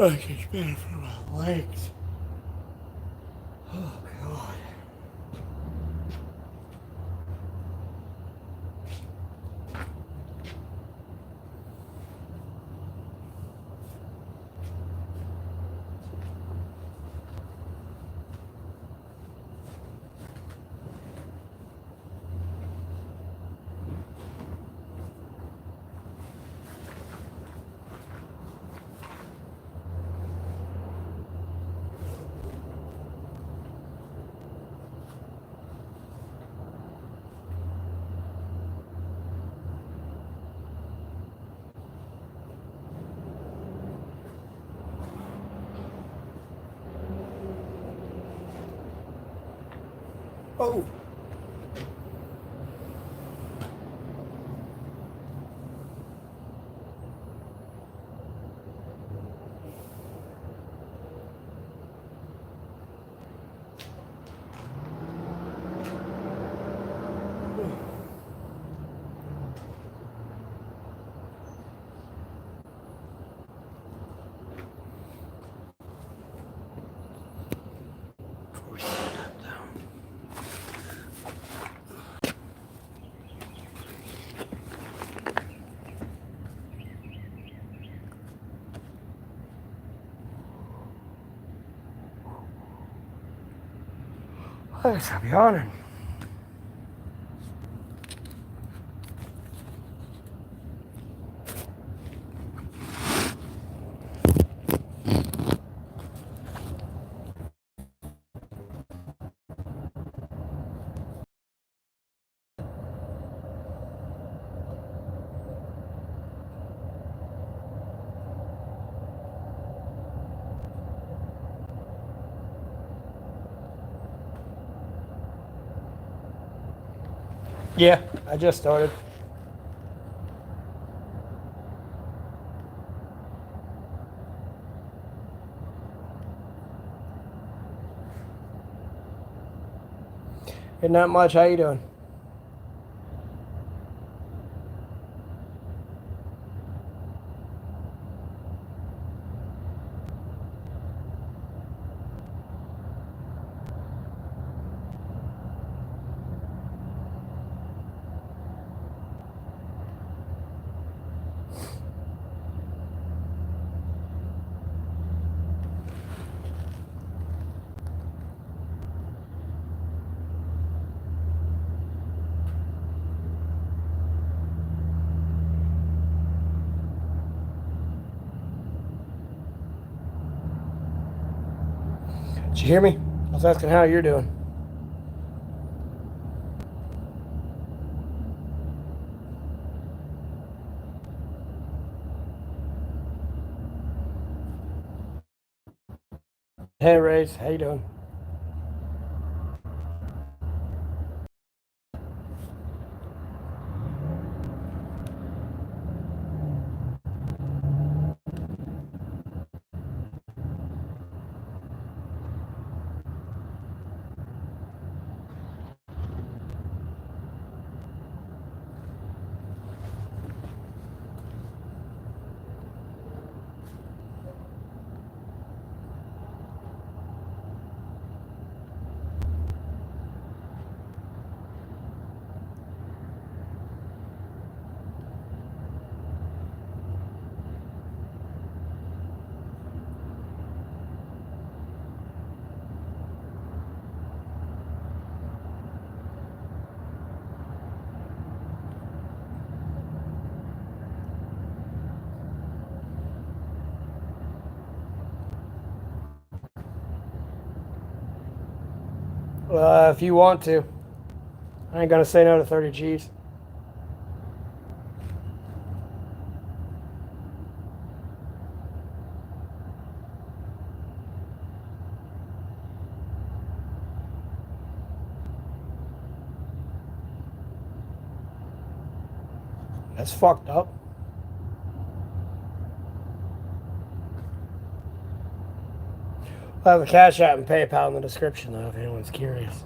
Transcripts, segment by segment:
I just bad for my legs. Oh, God. Oh. Before we stand up, though. I guess I'm yawning. Yeah, I just started. Not much. How you doing? Did you hear me? I was asking how you're doing. Hey, Race. How you doing? If you want to. I ain't gonna say no to 30 G's. That's fucked up. I'll have a Cash App and PayPal in the description, though, if anyone's curious.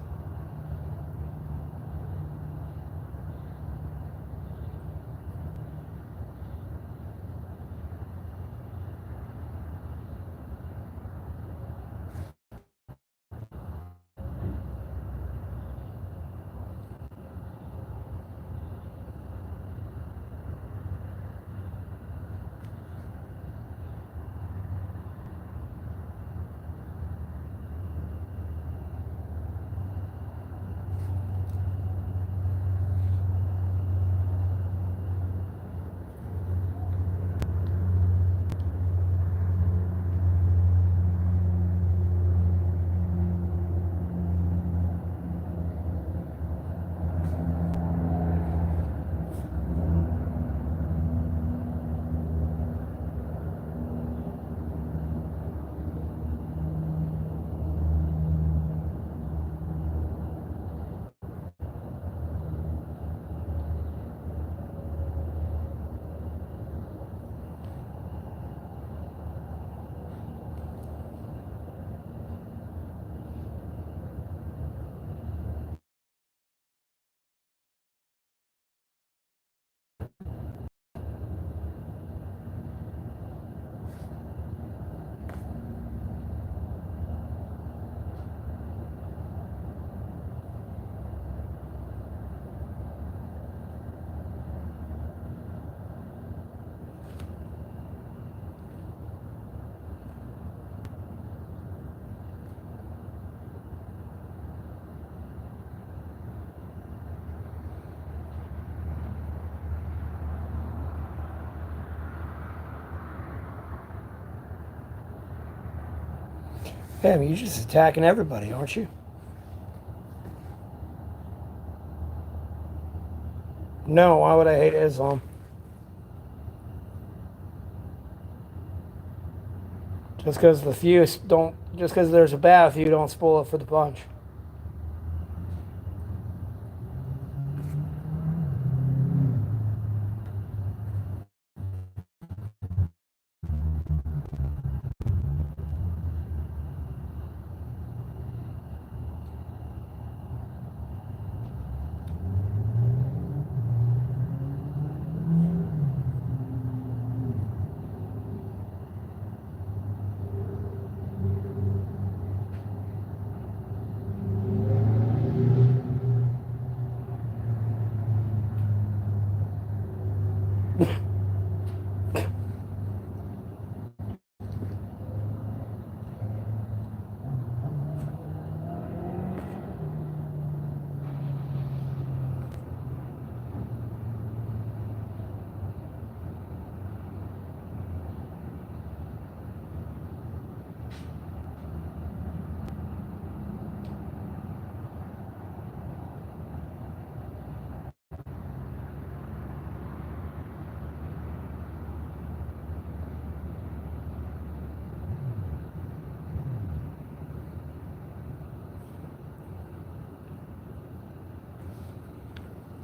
Yeah, I mean, you're just attacking everybody, aren't you? No, why would I hate Islam? Just because the few don't, just because there's a bad few, don't spoil it for the bunch.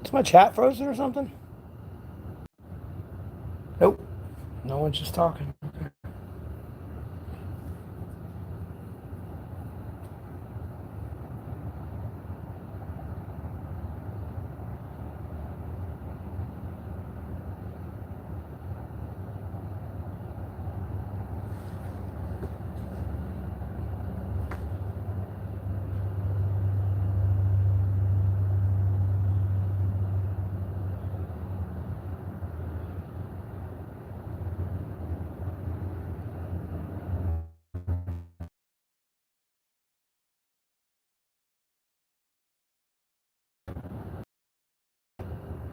Is my chat frozen or something? Nope. No one's just talking.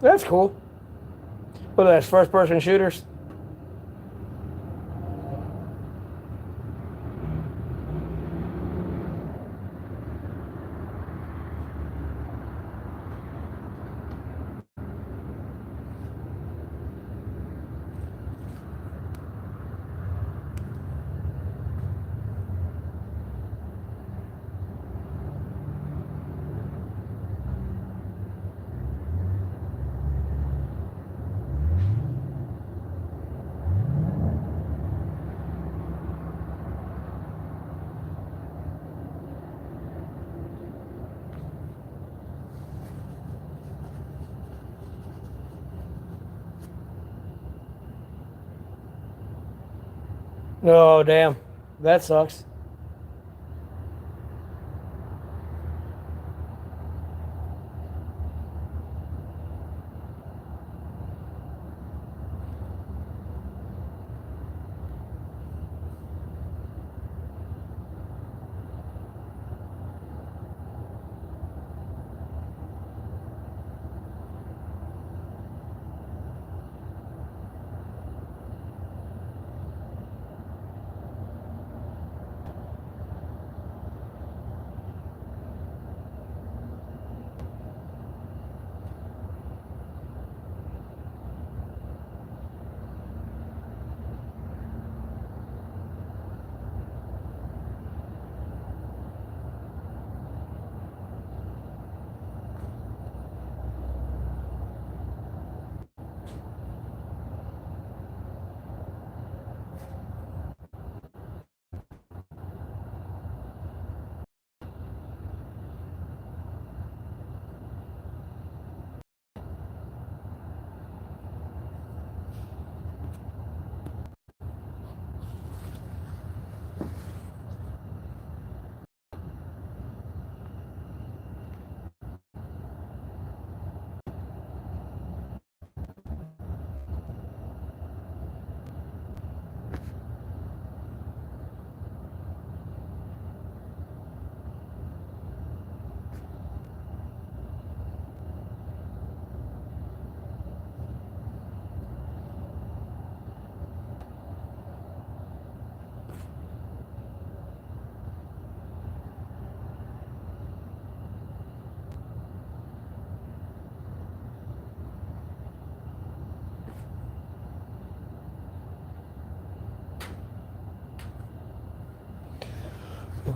That's cool. What are those first person shooters? Oh, damn. That sucks.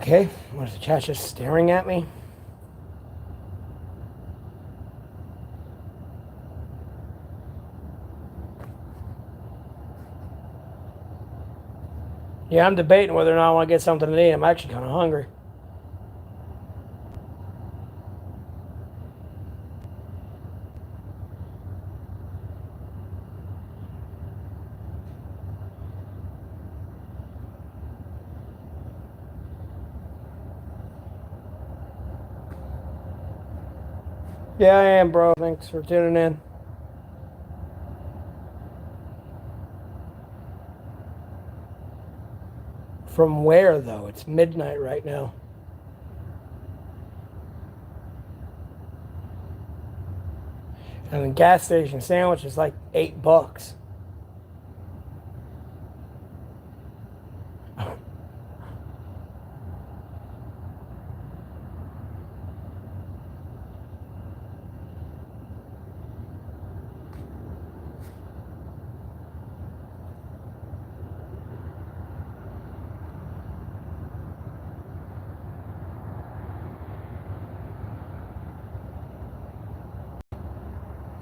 Okay, what is the chat just staring at me? Yeah, I'm debating whether or not I want to get something to eat. I'm actually kind of hungry. Yeah, I am, bro. Thanks for tuning in. From where, though? It's midnight right now. And the gas station sandwich is like $8.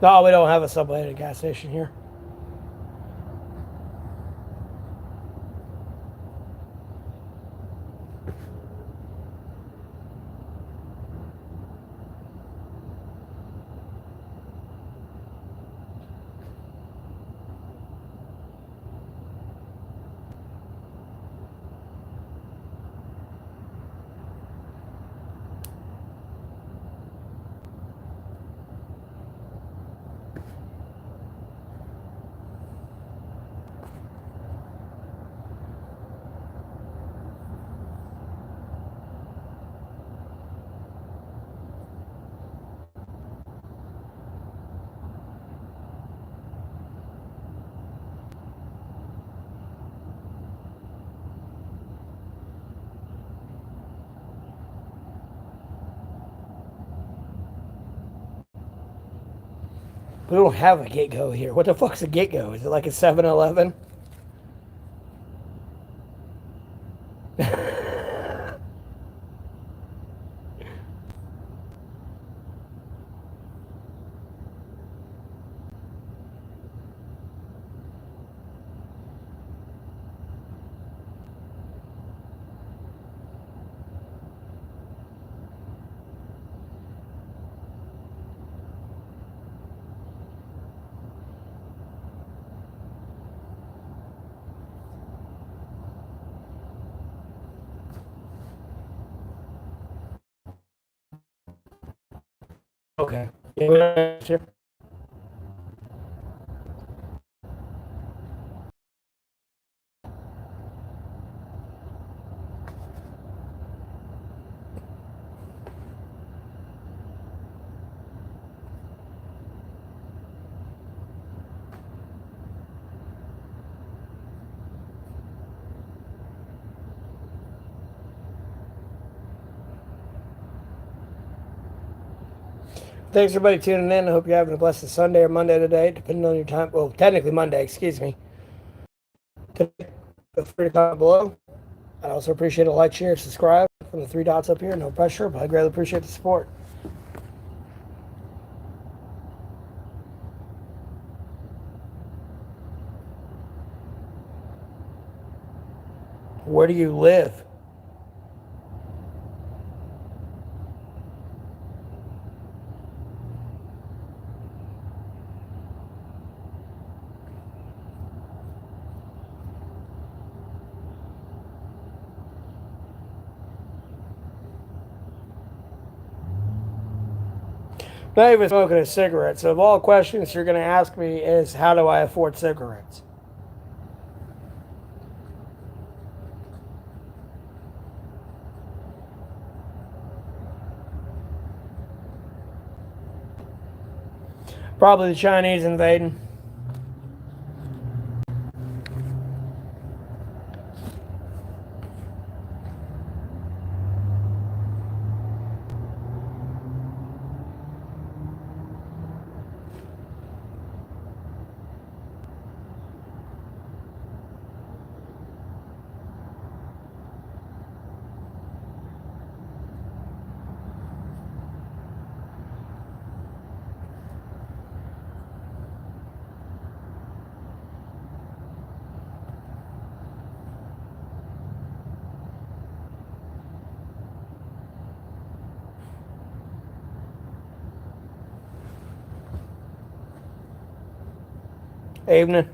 No, we don't have a Subway at a gas station here. We don't have a Get-Go here. What the fuck's a Get-Go? Is it like a 7-Eleven? Okay. Yeah, sure. Thanks everybody tuning in. I hope you're having a blessed Sunday or Monday today, depending on your time. Well, technically Monday, excuse me. Feel free to comment below. I also appreciate a like, share, subscribe from the three dots up here. No pressure, but I greatly appreciate the support. Where do you live? Not even smoking a cigarette. So, of all questions you're going to ask me is, how do I afford cigarettes? Probably the Chinese invading. Evening.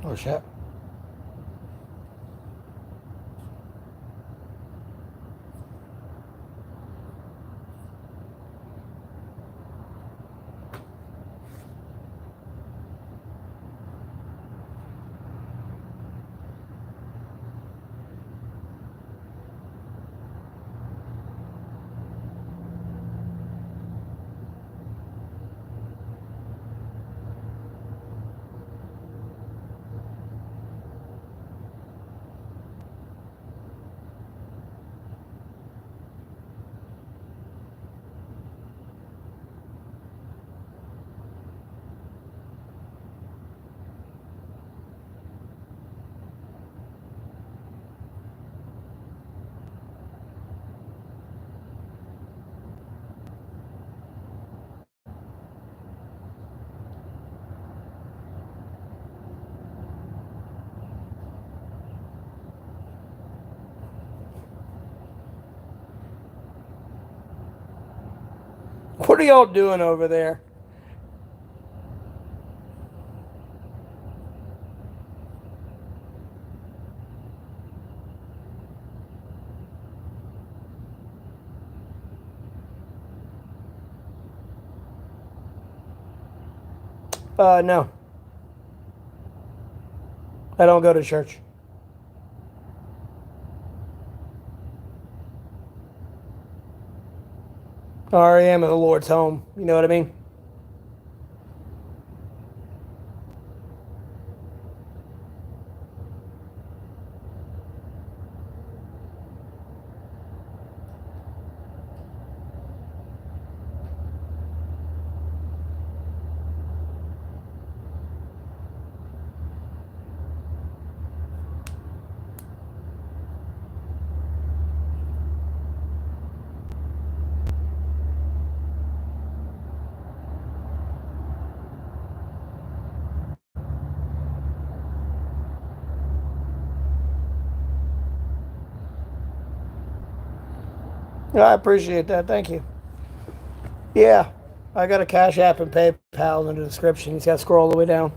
Oh shit. What are y'all doing over there? No. I don't go to church. I am at the Lord's home. You know what I mean? I appreciate that. Thank you. Yeah. I got a Cash App and PayPal in the description. You just got to scroll all the way down.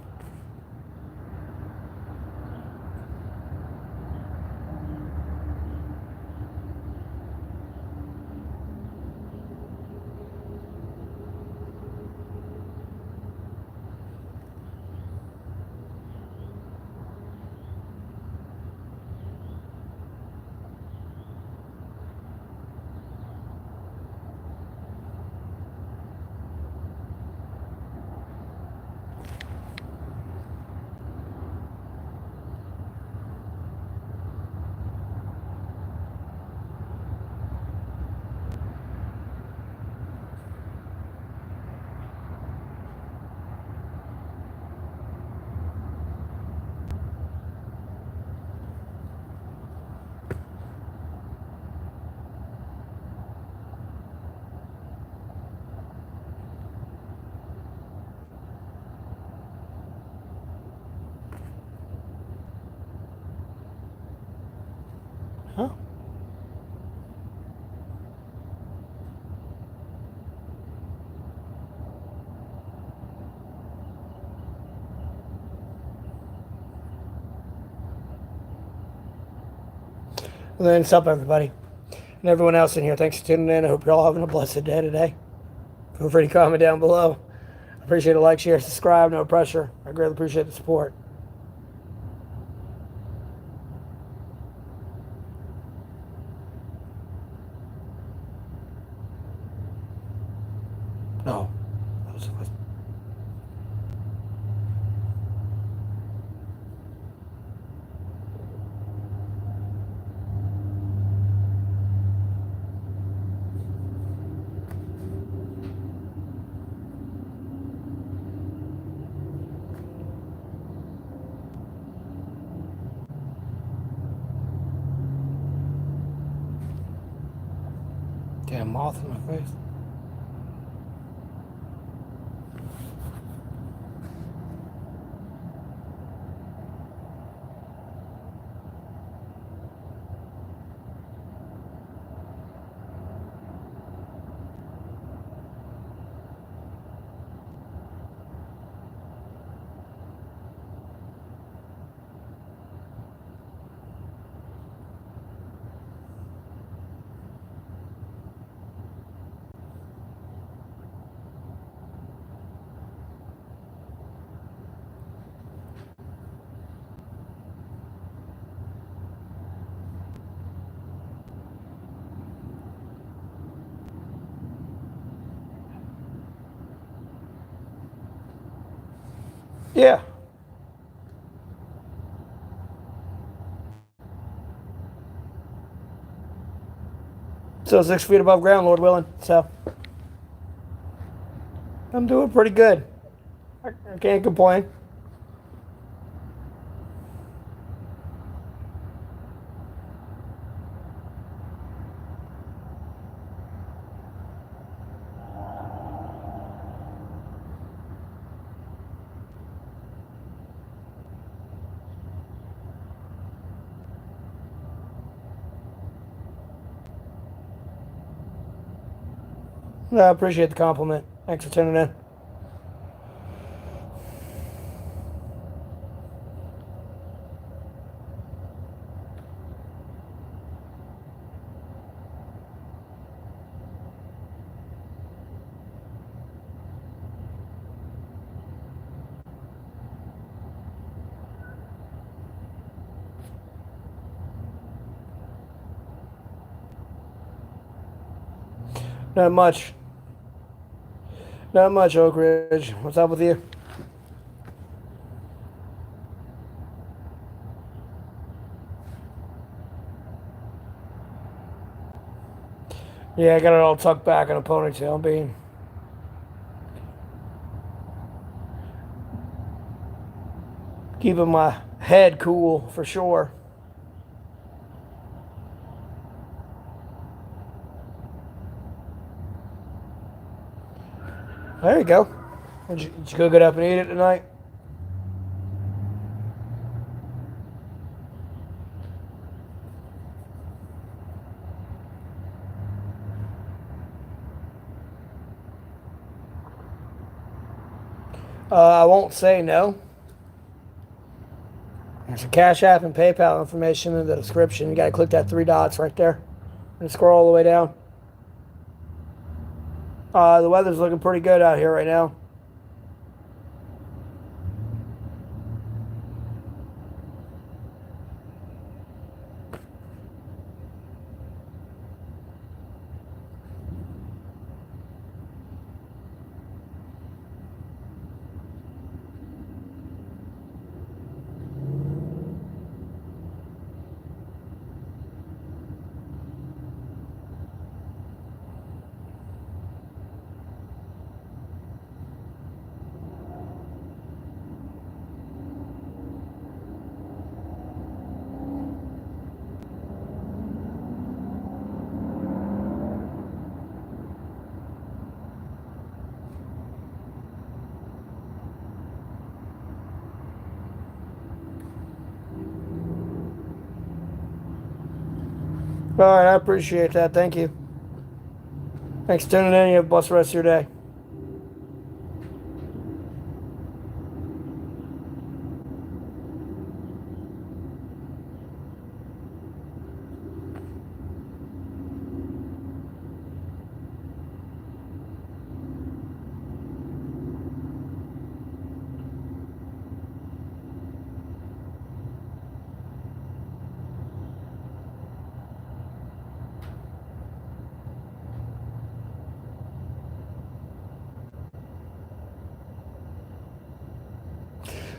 Huh? And then, what's up, everybody? And everyone else in here, thanks for tuning in. I hope you're all having a blessed day today. Feel free to comment down below. I appreciate a like, share, subscribe, no pressure. I greatly appreciate the support. No. That was damn moth in my face. Yeah. So 6 feet above ground, Lord willing. So I'm doing pretty good. I can't complain. No, I appreciate the compliment. Thanks for tuning in. Not much. Not much, Oak Ridge. What's up with you? Yeah, I got it all tucked back in a ponytail, being keeping my head cool for sure. There you go. Did you go get up and eat it tonight? I won't say no. There's a Cash App and PayPal information in the description. You got to click that 3 dots right there and scroll all the way down. The weather's looking pretty good out here right now. All right, I appreciate that. Thank you. Thanks for tuning in. You have a blessed rest of your day.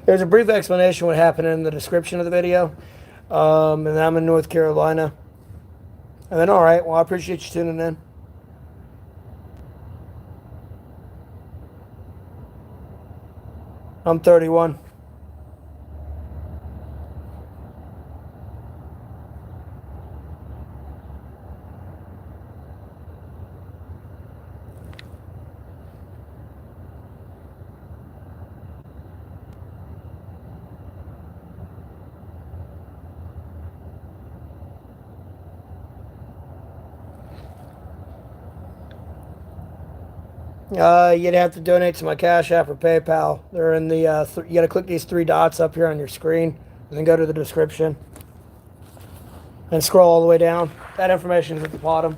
There's a brief explanation of what happened in the description of the video. And I'm in North Carolina. And then, all right, well, I appreciate you tuning in. I'm 31. You'd have to donate to my Cash App or PayPal. They're in the. You got to click these three dots up here on your screen, and then go to the description, and scroll all the way down. That information is at the bottom.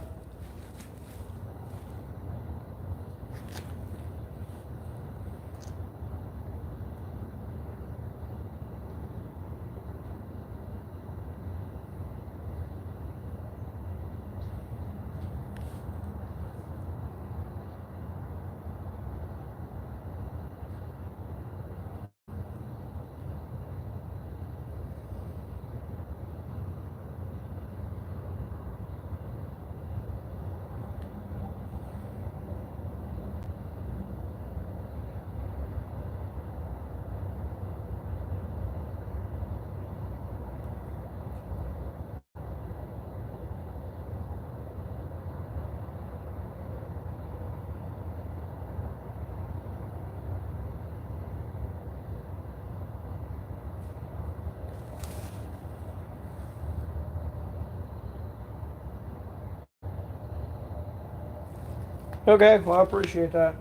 Okay, well, I appreciate that.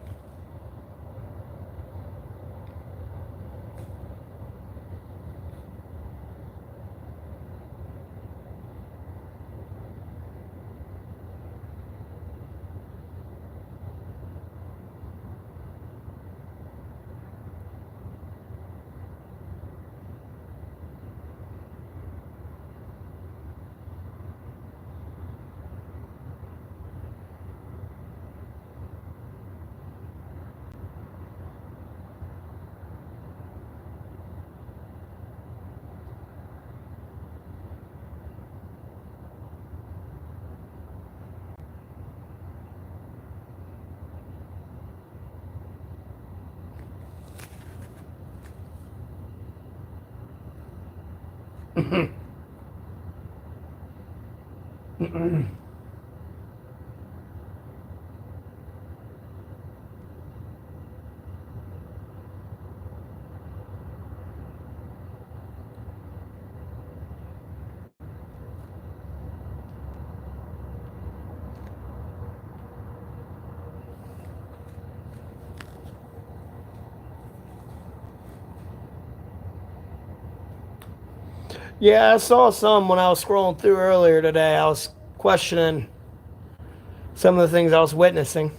Yeah, I saw some when I was scrolling through earlier today. I was questioning some of the things I was witnessing.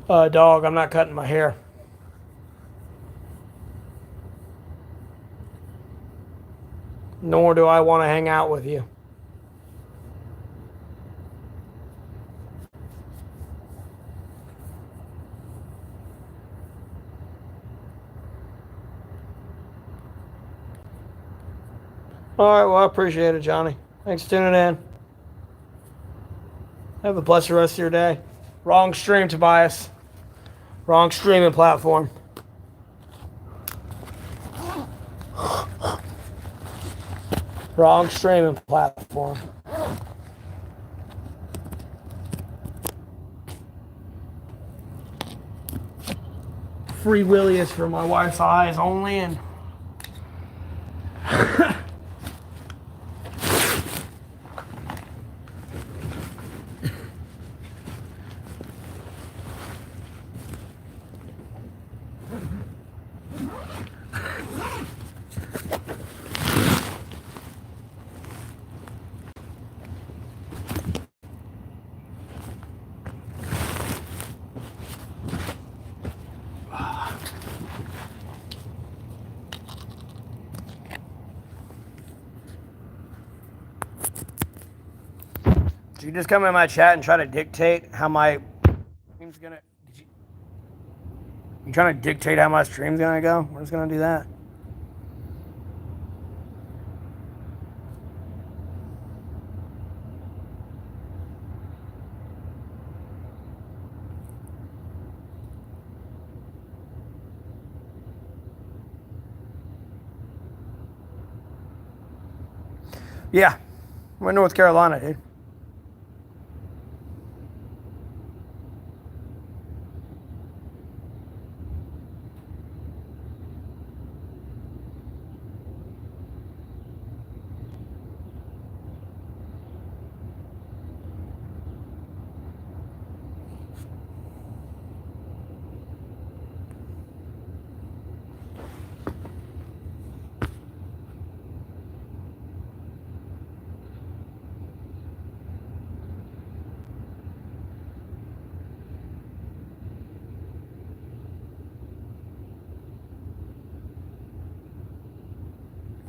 Dog, I'm not cutting my hair. Nor do I want to hang out with you. All right, well, I appreciate it, Johnny. Thanks for tuning in. Have a blessed rest of your day. Wrong stream, Tobias. Wrong streaming platform. Wrong streaming platform. Free Willy is for my wife's eyes only, and did you just come in my chat and try to dictate how my stream's gonna? You trying to dictate how my stream's gonna go? We're just gonna do that. Yeah, we're in North Carolina, dude.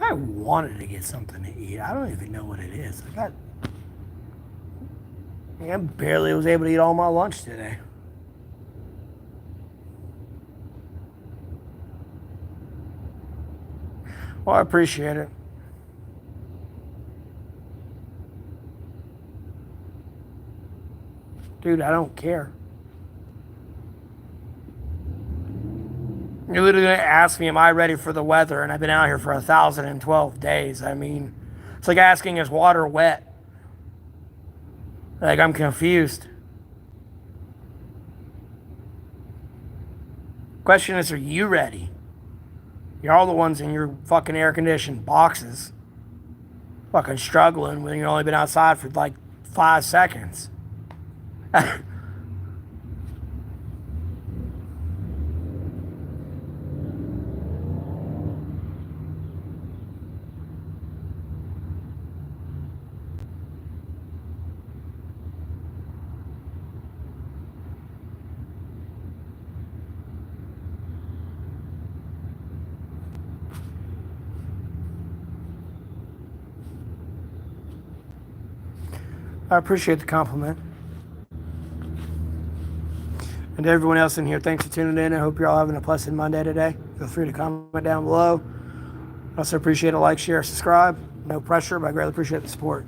I wanted to get something to eat. I don't even know what it is. I barely was able to eat all my lunch today. Well, I appreciate it. Dude, I don't care. You're literally going to ask me, am I ready for the weather? And I've been out here for 1,012 days. I mean, it's like asking, is water wet? Like, I'm confused. Question is, are you ready? You're all the ones in your fucking air-conditioned boxes fucking struggling when you've only been outside for like 5 seconds. I appreciate the compliment. And to everyone else in here, thanks for tuning in. I hope you're all having a blessed Monday today. Feel free to comment down below. I also appreciate a like, share, subscribe. No pressure, but I greatly appreciate the support.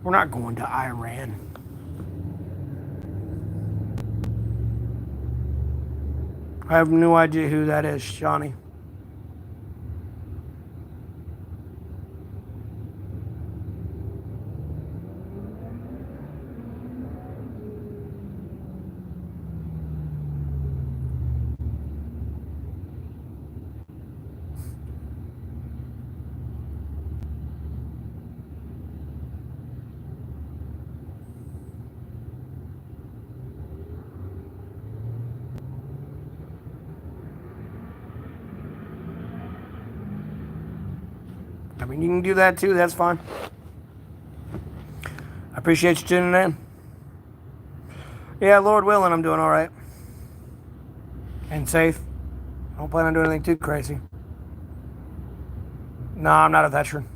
We're not going to Iran. I have no idea who that is, Johnny. I mean, you can do that too. That's fine. I appreciate you tuning in. Yeah, Lord willing, I'm doing all right and safe. I don't plan on doing anything too crazy. No, I'm not a veteran.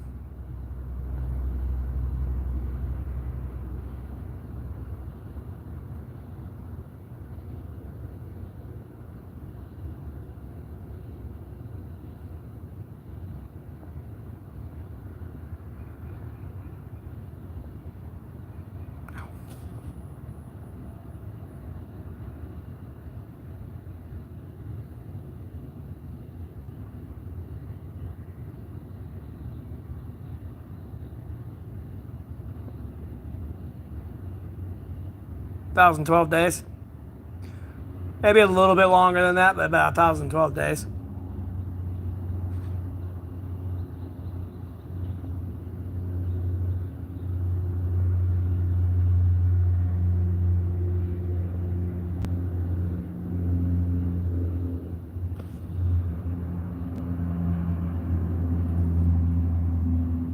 Thousand 12 days. Maybe a little bit longer than that, but about 1,012 days.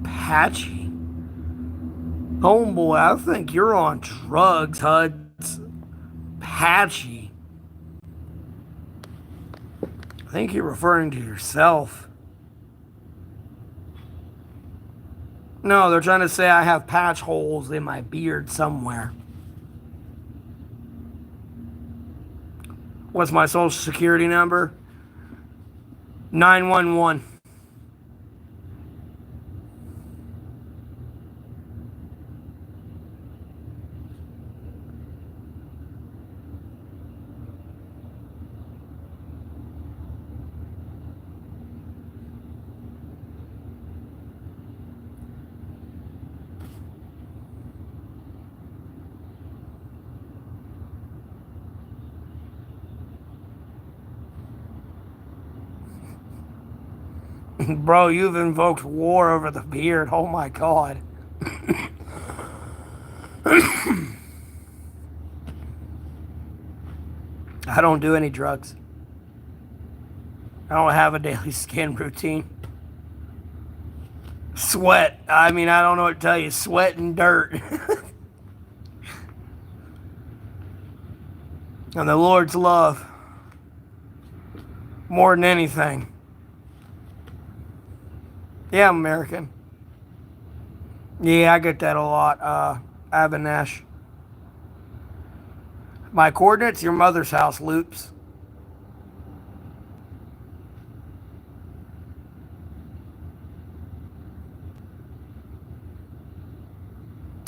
Patchy. Homeboy, I think you're on drugs, Huds. Patchy. I think you're referring to yourself. No, they're trying to say I have patch holes in my beard somewhere. What's my social security number? 911. Bro, you've invoked war over the beard. Oh my god. I don't do any drugs. I don't have a daily skin routine. Sweat. I mean, I don't know what to tell you. Sweat and dirt. And the Lord's love. More than anything. Yeah, I'm American. Yeah, I get that a lot. Abinash. My coordinates, your mother's house, Loops.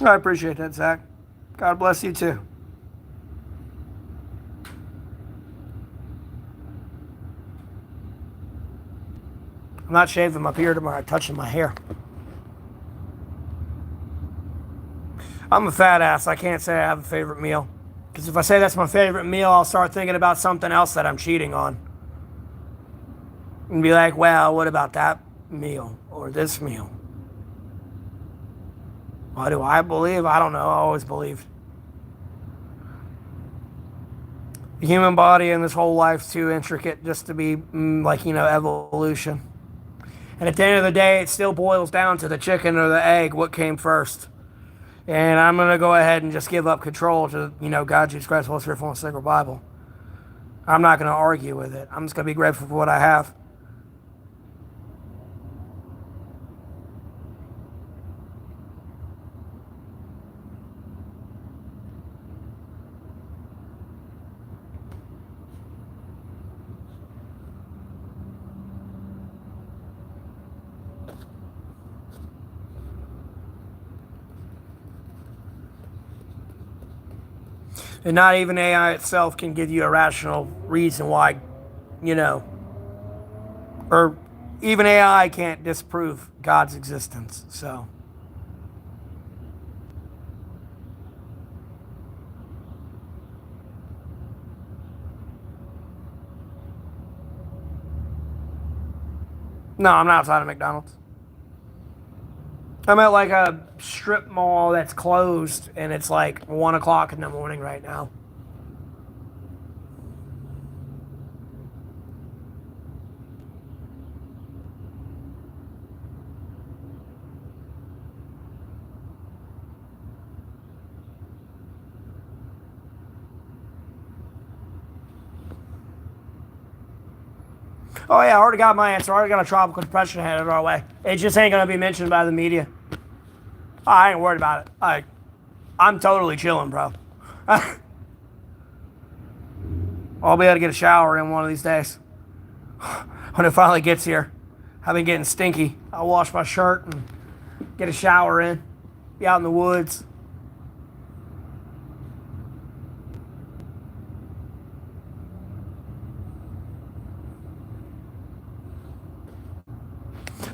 I appreciate that, Zach. God bless you too. I'm not shaving my beard tomorrow, touching my hair. I'm a fat ass. I can't say I have a favorite meal. Because if I say that's my favorite meal, I'll start thinking about something else that I'm cheating on. And be like, well, what about that meal or this meal? What do I believe? I don't know. I always believed. The human body and this whole life's too intricate just to be like, evolution. And at the end of the day, it still boils down to the chicken or the egg. What came first? And I'm going to go ahead and just give up control to, God, Jesus Christ, Holy Spirit, full and sacred Bible. I'm not going to argue with it. I'm just going to be grateful for what I have. And not even AI itself can give you a rational reason why, you know, or even AI can't disprove God's existence. So, no, I'm not outside of McDonald's. I'm at like a strip mall that's closed, and it's like 1 o'clock in the morning right now. Oh yeah, I already got my answer. I already got a tropical depression headed our way. It just ain't gonna be mentioned by the media. I ain't worried about it. I'm totally chilling, bro. I'll be able to get a shower in one of these days. When it finally gets here. I've been getting stinky. I'll wash my shirt and get a shower in. Be out in the woods.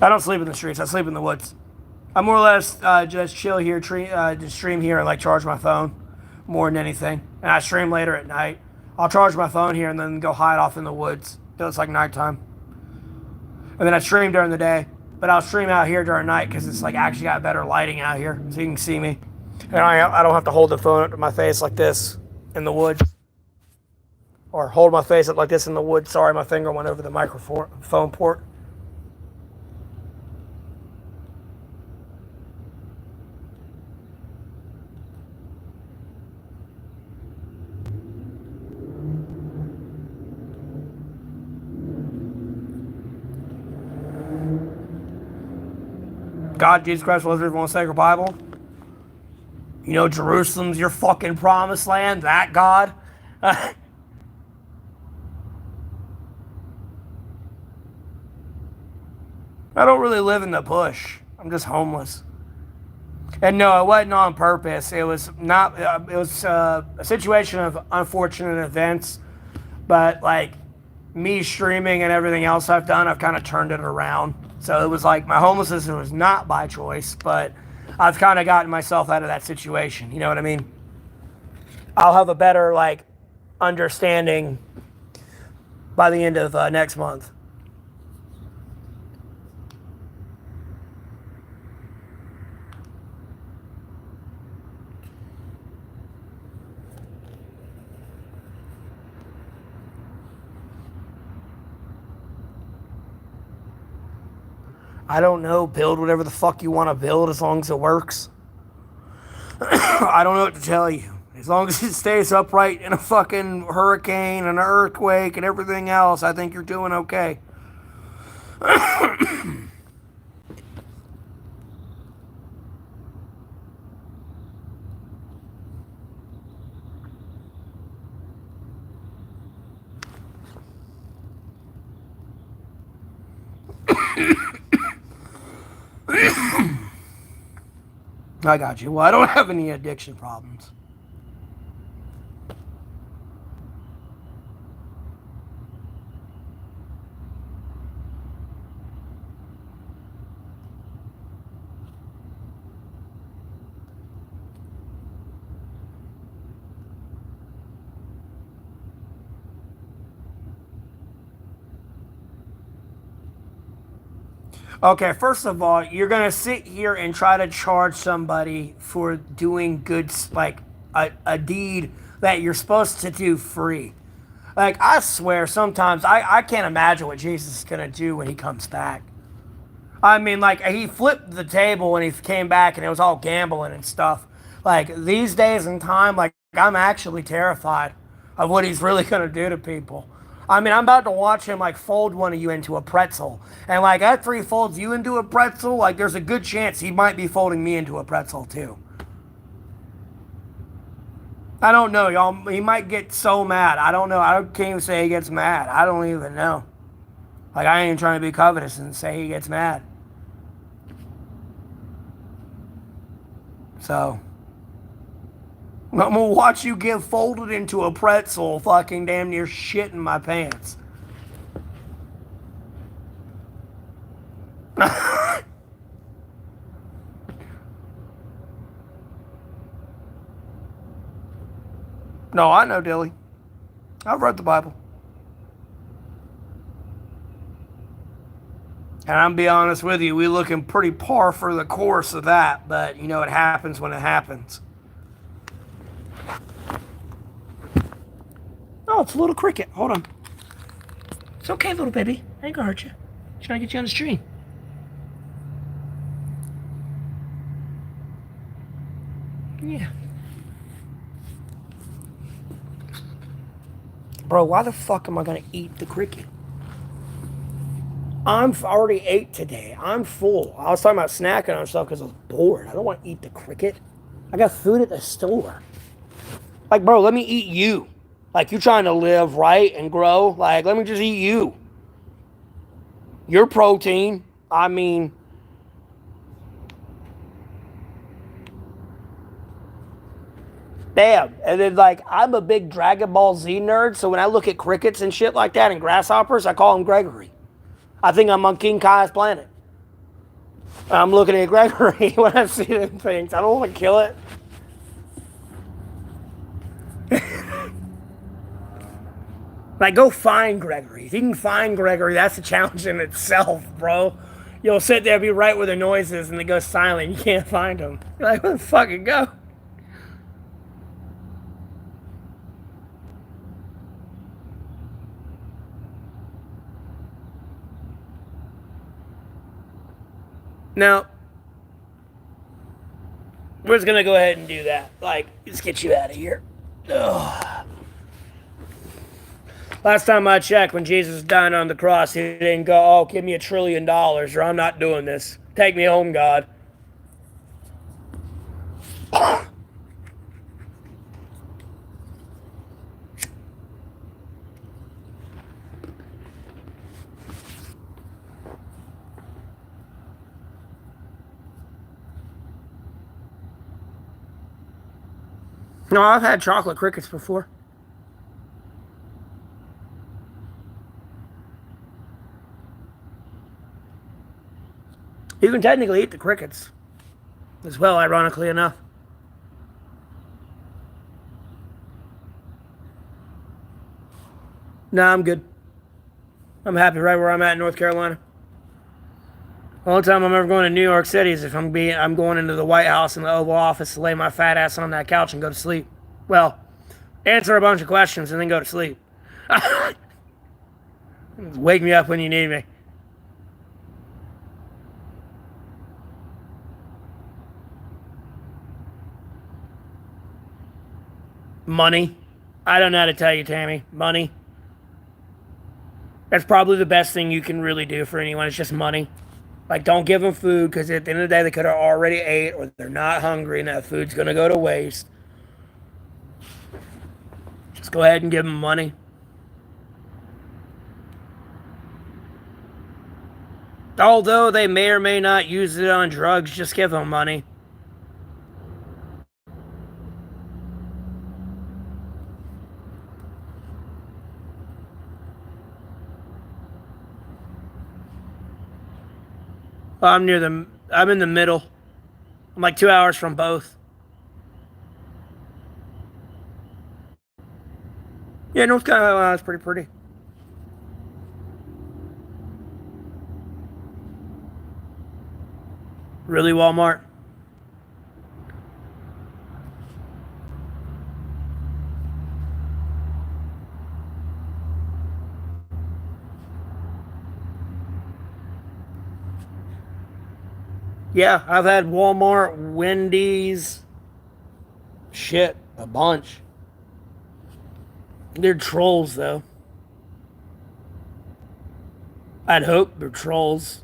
I don't sleep in the streets. I sleep in the woods. I more or less just chill here, just stream here and like charge my phone more than anything. And I stream later at night. I'll charge my phone here and then go hide off in the woods till it's like nighttime. And then I stream during the day, but I'll stream out here during night because it's like actually got better lighting out here, so you can see me. And I don't have to hold the phone up to my face like this in the woods, or hold my face up like this in the woods. Sorry, my finger went over the microphone port. God, Jesus Christ, was everyone sacred Bible. You know, Jerusalem's your fucking promised land. That God. I don't really live in the bush. I'm just homeless. And no, it wasn't on purpose. It was not. It was a situation of unfortunate events. But like me streaming and everything else I've done, I've kind of turned it around. So it was like my homelessness was not by choice, but I've kind of gotten myself out of that situation. You know what I mean? I'll have a better like understanding by the end of next month. I don't know. Build whatever the fuck you want to build as long as it works. I don't know what to tell you. As long as it stays upright in a fucking hurricane and an earthquake and everything else, I think you're doing okay. I got you. Well, I don't have any addiction problems. Okay, first of all, you're gonna sit here and try to charge somebody for doing good, like a deed that you're supposed to do free. Like, I swear, sometimes I can't imagine what Jesus is gonna do when he comes back. I mean, like, he flipped the table when he came back and it was all gambling and stuff. Like, these days and time, like, I'm actually terrified of what he's really gonna do to people. I mean, I'm about to watch him, like, fold one of you into a pretzel. And, like, after he folds you into a pretzel, like, there's a good chance he might be folding me into a pretzel, too. I don't know, y'all. He might get so mad. I don't know. I can't even say he gets mad. I don't even know. Like, I ain't even trying to be covetous and say he gets mad. So, I'm gonna watch you get folded into a pretzel, fucking damn near shit in my pants. No, I know, Dilly. I've read the Bible. And I'm be honest with you, we looking pretty par for the course of that, but you know it happens when it happens. Oh, it's a little cricket. Hold on. It's okay, little baby. I ain't gonna hurt you. Just trying to get you on the stream. Yeah. Bro, why the fuck am I gonna eat the cricket? already ate today. I'm full. I was talking about snacking on stuff because I was bored. I don't want to eat the cricket. I got food at the store. Like, bro, let me eat you. Like, you trying to live right and grow. Like, let me just eat you. Your protein. I mean, bam. And then, like, I'm a big Dragon Ball Z nerd. So when I look at crickets and shit like that and grasshoppers, I call him Gregory. I think I'm on King Kai's planet. I'm looking at Gregory when I see them things. I don't want to kill it. Like, go find Gregory. If you can find Gregory, that's a challenge in itself, bro. You'll sit there, be right where the noise is, and they go silent. You can't find them. You're like, where the fuck it go? Now, we're just going to go ahead and do that. Like, let's get you out of here. Ugh. Last time I checked, when Jesus died on the cross, he didn't go, oh, give me $1 trillion or I'm not doing this. Take me home, God. No, I've had chocolate crickets before. You can technically eat the crickets as well, ironically enough. Nah, I'm good. I'm happy right where I'm at in North Carolina. The only time I'm ever going to New York City is if I'm going into the White House and the Oval Office to lay my fat ass on that couch and go to sleep. Well, answer a bunch of questions and then go to sleep. Wake me up when you need me. Money. I don't know how to tell you, Tammy. Money. That's probably the best thing you can really do for anyone. It's just money. Like, don't give them food because at the end of the day, they could have already ate or they're not hungry and that food's going to go to waste. Just go ahead and give them money. Although they may or may not use it on drugs, just give them money. I'm in the middle. I'm like 2 hours from both. Yeah, North Carolina's pretty. Really, Walmart? Yeah, I've had Walmart, Wendy's, shit, a bunch. They're trolls, though. I'd hope they're trolls.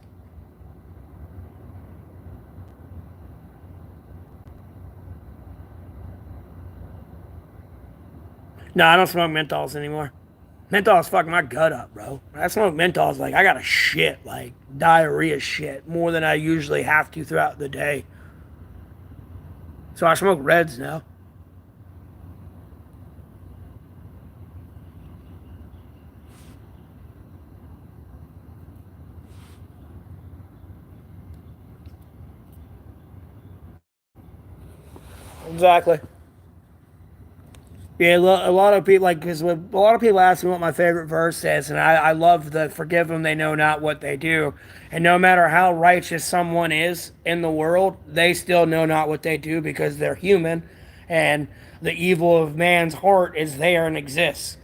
No, I don't smoke menthols anymore. Menthols fuck my gut up, bro. When I smoke menthols, like, I gotta shit, like, diarrhea shit, more than I usually have to throughout the day. So I smoke reds now. Exactly. Yeah, a lot of people, like, because a lot of people ask me what my favorite verse is, and I love the forgive them, they know not what they do. And no matter how righteous someone is in the world, they still know not what they do because they're human, and the evil of man's heart is there and exists.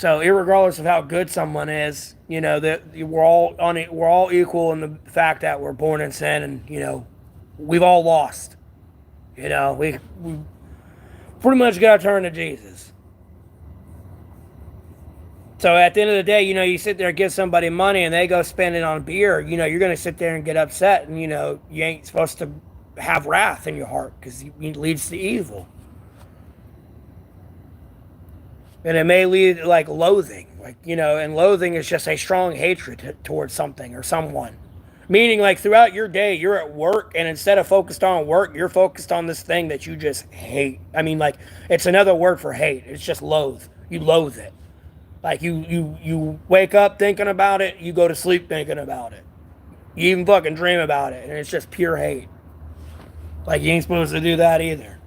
So, irregardless of how good someone is, that we're all equal in the fact that we're born in sin, and we've all lost. We pretty much got to turn to Jesus. So at the end of the day, you sit there and give somebody money and they go spend it on beer, you're going to sit there and get upset, and, you ain't supposed to have wrath in your heart because it leads to evil. And it may lead to like loathing, and loathing is just a strong hatred towards something or someone. Meaning, like, throughout your day, you're at work, and instead of focused on work, you're focused on this thing that you just hate. I mean, like, it's another word for hate. It's just loathe. You loathe it. Like, you wake up thinking about it, you go to sleep thinking about it. You even fucking dream about it, and it's just pure hate. Like, you ain't supposed to do that either.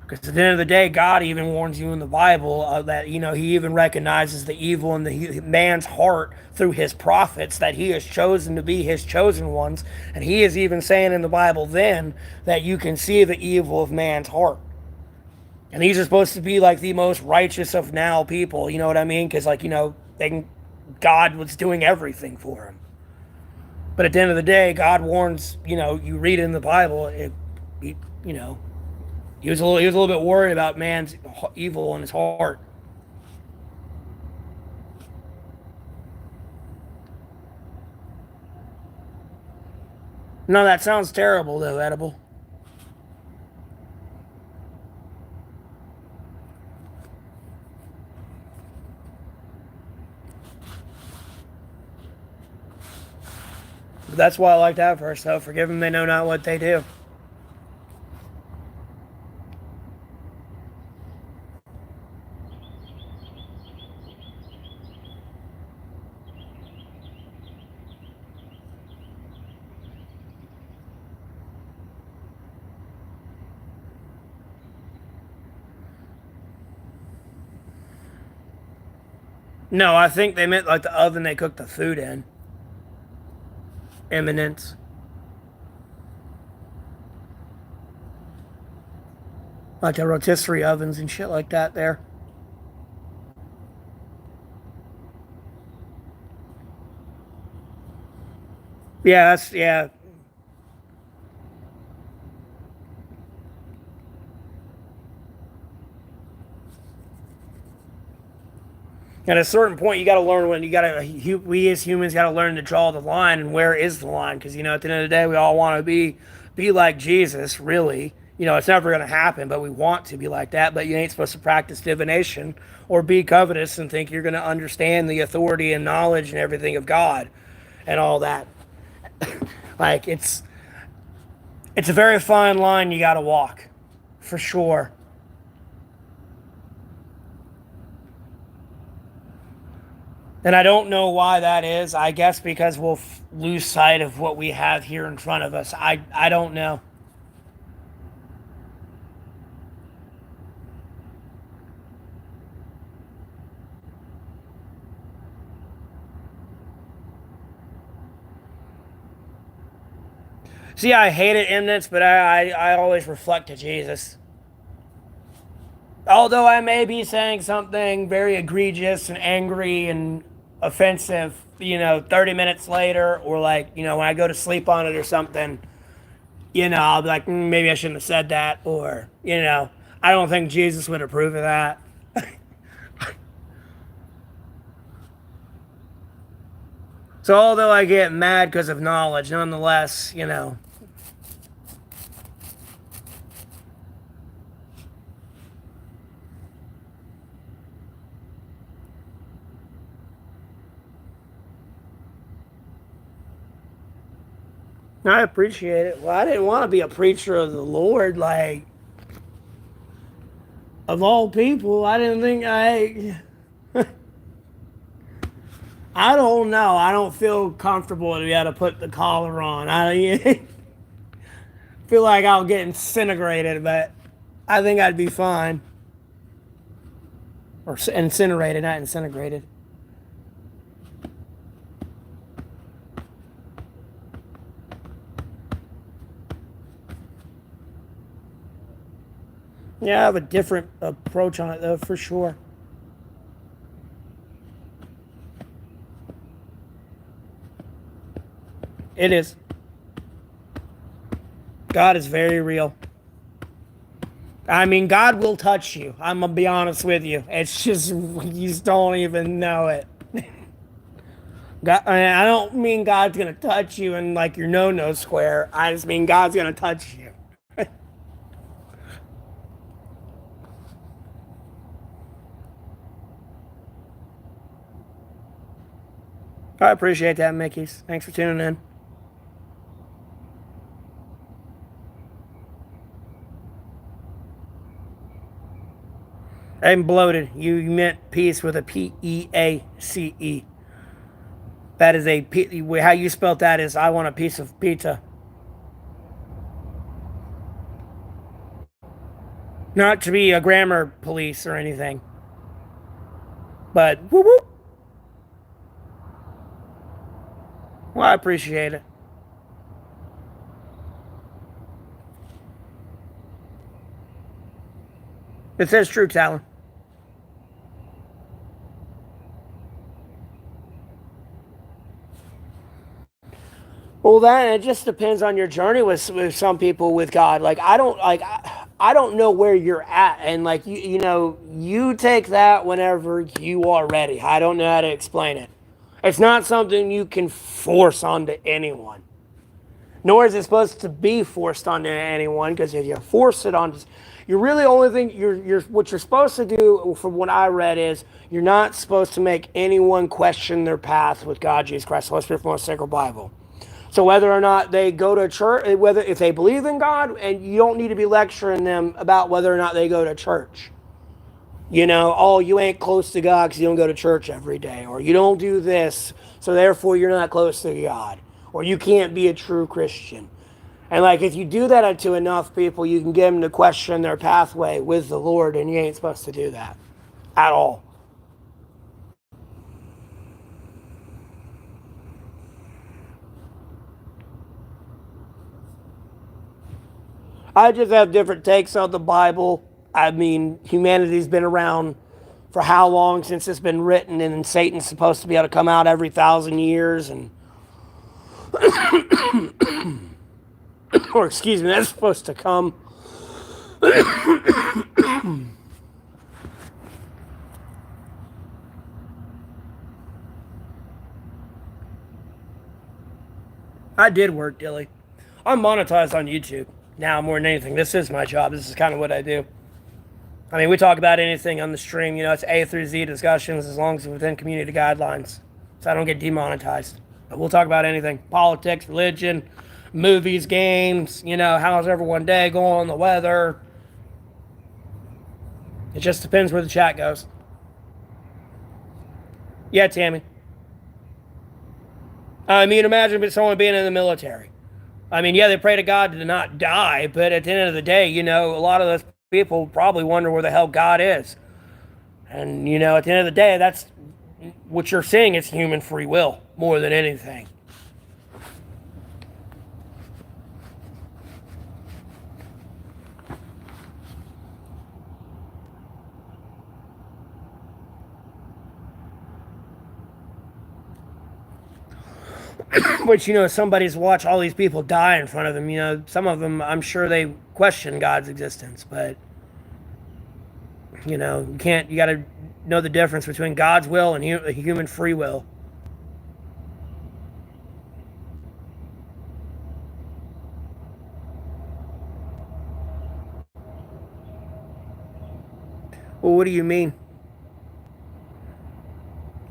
Because at the end of the day, God even warns you in the Bible that, he even recognizes the evil in the man's heart through his prophets, that he has chosen to be his chosen ones. And he is even saying in the Bible then that you can see the evil of man's heart. And these are supposed to be like the most righteous of now people, you know what I mean? Because, like, God was doing everything for him. But at the end of the day, God warns, you read in the Bible, he was a little bit worried about man's evil in his heart. No, that sounds terrible, though, Edible. But that's why I like that verse, though. Forgive them, they know not what they do. No, I think they meant like the oven they cooked the food in. Eminence. Like the rotisserie ovens and shit like that there. Yeah. At a certain point, you got to learn when we as humans got to learn to draw the line, and where is the line? Because at the end of the day, we all want to be like Jesus. Really, it's never going to happen, but we want to be like that. But you ain't supposed to practice divination or be covetous and think you're going to understand the authority and knowledge and everything of God and all that. Like it's a very fine line you got to walk, for sure. And I don't know why that is. I guess because we'll lose sight of what we have here in front of us. I don't know. See, I hated eminence, but I always reflect to Jesus. Although I may be saying something very egregious and angry and offensive, 30 minutes later, or like, when I go to sleep on it or something, I'll be like, maybe I shouldn't have said that, or, I don't think Jesus would approve of that. So, although I get mad because of knowledge, nonetheless, I appreciate it. Well, I didn't want to be a preacher of the Lord, like, of all people. I didn't think I don't know. I don't feel comfortable to be able to put the collar on. I feel like I'll get incinerated, but I think I'd be fine. Or incinerated, not incinerated. Yeah, I have a different approach on it, though, for sure. It is. God is very real. I mean, God will touch you. I'm gonna be honest with you. It's just you just don't even know it. God, I don't mean God's gonna touch you in like your no square. I just mean God's gonna touch you. I appreciate that, Mickey's. Thanks for tuning in. I'm bloated. You meant peace with a Peace. That is how you spelt that is I want a piece of pizza. Not to be a grammar police or anything, but whoop whoop. Well, I appreciate it. It says true, Talon. Well, that it just depends on your journey with some people with God. Like I don't know where you're at, and like you take that whenever you are ready. I don't know how to explain it. It's not something you can force onto anyone, nor is it supposed to be forced onto anyone. Because if you force it on, you're really only thing you're what you're supposed to do. From what I read, is you're not supposed to make anyone question their path with God, Jesus Christ, the Holy Spirit, from the sacred Bible. So whether or not they go to church, whether if they believe in God, and you don't need to be lecturing them about whether or not they go to church. Oh, you ain't close to God because you don't go to church every day, or you don't do this, so therefore you're not close to God, or you can't be a true Christian. And like if you do that to enough people, you can get them to question their pathway with the Lord, and you ain't supposed to do that at all. I just have different takes on the Bible. I mean, humanity's been around for how long since it's been written, and Satan's supposed to be able to come out every 1,000 years, and or excuse me, that's supposed to come. I did work, Dilly. I'm monetized on YouTube now more than anything. This is my job. This is kind of what I do. I mean, we talk about anything on the stream. It's A through Z discussions as long as it's within community guidelines. So I don't get demonetized. But we'll talk about anything: politics, religion, movies, games, how's everyone day going, the weather. It just depends where the chat goes. Yeah, Tammy. I mean, imagine someone being in the military. I mean, yeah, they pray to God to not die, but at the end of the day, a lot of those people probably wonder where the hell God is. And, at the end of the day, that's what you're seeing is human free will more than anything. Which, somebody's watched all these people die in front of them. Some of them, I'm sure they question God's existence, but, you got to know the difference between God's will and human free will. Well, what do you mean?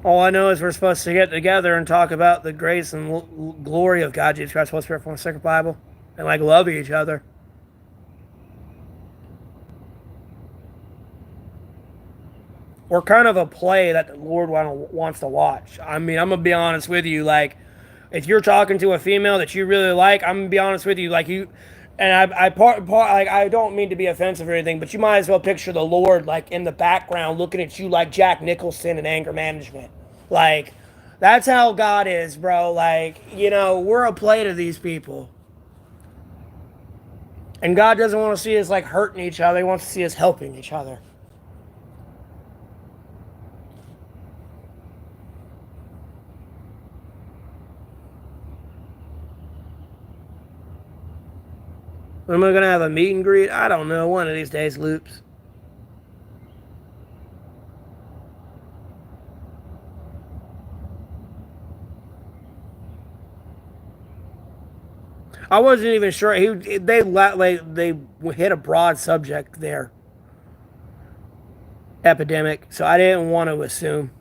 All I know is we're supposed to get together and talk about the grace and glory of God, Jesus Christ, Holy Spirit, from the sacred Bible, and like love each other. We're kind of a play that the Lord wants to watch. I mean, I'm gonna be honest with you. Like, if you're talking to a female that you really like, I'm gonna be honest with you. Like you, and like I don't mean to be offensive or anything, but you might as well picture the Lord like in the background looking at you like Jack Nicholson in Anger Management. Like, that's how God is, bro. Like, we're a play to these people. And God doesn't want to see us like hurting each other. He wants to see us helping each other. Am I going to have a meet and greet? I don't know. One of these days, Loops. I wasn't even sure. They hit a broad subject there, epidemic. So I didn't want to assume.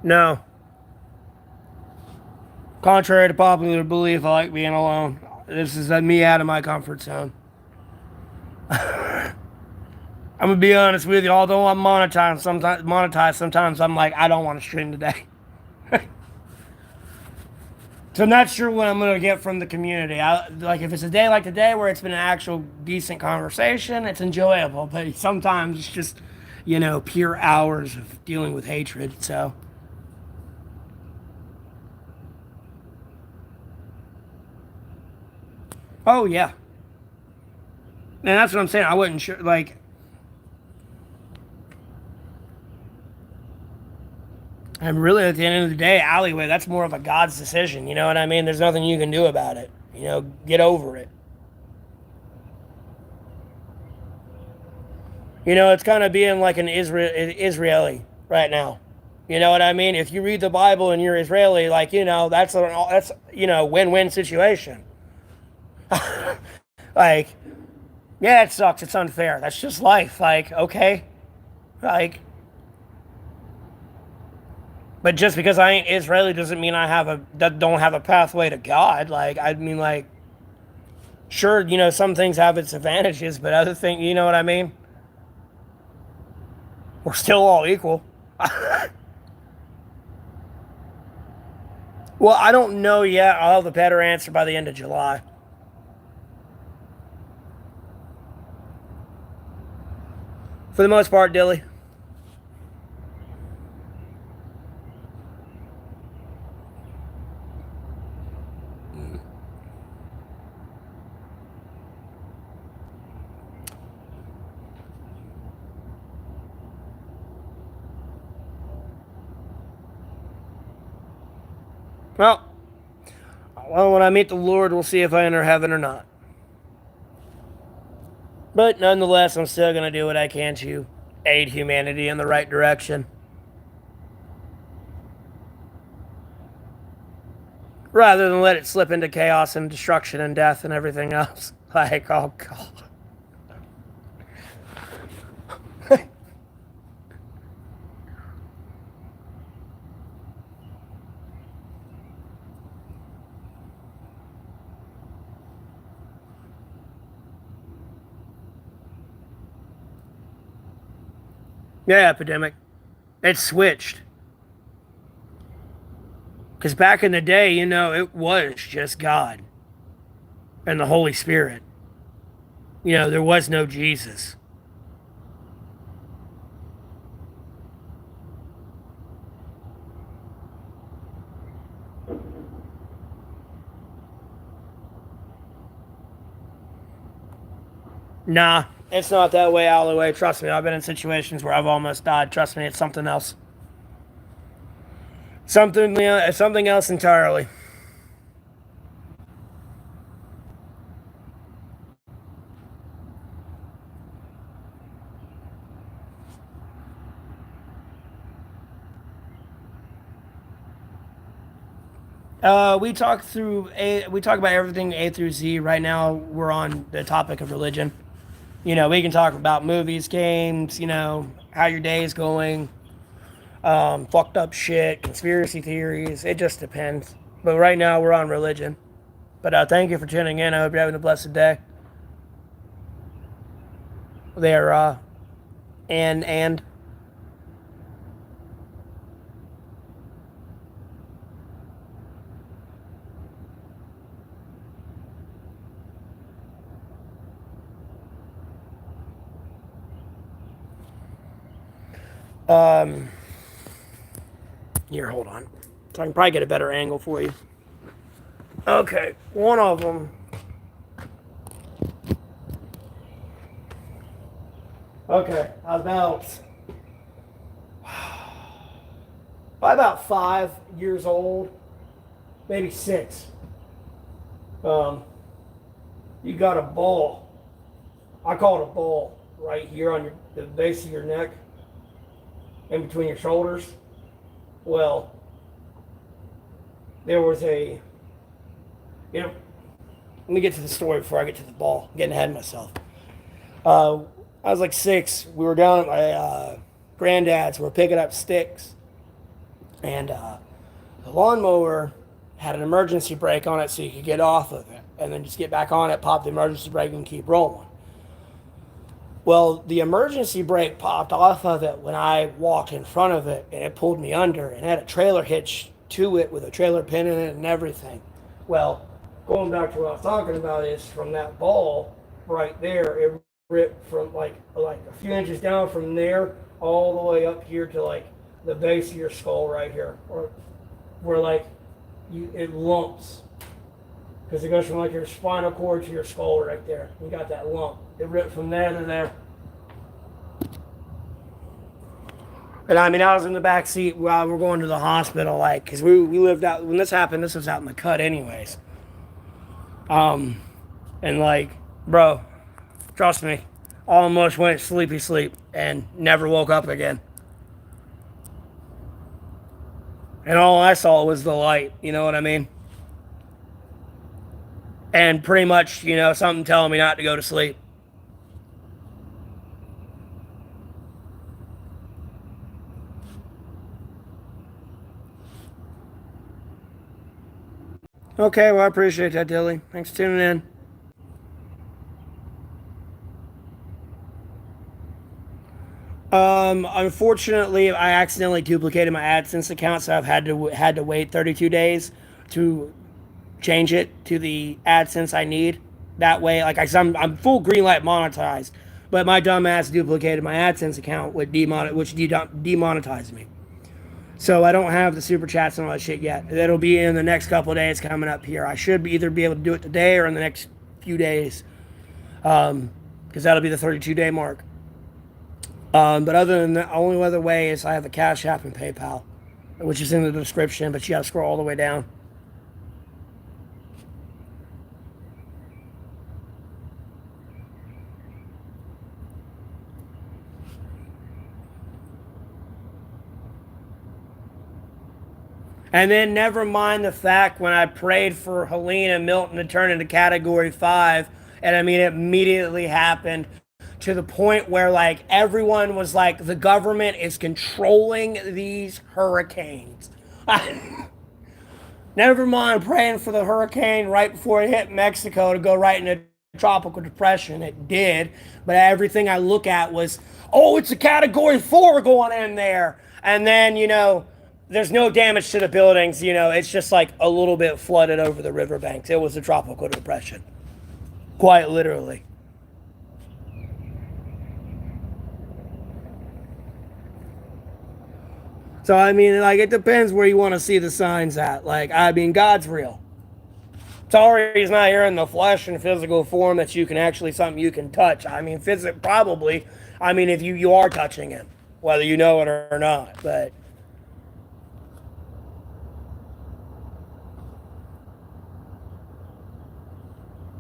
No. Contrary to popular belief, I like being alone. This is me out of my comfort zone. I'm gonna be honest with you. Although I'm monetized, sometimes I'm like, I don't want to stream today. So I'm not sure what I'm gonna get from the community. Like if it's a day like today where it's been an actual decent conversation, it's enjoyable. But sometimes it's just, pure hours of dealing with hatred. So. Oh yeah, and that's what I'm saying. I wasn't sure. Like, and really, at the end of the day, alleyway. That's more of a God's decision. You know what I mean? There's nothing you can do about it. Get over it. It's kind of being like an Israeli right now. You know what I mean? If you read the Bible and you're Israeli, like that's win-win situation. Like, yeah, it sucks. It's unfair. That's just life. Like, okay, like, but just because I ain't Israeli doesn't mean don't have a pathway to God. Like, I mean, like, sure, some things have its advantages, but other things, you know what I mean? We're still all equal. Well, I don't know yet. I'll have a better answer by the end of July. For the most part, Dilly. Well, when I meet the Lord, we'll see if I enter heaven or not. But nonetheless, I'm still going to do what I can to aid humanity in the right direction. Rather than let it slip into chaos and destruction and death and everything else. Like, oh, God. Yeah, epidemic. It switched. Because back in the day, it was just God and the Holy Spirit. There was no Jesus. Nah, it's not that way all the way. Trust me, I've been in situations where I've almost died. Trust me, it's something else. Something else entirely. We talk about everything A through Z. Right now, we're on the topic of religion. We can talk about movies, games. How your day is going, fucked up shit, conspiracy theories. It just depends. But right now, we're on religion. But thank you for tuning in. I hope you're having a blessed day. There, and here, hold on. So I can probably get a better angle for you. Okay, one of them Okay, by about 5 years old, maybe 6. Um, you got a ball. I call it a ball right here on the base of your neck, in between your shoulders. Well, there was a, you know, let me get to the story before I get to the ball. I'm getting ahead of myself. Uh, I was like 6. We were down at my granddad's. We were picking up sticks, and the lawnmower had an emergency brake on it, so you could get off of it, and then just get back on it, pop the emergency brake, and keep rolling. Well, the emergency brake popped off of it when I walked in front of it, and it pulled me under, and it had a trailer hitch to it with a trailer pin in it and everything. Well, going back to what I was talking about is from that ball right there, it ripped from like a few inches down from there all the way up here to like the base of your skull right here, or where like it lumps because it goes from like your spinal cord to your skull right there. You got that lump. It ripped from there to there. And I mean, I was in the back seat while we're going to the hospital, like, because we lived out, when this happened, this was out in the cut anyways. And like, bro, trust me, almost went sleepy sleep and never woke up again. And all I saw was the light, you know what I mean? And pretty much, something telling me not to go to sleep. Okay, well, I appreciate that, Dilly. Thanks for tuning in. Unfortunately, I accidentally duplicated my AdSense account, so I've had to wait 32 days to change it to the AdSense I need. That way, like I'm full green light monetized, but my dumbass duplicated my AdSense account, which demonetized me. So I don't have the super chats and all that shit yet. That'll be in the next couple of days coming up here. I should either be able to do it today or in the next few days, because that'll be the 32-day mark. But other than that, the only other way is I have the Cash App and PayPal, which is in the description, but you gotta scroll all the way down. And then never mind the fact when I prayed for Helene and Milton to turn into category 5, and I mean, it immediately happened to the point where like everyone was like, the government is controlling these hurricanes. Never mind praying for the hurricane right before it hit Mexico to go right into tropical depression. It did, but everything I look at was, oh, it's a category 4 going in there. And then, there's no damage to the buildings. It's just like a little bit flooded over the riverbanks. It was a tropical depression. Quite literally. So, I mean, like, it depends where you want to see the signs at. Like, I mean, God's real. Sorry, he's not here in the flesh and physical form that you can actually, something you can touch. I mean, probably. I mean, if you are touching him, whether you know it or not. But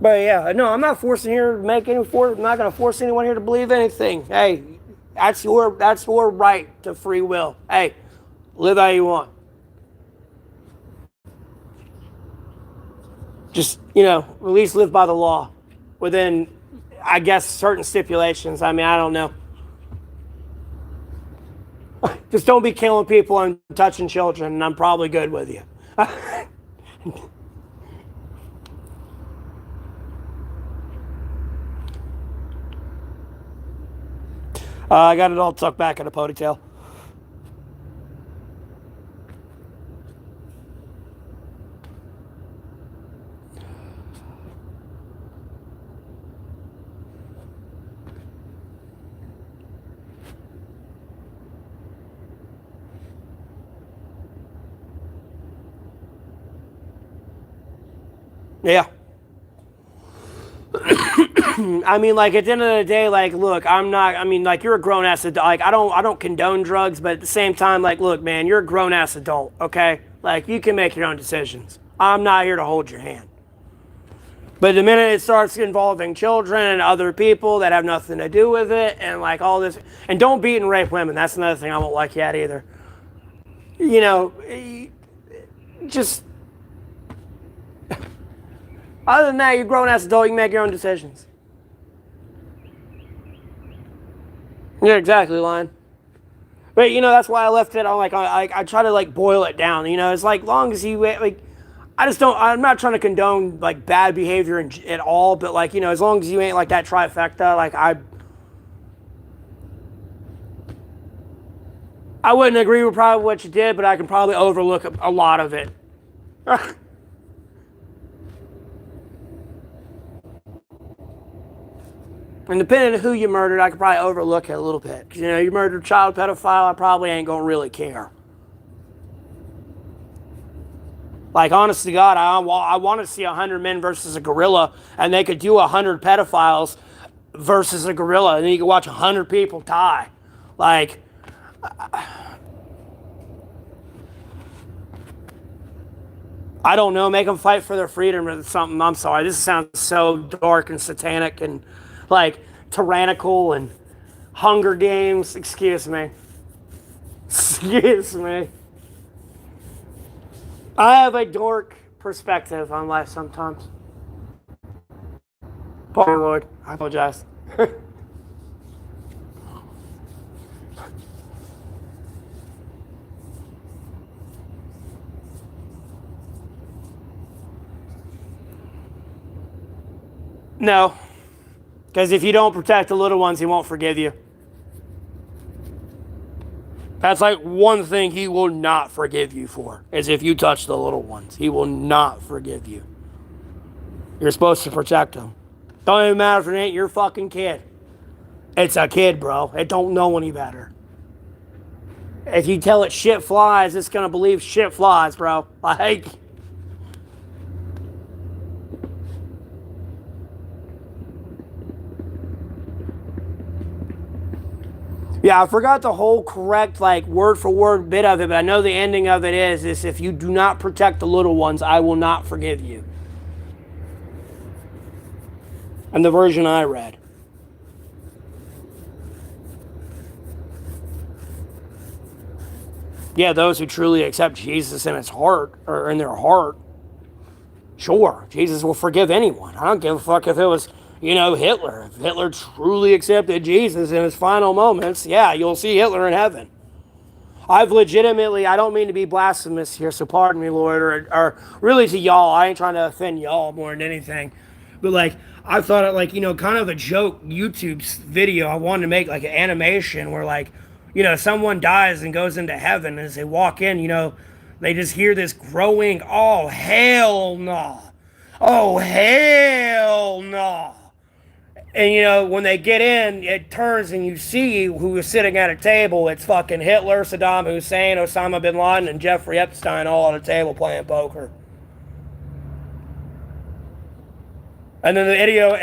yeah, no, I'm not forcing here to make any force. I'm not going to force anyone here to believe anything. Hey, that's your right to free will. Hey, live how you want. Just at least live by the law, within, I guess, certain stipulations. I mean, I don't know. Just don't be killing people and touching children, and I'm probably good with you. I got it all tucked back in a ponytail. Yeah. I mean, like, at the end of the day, like, look, I'm not, I mean, like, you're a grown ass adult. Like, I don't condone drugs, but at the same time, like, look, man, you're a grown ass adult, okay? Like, you can make your own decisions. I'm not here to hold your hand. But the minute it starts involving children and other people that have nothing to do with it, and like all this, and don't beat and rape women. That's another thing I won't like yet either. You know, just other than that, you're a grown ass adult. You can make your own decisions. You're exactly lying. But you know, that's why I left it on like I try to like boil it down. You know, it's like long as you like. I just don't. I'm not trying to condone like bad behavior at all, but like you know, as long as you ain't like that trifecta, like I wouldn't agree with probably what you did, but I can probably overlook a lot of it. And depending on who you murdered, I could probably overlook it a little bit. 'Cause, you know, you murdered a child pedophile, I probably ain't gonna really care. Like, honest to God, I want to see 100 men versus a gorilla, and they could do 100 pedophiles versus a gorilla, and then you could watch 100 people die. Like, I don't know, make them fight for their freedom or something. I'm sorry, this sounds so dark and satanic and, like, tyrannical and Hunger Games. Excuse me. Excuse me. I have a dork perspective on life sometimes. Poor Lord, I apologize. No, because if you don't protect the little ones, he won't forgive you. That's like one thing he will not forgive you for, is if you touch the little ones. He will not forgive you. You're supposed to protect them. Don't even matter if it ain't your fucking kid. It's a kid, bro. It don't know any better. If you tell it shit flies, it's gonna believe shit flies, bro. Like, yeah, I forgot the whole correct, like, word for word bit of it, but I know the ending of it is if you do not protect the little ones, I will not forgive you. And the version I read. Yeah, those who truly accept Jesus in his heart, or in their heart, sure, Jesus will forgive anyone. I don't give a fuck if it was, you know, Hitler. If Hitler truly accepted Jesus in his final moments, yeah, you'll see Hitler in heaven. I've legitimately, I don't mean to be blasphemous here, so pardon me, Lord, or really to y'all. I ain't trying to offend y'all more than anything. But like, I thought it like, you know, kind of a joke YouTube video. I wanted to make like an animation where like, you know, someone dies and goes into heaven. And as they walk in, you know, they just hear this growing, oh, hell no. Oh, hell no. And you know, when they get in, it turns and you see who is sitting at a table. It's fucking Hitler, Saddam Hussein, Osama bin Laden, and Jeffrey Epstein all at a table playing poker. And then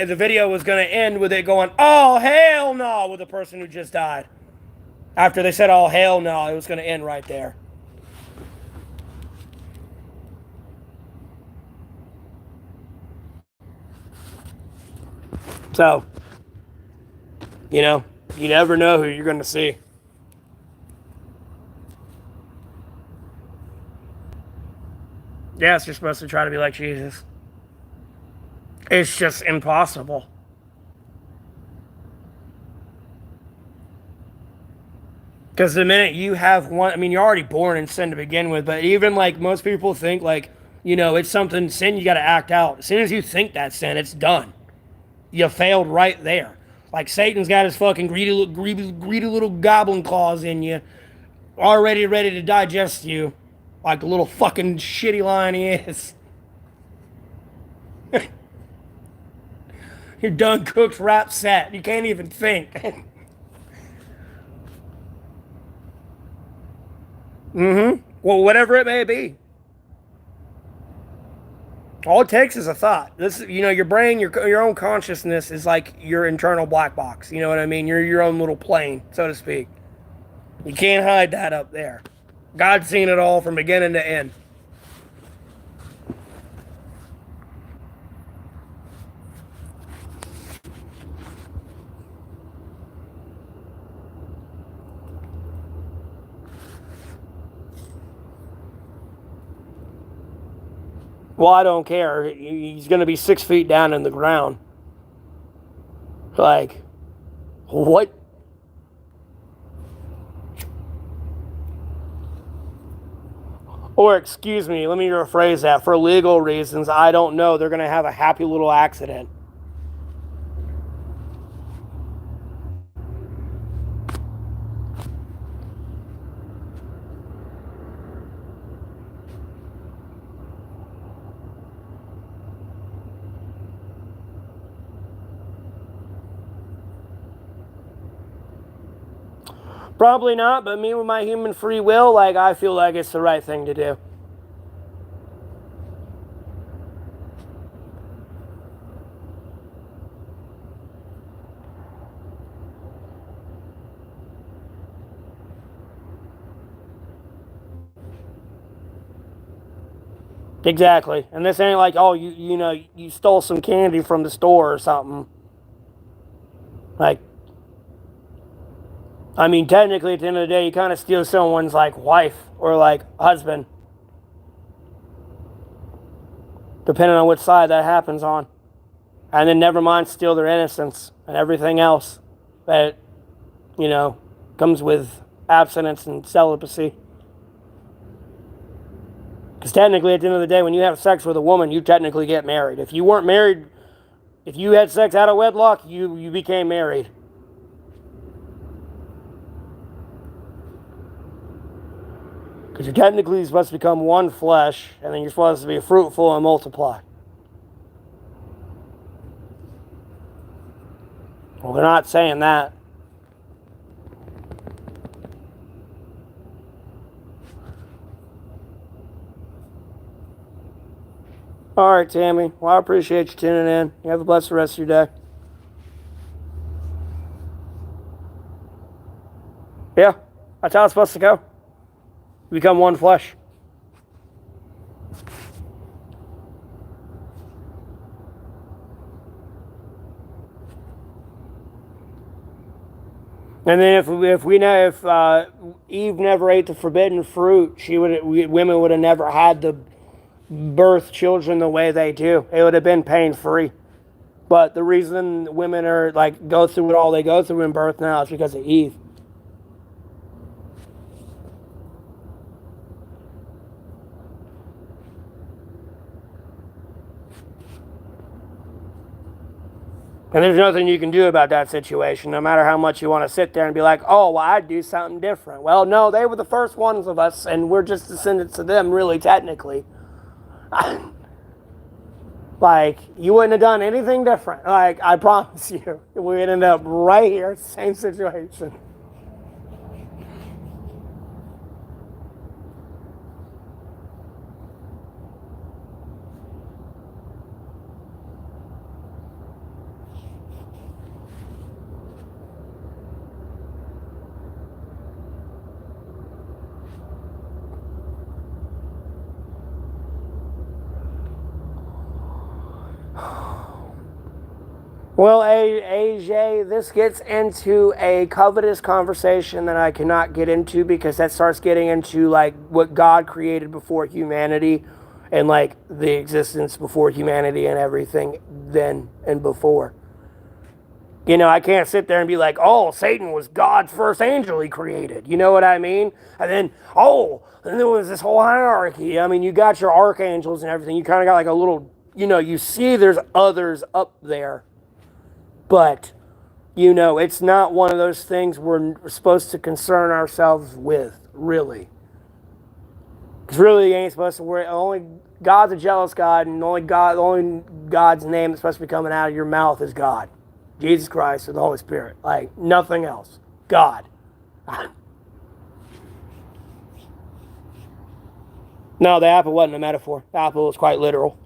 the video was going to end with it going, oh, hell no, with the person who just died. After they said, oh, hell no, it was going to end right there. So, you know, you never know who you're going to see. Yes, you're supposed to try to be like Jesus. It's just impossible. Because the minute you have one, I mean, you're already born in sin to begin with, but even like most people think, like, you know, it's something, sin you got to act out. As soon as you think that sin, it's done. You failed right there. Like Satan's got his fucking greedy little goblin claws in you, already ready to digest you, like the little fucking shitty lion he is. You're done cooked, wrapped, set. You can't even think. Mm-hmm. Well, whatever it may be. All it takes is a thought. This, your brain, your own consciousness is like your internal black box. You know what I mean? You're your own little plane, so to speak. You can't hide that up there. God's seen it all from beginning to end. Well, I don't care. He's going to be 6 feet down in the ground. Like, what? Or, excuse me, let me rephrase that. For legal reasons, I don't know. They're going to have a happy little accident. Probably not, but me with my human free will, like, I feel like it's the right thing to do. Exactly. And this ain't like, oh, you stole some candy from the store or something. Like, I mean, technically, at the end of the day, you kind of steal someone's, like, wife or, like, husband. Depending on which side that happens on. And then never mind steal their innocence and everything else that, comes with abstinence and celibacy. Because technically, at the end of the day, when you have sex with a woman, you technically get married. If you weren't married, if you had sex out of wedlock, you became married. Because you're technically supposed to become one flesh, and then you're supposed to be fruitful and multiply. Well, they're not saying that. All right, Tammy. Well, I appreciate you tuning in. You have a blessed rest of your day. Yeah, that's how it's supposed to go. You become one flesh. And then if we know if Eve never ate the forbidden fruit, women would have never had the birth children the way they do. It would have been pain free. But the reason women are like go through what all they go through in birth now is because of Eve. And there's nothing you can do about that situation, no matter how much you want to sit there and be like, oh, well, I'd do something different. Well, no, they were the first ones of us, and we're just descendants of them, really, technically. Like, you wouldn't have done anything different. Like, I promise you, we'd end up right here, same situation. Well, AJ, this gets into a covetous conversation that I cannot get into because that starts getting into like what God created before humanity and like the existence before humanity and everything then and before. I can't sit there and be like, oh, Satan was God's first angel he created. You know what I mean? And then, and there was this whole hierarchy. I mean, you got your archangels and everything. You kind of got like a little, you see there's others up there. But, it's not one of those things we're supposed to concern ourselves with, really. Because really, you ain't supposed to worry. Only God's a jealous God, and only God's name that's supposed to be coming out of your mouth is God. Jesus Christ and the Holy Spirit. Like, nothing else. God. No, the apple wasn't a metaphor. The apple was quite literal.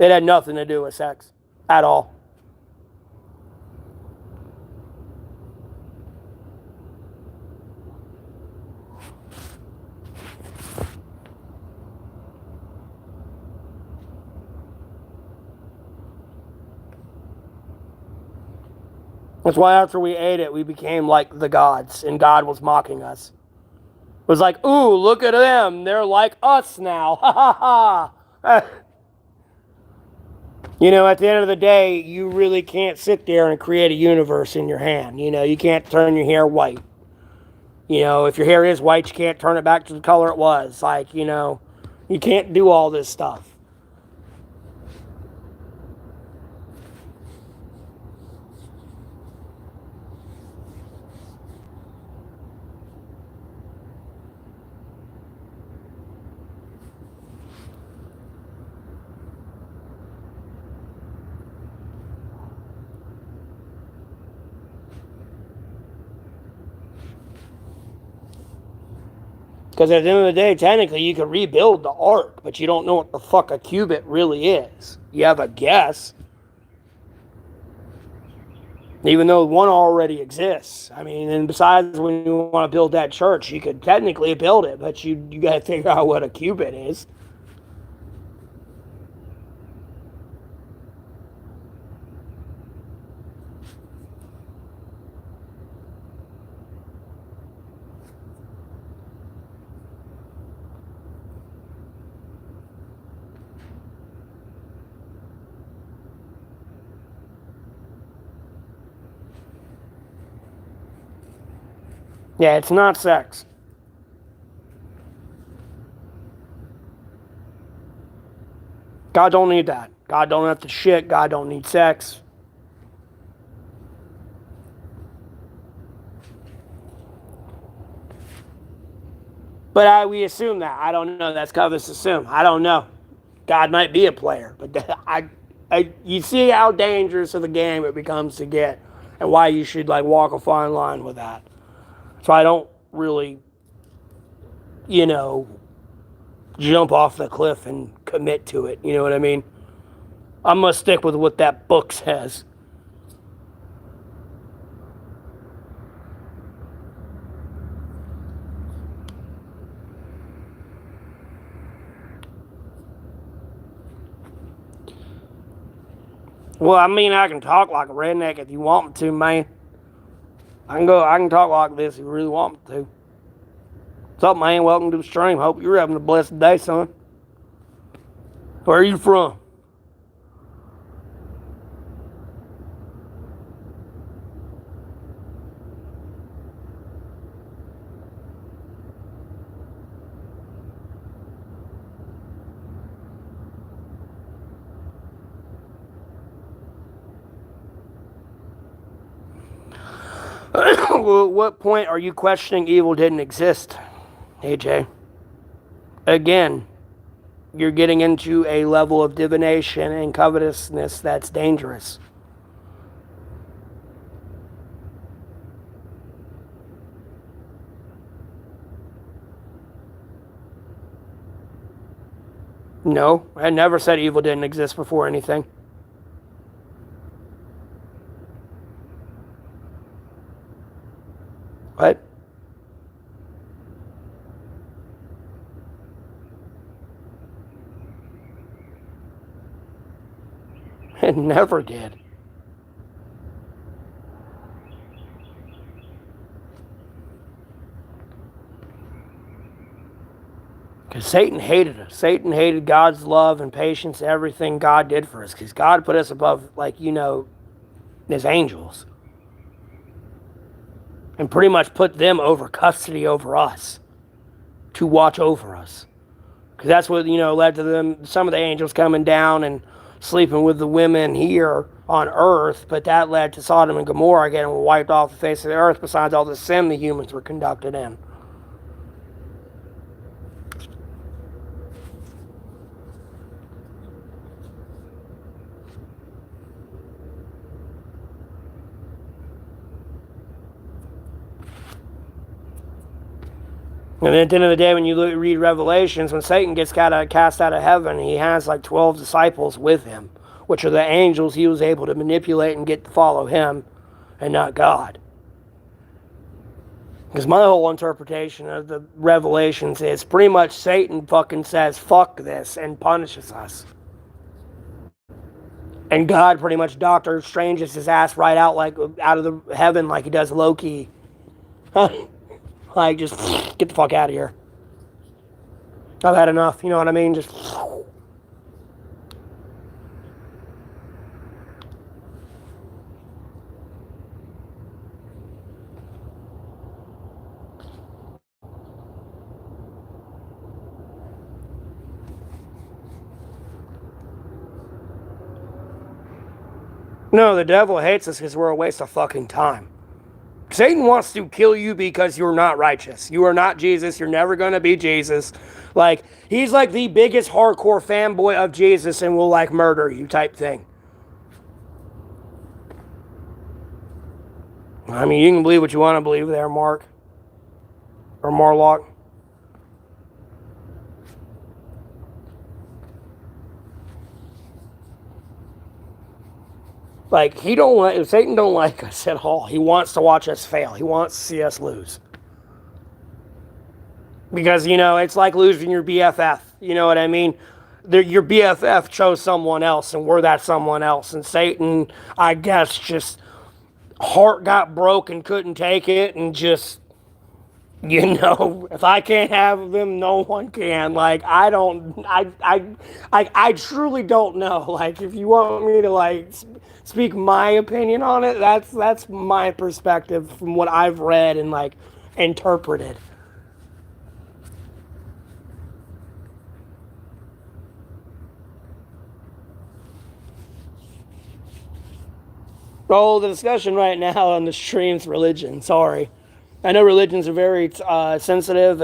It had nothing to do with sex at all. That's why after we ate it, we became like the gods, and God was mocking us. It was like, ooh, look at them. They're like us now. Ha ha ha. You know, at the end of the day, you really can't sit there and create a universe in your hand. You know, you can't turn your hair white. You know, if your hair is white, you can't turn it back to the color it was. Like, you know, you can't do all this stuff. Because at the end of the day, technically, you could rebuild the arc, but you don't know what the fuck a cubit really is. You have a guess. Even though one already exists. I mean, and besides, when you want to build that church, you could technically build it, but you got to figure out what a cubit is. Yeah, it's not sex. God don't need that. God don't have to shit. God don't need sex. But we assume that. I don't know. That's covetous assume. I don't know. God might be a player, but you see how dangerous of a game it becomes to get, and why you should like walk a fine line with that. So I don't really, you know, jump off the cliff and commit to it. You know what I mean? I'm gonna stick with what that book says. Well, I mean, I can talk like a redneck if you want me to, man. I can talk like this if you really want me to. What's up, man? Welcome to the stream. Hope you're having a blessed day, son. Where are you from? Well, at what point are you questioning evil didn't exist, AJ? Again, you're getting into a level of divination and covetousness that's dangerous. No, I never said evil didn't exist before anything. What? It never did. Because Satan hated us. Satan hated God's love and patience and everything God did for us. Because God put us above, like, you know, his angels. And pretty much put them over custody over us. To watch over us. Because that's what, you know, led to them, some of the angels coming down and sleeping with the women here on earth. But that led to Sodom and Gomorrah getting wiped off the face of the earth, besides all the sin the humans were conducted in. And at the end of the day, when you read Revelations, when Satan gets cast out of heaven, he has like 12 disciples with him, which are the angels he was able to manipulate and get to follow him and not God. Because my whole interpretation of the Revelations is pretty much Satan fucking says, fuck this, and punishes us. And God pretty much Doctor Strange's his ass right out like out of the heaven like he does Loki. Like, just get the fuck out of here. I've had enough, you know what I mean? Just... No, the devil hates us because we're a waste of fucking time. Satan wants to kill you because you're not righteous. You are not Jesus. You're never going to be Jesus. Like, he's like the biggest hardcore fanboy of Jesus and will like murder you type thing. I mean, you can believe what you want to believe there, Mark. Or Marlock. Like, Satan don't like us at all. He wants to watch us fail. He wants to see us lose. Because, it's like losing your BFF. You know what I mean? Your BFF chose someone else, and we're that someone else. And Satan, I guess, just heart got broke and couldn't take it, and just, if I can't have them, no one can. Like, I truly don't know. Like, if you want me to, like, speak my opinion on it, that's my perspective from what I've read and, like, interpreted. Oh, the discussion right now on the stream's religion. Sorry. I know religion's a very sensitive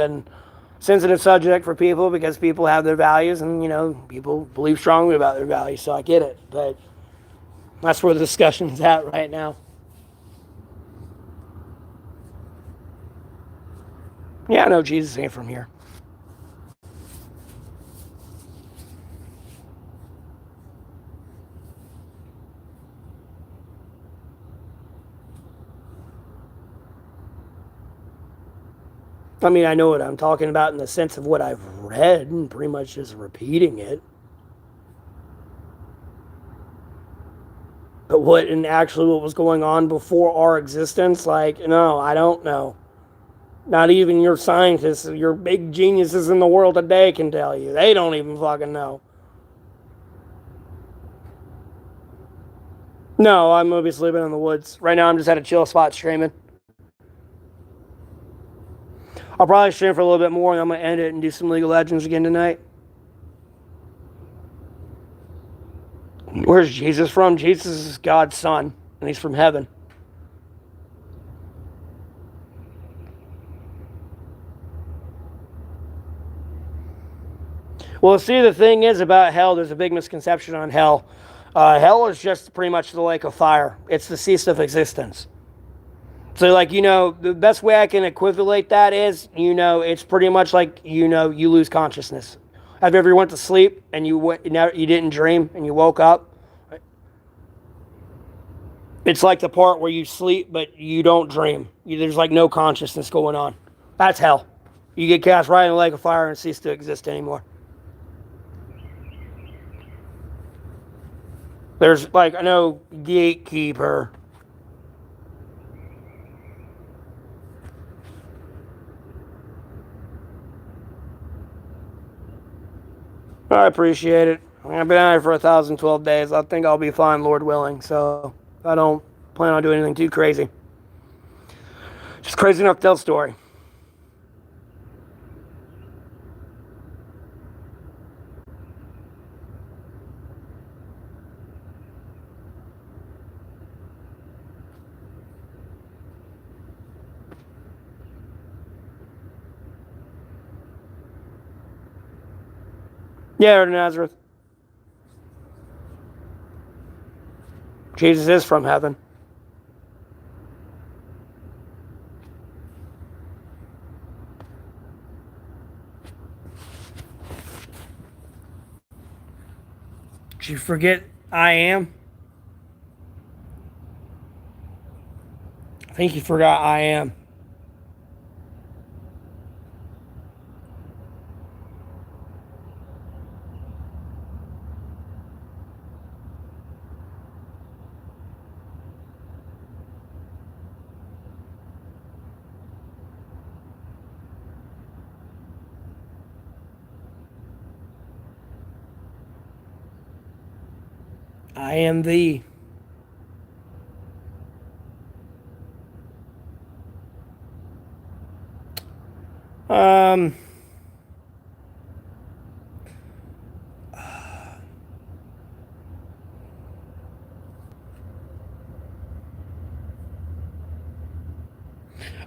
subject for people because people have their values and, people believe strongly about their values, so I get it. But that's where the discussion's at right now. Yeah, I know Jesus ain't from here. I mean, I know what I'm talking about in the sense of what I've read and pretty much just repeating it. But what was going on before our existence, like, no, I don't know. Not even your scientists, your big geniuses in the world today can tell you. They don't even fucking know. No, I'm going to be sleeping in the woods. Right now, I'm just at a chill spot streaming. I'll probably stream for a little bit more, and I'm going to end it and do some League of Legends again tonight. Where's Jesus from? Jesus is God's son, and he's from heaven. Well, see, the thing is about hell, there's a big misconception on hell. Hell is just pretty much the lake of fire. It's the cease of existence. So, like, the best way I can equivalent that is, it's pretty much like, you lose consciousness. Have you ever went to sleep and you didn't dream and you woke up? It's like the part where you sleep but you don't dream. There's like no consciousness going on. That's hell. You get cast right in the lake of fire and cease to exist anymore. There's like, I know, gatekeeper. I appreciate it. I've been out here for 1,012 days. I think I'll be fine, Lord willing. So I don't plan on doing anything too crazy. Just crazy enough to tell a story. Yeah, Nazareth. Jesus is from heaven. Did you forget I am? I think you forgot I am. I am thee. Um,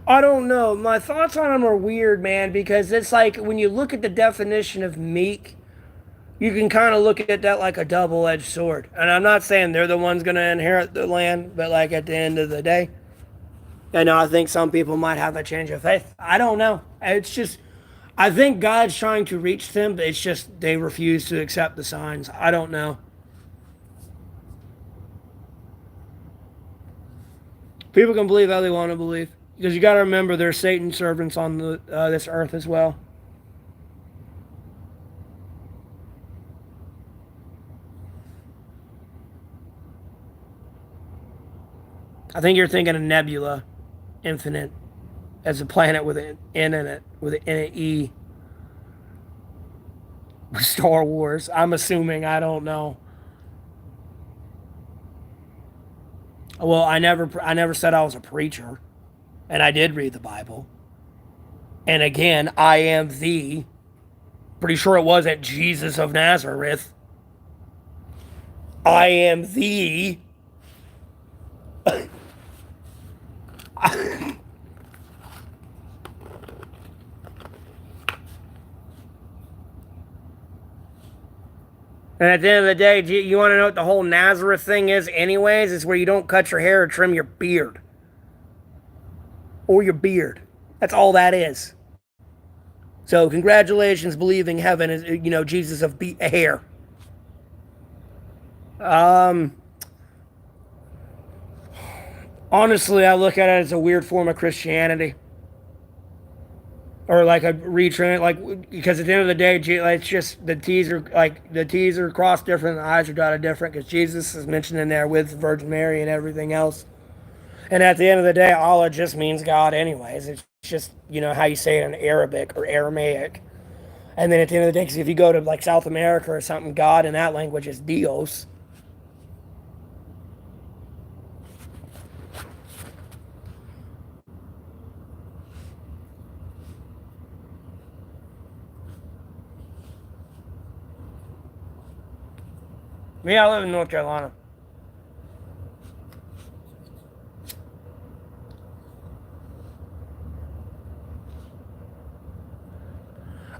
I don't know. My thoughts on them are weird, man, because it's like when you look at the definition of meek, you can kind of look at that like a double-edged sword. And I'm not saying they're the ones going to inherit the land, but like at the end of the day, I know I think some people might have a change of faith. I don't know. It's just, I think God's trying to reach them, but it's just they refuse to accept the signs. I don't know. People can believe how they want to believe because you got to remember there's Satan's servants on this earth as well. I think you're thinking of Nebula, Infinite, as a planet with an N in it, with an E. Star Wars. I'm assuming. I don't know. Well, I never said I was a preacher, and I did read the Bible. And again, I am the. Pretty sure it wasn't Jesus of Nazareth. I am the. And at the end of the day, you want to know what the whole Nazareth thing is, anyways? It's where you don't cut your hair or trim your beard. Or your beard. That's all that is. So, congratulations, believing heaven is, Jesus of hair. Honestly, I look at it as a weird form of Christianity. Or like a retrain, like because at the end of the day, it's just the T's are crossed different, the I's are dotted different because Jesus is mentioned in there with Virgin Mary and everything else. And at the end of the day, Allah just means God, anyways. It's just how you say it in Arabic or Aramaic. And then at the end of the day, because if you go to like South America or something, God in that language is Dios. Me, I live in North Carolina.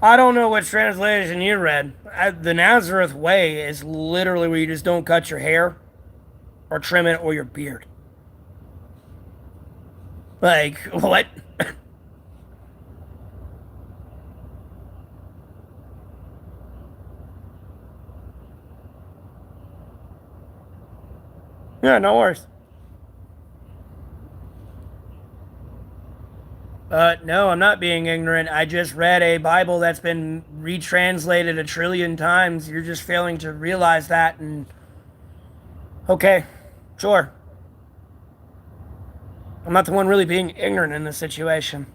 I don't know which translation you read. The Nazareth way is literally where you just don't cut your hair or trim it or your beard. Like, what? Yeah, no worries. No, I'm not being ignorant. I just read a Bible that's been retranslated a trillion times. You're just failing to realize that. And okay, sure. I'm not the one really being ignorant in this situation.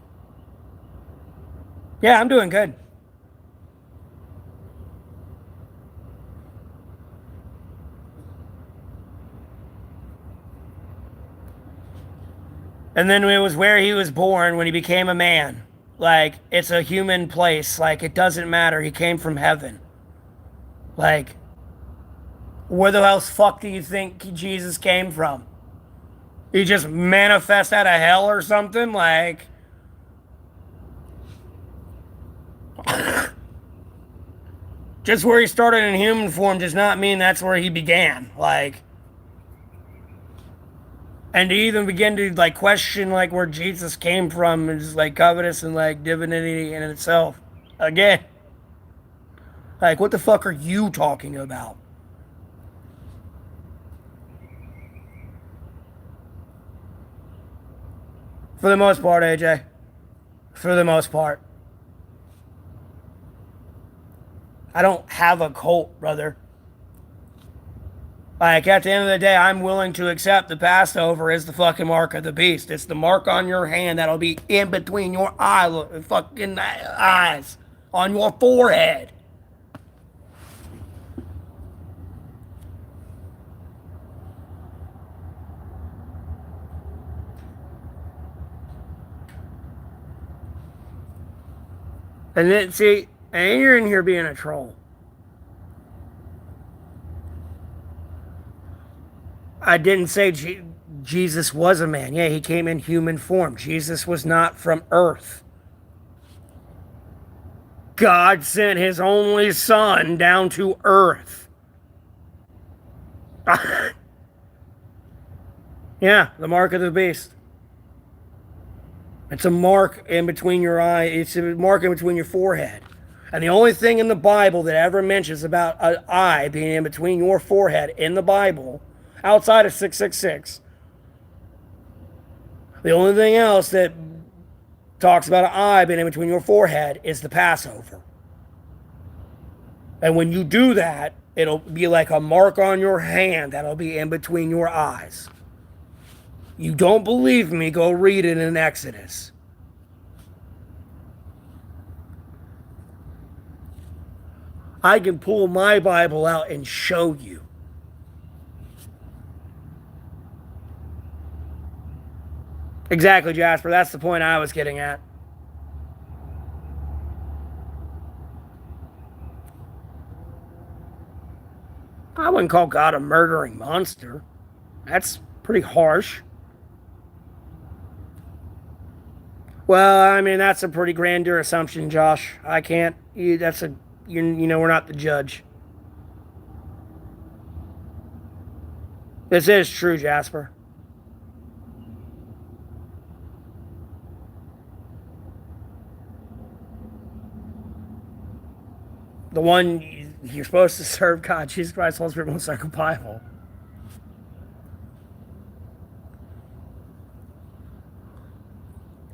Yeah, I'm doing good. And then it was where he was born when he became a man. Like, it's a human place. Like, it doesn't matter. He came from heaven. Like, where the hell's fuck do you think Jesus came from? He just manifest out of hell or something? Like, just where he started in human form does not mean that's where he began. Like, and to even begin to like question like where Jesus came from is like covetous and like divinity in itself. Again, like what the fuck are you talking about? For the most part, AJ. For the most part. I don't have a cult, brother. Like, at the end of the day, I'm willing to accept the Passover as the fucking mark of the beast. It's the mark on your hand that'll be in between your fucking eyes, on your forehead. And then, see, and you're in here being a troll. I didn't say Jesus was a man. Yeah, he came in human form. Jesus was not from earth. God sent his only son down to earth. Yeah, the mark of the beast. It's a mark in between your eye. It's a mark in between your forehead. And the only thing in the Bible that ever mentions about an eye being in between your forehead in the Bible, outside of 666, the only thing else that talks about an eye being in between your forehead is the Passover. And when you do that, it'll be like a mark on your hand that'll be in between your eyes. You don't believe me? Go read it in Exodus. I can pull my Bible out and show you. Exactly, Jasper. That's the point I was getting at. I wouldn't call God a murdering monster. That's pretty harsh. Well, I mean, that's a pretty grandeur assumption, Josh. I can't. That's a. You know, we're not the judge. This is true, Jasper. The one you're supposed to serve God, Jesus Christ, Holy Spirit, most sacred Bible.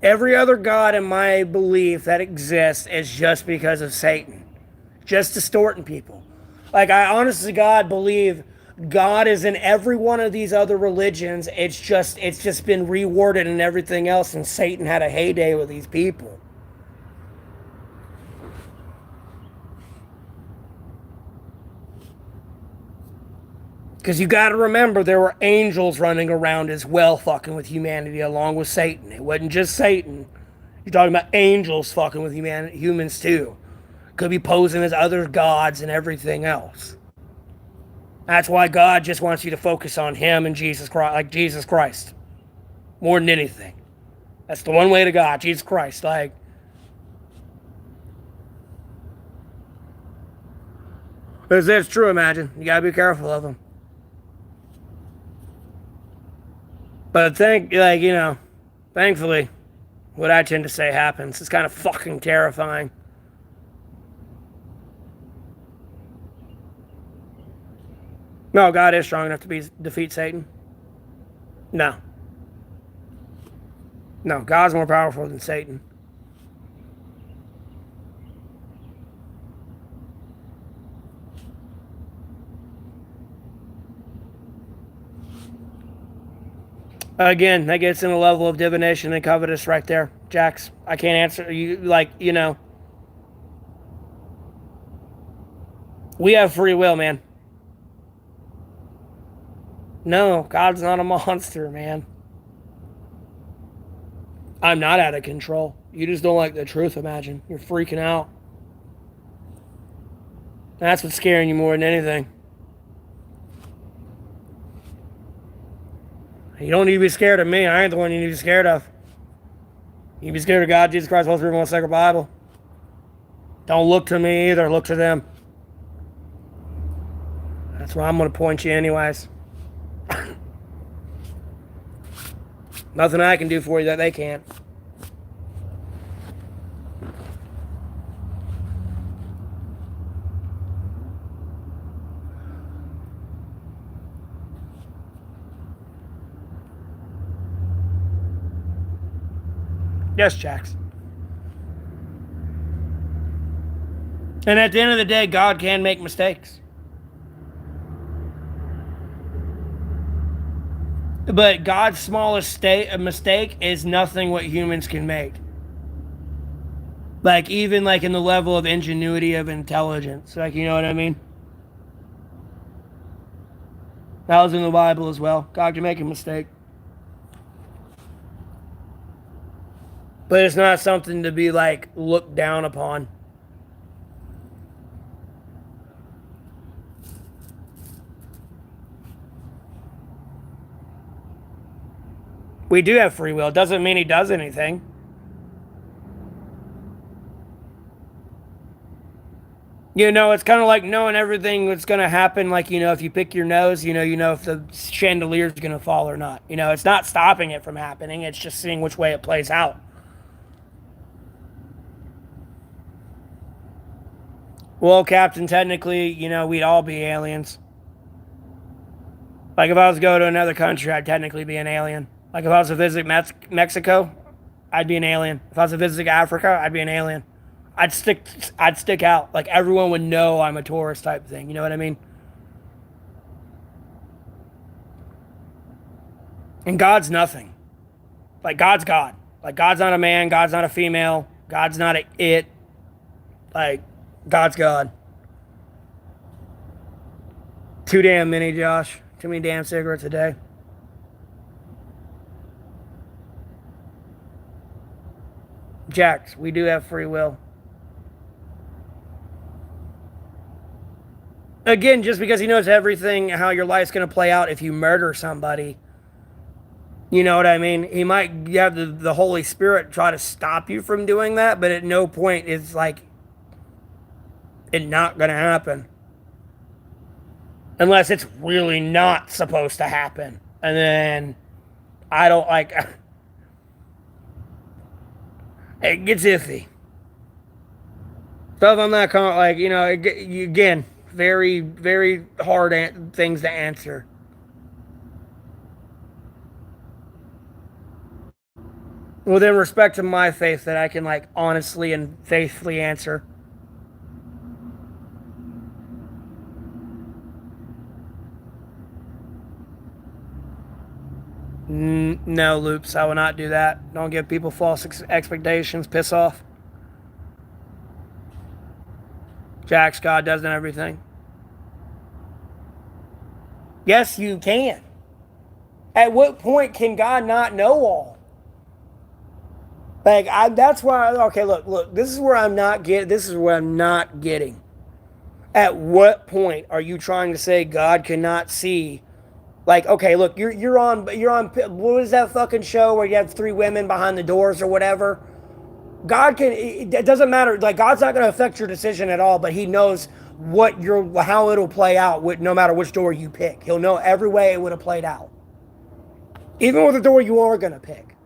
Every other God in my belief that exists is just because of Satan. Just distorting people. Like, I honestly, God, believe God is in every one of these other religions. It's just been reworded and everything else, and Satan had a heyday with these people. Because you got to remember, there were angels running around as well, fucking with humanity along with Satan. It wasn't just Satan. You're talking about angels fucking with humans too. Could be posing as other gods and everything else. That's why God just wants you to focus on Him and Jesus Christ, like Jesus Christ, more than anything. That's the one way to God, Jesus Christ. Like, because it's true. Imagine you gotta be careful of Him. But thankfully, what I tend to say happens. It's kind of fucking terrifying. No, God is strong enough to defeat Satan. No. No, God's more powerful than Satan. Again, that gets in a level of divination and covetous right there, Jax. I can't answer you. We have free will, man. No, God's not a monster, man. I'm not out of control. You just don't like the truth, imagine. You're freaking out. That's what's scaring you more than anything. You don't need to be scared of me. I ain't the one you need to be scared of. You need to be scared of God, Jesus Christ, Holy Spirit, one sacred Bible. Don't look to me either. Look to them. That's where I'm going to point you anyways. Nothing I can do for you that they can't. Yes, Jax. And at the end of the day, God can make mistakes. But God's smallest mistake is nothing what humans can make. Like, even like in the level of ingenuity of intelligence. Like, you know what I mean? That was in the Bible as well. God can make a mistake. But it's not something to be like looked down upon. We do have free will. It doesn't mean he does anything. You know, it's kind of like knowing everything that's going to happen. Like, you know, if you pick your nose, you know if the chandelier is going to fall or not. You know, it's not stopping it from happening. It's just seeing which way it plays out. Well, Captain, technically, you know, we'd all be aliens. Like, if I was to go to another country, I'd technically be an alien. Like, if I was to visit Mexico, I'd be an alien. If I was to visit Africa, I'd be an alien. I'd stick, I'd stick out. Like, everyone would know I'm a tourist type thing. You know what I mean? And God's nothing. Like, God's God. Like, God's not a man. God's not a female. God's not a it. Like, God's God. Too damn many, Josh. Too many damn cigarettes a day. Jax, we do have free will. Again, just because he knows everything, how your life's going to play out if you murder somebody. You know what I mean? He might have the Holy Spirit try to stop you from doing that, but at no point is like it not going to happen. Unless it's really not supposed to happen. And then I don't like it gets iffy. Stuff I'm not like, you know, again, very, very hard things to answer. Within respect to my faith, that I can like honestly and faithfully answer. No, Loops, I will not do that. Don't give people false expectations. Piss off. Jax, God doesn't everything. Yes, you can. At what point can God not know all? Like, that's why. Okay, look. This is where I'm not getting. This is where I'm not getting. At what point are you trying to say God cannot see? Like, okay, look, you're on. What is that fucking show where you have three women behind the doors or whatever? God can. It doesn't matter. Like, God's not going to affect your decision at all, but He knows how it'll play out. No matter which door you pick, He'll know every way it would have played out. Even with the door you are going to pick.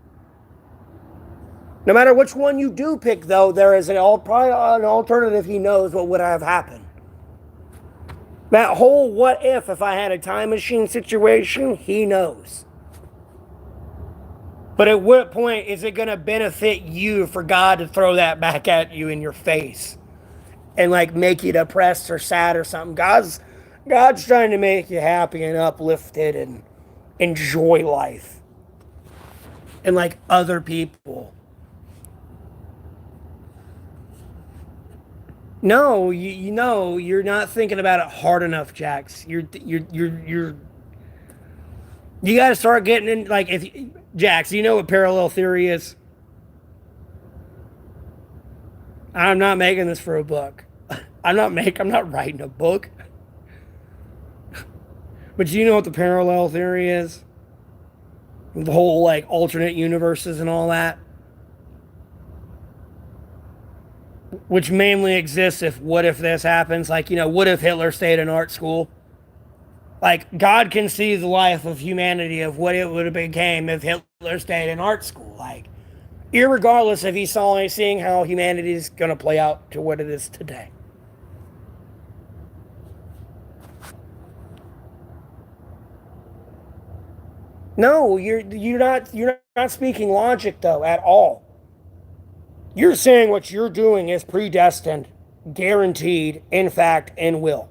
No matter which one you do pick, though, there is probably an alternative. He knows what would have happened. That whole what if I had a time machine situation, he knows. But at what point is it going to benefit you for God to throw that back at you in your face and like make you depressed or sad or something? God's trying to make you happy and uplifted and enjoy life and like other people. No, you know you're not thinking about it hard enough, Jax. You got to start getting in. Like, if Jax, you know what parallel theory is? I'm not making this for a book. I'm not writing a book. But you know what the parallel theory is? The whole like alternate universes and all that, which mainly exists if what if this happens? Like, you know, what if Hitler stayed in art school? Like, God can see the life of humanity of what it would have became if Hitler stayed in art school. Like, irregardless if he's seeing how humanity is going to play out to what it is today. No, you're not speaking logic though at all. You're saying what you're doing is predestined, guaranteed, in fact, and will.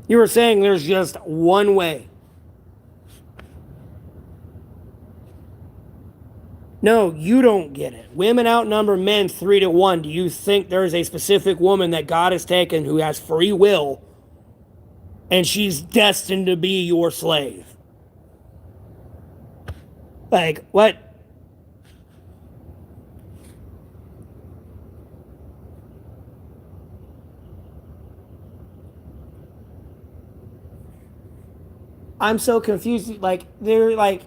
You were saying there's just one way. No, you don't get it. Women outnumber men 3-1. Do you think there's a specific woman that God has taken who has free will and she's destined to be your slave? Like, what? I'm so confused. Like, they're like,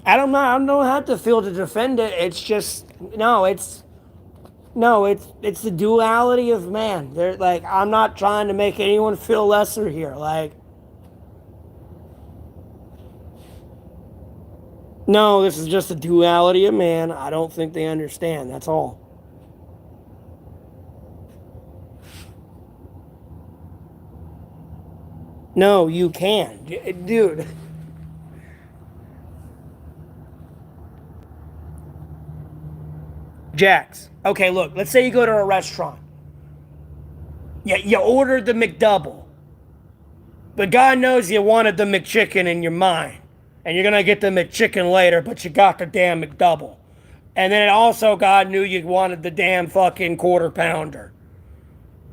I don't have to feel to defend it. It's just, it's the duality of man. They're like, I'm not trying to make anyone feel lesser here. Like, no, this is just the duality of man. I don't think they understand. That's all. No, you can. Dude. Jax. Okay, look, let's say you go to a restaurant. Yeah, you ordered the McDouble. But God knows you wanted the McChicken in your mind. And you're going to get the McChicken later, but you got the damn McDouble. And then also, God knew you wanted the damn fucking quarter pounder.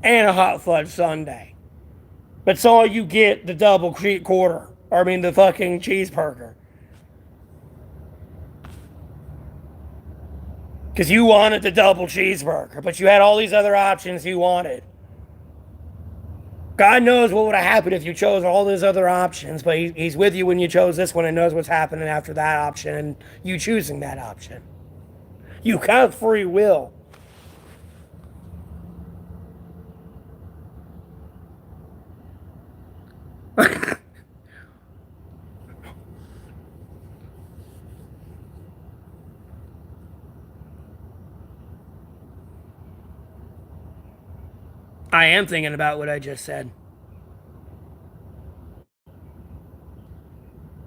And a hot fudge sundae. But so you get the double quarter. Or I mean, the fucking cheeseburger. Because you wanted the double cheeseburger, but you had all these other options you wanted. God knows what would have happened if you chose all those other options, but he's with you when you chose this one and knows what's happening after that option and you choosing that option. You have free will. I am thinking about what I just said.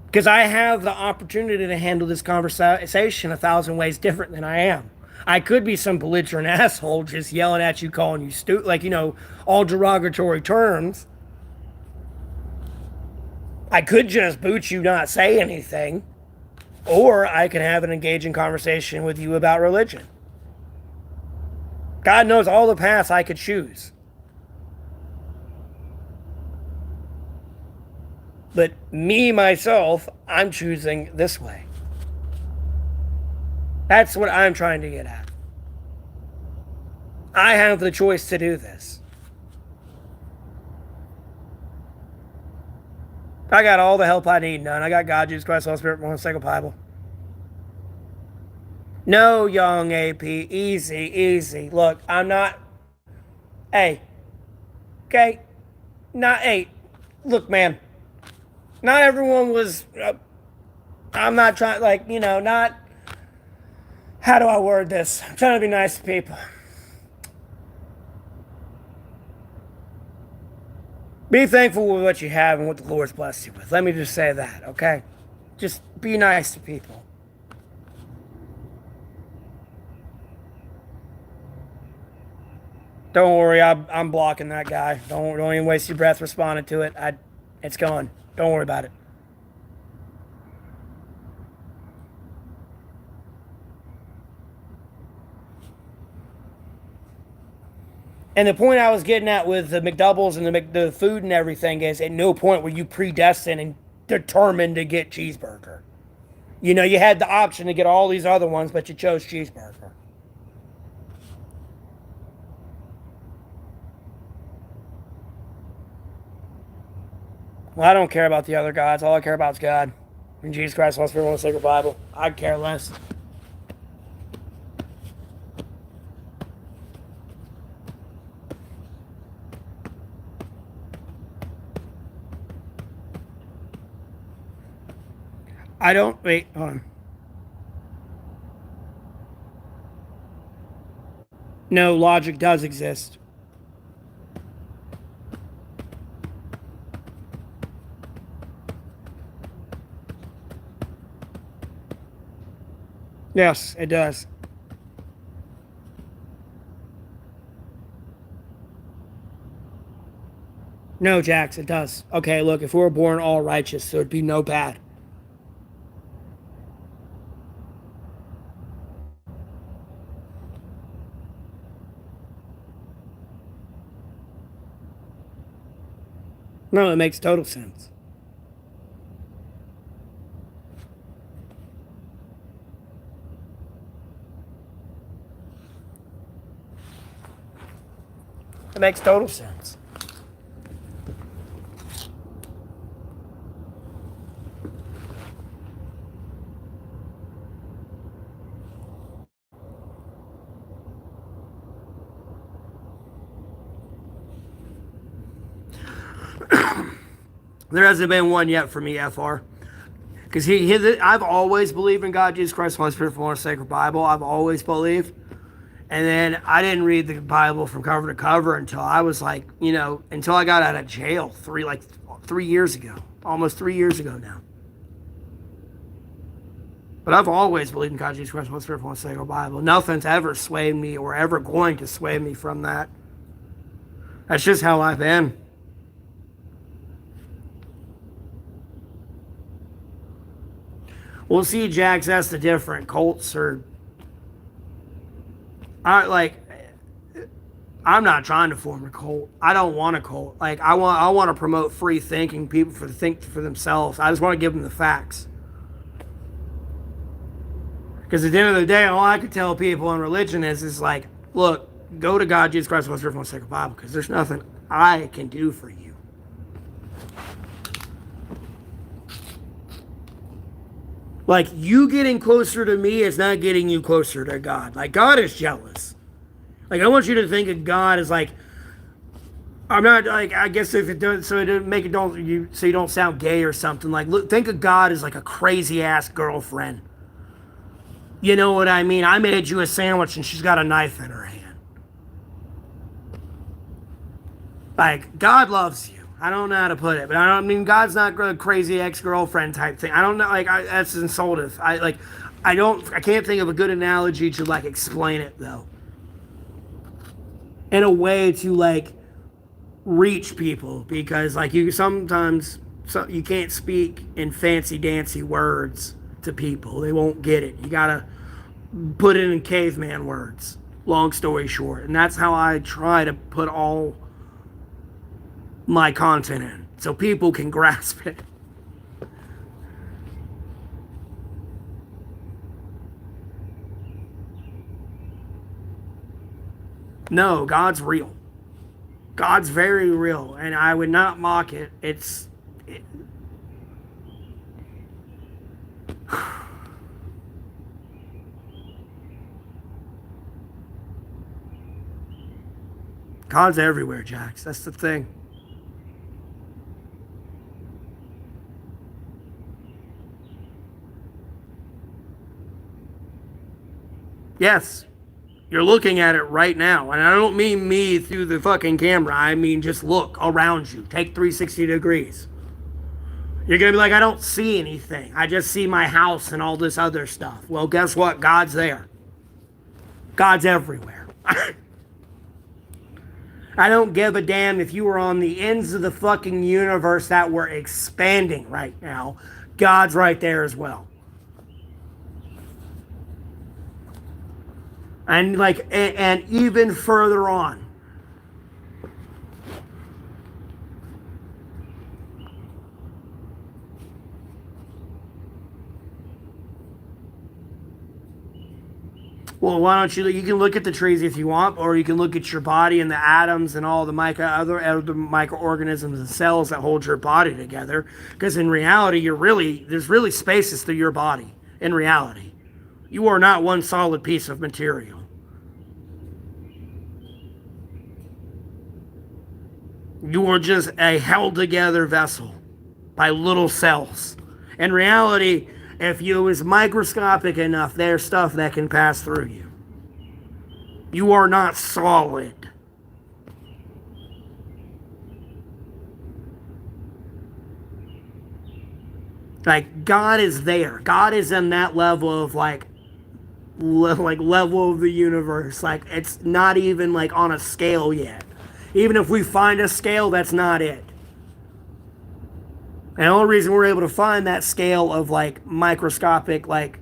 Because I have the opportunity to handle this conversation 1,000 ways different than I am. I could be some belligerent asshole just yelling at you, calling you stupid, like, all derogatory terms. I could just boot you, not say anything. Or I can have an engaging conversation with you about religion. God knows all the paths I could choose. But me, myself, I'm choosing this way. That's what I'm trying to get at. I have the choice to do this. I got all the help I need done. I got God, Jesus Christ, Holy Spirit, one second Bible. No, young AP, easy, easy. Look, I'm not. Hey, okay, not hey. Look, man. Not everyone was. I'm not trying, not. How do I word this? I'm trying to be nice to people. Be thankful with what you have and what the Lord's blessed you with. Let me just say that, okay? Just be nice to people. Don't worry, I'm blocking that guy. Don't even waste your breath responding to it. It's gone. Don't worry about it. And the point I was getting at with the McDoubles and the food and everything is, at no point were you predestined and determined to get cheeseburger. You had the option to get all these other ones, but you chose cheeseburger. Well, I don't care about the other gods. All I care about is God. And Jesus Christ, Holy Spirit, one sacred Bible. I care less. I don't. Wait, hold on. No, logic does exist. Yes, it does. No, Jax, it does. Okay, look, if we were born all righteous, there'd be no bad. No, it makes total sense. It makes total sense. There hasn't been one yet for me, FR. Because I've always believed in God, Jesus Christ, Holy Spirit, for the sacred Bible. I've always believed. And then I didn't read the Bible from cover to cover until I was like, until I got out of jail 3 years ago. Almost 3 years ago now. But I've always believed in God, Jesus Christ, Holy Spirit, for the sacred Bible. Nothing's ever swayed me or ever going to sway me from that. That's just how I've been. We'll see, Jax, that's the different. Cults are... I'm not trying to form a cult. I don't want a cult. I want to promote free thinking, people to think for themselves. I just want to give them the facts. Because at the end of the day, all I could tell people in religion is like, look, go to God, Jesus Christ, Holy Spirit, from the sacred Bible, because there's nothing I can do for you. Like, you getting closer to me is not getting you closer to God. Like, God is jealous. Like, I want you to think of God as like, I'm not like, I guess if it does, so it doesn't make it so you don't sound gay or something. Like, look, think of God as like a crazy ass girlfriend. You know what I mean? I made you a sandwich and she's got a knife in her hand. Like, God loves you. I don't know how to put it, but God's not a crazy ex-girlfriend type thing. I don't know, that's insultive. I can't think of a good analogy to like explain it though. In a way to like reach people, because like you sometimes you can't speak in fancy dancy words to people. They won't get it. You gotta put it in caveman words. Long story short, and that's how I try to put all my content in, so people can grasp it. No, God's real. God's very real, and I would not mock it. God's everywhere, Jax. That's the thing. Yes, you're looking at it right now. And I don't mean me through the fucking camera. I mean just look around you. Take 360 degrees. You're going to be like, I don't see anything. I just see my house and all this other stuff. Well, guess what? God's there. God's everywhere. I don't give a damn if you were on the ends of the fucking universe that we're expanding right now. God's right there as well. And like, and even further on. Well, why don't you can look at the trees if you want, or you can look at your body and the atoms and all the other microorganisms and cells that hold your body together. Because in reality, there's really spaces through your body. In reality, you are not one solid piece of material. You are just a held together vessel by little cells. In reality, if you was microscopic enough, there's stuff that can pass through you. You are not solid. Like, God is there. God is in that level of like level of the universe. Like, it's not even like on a scale yet. Even if we find a scale, that's not it. And the only reason we're able to find that scale of like microscopic like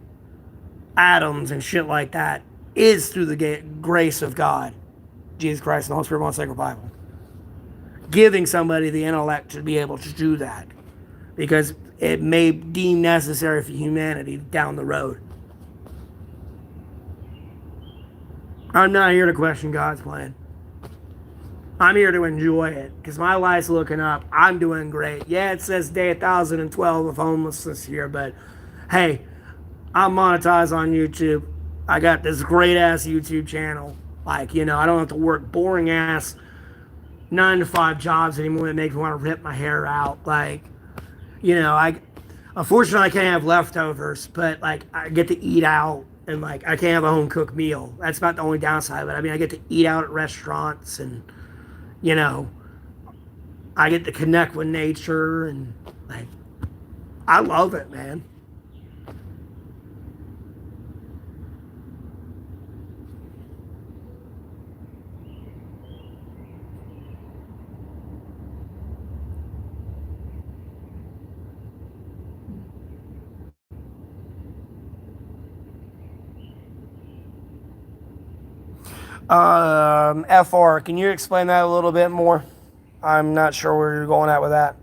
atoms and shit like that is through the grace of God, Jesus Christ, and the Holy Spirit, one sacred Bible, giving somebody the intellect to be able to do that, because it may deem necessary for humanity down the road. I'm not here to question God's plan. I'm here to enjoy it, because my life's looking up. I'm doing great. Yeah, it says day 1012 of homelessness here, but hey, I'm monetized on YouTube. I got this great ass YouTube channel. Like, I don't have to work boring ass 9 to 5 jobs anymore that make me want to rip my hair out. Like, I unfortunately I can't have leftovers, but like I get to eat out, and like I can't have a home cooked meal. That's about the only downside. But I mean, I get to eat out at restaurants, and I get to connect with nature, and like I love it, man. FR, can you explain that a little bit more? I'm not sure where you're going at with that.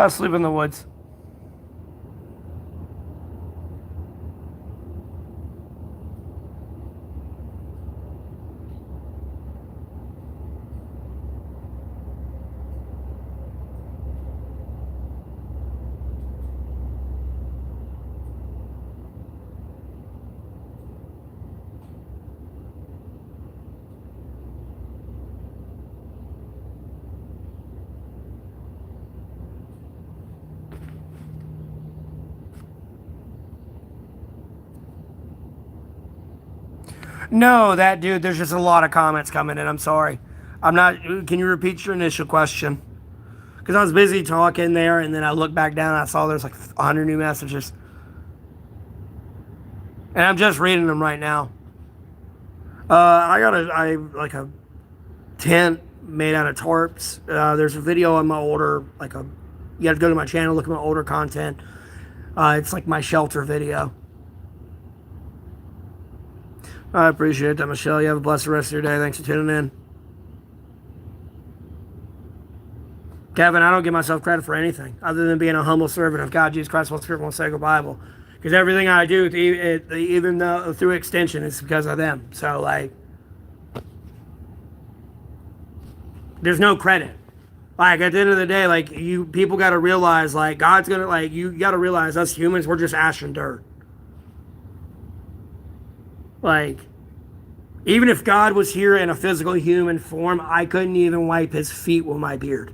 Sleep in the woods. No, that dude, there's just a lot of comments coming in. I'm sorry. I'm not. Can you repeat your initial question? Because I was busy talking there, and then I looked back down and I saw there's like 100 new messages. And I'm just reading them right now. I got a tent made out of tarps. There's a video on my older, you have to go to my channel, look at my older content. It's like my shelter video. I appreciate that, Michelle. You have a blessed rest of your day. Thanks for tuning in. Kevin, I don't give myself credit for anything other than being a humble servant of God, Jesus Christ, Holy Spirit, one sacred Bible. Because everything I do, even though through extension, it's because of them. So, like, there's no credit. Like, at the end of the day, like, people got to realize, like, God's going to, like, you got to realize us humans, we're just ash and dirt. Like, even if God was here in a physical human form, I couldn't even wipe his feet with my beard.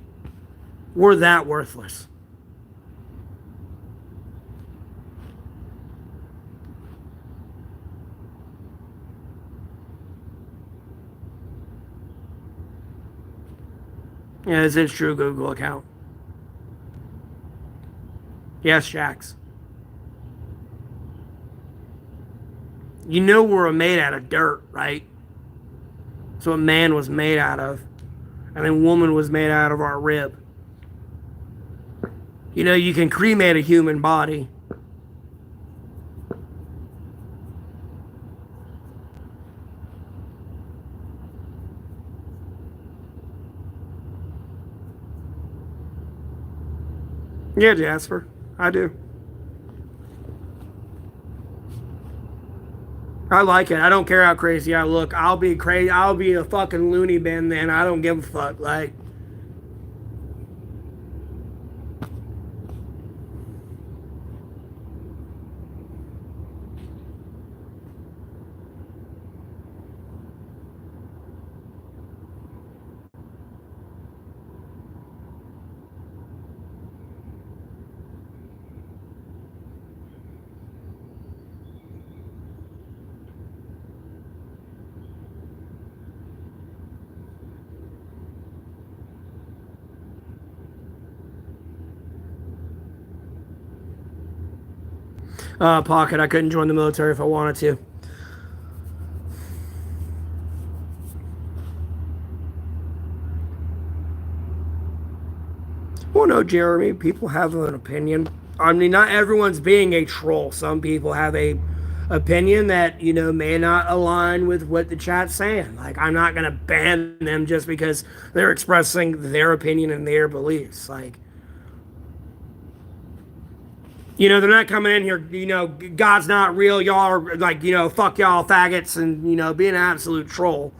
We're that worthless. Yeah, it's his true Google account. Yes, Shax. You know we're made out of dirt, right? So a man was made out of. And then woman was made out of our rib. You can cremate a human body. Yeah, Jasper, I do. I like it. I don't care how crazy I look. I'll be crazy. I'll be a fucking loony bin then. I don't give a fuck. Like, Pocket, I couldn't join the military if I wanted to. Well, no, Jeremy, people have an opinion. I mean, not everyone's being a troll. Some people have a opinion that, may not align with what the chat's saying. Like, I'm not going to ban them just because they're expressing their opinion and their beliefs. Like, they're not coming in here, God's not real, y'all are like, fuck y'all faggots and, being an absolute troll.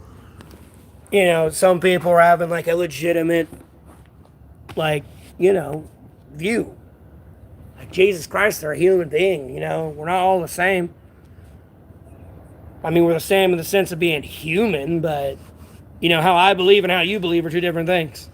Some people are having like a legitimate, like, view. Like, Jesus Christ, they're a human being, we're not all the same. I mean, we're the same in the sense of being human, but, how I believe and how you believe are two different things.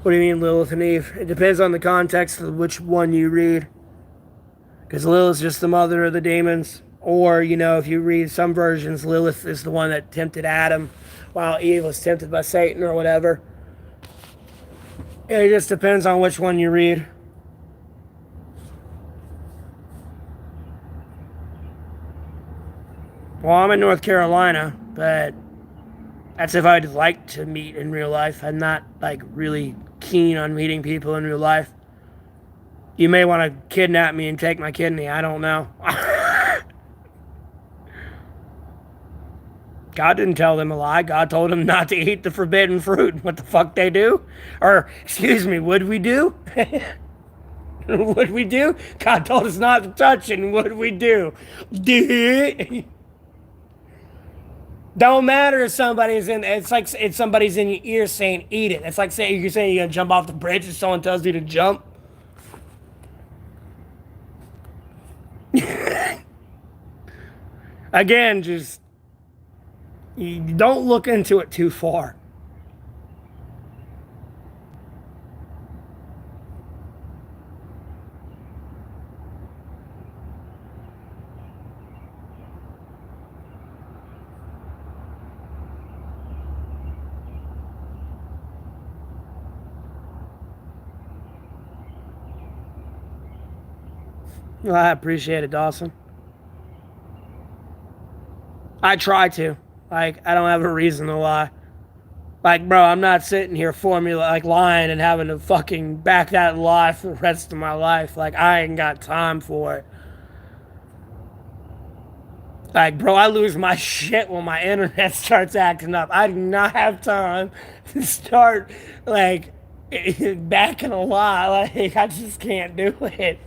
What do you mean, Lilith and Eve? It depends on the context of which one you read. Because Lilith's just the mother of the demons. Or, if you read some versions, Lilith is the one that tempted Adam, while Eve was tempted by Satan or whatever. It just depends on which one you read. Well, I'm in North Carolina, but that's if I'd like to meet in real life. I'm not, like, really keen on meeting people in real life. You may want to kidnap me and take my kidney. I don't know. God didn't tell them a lie. God told them not to eat the forbidden fruit. What the fuck they do? Or, excuse me, would we do? Would we do? God told us not to touch it, and would we do? Don't matter if somebody's in. It's like if somebody's in your ear saying "eat it." It's like saying you're gonna jump off the bridge and someone tells you to jump. Again, just you don't look into it too far. Well, I appreciate it, Dawson. I try to. Like, I don't have a reason to lie. Like, bro, I'm not sitting here lying and having to fucking back that lie for the rest of my life. Like, I ain't got time for it. Like, bro, I lose my shit when my internet starts acting up. I do not have time to start, like, backing a lie. Like, I just can't do it.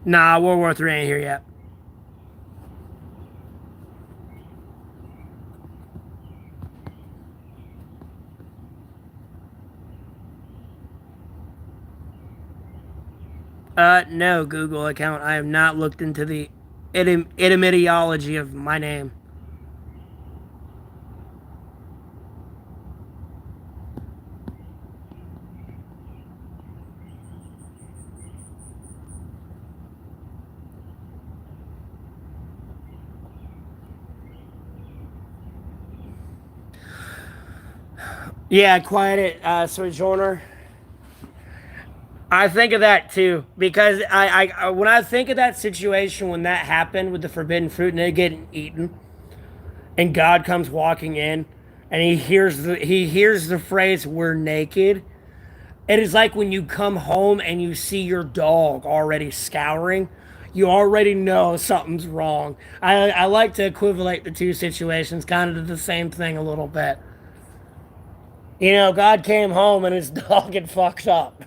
Nah, World War III ain't here yet. No, Google account. I have not looked into the etymology of my name. Yeah, quiet it, Sojourner. I think of that too because when I think of that situation when that happened with the forbidden fruit and it getting eaten, and God comes walking in, and he hears the phrase "we're naked." It is like when you come home and you see your dog already scouring. You already know something's wrong. I like to equivalent the two situations, kind of to the same thing a little bit. You know, God came home and his dog had fucked up.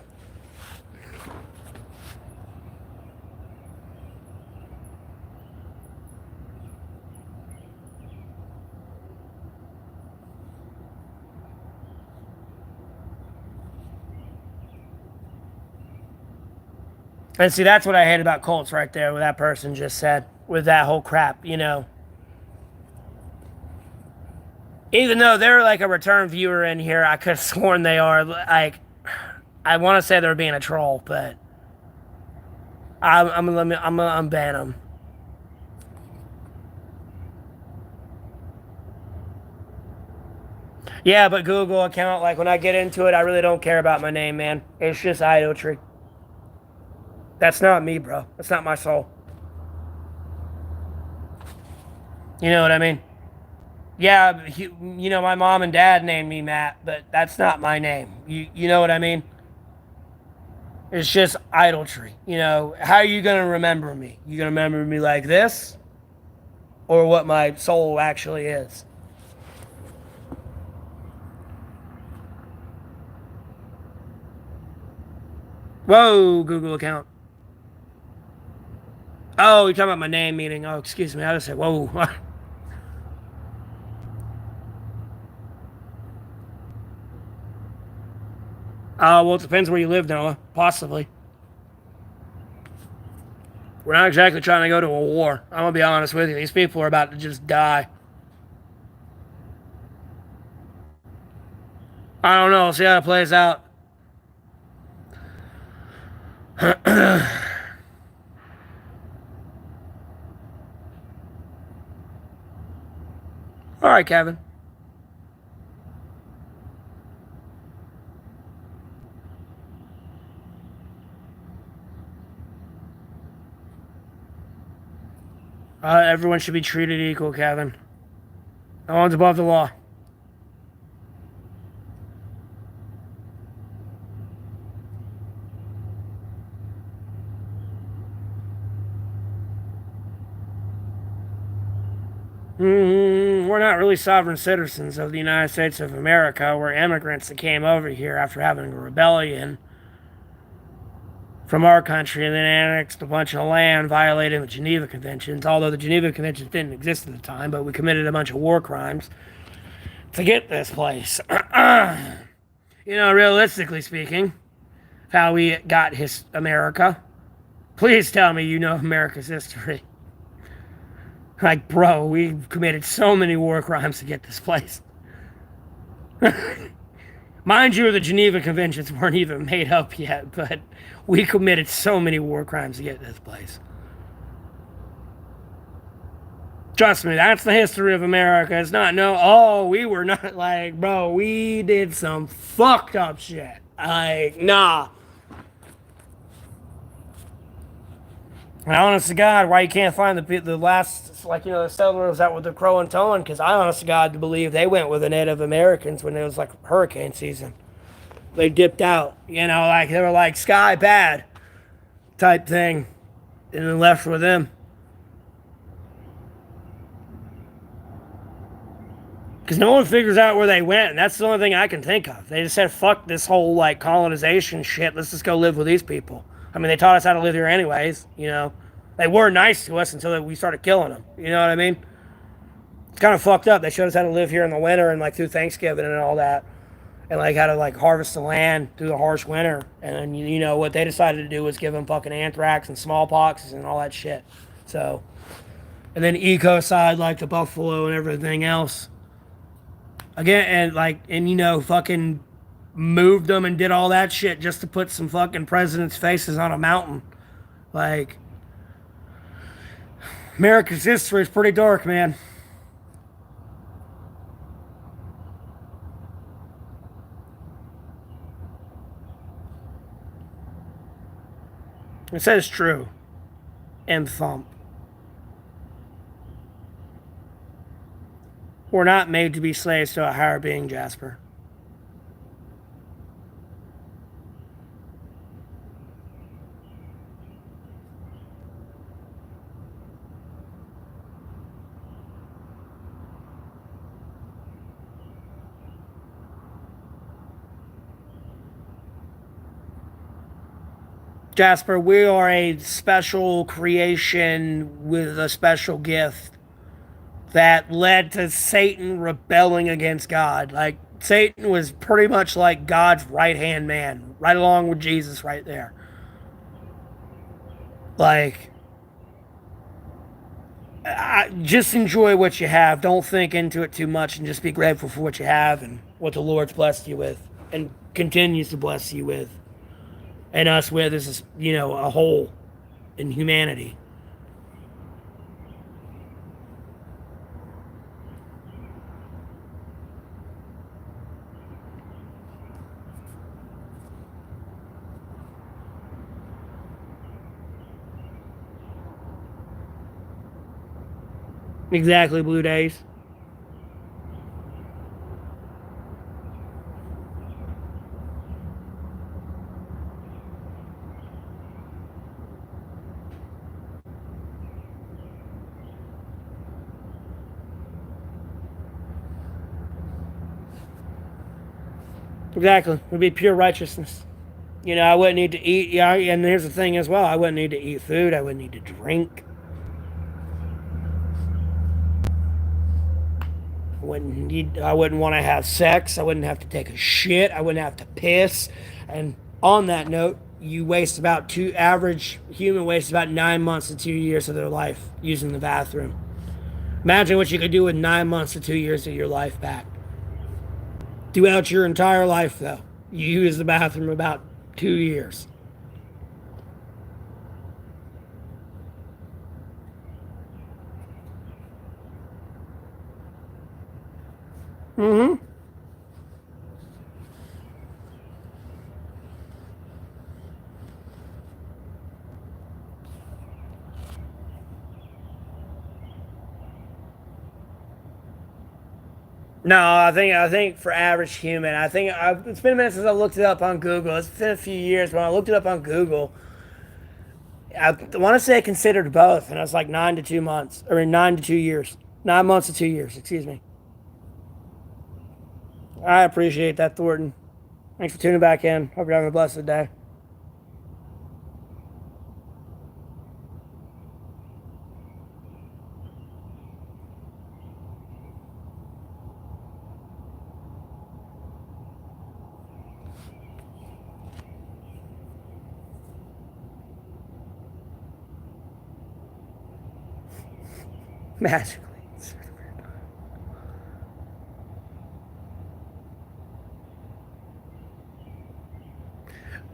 And see, that's what I hate about cults right there, what that person just said, with that whole crap, you know. Even though they're like a return viewer in here, I could have sworn they are. Like, I want to say they're being a troll, but I'm ban them. Yeah, but Google account, like when I get into it, I really don't care about my name, man. It's just idolatry. That's not me, bro. That's not my soul. You know what I mean? Yeah, you know, my mom and dad named me Matt, but that's not my name. You know what I mean? It's just idolatry. You know, how are you going to remember me? You going to remember me like this or what my soul actually is? Whoa, Google account. Oh, you're talking about my name meaning. Oh, excuse me. I just said, whoa. Well, it depends where you live, Noah. Possibly. We're not exactly trying to go to a war. I'm going to be honest with you. These people are about to just die. I don't know. See how it plays out. All right, Kevin. Everyone should be treated equal, Kevin. No one's above the law. We're not really sovereign citizens of the United States of America. We're immigrants that came over here after having a rebellion from our country and then annexed a bunch of land, violating the Geneva Conventions. Although the Geneva Conventions didn't exist at the time, but we committed a bunch of war crimes to get this place. You know, realistically speaking, how we got his America. Please tell me you know America's history. Like, bro, we've committed so many war crimes to get this place. Mind you, the Geneva Conventions weren't even made up yet, but we committed so many war crimes to get this place. Trust me, that's the history of America. It's not no, oh, we were not like, bro, we did some fucked up shit. Like, nah. And honest to God, why you can't find the last, like, you know, the settlers out with the Crow and Tolan? Because I honest to God believe they went with the Native Americans when it was like hurricane season. They dipped out, you know, like they were like sky bad type thing, and then left with them. Because no one figures out where they went, and that's the only thing I can think of. They just said, fuck this whole like colonization shit. Let's just go live with these people. I mean, they taught us how to live here anyways, you know. They were nice to us until we started killing them. You know what I mean? It's kind of fucked up. They showed us how to live here in the winter and like through Thanksgiving and all that. And like how to like harvest the land through the harsh winter. And then, you know, what they decided to do was give them fucking anthrax and smallpox and all that shit. So, and then ecocide like the buffalo and everything else. Again, and like, and you know, fucking moved them and did all that shit just to put some fucking presidents' faces on a mountain. Like, America's history is pretty dark, man. It says true. And thump. We're not made to be slaves to a higher being, Jasper. Jasper, we are a special creation with a special gift that led to Satan rebelling against God. Like, Satan was pretty much like God's right hand man, right along with Jesus right there. Like, just enjoy what you have. Don't think into it too much and just be grateful for what you have and what the Lord's blessed you with and continues to bless you with and us with as, a whole in humanity. Exactly, Blue Days. Exactly. It would be pure righteousness. I wouldn't need to eat. Yeah, and here's the thing as well. I wouldn't need to eat food. I wouldn't need to drink. I wouldn't want to have sex. I wouldn't have to take a shit. I wouldn't have to piss. And on that note, you waste about average human wastes about 9 months to 2 years of their life using the bathroom. Imagine what you could do with 9 months to 2 years of your life back. Throughout your entire life, though, you use the bathroom about 2 years. Mm-hmm. No, I think for average human, it's been a minute since I looked it up on Google. It's been a few years, but when I looked it up on Google, I want to say I considered both, and I was like 9 to 2 months, or 9 to 2 years, 9 months to 2 years. Excuse me. I appreciate that, Thornton. Thanks for tuning back in. Hope you're having a blessed day. Magically.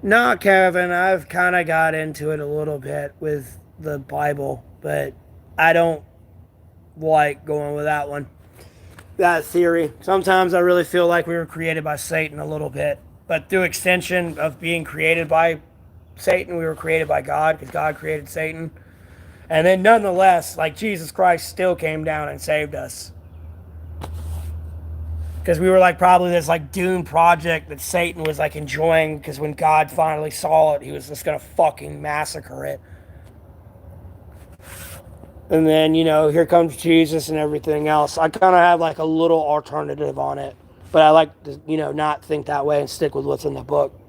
No, Kevin, I've kind of got into it a little bit with the Bible, but I don't like going with that one. That theory. Sometimes I really feel like we were created by Satan a little bit, but through extension of being created by Satan, we were created by God because God created Satan. And then nonetheless, like Jesus Christ still came down and saved us. Because we were like probably this like doomed project that Satan was like enjoying because when God finally saw it, he was just gonna fucking massacre it. And then, here comes Jesus and everything else. I kind of have like a little alternative on it. But I like to, not think that way and stick with what's in the book.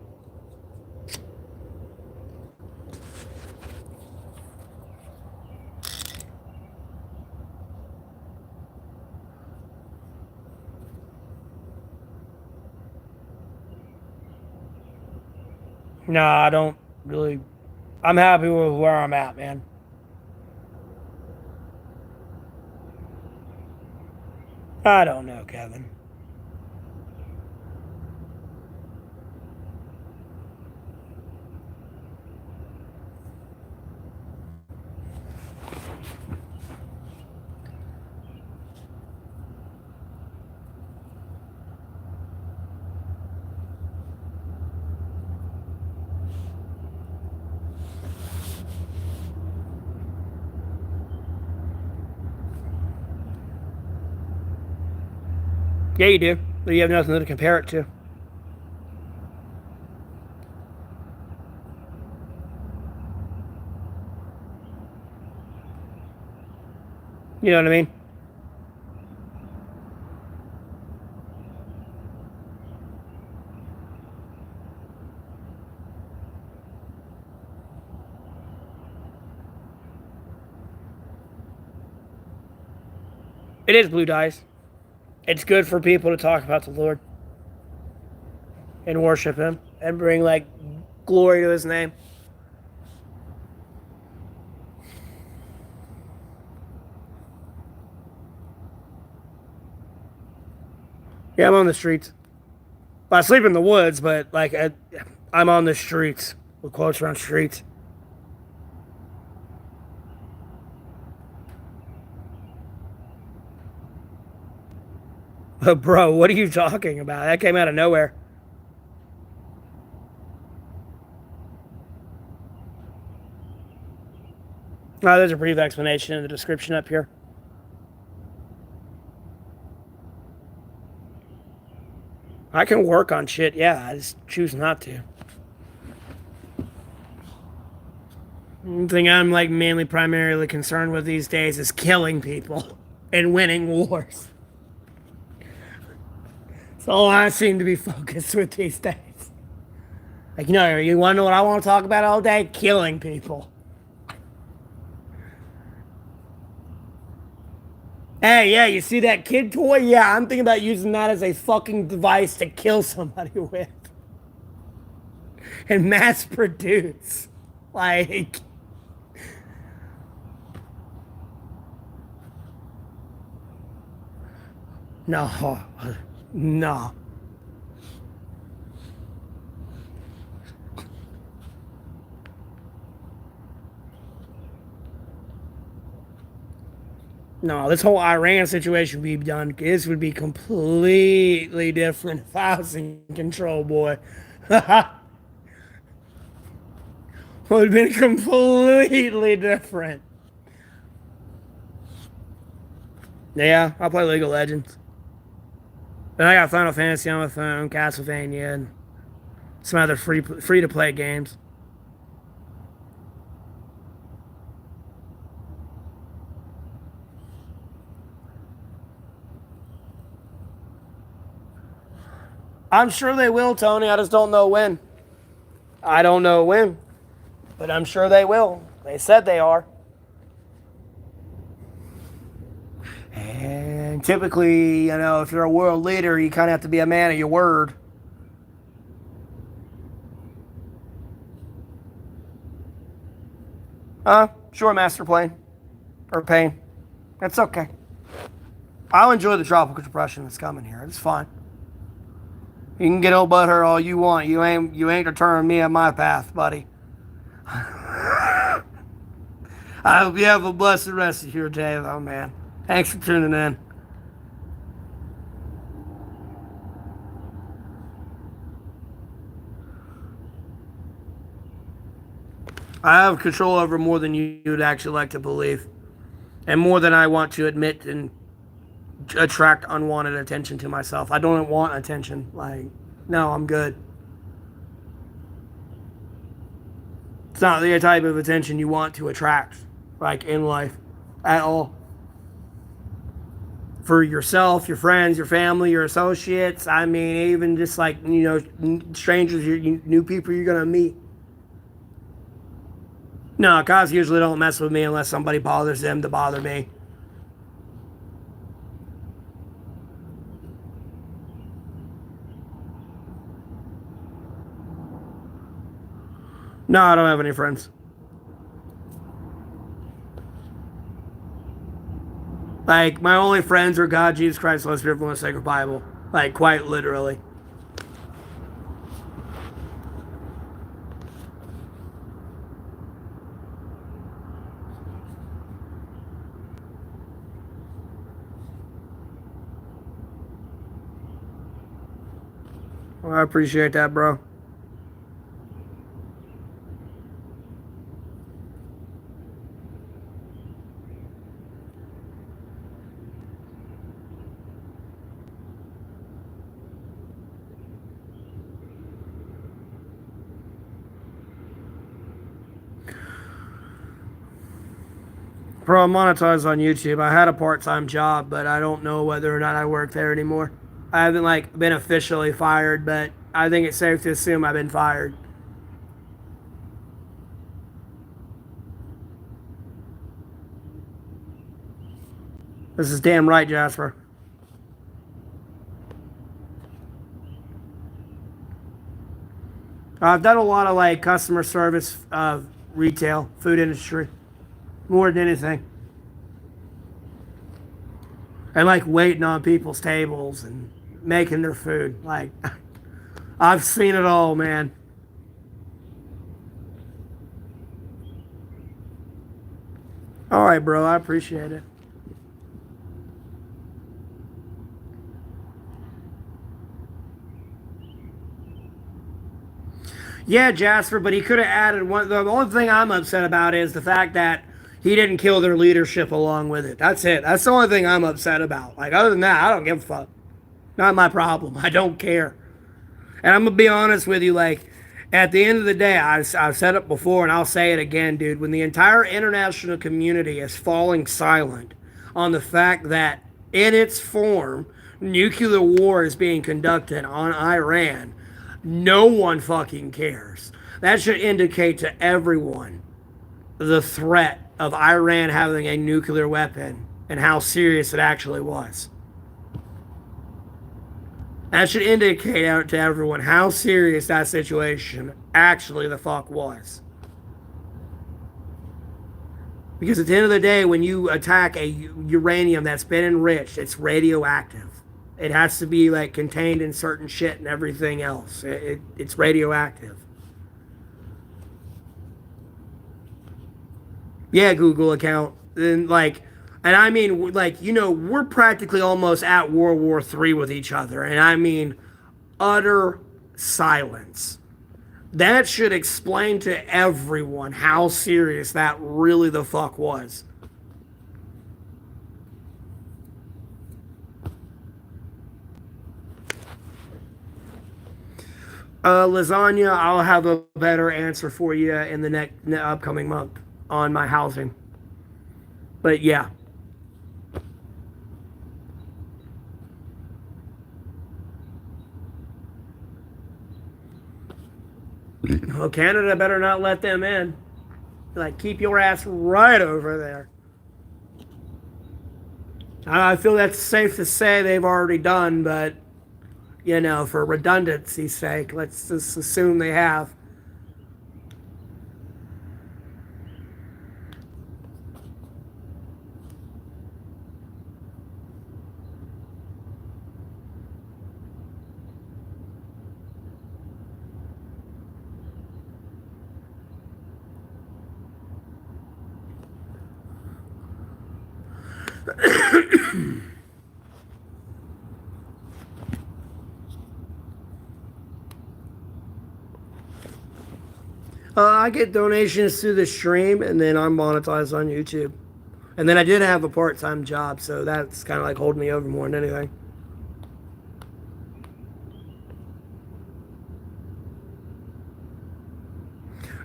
No, I don't really. I'm happy with where I'm at, man. I don't know, Kevin. Yeah, you do. But you have nothing to compare it to. You know what I mean? It is blue dice. It's good for people to talk about the Lord and worship Him and bring like glory to His name. Yeah, I'm on the streets. Well, I sleep in the woods, but like I'm on the streets. With quotes around streets. But bro, what are you talking about? That came out of nowhere. Oh, there's a brief explanation in the description up here. I can work on shit, yeah, I just choose not to. The thing I'm like mainly primarily concerned with these days is killing people and winning wars. That's all I seem to be focused with these days. Like, you want to know what I want to talk about all day? Killing people. Hey, yeah, you see that kid toy? Yeah, I'm thinking about using that as a fucking device to kill somebody with. And mass produce. Like, no. No. No, this whole Iran situation would be done. This would be completely different if I was in control, boy. Would have been completely different. Yeah, I'll play League of Legends. Then I got Final Fantasy on my phone, Castlevania, and some other free to play games. I'm sure they will, Tony. I just don't know when. I don't know when, but I'm sure they will. They said they are. And typically, if you're a world leader, you kind of have to be a man of your word. Sure, Master Plane. Or Pain. That's okay. I'll enjoy the tropical depression that's coming here. It's fine. You can get old butthurt all you want. You ain't deterring me on my path, buddy. I hope you have a blessed rest of your day, though, man. Thanks for tuning in. I have control over more than you would actually like to believe, and more than I want to admit and attract unwanted attention to myself. I don't want attention. Like, no, I'm good. It's not the type of attention you want to attract, like in life, at all. For yourself, your friends, your family, your associates. I mean, even just like, strangers, new people you're going to meet. No, cops usually don't mess with me unless somebody bothers them to bother me. No, I don't have any friends. Like, my only friends are God, Jesus Christ, Holy Spirit, and the Sacred Bible. Like, quite literally. Well, I appreciate that, bro. Bro, I'm monetized on YouTube. I had a part-time job, but I don't know whether or not I work there anymore. I haven't like been officially fired, but I think it's safe to assume I've been fired. This is damn right, Jasper. I've done a lot of like customer service, retail, food industry, more than anything. And like waiting on people's tables and making their food. Like, I've seen it all, man. All right, bro. I appreciate it. Yeah, Jasper, but he could have added one. The only thing I'm upset about is the fact that he didn't kill their leadership along with it. That's it. That's the only thing I'm upset about. Like, other than that, I don't give a fuck. Not my problem. I don't care. And I'm gonna be honest with you, like, at the end of the day, I've said it before and I'll say it again, dude. When the entire international community is falling silent on the fact that, in its form, nuclear war is being conducted on Iran, no one fucking cares. That should indicate to everyone the threat of Iran having a nuclear weapon and how serious it actually was. That should indicate out to everyone how serious that situation actually the fuck was. Because at the end of the day, when you attack a uranium that's been enriched, it's radioactive. It has to be like contained in certain shit and everything else. It's radioactive. Yeah, Google account. And like, and I mean, like, you know, we're practically almost at World War III with each other. And I mean, utter silence. That should explain to everyone how serious that really the fuck was. Lasagna, I'll have a better answer for you in the next upcoming month on my housing. But yeah. Well, Canada better not let them in. Like, keep your ass right over there. I feel that's safe to say they've already done, but, you know, for redundancy's sake, let's just assume they have. I get donations through the stream, and then I'm monetized on YouTube. And then I did have a part-time job, so that's kind of like holding me over more than anything.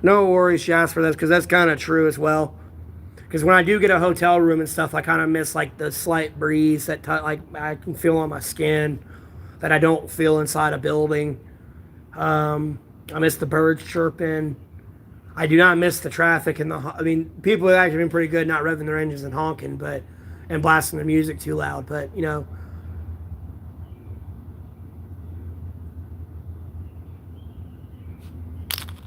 No worries, Jasper. That's because that's kind of true as well. Because when I do get a hotel room and stuff, I kind of miss like the slight breeze that like I can feel on my skin that I don't feel inside a building. I miss the birds chirping. I do not miss the traffic and the. I mean, people have actually been pretty good not revving their engines and honking, but and blasting the music too loud. But you know,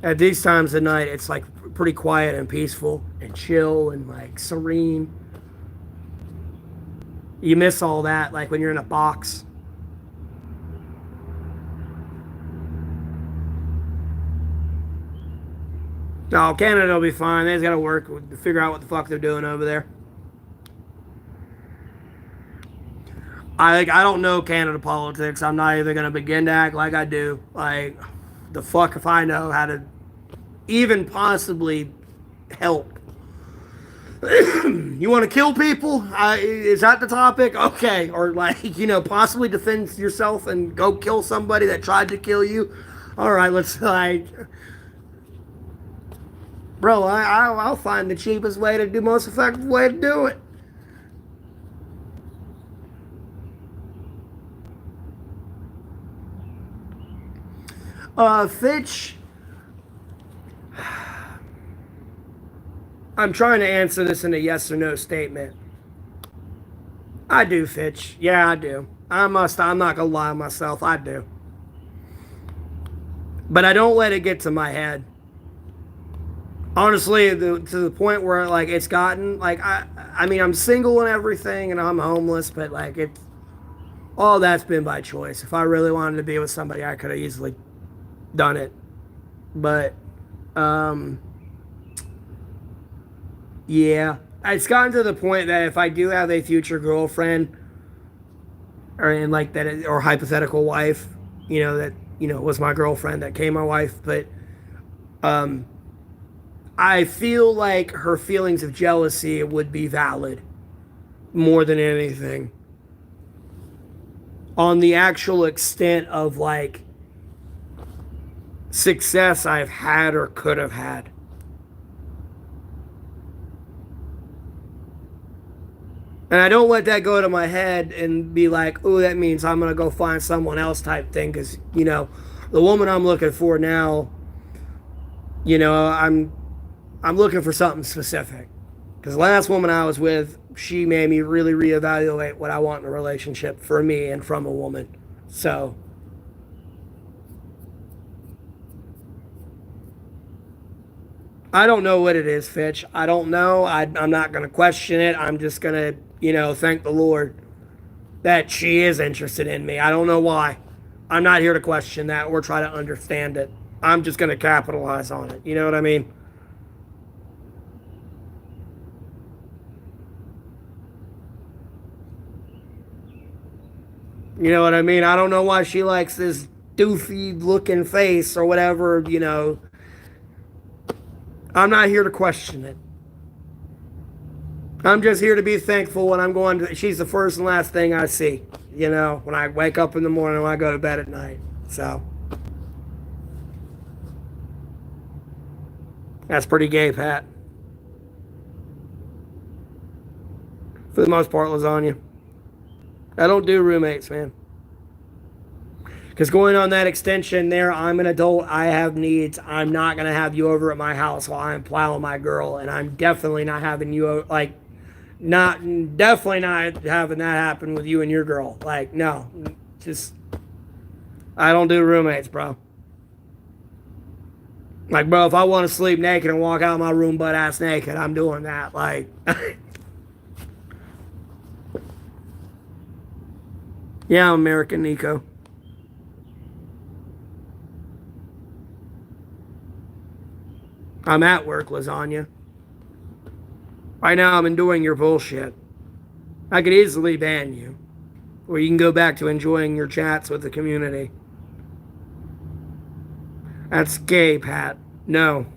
at these times of night, it's like pretty quiet and peaceful and chill and like serene. You miss all that, like when you're in a box. No, Canada will be fine. They just got to work to figure out what the fuck they're doing over there. I don't know Canada politics. I'm not even gonna begin to act like I do. Like, the fuck if I know how to even possibly help. You want to kill people? Is that the topic? Okay, or like, you know, possibly defend yourself and go kill somebody that tried to kill you. All right, let's like. Bro, I'll find the cheapest way to do, most effective way to do it. Fitch, I'm trying to answer this in a yes or no statement. I do, Fitch. Yeah, I do. I'm not gonna lie to myself. I do. But I don't let it get to my head. Honestly, to the point where like it's gotten like I mean I'm single and everything and I'm homeless, but like it's all that's been by choice. If I really wanted to be with somebody, I could have easily done it. But um yeah, it's gotten to the point that if I do have a future girlfriend or in like that or hypothetical wife, that was my girlfriend that came my wife, but um I feel like her feelings of jealousy would be valid more than anything on the actual extent of like success I've had or could have had. And I don't let that go to my head and be like, oh, that means I'm going to go find someone else type thing. Because, the woman I'm looking for now, I'm looking for something specific. Because the last woman I was with, she made me really reevaluate what I want in a relationship for me and from a woman. So, I don't know what it is, Fitch. I don't know. I'm not going to question it. I'm just going to, thank the Lord that she is interested in me. I don't know why. I'm not here to question that or try to understand it. I'm just going to capitalize on it. You know what I mean? You know what I mean? I don't know why she likes this doofy looking face or whatever. I'm not here to question it. I'm just here to be thankful when I'm going to. She's the first and last thing I see, when I wake up in the morning, when I go to bed at night. So, that's pretty gay, Pat. For the most part, lasagna. I don't do roommates, man. Because going on that extension there, I'm an adult. I have needs. I'm not going to have you over at my house while I'm plowing my girl. And I'm definitely not having you, like, definitely not having that happen with you and your girl. Like, no. Just, I don't do roommates, bro. Like, bro, if I want to sleep naked and walk out of my room butt ass naked, I'm doing that. Like, yeah, I'm American, Nico. I'm at work, lasagna. Right now, I'm enduring your bullshit. I could easily ban you, or you can go back to enjoying your chats with the community. That's gay, Pat. No.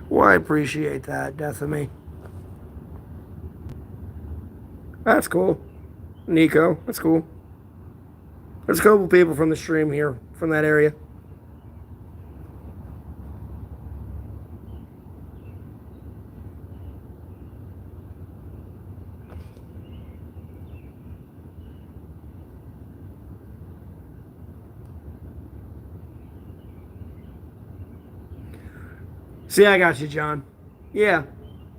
Well, I appreciate that, death of me. That's cool. Nico, that's cool. There's a couple people from the stream here, from that area. See, I got you, John. Yeah.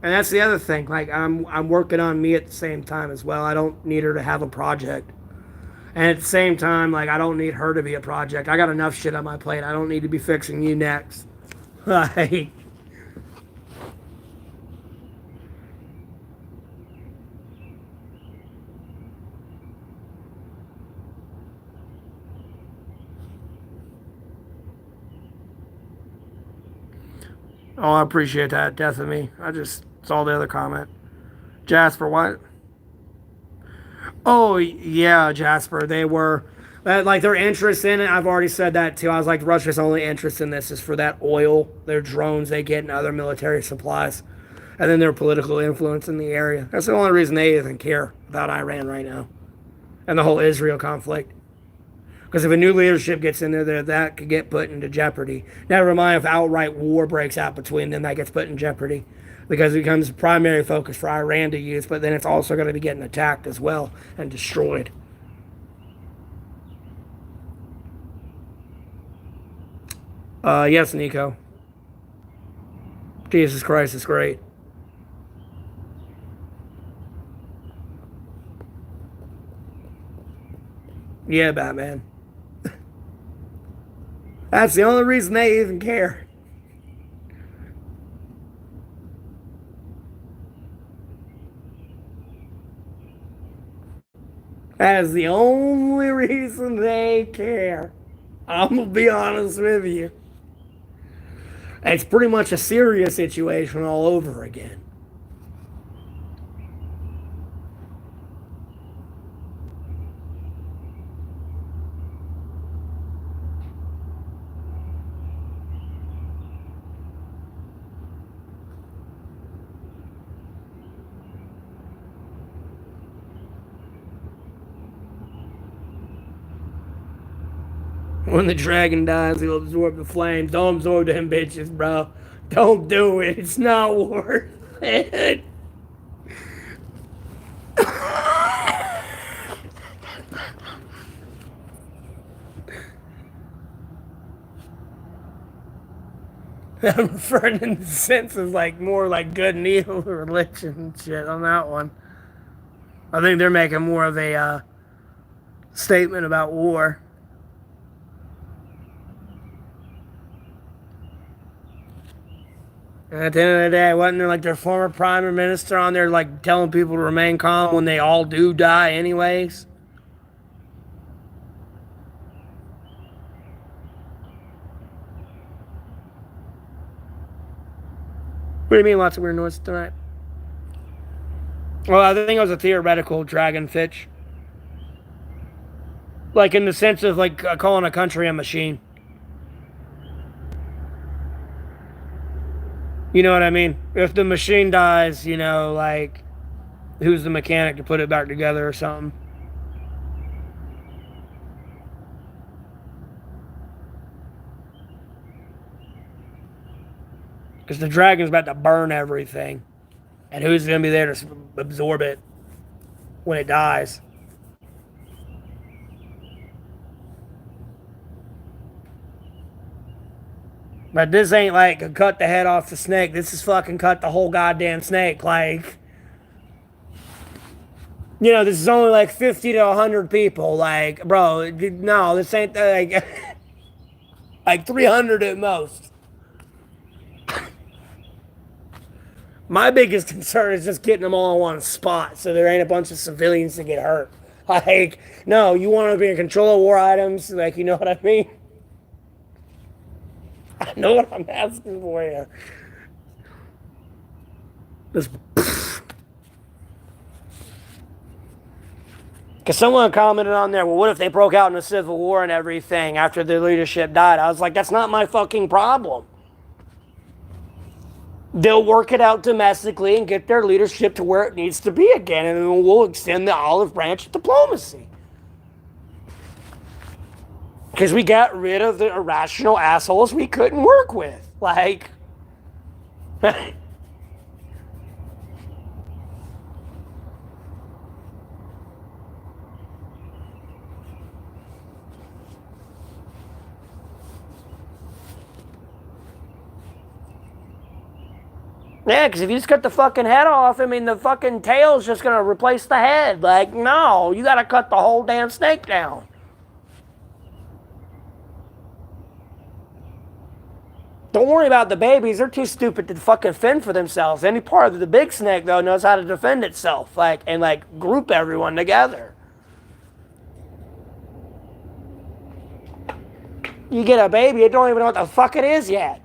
And that's the other thing. Like I'm working on me at the same time as well. I don't need her to have a project. And at the same time, like I don't need her to be a project. I got enough shit on my plate. I don't need to be fixing you next. Like oh, I appreciate that. Death of me. I just saw the other comment. Jasper, what? Oh yeah, Jasper. They were like their interest in it. I've already said that too. I was like, Russia's only interest in this is for that oil, their drones they get, and other military supplies. and then their political influence in the area. That's the only reason they even care about Iran right now and the whole Israel conflict. Because if a new leadership gets in there, that could get put into jeopardy. Never mind if outright war breaks out between them, that gets put in jeopardy. Because it becomes a primary focus for Iran to use, but then it's also going to be getting attacked as well and destroyed. Yes, Nico. Jesus Christ is great. Yeah, Batman. That's the only reason they even care. That is the only reason they care. I'm going to be honest with you. It's pretty much a Syria situation all over again. When the dragon dies, he'll absorb the flames. Don't absorb them bitches, bro. Don't do it. It's not worth it. I'm referring in the sense of like more like good and evil religion and shit on that one. I think they're making more of a statement about war. And at the end of the day, wasn't there like their former prime minister on there like telling people to remain calm when they all do die anyways? What do you mean lots of weird noises tonight? Well, I think it was a theoretical dragon fitch. Like in the sense of like calling a country a machine. You know what I mean? If the machine dies, you know, like who's the mechanic to put it back together or something? Because the dragon's about to burn everything. And who's going to be there to absorb it when it dies? But this ain't like a cut the head off the snake. This is fucking cut the whole goddamn snake. Like, you know, this is only like 50 to 100 people. Like, bro, no, this ain't like, like 300 at most. My biggest concern is just getting them all in one spot so there ain't a bunch of civilians that get hurt. Like, no, you want to be in control of war items. Like, you know what I mean? I know what I'm asking for here. Just. Because someone commented on there, well, what if they broke out in a civil war and everything after their leadership died? I was like, that's not my fucking problem. They'll work it out domestically and get their leadership to where it needs to be again, and then we'll extend the olive branch of diplomacy. Because we got rid of the irrational assholes we couldn't work with. Like, yeah, because if you just cut the fucking head off, I mean, the fucking tail's just going to replace the head. Like, no, you got to cut the whole damn snake down. Don't worry about the babies. They're too stupid to fucking fend for themselves. Any part of the big snake, though, knows how to defend itself. Like, and, like, group everyone together. You get a baby, it don't even know what the fuck it is yet.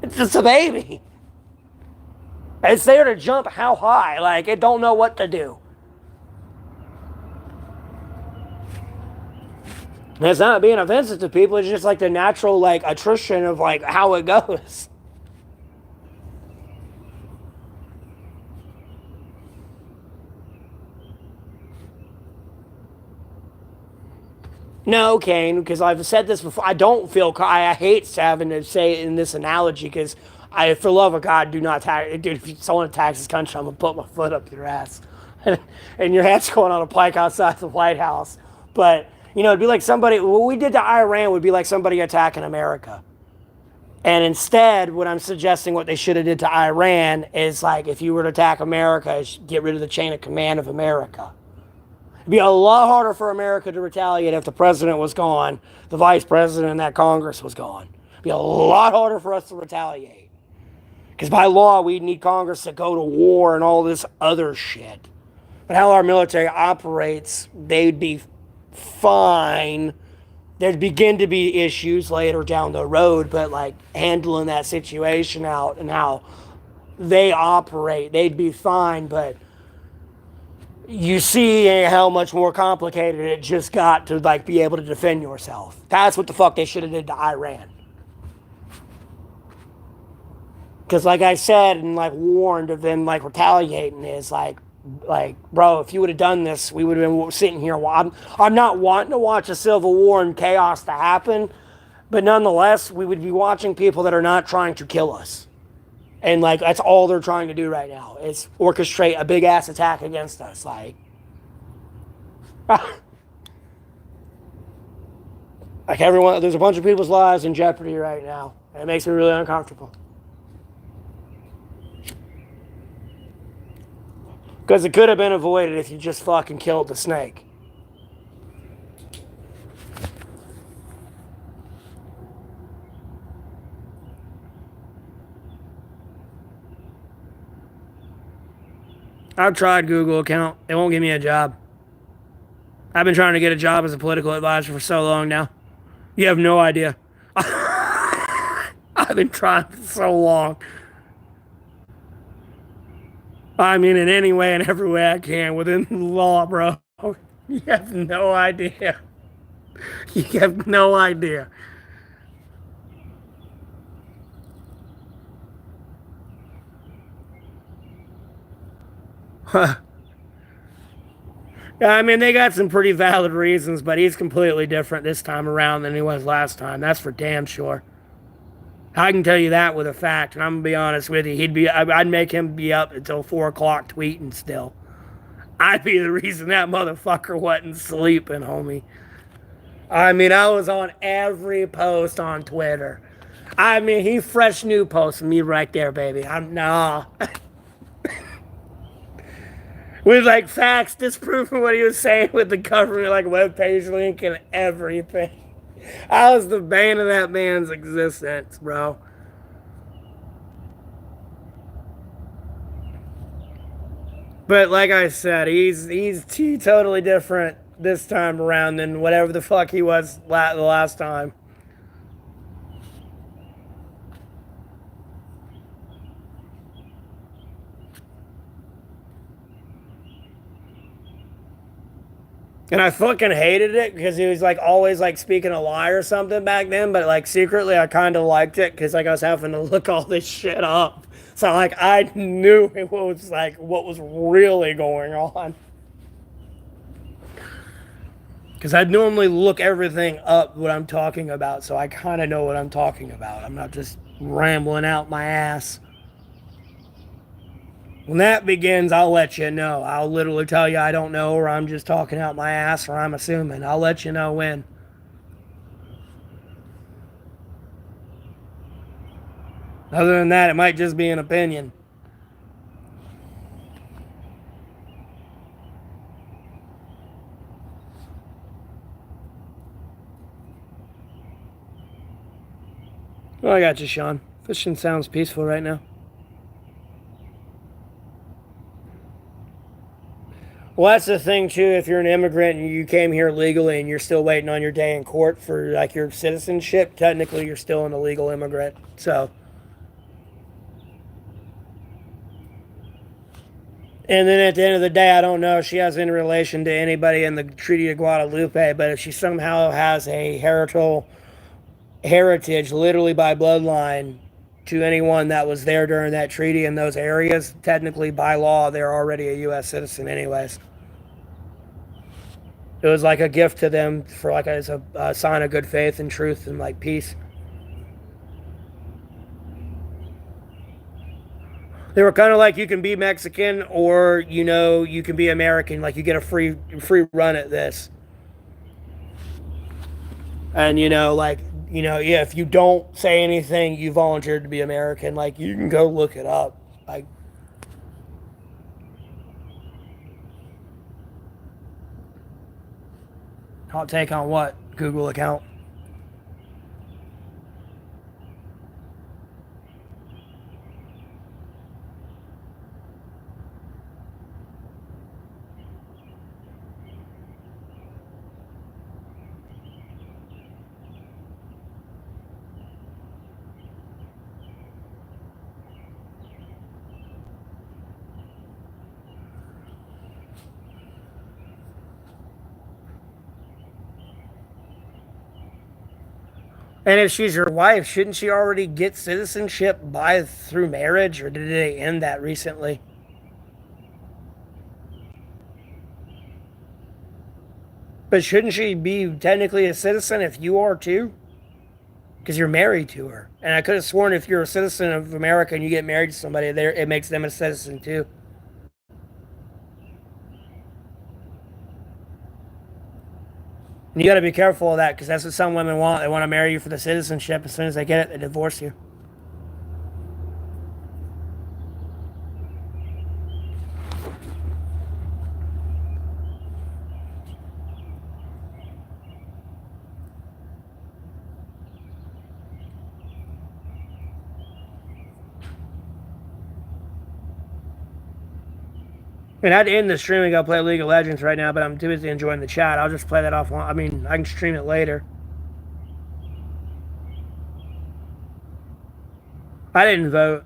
It's just a baby. It's there to jump how high? Like, it don't know what to do. And it's not being offensive to people. It's just like the natural, like, attrition of, like, how it goes. No, Kane, because I've said this before. I don't feel. I hate having to say it in this analogy because for the love of God, do not attack. Dude, if someone attacks this country, I'm gonna put my foot up your ass, and your head's going on a pike outside the White House. But it'd be like somebody. What we did to Iran would be like somebody attacking America. And instead, what I'm suggesting, what they should have did to Iran is like, if you were to attack America, get rid of the chain of command of America. It'd be a lot harder for America to retaliate if the president was gone, the vice president, and that Congress was gone. It'd be a lot harder for us to retaliate. Because by law, we need Congress to go to war and all this other shit. But how our military operates, they'd be fine. There'd begin to be issues later down the road, but like handling that situation out and how they operate, they'd be fine. But you see how much more complicated it just got to like be able to defend yourself. That's what the fuck they should have did to Iran. Because like I said and like warned of them like retaliating is like, bro, if you would have done this, we would have been sitting here. I'm not wanting to watch a civil war and chaos to happen, but nonetheless, we would be watching people that are not trying to kill us. And like that's all they're trying to do right now is orchestrate a big ass attack against us. Like everyone, there's a bunch of people's lives in jeopardy right now, and it makes me really uncomfortable. Because it could have been avoided if you just fucking killed the snake. I've tried Google account. It won't give me a job. I've been trying to get a job as a political advisor for so long now. You have no idea. I've been trying for so long. I mean, in any way and every way I can within the law, bro. You have no idea. You have no idea. Huh. I mean, they got some pretty valid reasons, but he's completely different this time around than he was last time. That's for damn sure. I can tell you that with a fact, and I'm gonna be honest with you. I'd make him be up until 4 o'clock tweeting still. I'd be the reason that motherfucker wasn't sleeping, homie. I mean, I was on every post on Twitter. I mean, he fresh new posting me right there, baby. Nah. With like facts disproving what he was saying with the government like webpage link and everything. I was the bane of that man's existence, bro. But like I said, he's totally different this time around than whatever the fuck he was the last time. And I fucking hated it because he was like always like speaking a lie or something back then. But like secretly, I kind of liked it because like I was having to look all this shit up. So like I knew it was like what was really going on. Because I normally look everything up what I'm talking about, so I kind of know what I'm talking about. I'm not just rambling out my ass. When that begins, I'll let you know. I'll literally tell you I don't know, or I'm just talking out my ass, or I'm assuming. I'll let you know when. Other than that, it might just be an opinion. Well, I got you, Sean. Fishing sounds peaceful right now. Well, that's the thing too. If you're an immigrant and you came here legally and you're still waiting on your day in court for like your citizenship, technically you're still an illegal immigrant. So, and then at the end of the day, I don't know if she has any relation to anybody in the Treaty of Guadalupe, but if she somehow has a heritage, literally by bloodline, to anyone that was there during that treaty in those areas, technically by law, they're already a U.S. citizen, anyways. It was like a gift to them for like as a sign of good faith and truth and like peace. They were kind of like you can be Mexican or you can be American. Like you get a free run at this. And yeah, if you don't say anything, you volunteered to be American. Like you can go look it up. Like hot take on what Google account. And if she's your wife, shouldn't she already get citizenship by through marriage, or did they end that recently? But shouldn't she be technically a citizen if you are too? Because you're married to her. And I could have sworn if you're a citizen of America and you get married to somebody there, it makes them a citizen too. And you got to be careful of that because that's what some women want. They want to marry you for the citizenship. As soon as they get it, they divorce you. And I'd end the stream and go play League of Legends right now, but I'm too busy enjoying the chat. I'll just play that off. I mean, I can stream it later. I didn't vote.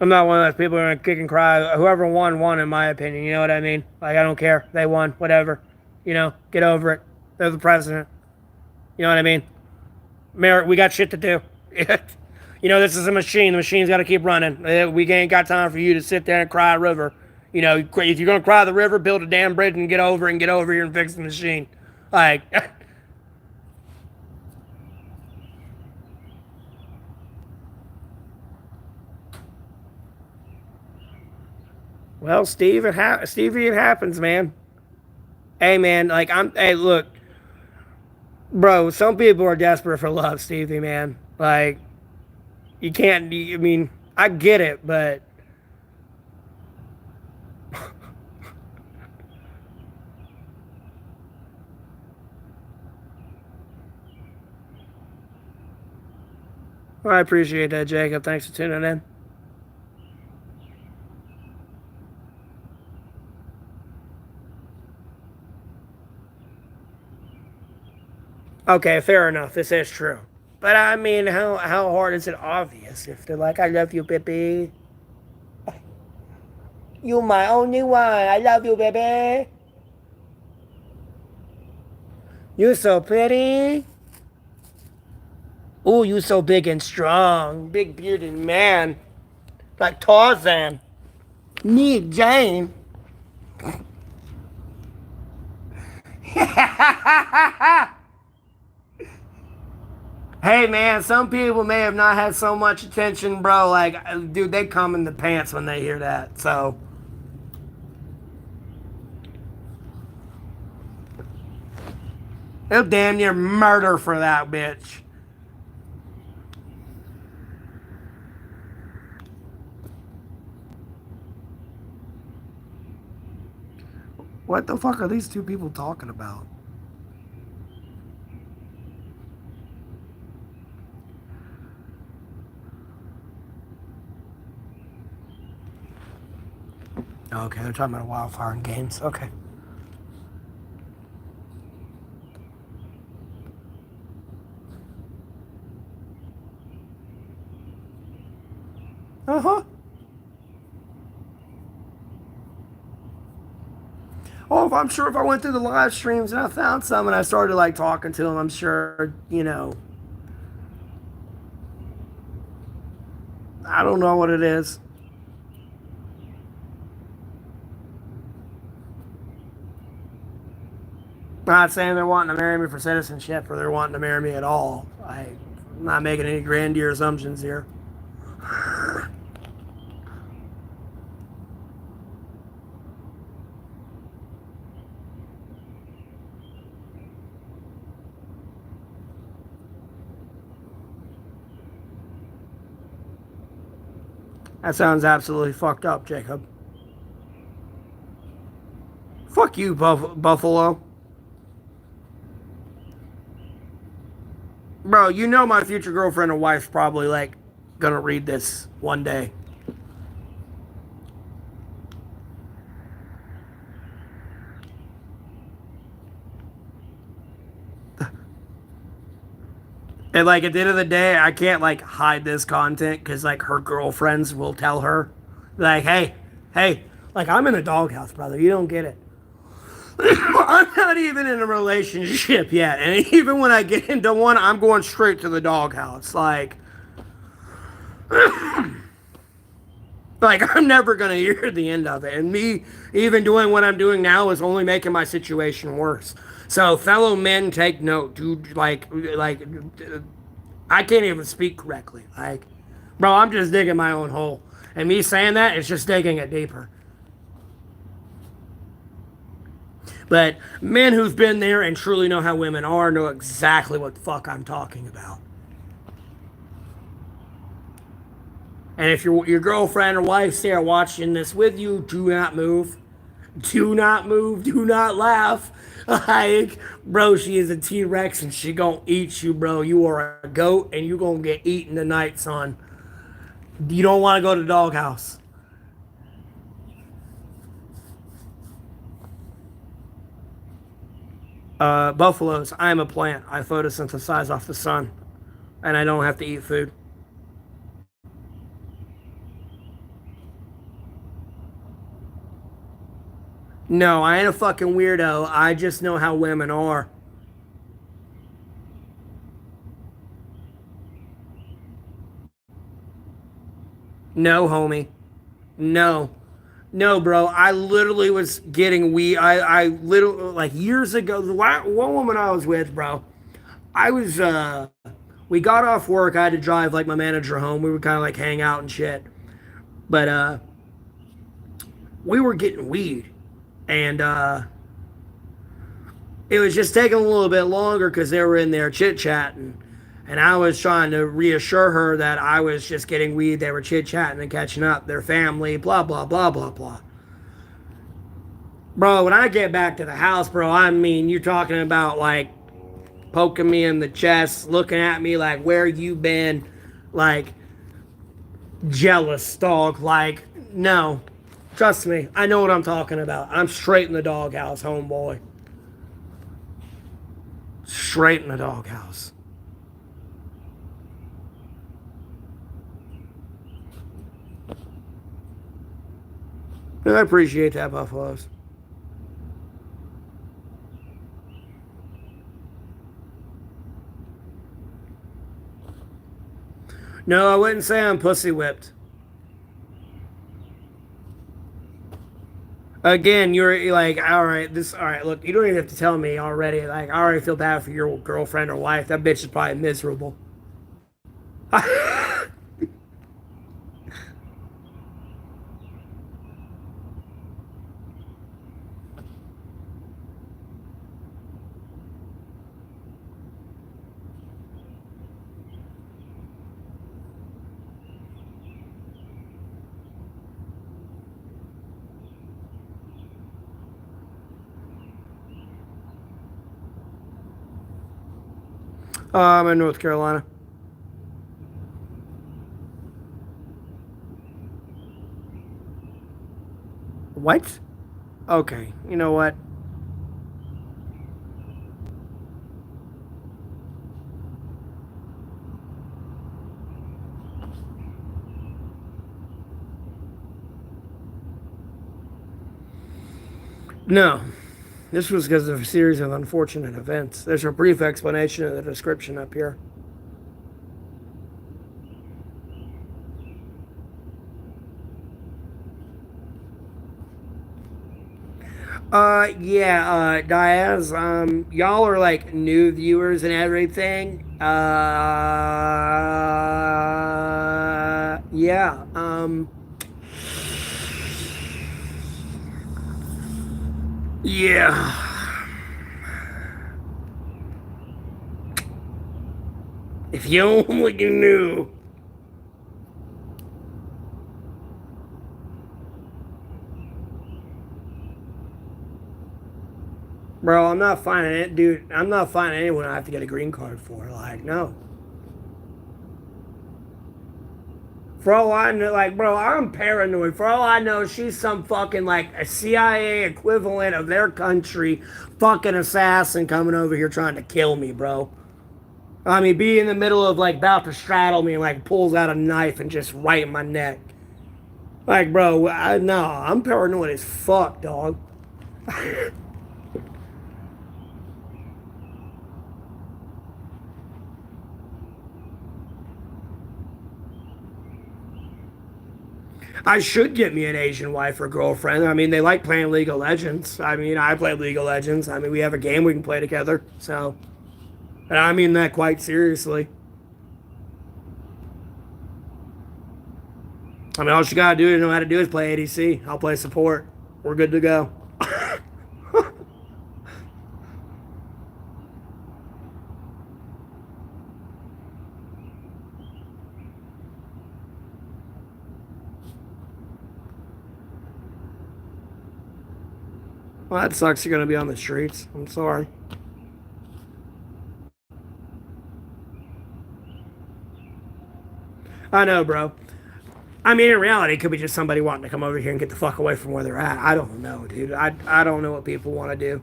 I'm not one of those people who are gonna kick and cry. Whoever won, in my opinion. You know what I mean? Like, I don't care. They won. Whatever. Get over it. They're the president. You know what I mean? Merrick, we got shit to do. This is a machine. The machine's got to keep running. We ain't got time for you to sit there and cry a river. If you're going to cry the river, build a damn bridge and get over here and fix the machine. Like, well, Stevie, it happens, man. Hey, man, hey, look, bro, some people are desperate for love, Stevie, man. Like, you can't, I mean, I get it, but I appreciate that, Jacob. Thanks for tuning in. Okay, fair enough. This is true. But I mean, how hard is it obvious if they're like, I love you, baby. You my only one. I love you, baby. You so pretty. Ooh, you so big and strong. Big bearded man. Like Tarzan. Need Jane. Hey man, some people may have not had so much attention, bro. Like, dude, they come in the pants when they hear that. So, they'll damn near murder for that bitch. What the fuck are these two people talking about? Okay, they're talking about wildfire and games. Okay. Uh huh. Oh, I'm sure if I went through the live streams and I found some and I started like talking to them, I'm sure, I don't know what it is. not saying they're wanting to marry me for citizenship or they're wanting to marry me at all. I'm not making any grandeur assumptions here. That sounds absolutely fucked up, Jacob. Fuck you, Buffalo. Bro, you know my future girlfriend or wife's probably like gonna read this one day. And like at the end of the day, I can't like hide this content because like her girlfriends will tell her, like, hey, like I'm in a doghouse, brother. You don't get it. I'm not even in a relationship yet, and even when I get into one, I'm going straight to the doghouse. Like I'm never gonna hear the end of it. And me even doing what I'm doing now is only making my situation worse. So fellow men, take note, dude. Like I can't even speak correctly. Like, bro, I'm just digging my own hole. And me saying that, it's just digging it deeper. But men who've been there and truly know how women are know exactly what the fuck I'm talking about. And if your girlfriend or wife's there watching this with you, do not move. Do not move. Do not laugh. Like, bro, she is a T-Rex and she gonna eat you, bro. You are a goat and you gonna get eaten tonight, son. You don't want to go to the doghouse. Buffaloes, I am a plant. I photosynthesize off the sun. And I don't have to eat food. No, I ain't a fucking weirdo. I just know how women are. No, homie. No. No, bro. I literally was getting weed. I literally, like years ago, the one woman I was with, bro, I was, we got off work. I had to drive like my manager home. We would kind of like hang out and shit. But, we were getting weed. And, it was just taking a little bit longer because they were in there chit chatting. And I was trying to reassure her that I was just getting weed. They were chit chatting and catching up, their family, blah, blah, blah, blah, blah. Bro, when I get back to the house, bro, I mean, you're talking about like poking me in the chest, looking at me like, where you been? Like, jealous dog. Like, no. Trust me, I know what I'm talking about. I'm straight in the doghouse, homeboy. Straight in the doghouse. I appreciate that, Buffaloes. No, I wouldn't say I'm pussy whipped. Again, you're like, all right, all right, look, you don't even have to tell me already. Like, I already feel bad for your girlfriend or wife. That bitch is probably miserable. I'm in North Carolina. What? Okay, you know what? No, this was because of a series of unfortunate events. There's a brief explanation in the description up here. Yeah, Diaz, y'all are like new viewers and everything. Yeah, yeah. If you only knew. Bro, I'm not finding it, dude. I'm not finding anyone I have to get a green card for. Like, no. For all I know, like, bro, I'm paranoid. For all I know, she's some fucking, like, a CIA equivalent of their country fucking assassin coming over here trying to kill me, bro. I mean, be in the middle of, like, about to straddle me and, like, pulls out a knife and just right in my neck. Like, bro, no, I'm paranoid as fuck, dog. I should get me an Asian wife or girlfriend. I mean, they like playing League of Legends. I mean, I play League of Legends. I mean, we have a game we can play together. So, and I mean that quite seriously. I mean, all you gotta do to know how to do is play ADC. I'll play support. We're good to go. Well, that sucks. You're gonna be on the streets. I'm sorry. I know, bro. I mean, in reality, it could be just somebody wanting to come over here and get the fuck away from where they're at. I don't know, dude. I don't know what people want to do.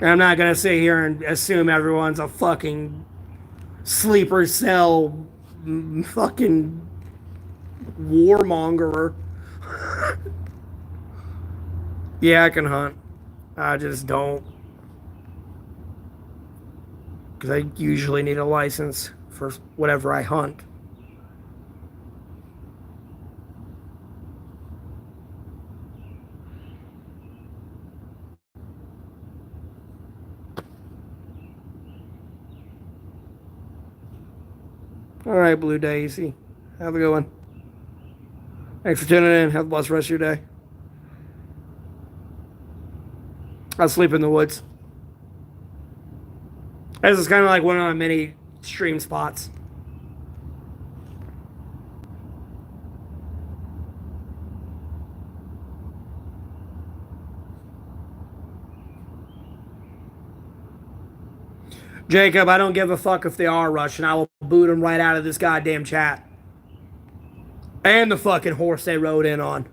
I'm not gonna sit here and assume everyone's a fucking sleeper cell, fucking warmonger. Yeah, I can hunt. I just don't, because I usually need a license for whatever I hunt. All right, Blue Daisy. Have a good one. Thanks for tuning in. Have a blessed rest of your day. I'll sleep in the woods. This is kind of like one of my many stream spots. Jacob, I don't give a fuck if they are Russian. I will boot them right out of this goddamn chat. And the fucking horse they rode in on.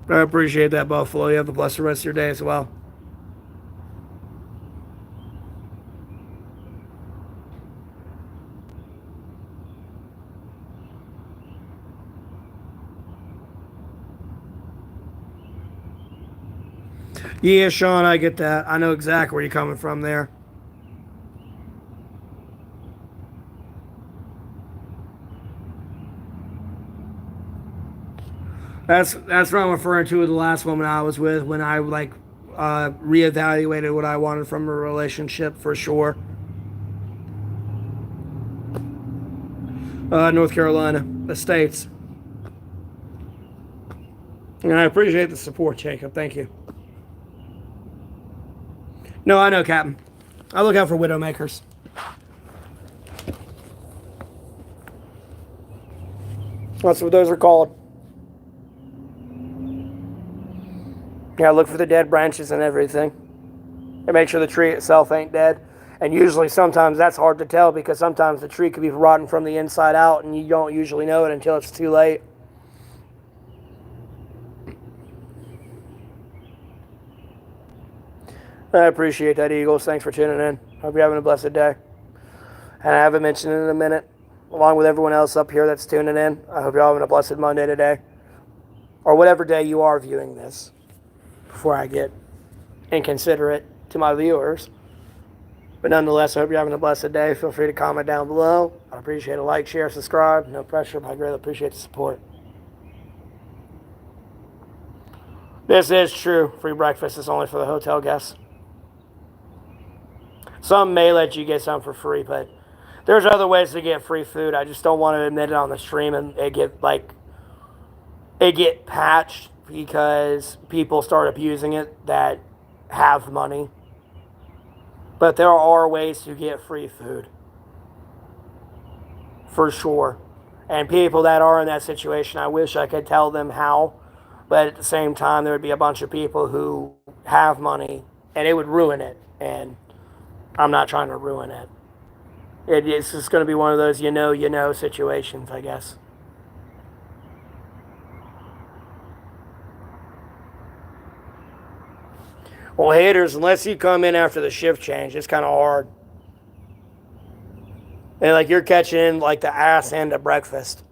I appreciate that, Buffalo. You have a blessed rest of your day as well. Yeah, Sean, I get that. I know exactly where you're coming from there. That's what I'm referring to with the last woman I was with when I like reevaluated what I wanted from a relationship for sure. North Carolina, the states, and I appreciate the support, Jacob. Thank you. No, I know, Captain. I look out for widowmakers. That's what those are called. Yeah, look for the dead branches and everything. And make sure the tree itself ain't dead. And usually, sometimes that's hard to tell because sometimes the tree could be rotten from the inside out and you don't usually know it until it's too late. I appreciate that, Eagles. Thanks for tuning in. Hope you're having a blessed day. And I haven't mentioned it in a minute. along with everyone else up here that's tuning in. I hope you're all having a blessed Monday today, or whatever day you are viewing this, before I get inconsiderate to my viewers. But nonetheless, I hope you're having a blessed day. Feel free to comment down below. I appreciate a like, share, subscribe. No pressure, but I greatly appreciate the support. This is true. Free breakfast is only for the hotel guests. Some may let you get some for free, but there's other ways to get free food. I just don't want to admit it on the stream and it get patched because people start abusing it that have money. But there are ways to get free food. For sure. And people that are in that situation, I wish I could tell them how. But at the same time, there would be a bunch of people who have money and it would ruin it. And I'm not trying to ruin it. It's just going to be one of those you know situations, I guess. Well, haters, unless you come in after the shift change, it's kind of hard. And like you're catching like the ass end of breakfast.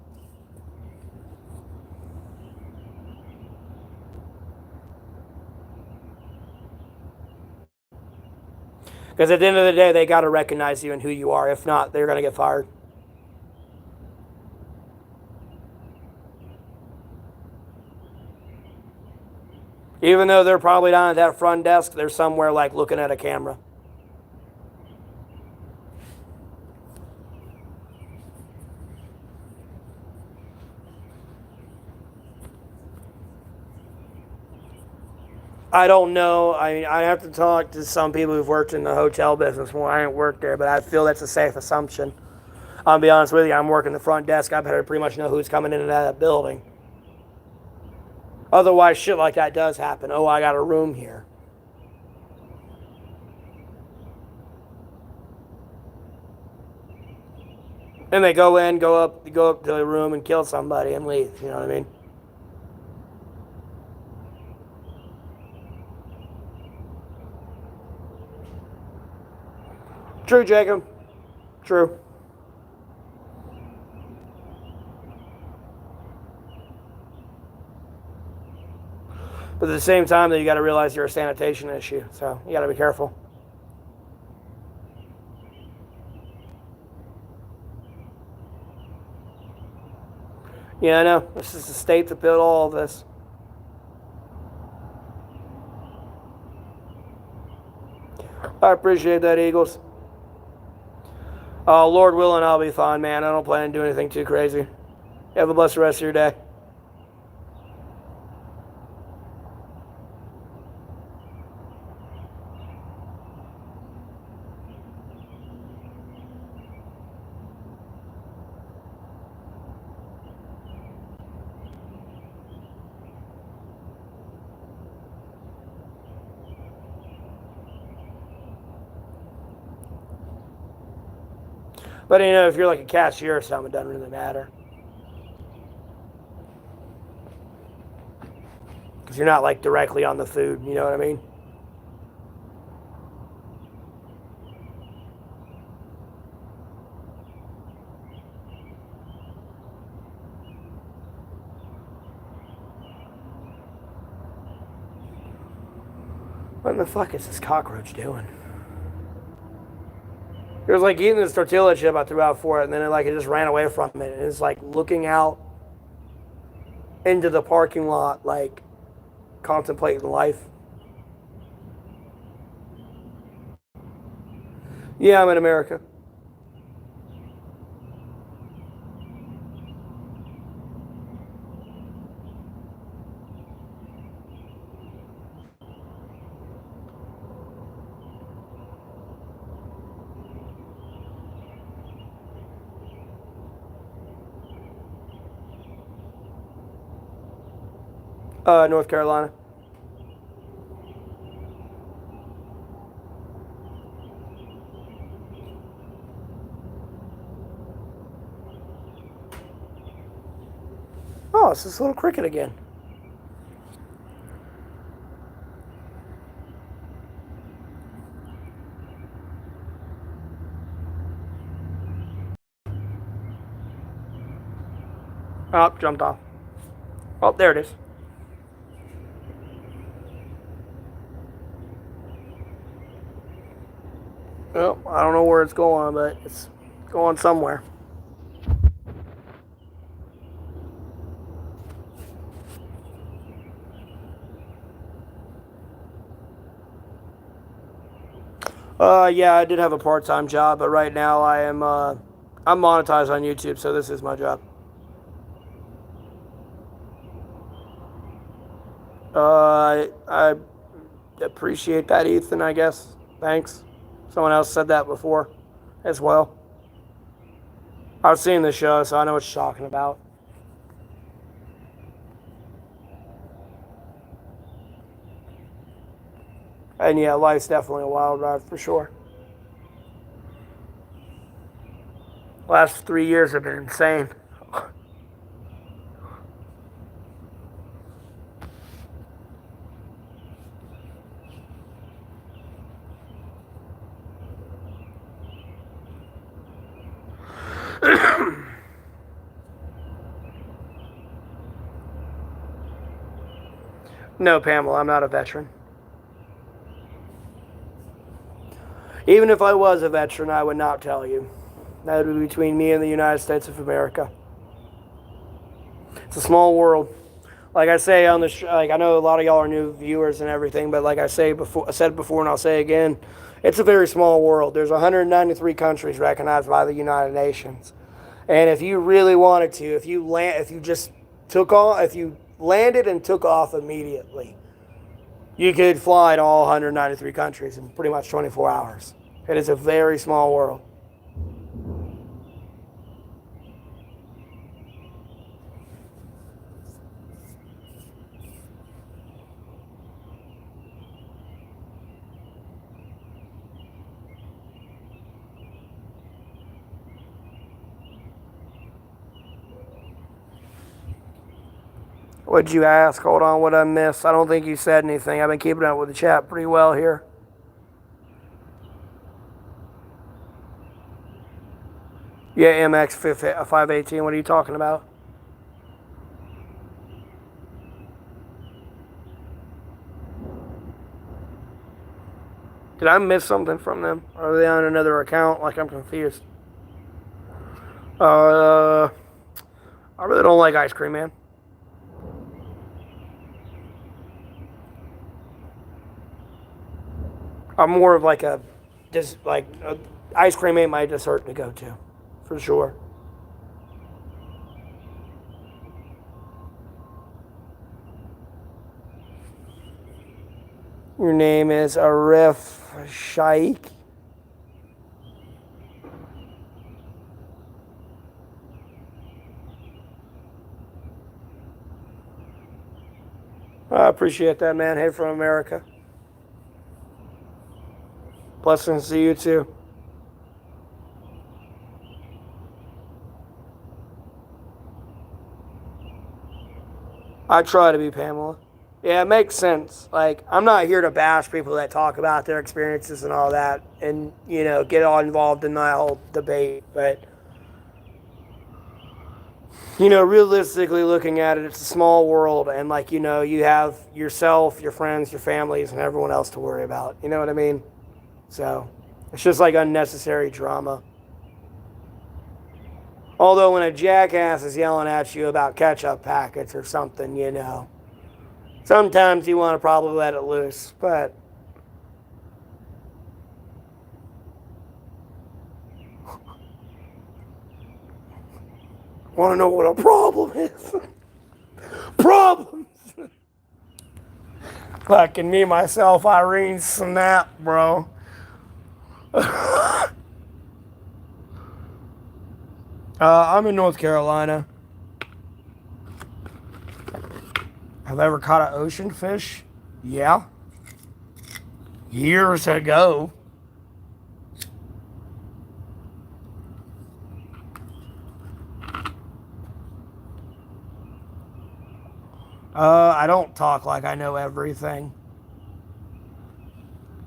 Because at the end of the day, they got to recognize you and who you are. If not, they're going to get fired. Even though they're probably down at that front desk, they're somewhere like looking at a camera. I don't know. I have to talk to some people who've worked in the hotel business more. I ain't worked there, but I feel that's a safe assumption. I'll be honest with you, I'm working the front desk. I better pretty much know who's coming in and out of that building. Otherwise, shit like that does happen. Oh, I got a room here. And they go up to the room and kill somebody and leave. You know what I mean? True, Jacob. True. But at the same time, though, you got to realize you're a sanitation issue. So you got to be careful. Yeah, I know. This is the state that built all of this. I appreciate that, Eagles. Lord willing, I'll be fine, man. I don't plan on doing anything too crazy. Have a blessed rest of your day. But you know, if you're like a cashier or something, it doesn't really matter. Because you're not like directly on the food, you know what I mean? What in the fuck is this cockroach doing? It was like eating this tortilla chip I threw out for it, and then it just ran away from it. And it's like looking out into the parking lot, like contemplating life. Yeah, I'm in America. North Carolina. Oh, it's this little cricket again. Oh, jumped off. Oh, there it is. Well, I don't know where it's going, but it's going somewhere. Yeah, I did have a part-time job, but right now I'm monetized on YouTube, so this is my job. I appreciate that, Ethan, I guess. Thanks. Someone else said that before as well. I've seen the show, so I know what you're talking about. And yeah, life's definitely a wild ride for sure. Last 3 years have been insane. No, Pamela, I'm not a veteran. Even if I was a veteran, I would not tell you. That would be between me and the United States of America. It's a small world. Like I say on the like I know a lot of y'all are new viewers and everything, but like I said before, and I'll say again, it's a very small world. There's 193 countries recognized by the United Nations, and if you really wanted to, if you landed and took off immediately, you could fly to all 193 countries in pretty much 24 hours. It is a very small world. What'd you ask? Hold on, what I missed? I don't think you said anything. I've been keeping up with the chat pretty well here. Yeah, MX 518. What are you talking about? Did I miss something from them? Are they on another account? Like, I'm confused. I really don't like ice cream, man. I'm more of like ice cream ain't my dessert to go to, for sure. Your name is Arif Shaikh. I appreciate that, man. Hey, from America. Blessings to you, too. I try to be, Pamela. Yeah, it makes sense. Like, I'm not here to bash people that talk about their experiences and all that and, get all involved in that whole debate. But, realistically looking at it, it's a small world. And, you have yourself, your friends, your families, and everyone else to worry about. You know what I mean? So, it's just like unnecessary drama. Although when a jackass is yelling at you about ketchup packets or something, sometimes you want to probably let it loose. But want to know what a problem is? Problems. Fucking me, myself, Irene, snap, bro. I'm in North Carolina. Have I ever caught an ocean fish? Yeah. Years ago. I don't talk like I know everything.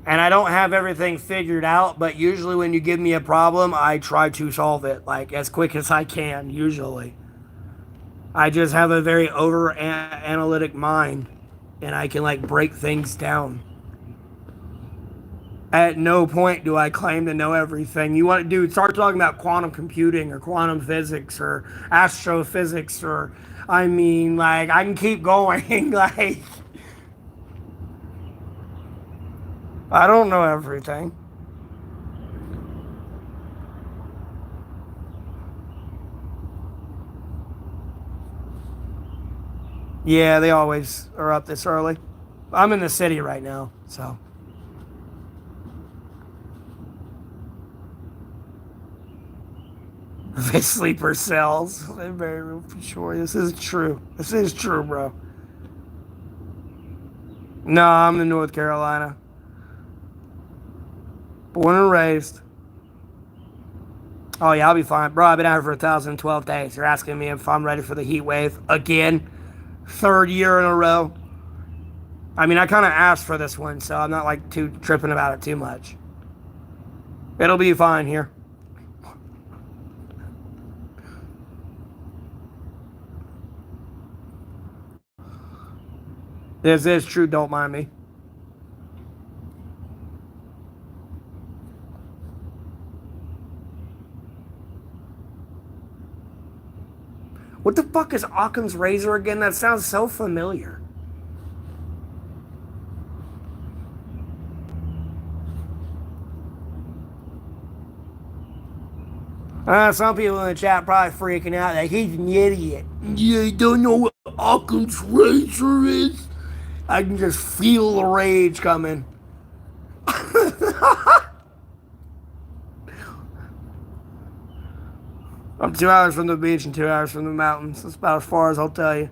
And I don't have everything figured out, but usually when you give me a problem, I try to solve it, like, as quick as I can, usually. I just have a very over analytic mind, and I can like break things down. At no point do I claim to know everything. You want to do start talking about quantum computing or quantum physics or astrophysics or I mean like I can keep going like I don't know everything. Yeah, they always are up this early. I'm in the city right now, so they sleeper cells. They're very real for sure. This is true. This is true, bro. No, I'm in North Carolina. Born and raised. Oh yeah, I'll be fine, bro. I've been out here for 1,012 days. You're asking me if I'm ready for the heat wave again, third year in a row. I mean, I kind of asked for this one, so I'm not like too tripping about it too much. It'll be fine here. This is true. Don't mind me. What the fuck is Occam's razor again? That sounds so familiar. Some people in the chat probably freaking out like he's an idiot. Yeah, you don't know what Occam's razor is? I can just feel the rage coming. I'm 2 hours from the beach and 2 hours from the mountains. That's about as far as I'll tell you.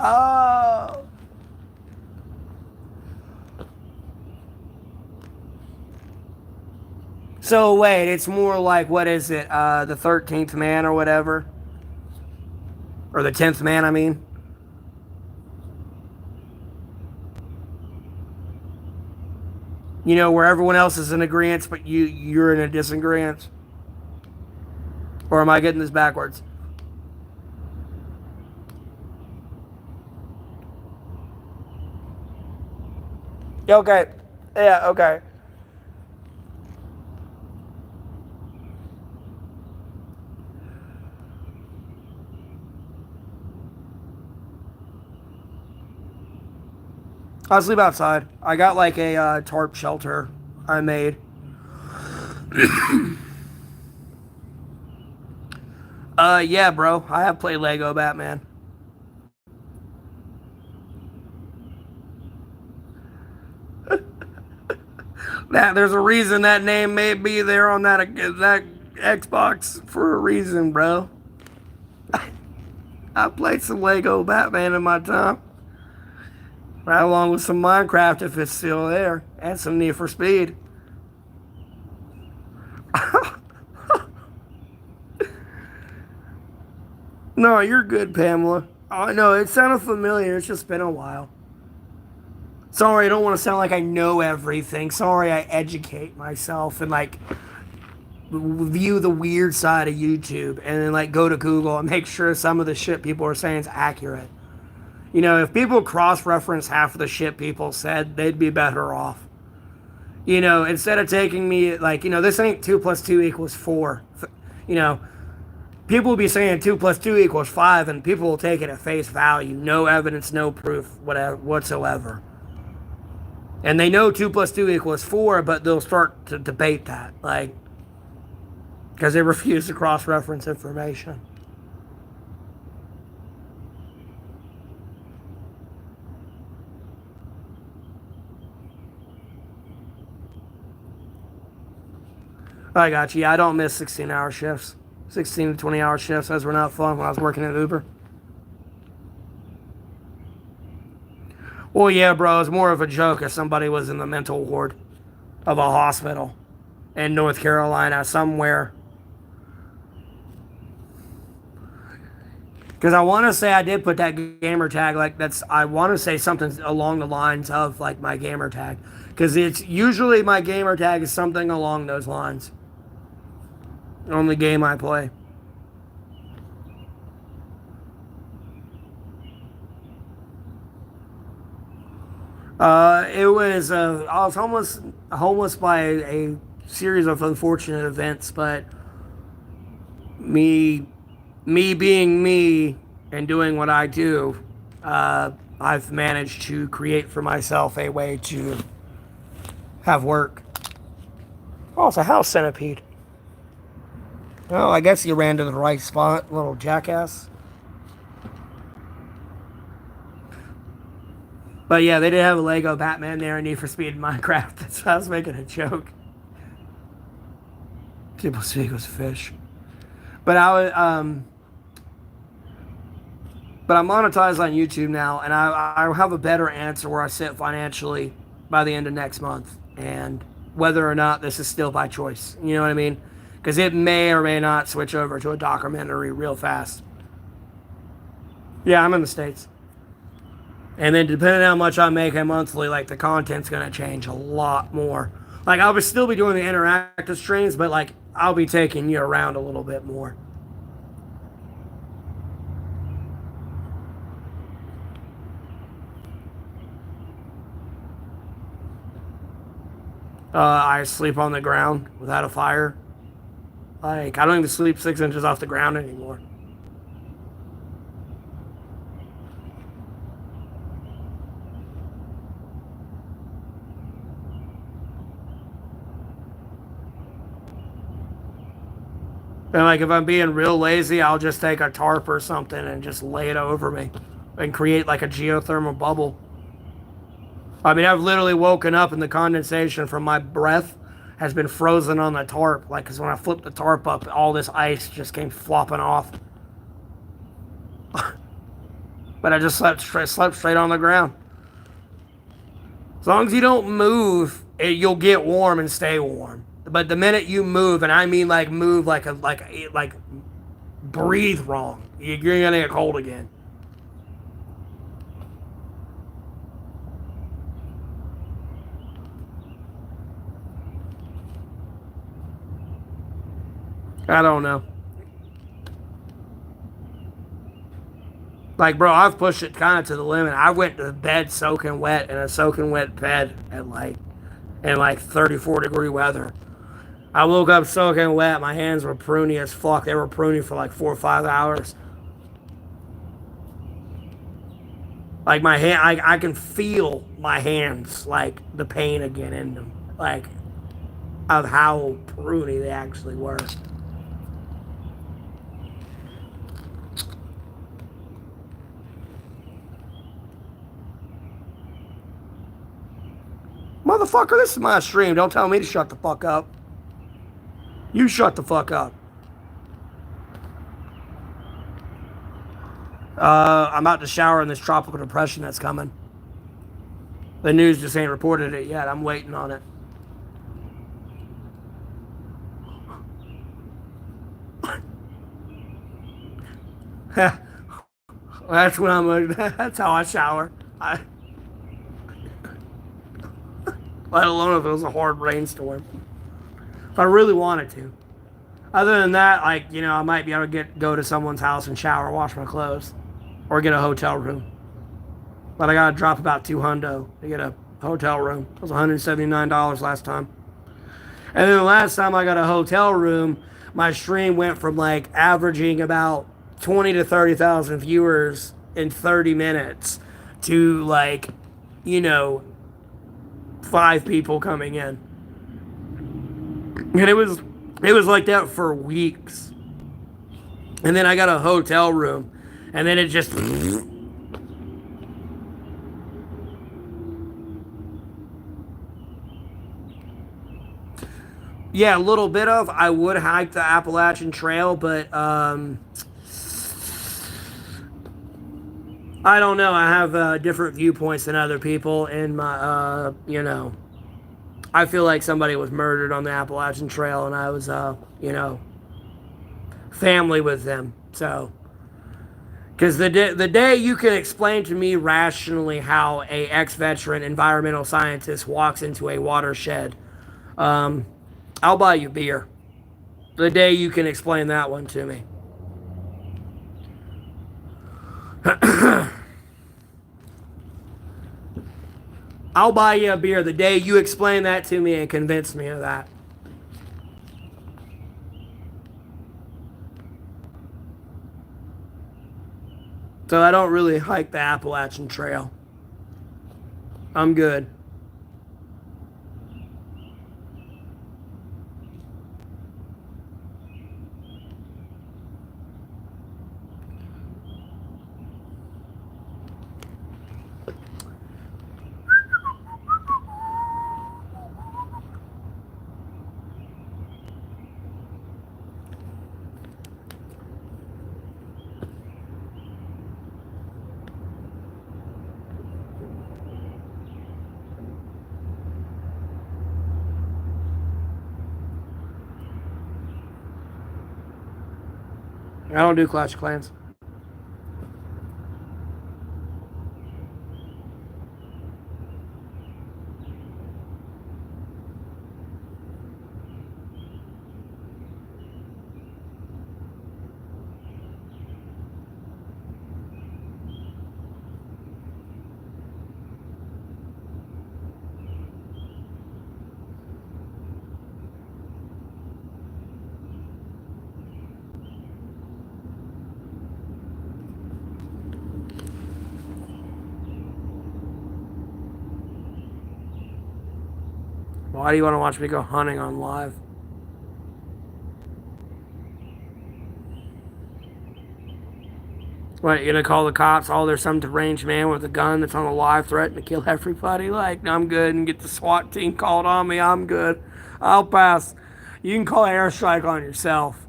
Oh. So wait, it's more like what is it? The 13th man or whatever, or the 10th man? I mean, you know, where everyone else is in agreement, but you're in a disagreement. Or am I getting this backwards? Okay. Yeah. Okay. I'll sleep outside. I got like a tarp shelter I made. Yeah, bro. I have played Lego Batman. That there's a reason that name may be there on that Xbox for a reason, bro. I played some Lego Batman in my time, right along with some Minecraft if it's still there, and some Need for Speed. No, you're good, Pamela. Oh no, it sounded familiar. It's just been a while. Sorry, I don't want to sound like I know everything. Sorry, I educate myself and like view the weird side of YouTube and then like go to Google and make sure some of the shit people are saying is accurate. You know, if people cross reference half of the shit people said, they'd be better off. You know, instead of taking me like, you know, this ain't 2 plus 2 equals 4. You know, people will be saying 2 plus 2 equals 5, and people will take it at face value. No evidence, no proof, whatever, whatsoever. And they know 2 plus 2 equals 4, but they'll start to debate that. Like, because they refuse to cross reference information. I got you. Yeah, I don't miss 16-hour shifts. 16 to 20-hour shifts. Those were not fun when I was working at Uber. Well, yeah, bro, it's more of a joke if somebody was in the mental ward of a hospital in North Carolina somewhere. Because I want to say I did put that gamer tag, like that's, I want to say something along the lines of like my gamer tag. Because it's usually my gamer tag is something along those lines on the game I play. It was I was homeless by a series of unfortunate events, but me me being me and doing what I do, I've managed to create for myself a way to have work. Oh, it's a house centipede. Oh, I guess you ran to the right spot, little jackass. But yeah, they did have a Lego Batman there in Need for Speed Minecraft. That's why I was making a joke. People speak was fish. But but I'm monetized on YouTube now, and I have a better answer where I sit financially by the end of next month, and whether or not this is still by choice. You know what I mean? Because it may or may not switch over to a documentary real fast. Yeah, I'm in the States. And then depending on how much I'm making monthly, like the content's gonna change a lot more. Like I would still be doing the interactive streams, but like I'll be taking you around a little bit more. I sleep on the ground without a fire. Like I don't even sleep 6 inches off the ground anymore. And like if I'm being real lazy, I'll just take a tarp or something and just lay it over me and create like a geothermal bubble. I mean, I've literally woken up and the condensation from my breath has been frozen on the tarp. Like, because when I flipped the tarp up, all this ice just came flopping off. But I just slept straight on the ground. As long as you don't move, you'll get warm and stay warm. But the minute you move, and I mean like move like breathe wrong, you're gonna get cold again. I don't know. Like, bro, I've pushed it kind of to the limit. I went to bed soaking wet in a soaking wet bed at like in like 34-degree weather. I woke up soaking wet. My hands were pruny as fuck. They were pruny for like 4 or 5 hours. Like my hand, I can feel my hands like the pain again in them, like of how pruny they actually were. Motherfucker, this is my stream. Don't tell me to shut the fuck up. You shut the fuck up. I'm about to shower in this tropical depression that's coming. The news just ain't reported it yet. I'm waiting on it. That's when I'm. That's how I shower. Let alone if it was a hard rainstorm. If I really wanted to. Other than that, like I might be able to go to someone's house and shower, wash my clothes, or get a hotel room. But I gotta drop about $200 to get a hotel room. It was $179 last time. And then the last time I got a hotel room, my stream went from like averaging about 20 to 30,000 viewers in 30 minutes to like, you know, 5 people coming in. And it was like that for weeks. And then I got a hotel room, and then it just Yeah, a little bit of. I would hike the Appalachian Trail, but I don't know. I have different viewpoints than other people, and I feel like somebody was murdered on the Appalachian Trail, and I was, family with them. So, because the day you can explain to me rationally how a ex-veteran environmental scientist walks into a watershed, um, I'll buy you beer. The day you can explain that one to me. I'll buy you a beer the day you explain that to me and convince me of that. So I don't really hike the Appalachian Trail. I'm good. I don't do Clash of Clans. Why do you want to watch me go hunting on live? What, you gonna call the cops? Oh, there's some deranged man with a gun that's on a live threatening to kill everybody. Like, I'm good, and get the SWAT team called on me. I'm good. I'll pass. You can call an airstrike on yourself.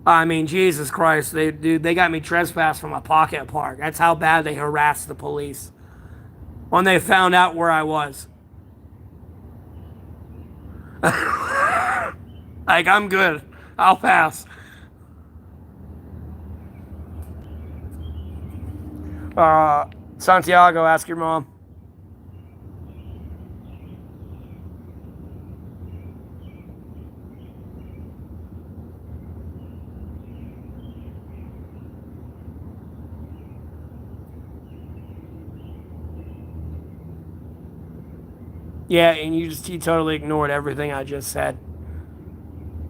I mean, Jesus Christ, they got me trespassed from a pocket park. That's how bad they harassed the police when they found out where I was. Like, I'm good. I'll pass. Santiago, ask your mom. Yeah, and you totally ignored everything I just said.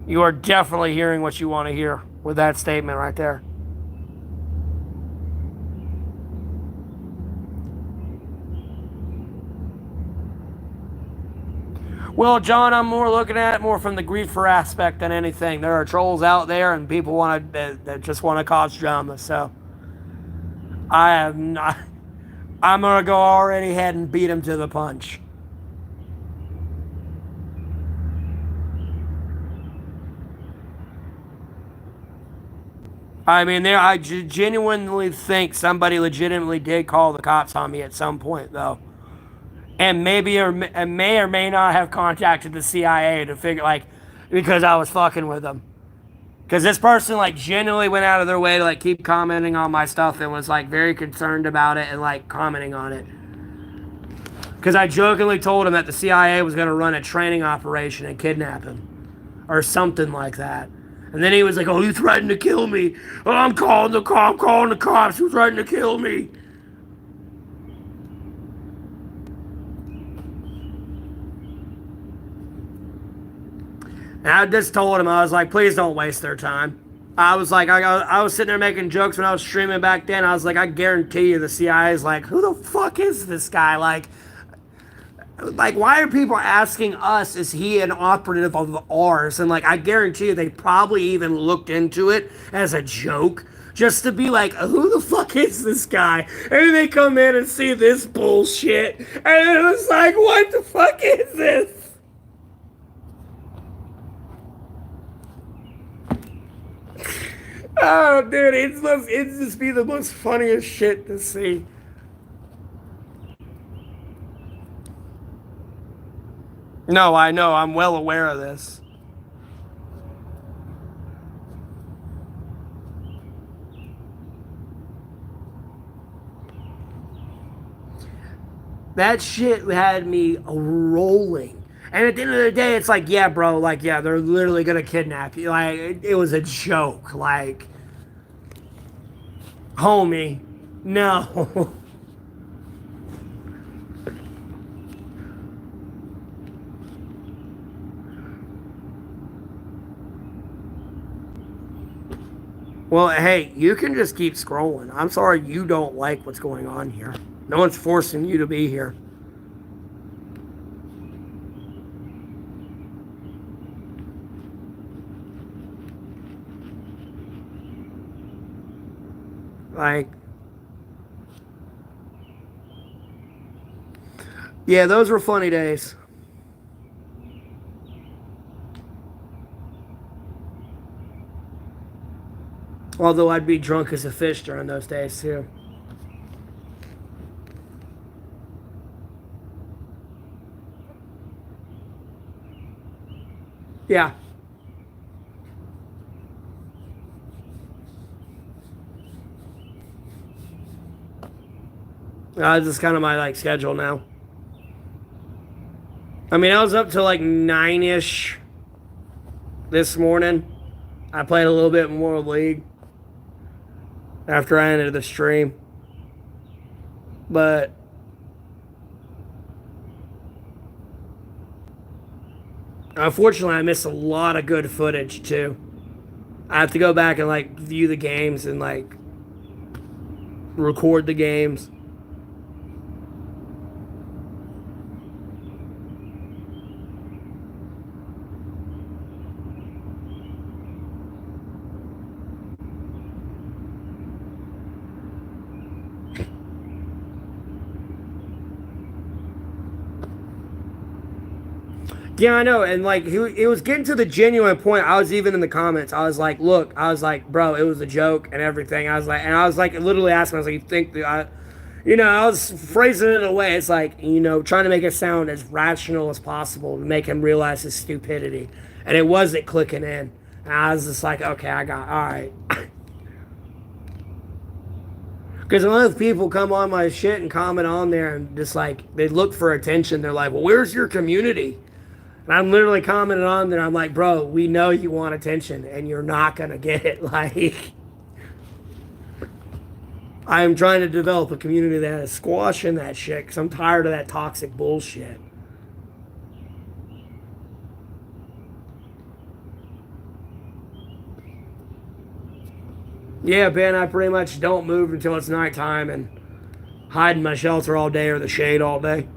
You are definitely hearing what you want to hear with that statement right there. Well, John, I'm more looking at it more from the griefer aspect than anything. There are trolls out there, and people want to that just want to cause drama. So I have not. I'm gonna go already ahead and beat him to the punch. I mean, I genuinely think somebody legitimately did call the cops on me at some point, though, and and may or may not have contacted the CIA to figure like because I was fucking with them. Because this person like genuinely went out of their way to like keep commenting on my stuff and was like very concerned about it and like commenting on it. Because I jokingly told him that the CIA was going to run a training operation and kidnap him or something like that. And then he was like, "Oh, you threatened to kill me. Oh, I'm calling the cops. You threatened to kill me." And I just told him, I was like, "Please don't waste their time." I was like, I was sitting there making jokes when I was streaming back then. I was like, I guarantee you the CIA is like, who the fuck is this guy? Like, why are people asking us, is he an operative of ours? And like, I guarantee you they probably even looked into it as a joke. Just to be like, who the fuck is this guy? And then they come in and see this bullshit. And it was like, what the fuck is this? Oh, dude, it's just be the most funniest shit to see. No, I know. I'm well aware of this. That shit had me rolling. And at the end of the day, it's like, yeah, bro, like, yeah, they're literally gonna kidnap you. Like, it was a joke. Like, homie, no. Well, hey, you can just keep scrolling. I'm sorry you don't like what's going on here. No one's forcing you to be here. Like, yeah, those were funny days. Although I'd be drunk as a fish during those days, too. Yeah, this is kind of my, like, schedule now. I mean, I was up to, like, 9-ish this morning. I played a little bit more League after I ended the stream. But unfortunately, I missed a lot of good footage too. I have to go back and like view the games and like record the games. Yeah, I know. And like, it was getting to the genuine point. I was even in the comments. I was like, look, I was like, bro, it was a joke and everything. I was like, literally asking, I was like, you think that I was phrasing it in a way. It's like, trying to make it sound as rational as possible to make him realize his stupidity. And it wasn't clicking in. And I was just like, okay, all right. Because a lot of people come on my shit and comment on there and just like, they look for attention. They're like, well, where's your community? And I'm literally commenting on there. I'm like, bro, we know you want attention and you're not going to get it. Like, I am trying to develop a community that is squashing that shit because I'm tired of that toxic bullshit. Yeah, Ben, I pretty much don't move until it's nighttime and hide in my shelter all day or the shade all day.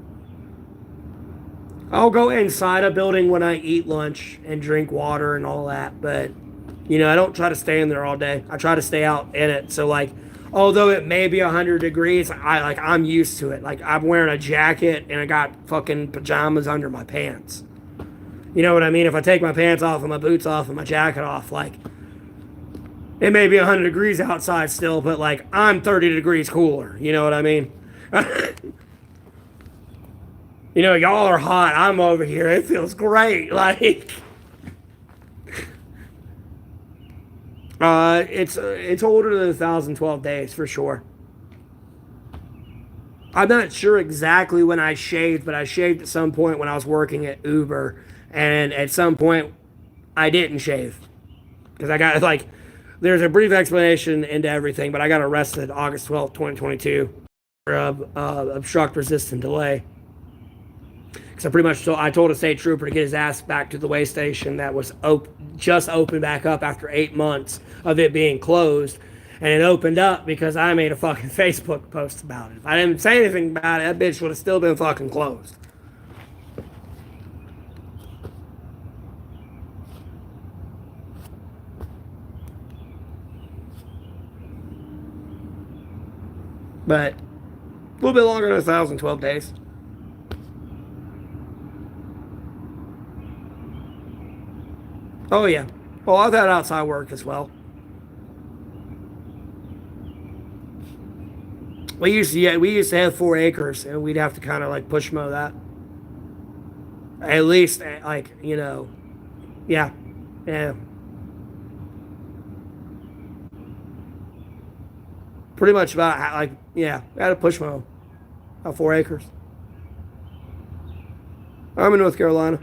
I'll go inside a building when I eat lunch and drink water and all that, but I don't try to stay in there all day. I try to stay out in it. So like, although it may be 100 degrees, I'm used to it. Like I'm wearing a jacket and I got fucking pajamas under my pants. You know what I mean? If I take my pants off and my boots off and my jacket off, like it may be 100 degrees outside still, but like I'm 30 degrees cooler. You know what I mean? Y'all are hot. I'm over here. It feels great. Like, it's older than 1,012 days for sure. I'm not sure exactly when I shaved, but I shaved at some point when I was working at Uber, and at some point I didn't shave because I got like. There's a brief explanation into everything, but I got arrested August 12th, 2022 for obstruct resistant delay. Because I told a state trooper to get his ass back to the way station that was just opened back up after 8 months of it being closed. And it opened up because I made a fucking Facebook post about it. If I didn't say anything about it, that bitch would have still been fucking closed. But a little bit longer than 1,012 days. Oh, yeah. Well, I've had outside work as well. we used to have 4 acres, and we'd have to kind of like push mow that. At least, like, yeah, yeah, pretty much about like, yeah, I had to push mow about 4 acres. I'm in North Carolina.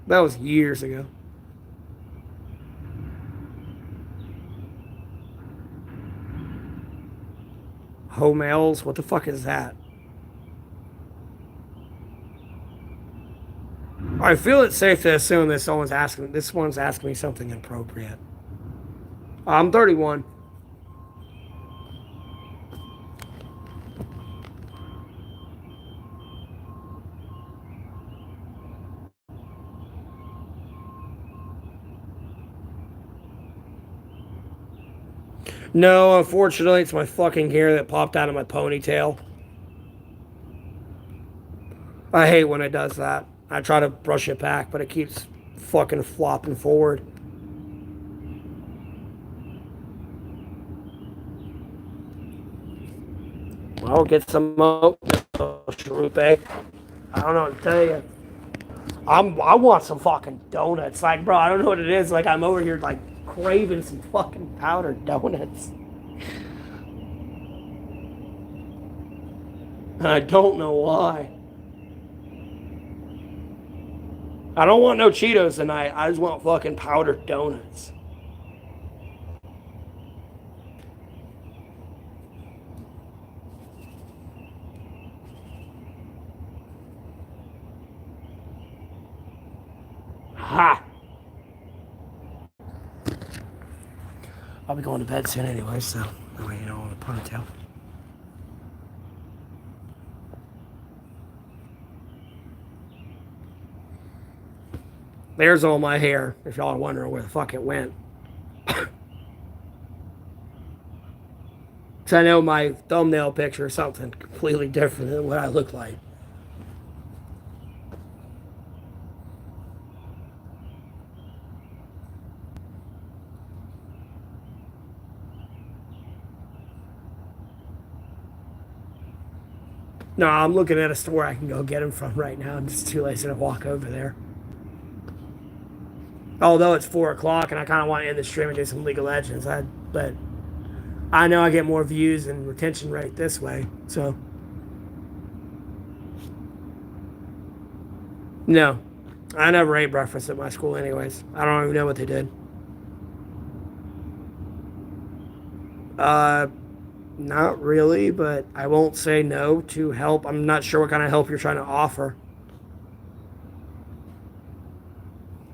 That was years ago. Homels, what the fuck is that? I feel it's safe to assume that this one's asking me something inappropriate. I'm 31. No, unfortunately, it's my fucking hair that popped out of my ponytail. I hate when it does that. I try to brush it back, but it keeps fucking flopping forward. Well, get some milk, Cherupe. I don't know what to tell you. I want some fucking donuts. Like, bro, I don't know what it is. Like, I'm over here, like, craving some fucking powdered donuts. And I don't know why. I don't want no Cheetos tonight. I just want fucking powdered donuts. Ha! I'll be going to bed soon anyway, so that way you know, on the ponytail. There's all my hair, if y'all are wondering where the fuck it went. Because I know my thumbnail picture is something completely different than what I look like. No, I'm looking at a store I can go get them from right now. I'm just too lazy to walk over there. Although it's 4 o'clock and I kind of want to end the stream and do some League of Legends, but I know I get more views and retention rate this way. So, no, I never ate breakfast at my school, anyways. I don't even know what they did. Uh, Not really, but I won't say no to help. I'm not sure what kind of help you're trying to offer.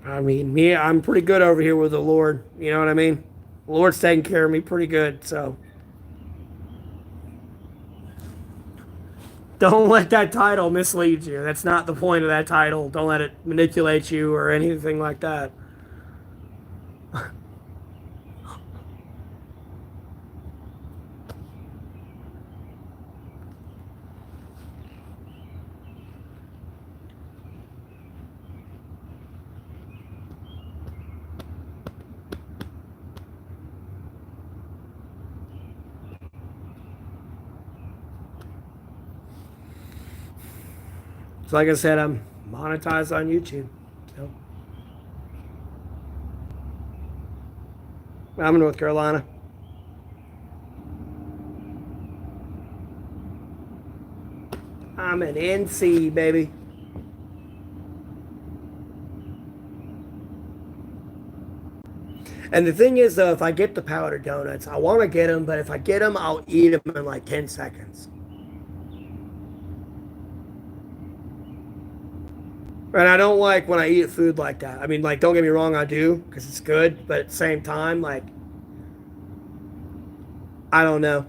I mean, me, I'm pretty good over here with the Lord. You know what I mean? The Lord's taking care of me pretty good, so don't let that title mislead you. That's not the point of that title. Don't let it manipulate you or anything like that. So, like I said, I'm monetized on YouTube. So, I'm in North Carolina. I'm an NC, baby. And the thing is, though, if I get the powdered donuts, I want to get them, but if I get them, I'll eat them in like 10 seconds. And I don't like when I eat food like that. I mean, like, don't get me wrong, I do, because it's good, but at the same time, like, I don't know.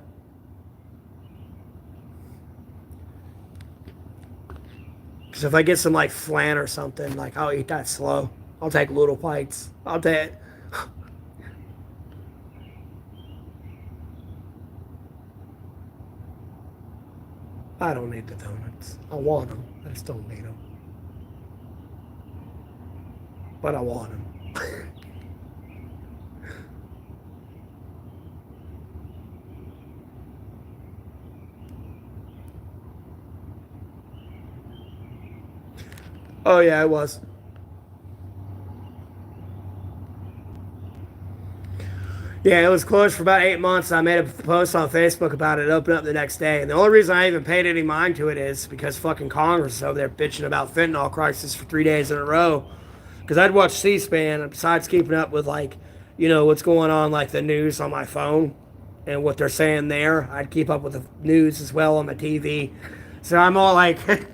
Because if I get some, like, flan or something, like, I'll eat that slow. I'll take little bites. I'll take. I don't need the donuts. I want them. I just don't need them. But I want them. Oh, yeah, it was. Yeah, it was closed for about 8 months. I made a post on Facebook about it. It opened up the next day. And the only reason I even paid any mind to it is because fucking Congress is over there bitching about fentanyl crisis for 3 days in a row. Because I'd watch C-SPAN, and besides keeping up with, like, what's going on, like the news on my phone and what they're saying there, I'd keep up with the news as well on my TV. So I'm all like, and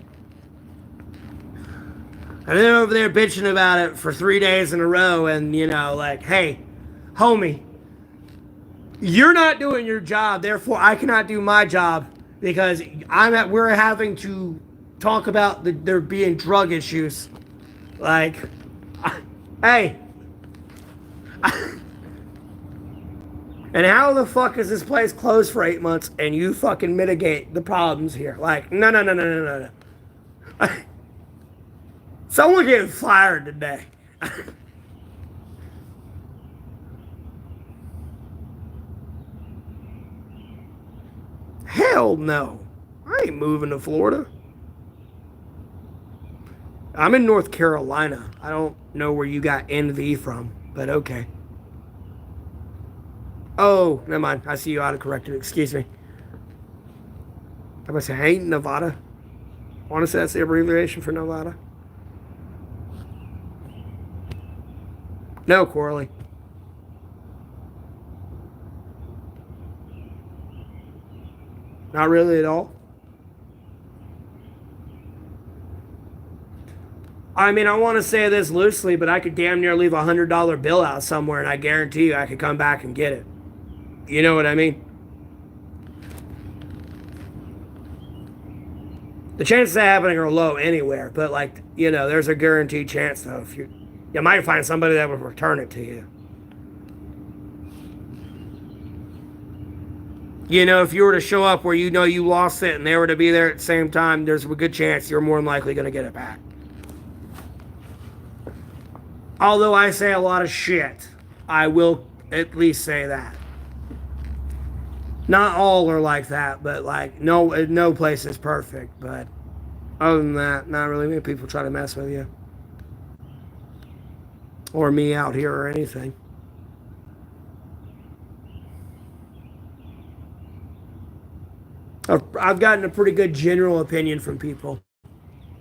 they're over there bitching about it for 3 days in a row. And, like, hey, homie, you're not doing your job, therefore I cannot do my job because we're having to talk about there being drug issues. Like, hey, and how the fuck is this place closed for 8 months and you fucking mitigate the problems here? Like, no, no, no, no, no, no, no. Someone getting fired today. Hell no. I ain't moving to Florida. I'm in North Carolina. I don't know where you got NV from, but okay. Oh, never mind. I see you autocorrected. Excuse me. I'm going to say, ain't Nevada. I want to say that's the abbreviation for Nevada. No, Corley. Not really at all. I mean, I want to say this loosely, but I could damn near leave $100 bill out somewhere, and I guarantee you I could come back and get it. You know what I mean? The chances of happening are low anywhere, but like, there's a guaranteed chance though. If you might find somebody that would return it to you. If you were to show up where you lost it and they were to be there at the same time, there's a good chance you're more than likely going to get it back. Although I say a lot of shit, I will at least say that. Not all are like that, but like no place is perfect. But other than that, not really many people try to mess with you or me out here or anything. I've gotten a pretty good general opinion from people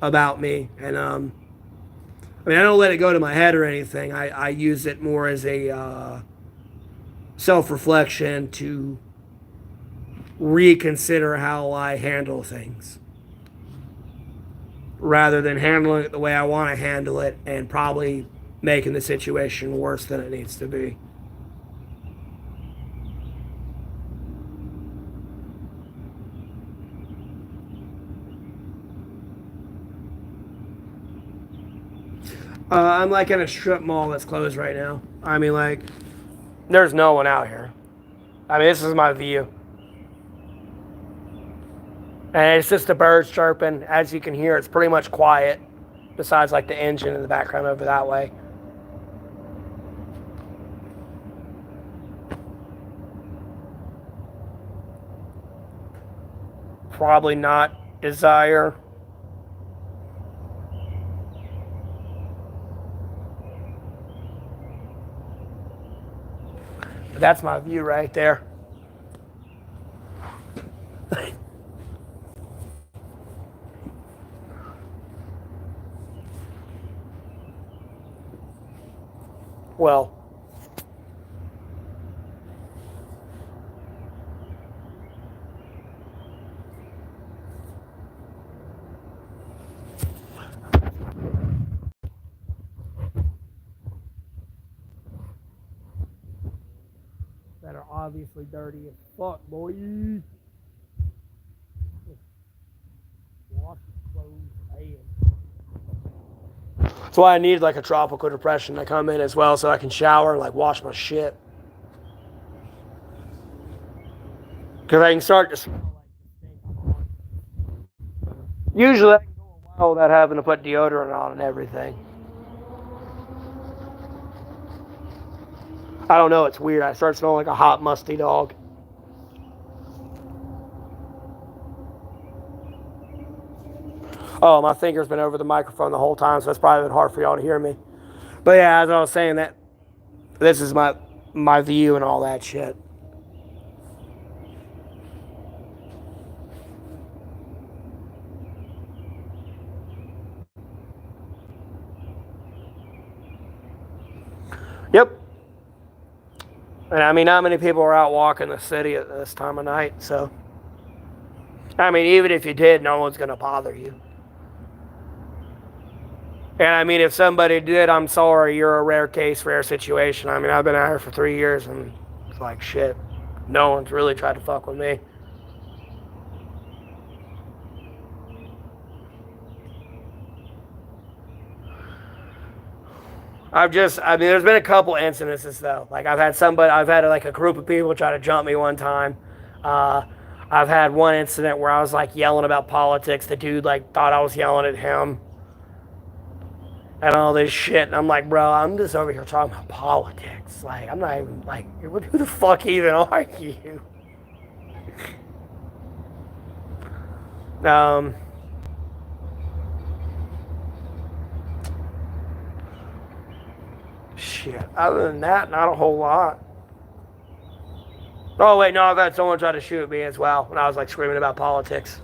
about me, and I mean, I don't let it go to my head or anything. I use it more as a self-reflection to reconsider how I handle things rather than handling it the way I want to handle it and probably making the situation worse than it needs to be. I'm like in a strip mall that's closed right now. I mean, like, there's no one out here. I mean, this is my view. And it's just the birds chirping. As you can hear, it's pretty much quiet, besides like the engine in the background over that way. Probably not desire. But that's my view right there. Well, that are obviously dirty as fuck, boy. Wash clothes, man. That's why I need like a tropical depression to come in as well, so I can shower and like wash my shit. Because I can start to smell like usually I can go a while without having to put deodorant on and everything. I don't know, it's weird. I start smelling like a hot, musty dog. Oh, my finger's been over the microphone the whole time, so it's probably been hard for y'all to hear me. But yeah, as I was saying, that this is my view and all that shit. Yep. And I mean, not many people are out walking the city at this time of night, so. I mean, even if you did, no one's going to bother you. And I mean, if somebody did, I'm sorry, you're a rare case, rare situation. I mean, I've been out here for 3 years and it's like, shit, no one's really tried to fuck with me. I mean, there's been a couple incidences though. Like I've had like a group of people try to jump me one time. I've had one incident where I was like yelling about politics. The dude like thought I was yelling at him and all this shit. And I'm like, bro, I'm just over here talking about politics. Like, I'm not even like, who the fuck even are you? Shit. Other than that, not a whole lot. Oh wait, no, I've had someone try to shoot me as well when I was like screaming about politics.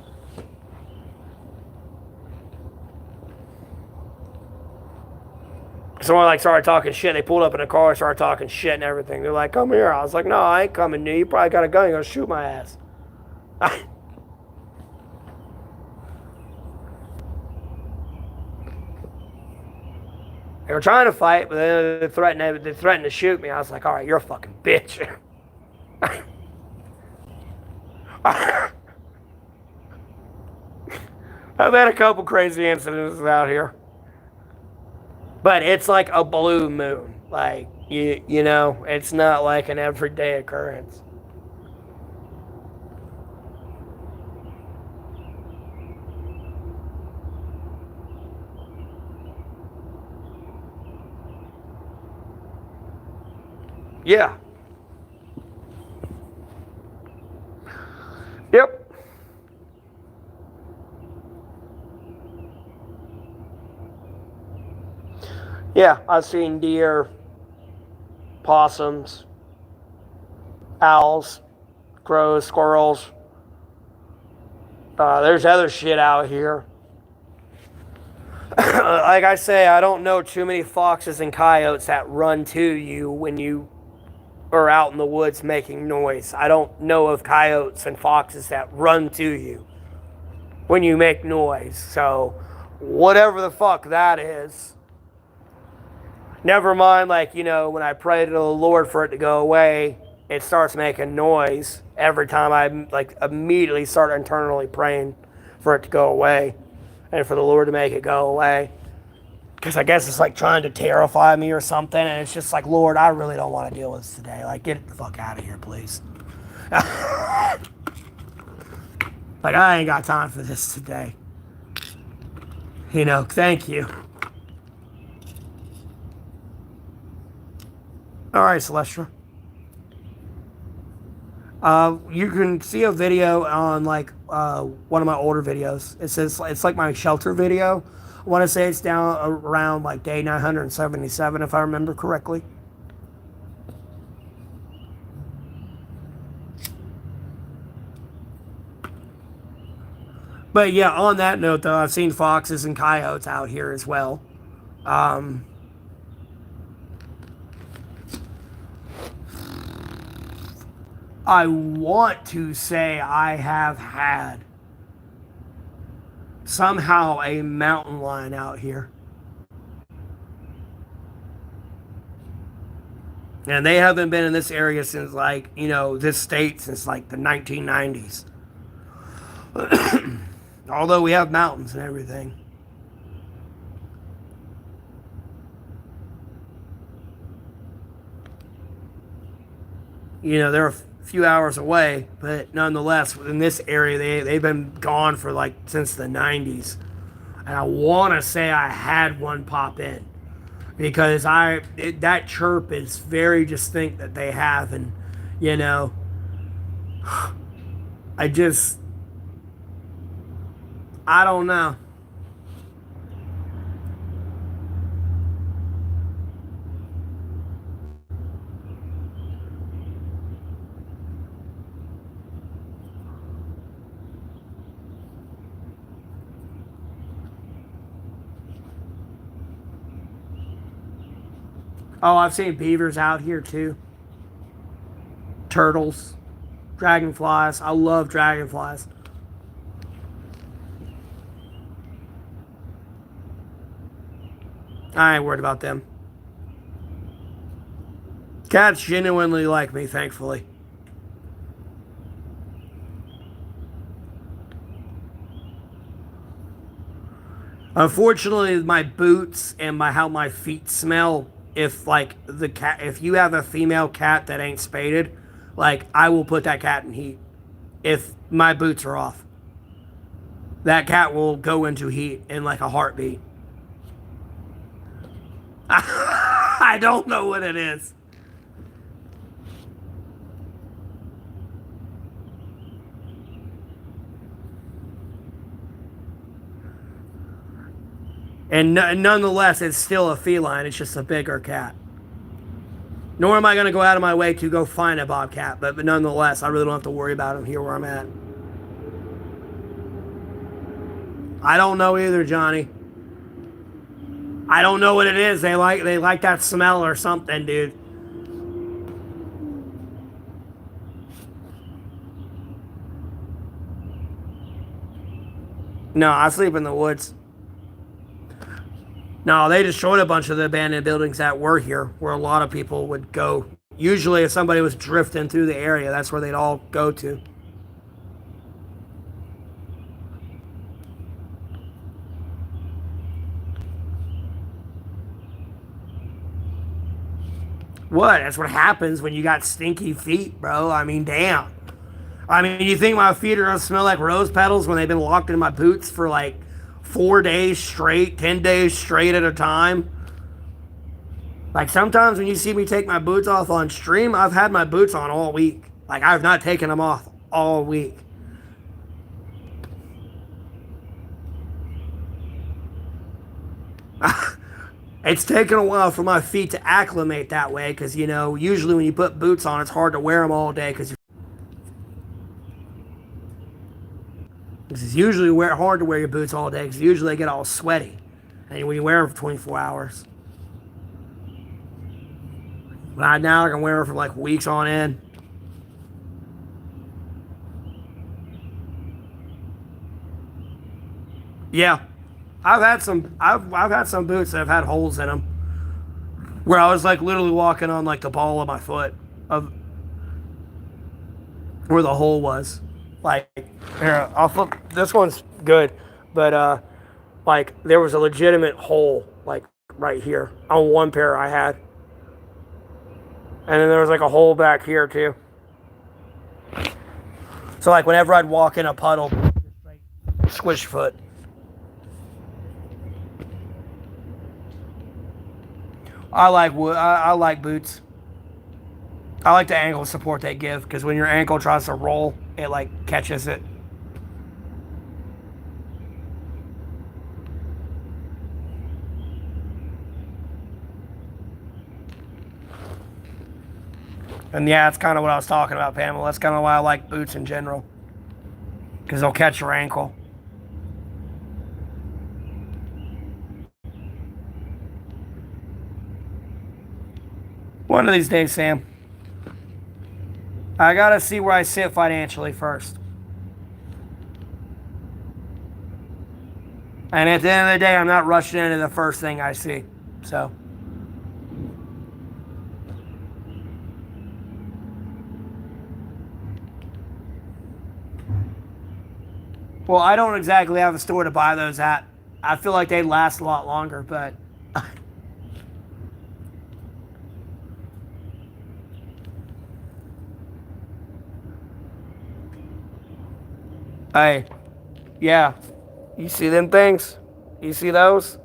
Someone like started talking shit. They pulled up in a car and started talking shit and everything. They're like, come here. I was like, no, I ain't coming to you. You probably got a gun. You're gonna shoot my ass. They were trying to fight, but then they threatened to shoot me. I was like, all right, you're a fucking bitch. I've had a couple crazy incidents out here. But it's like a blue moon. Like, you know, it's not like an everyday occurrence. Yeah. Yep. Yeah, I've seen deer, possums, owls, crows, squirrels. There's other shit out here. Like I say, I don't know too many foxes and coyotes that run to you when you are out in the woods making noise. I don't know of coyotes and foxes that run to you when you make noise. So, whatever the fuck that is. Never mind, like, you know, when I pray to the Lord for it to go away, it starts making noise every time I, like, immediately start internally praying for it to go away and for the Lord to make it go away. Because I guess it's like trying to terrify me or something, and it's just like, Lord, I really don't want to deal with this today. Like, get the fuck out of here, please. Like, I ain't got time for this today. You know, thank you. All right, Celestra. You can see a video on like one of my older videos. It says it's like my shelter video. I want to say it's down around like day 977, if I remember correctly. But yeah, on that note though, I've seen foxes and coyotes out here as well. I want to say I have had somehow a mountain lion out here. And they haven't been in this area since like, you know, this state since like the 1990s. Although we have mountains and everything. You know, they're a few hours away, but nonetheless, in this area, they've been gone for like since the 90s. And I want to say I had one pop in because that chirp is very distinct that they have, and you know, I don't know. Oh, I've seen beavers out here too. Turtles, dragonflies. I love dragonflies. I ain't worried about them. Cats genuinely like me, thankfully. Unfortunately, my boots and how my feet smell. If like the cat, if you have a female cat that ain't spaded, like I will put that cat in heat. If my boots are off, that cat will go into heat in like a heartbeat. I don't know what it is. And nonetheless, it's still a feline. It's just a bigger cat. Nor am I going to go out of my way to go find a bobcat, but nonetheless, I really don't have to worry about him here where I'm at. I don't know either, Johnny. I don't know what it is. They like that smell or something, dude. No, I sleep in the woods. No, they destroyed a bunch of the abandoned buildings that were here, where a lot of people would go. Usually, if somebody was drifting through the area, that's where they'd all go to. What? That's what happens when you got stinky feet, bro. I mean, damn. I mean, you think my feet are gonna smell like rose petals when they've been locked in my boots for like 4 days straight, 10 days straight at a time? Like sometimes when you see me take my boots off on stream, I've had my boots on all week. Like I've not taken them off all week. It's taken a while for my feet to acclimate that way because, you know, usually when you put boots on, it's hard to wear them all day because it's usually hard to wear your boots all day because usually they get all sweaty. And when you wear them for 24 hours. But now I can wear them for like weeks on end. Yeah. I've had some boots that have had holes in them where I was like literally walking on like the ball of my foot of where the hole was. Like here, I'll flip. This one's good, but like there was a legitimate hole like right here on one pair I had, and then there was like a hole back here too. So like whenever I'd walk in a puddle, just like squish foot. I like wood. I like boots. I like the ankle support they give because when your ankle tries to roll, it like catches it. And yeah, that's kind of what I was talking about, Pamela. That's kind of why I like boots in general because they'll catch your ankle. One of these days, Sam. I gotta see where I sit financially first. And at the end of the day, I'm not rushing into the first thing I see. So. Well, I don't exactly have a store to buy those at. I feel like they'd last a lot longer, but. Hey, yeah. You see them things? You see those?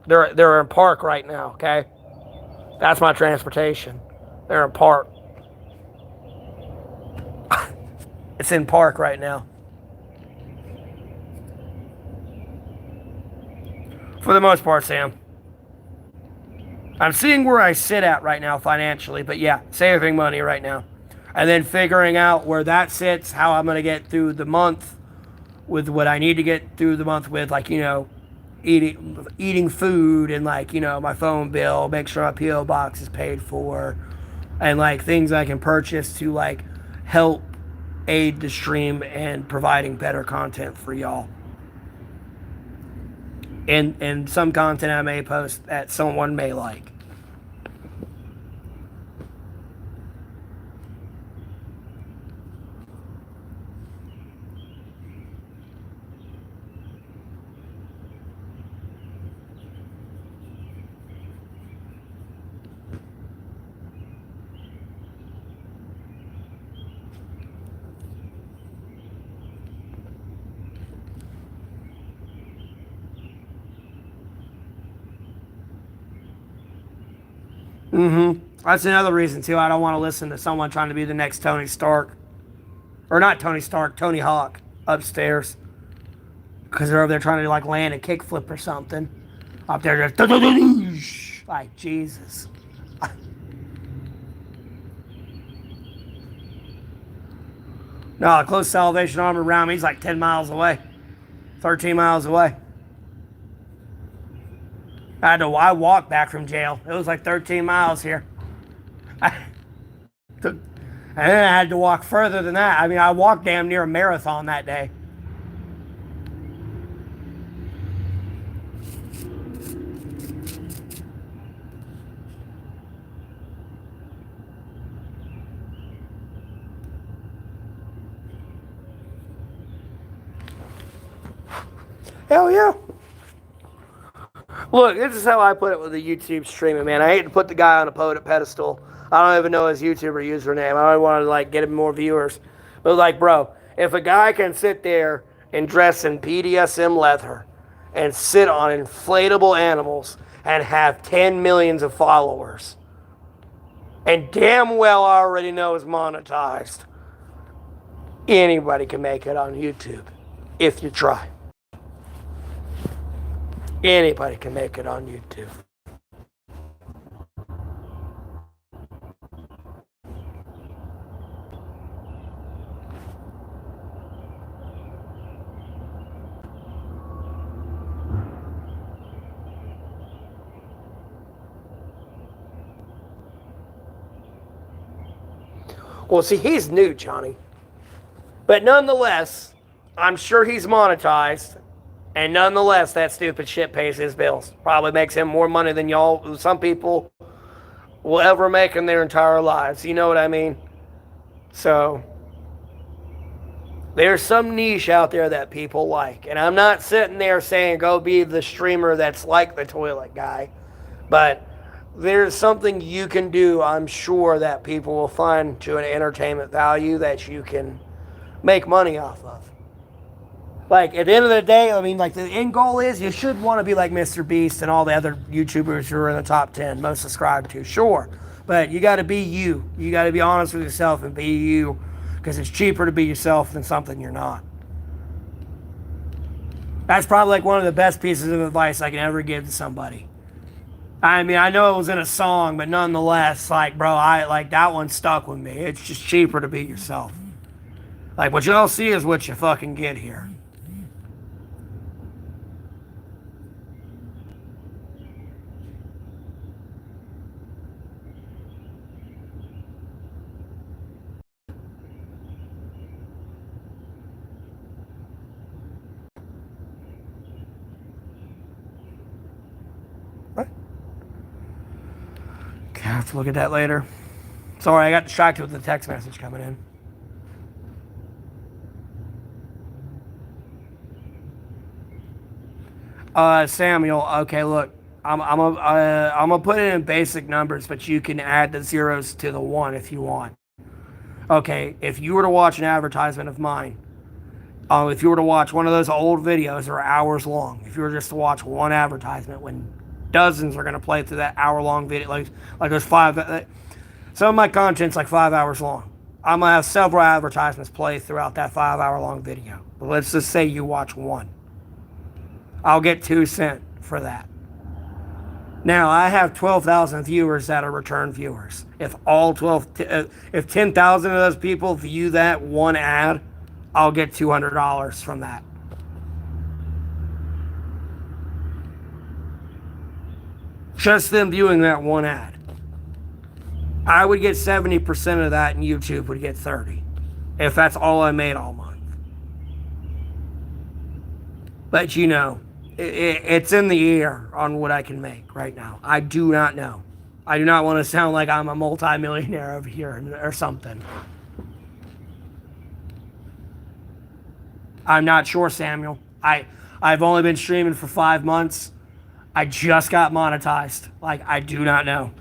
They're in park right now, okay? That's my transportation. They're in park. It's in park right now. For the most part, Sam. I'm seeing where I sit at right now financially, but yeah, saving money right now. And then figuring out where that sits, how I'm going to get through the month with what I need to get through the month with, like, you know, eating food and like, my phone bill, make sure my PO box is paid for, and like things I can purchase to like help aid the stream and providing better content for y'all. And some content I may post that someone may like. That's another reason too. I don't want to listen to someone trying to be the next Tony Stark, or not Tony Stark, Tony Hawk upstairs, because they're over there trying to like land a kickflip or something. Up there just like Jesus. No, a close Salvation Army around me. He's like 10 miles away, 13 miles away. I walked back from jail. It was like 13 miles here. And then I had to walk further than that. I mean, I walked damn near a marathon that day. Hell yeah. Look, this is how I put it with the YouTube streaming, man. I hate to put the guy on a pedestal. I don't even know his YouTuber username. I want to like get him more viewers. But like, bro, if a guy can sit there and dress in BDSM leather and sit on inflatable animals and have 10 millions of followers, and damn well already know is monetized, anybody can make it on YouTube if you try. Anybody can make it on YouTube. Well, see, he's new, Johnny. But nonetheless, I'm sure he's monetized. And nonetheless, that stupid shit pays his bills. Probably makes him more money than y'all, some people, will ever make in their entire lives. You know what I mean? So, there's some niche out there that people like. And I'm not sitting there saying go be the streamer that's like the toilet guy. But there's something you can do, I'm sure, that people will find to an entertainment value that you can make money off of. Like, at the end of the day, I mean, like, the end goal is you should want to be like Mr. Beast and all the other YouTubers who are in the top 10 most subscribed to, sure. But you got to be you. You got to be honest with yourself and be you, because it's cheaper to be yourself than something you're not. That's probably like one of the best pieces of advice I can ever give to somebody. I mean, I know it was in a song, but nonetheless, like, bro, like that one stuck with me. It's just cheaper to be yourself. Like, what y'all see is what you fucking get here. I have to look at that later. Sorry, I got distracted with the text message coming in. Samuel, okay, look, I'm gonna put it in basic numbers, but you can add the zeros to the one if you want. Okay, if you were to watch an advertisement of mine, if you were to watch one of those old videos that are hours long, if you were just to watch one advertisement when dozens are going to play through that hour-long video, like there's some of my content's like 5 hours long. I'm going to have several advertisements play throughout that 5 hour long video. But let's just say you watch one. I'll get 2 cents for that. Now, I have 12,000 viewers that are return viewers. If 10,000 of those people view that one ad, I'll get $200 from that. Just them viewing that one ad. I would get 70% of that, and YouTube would get 30, if that's all I made all month. But you know, it's in the air on what I can make right now. I do not know. I do not want to sound like I'm a multimillionaire over here or something. I'm not sure, Samuel. I've only been streaming for 5 months. I just got monetized. Like, I do not know.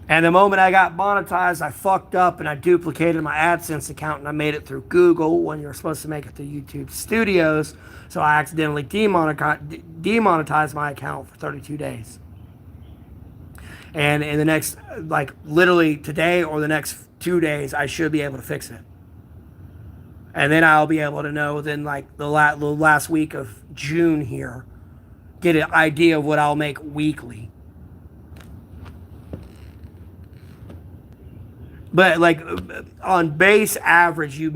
And the moment I got monetized, I fucked up and I duplicated my AdSense account and I made it through Google when you're supposed to make it through YouTube Studios. So I accidentally demonetized my account for 32 days. And in the next, like literally today or the next 2 days, I should be able to fix it. And then I'll be able to know within like the last week of June here, get an idea of what I'll make weekly. But like on base average, you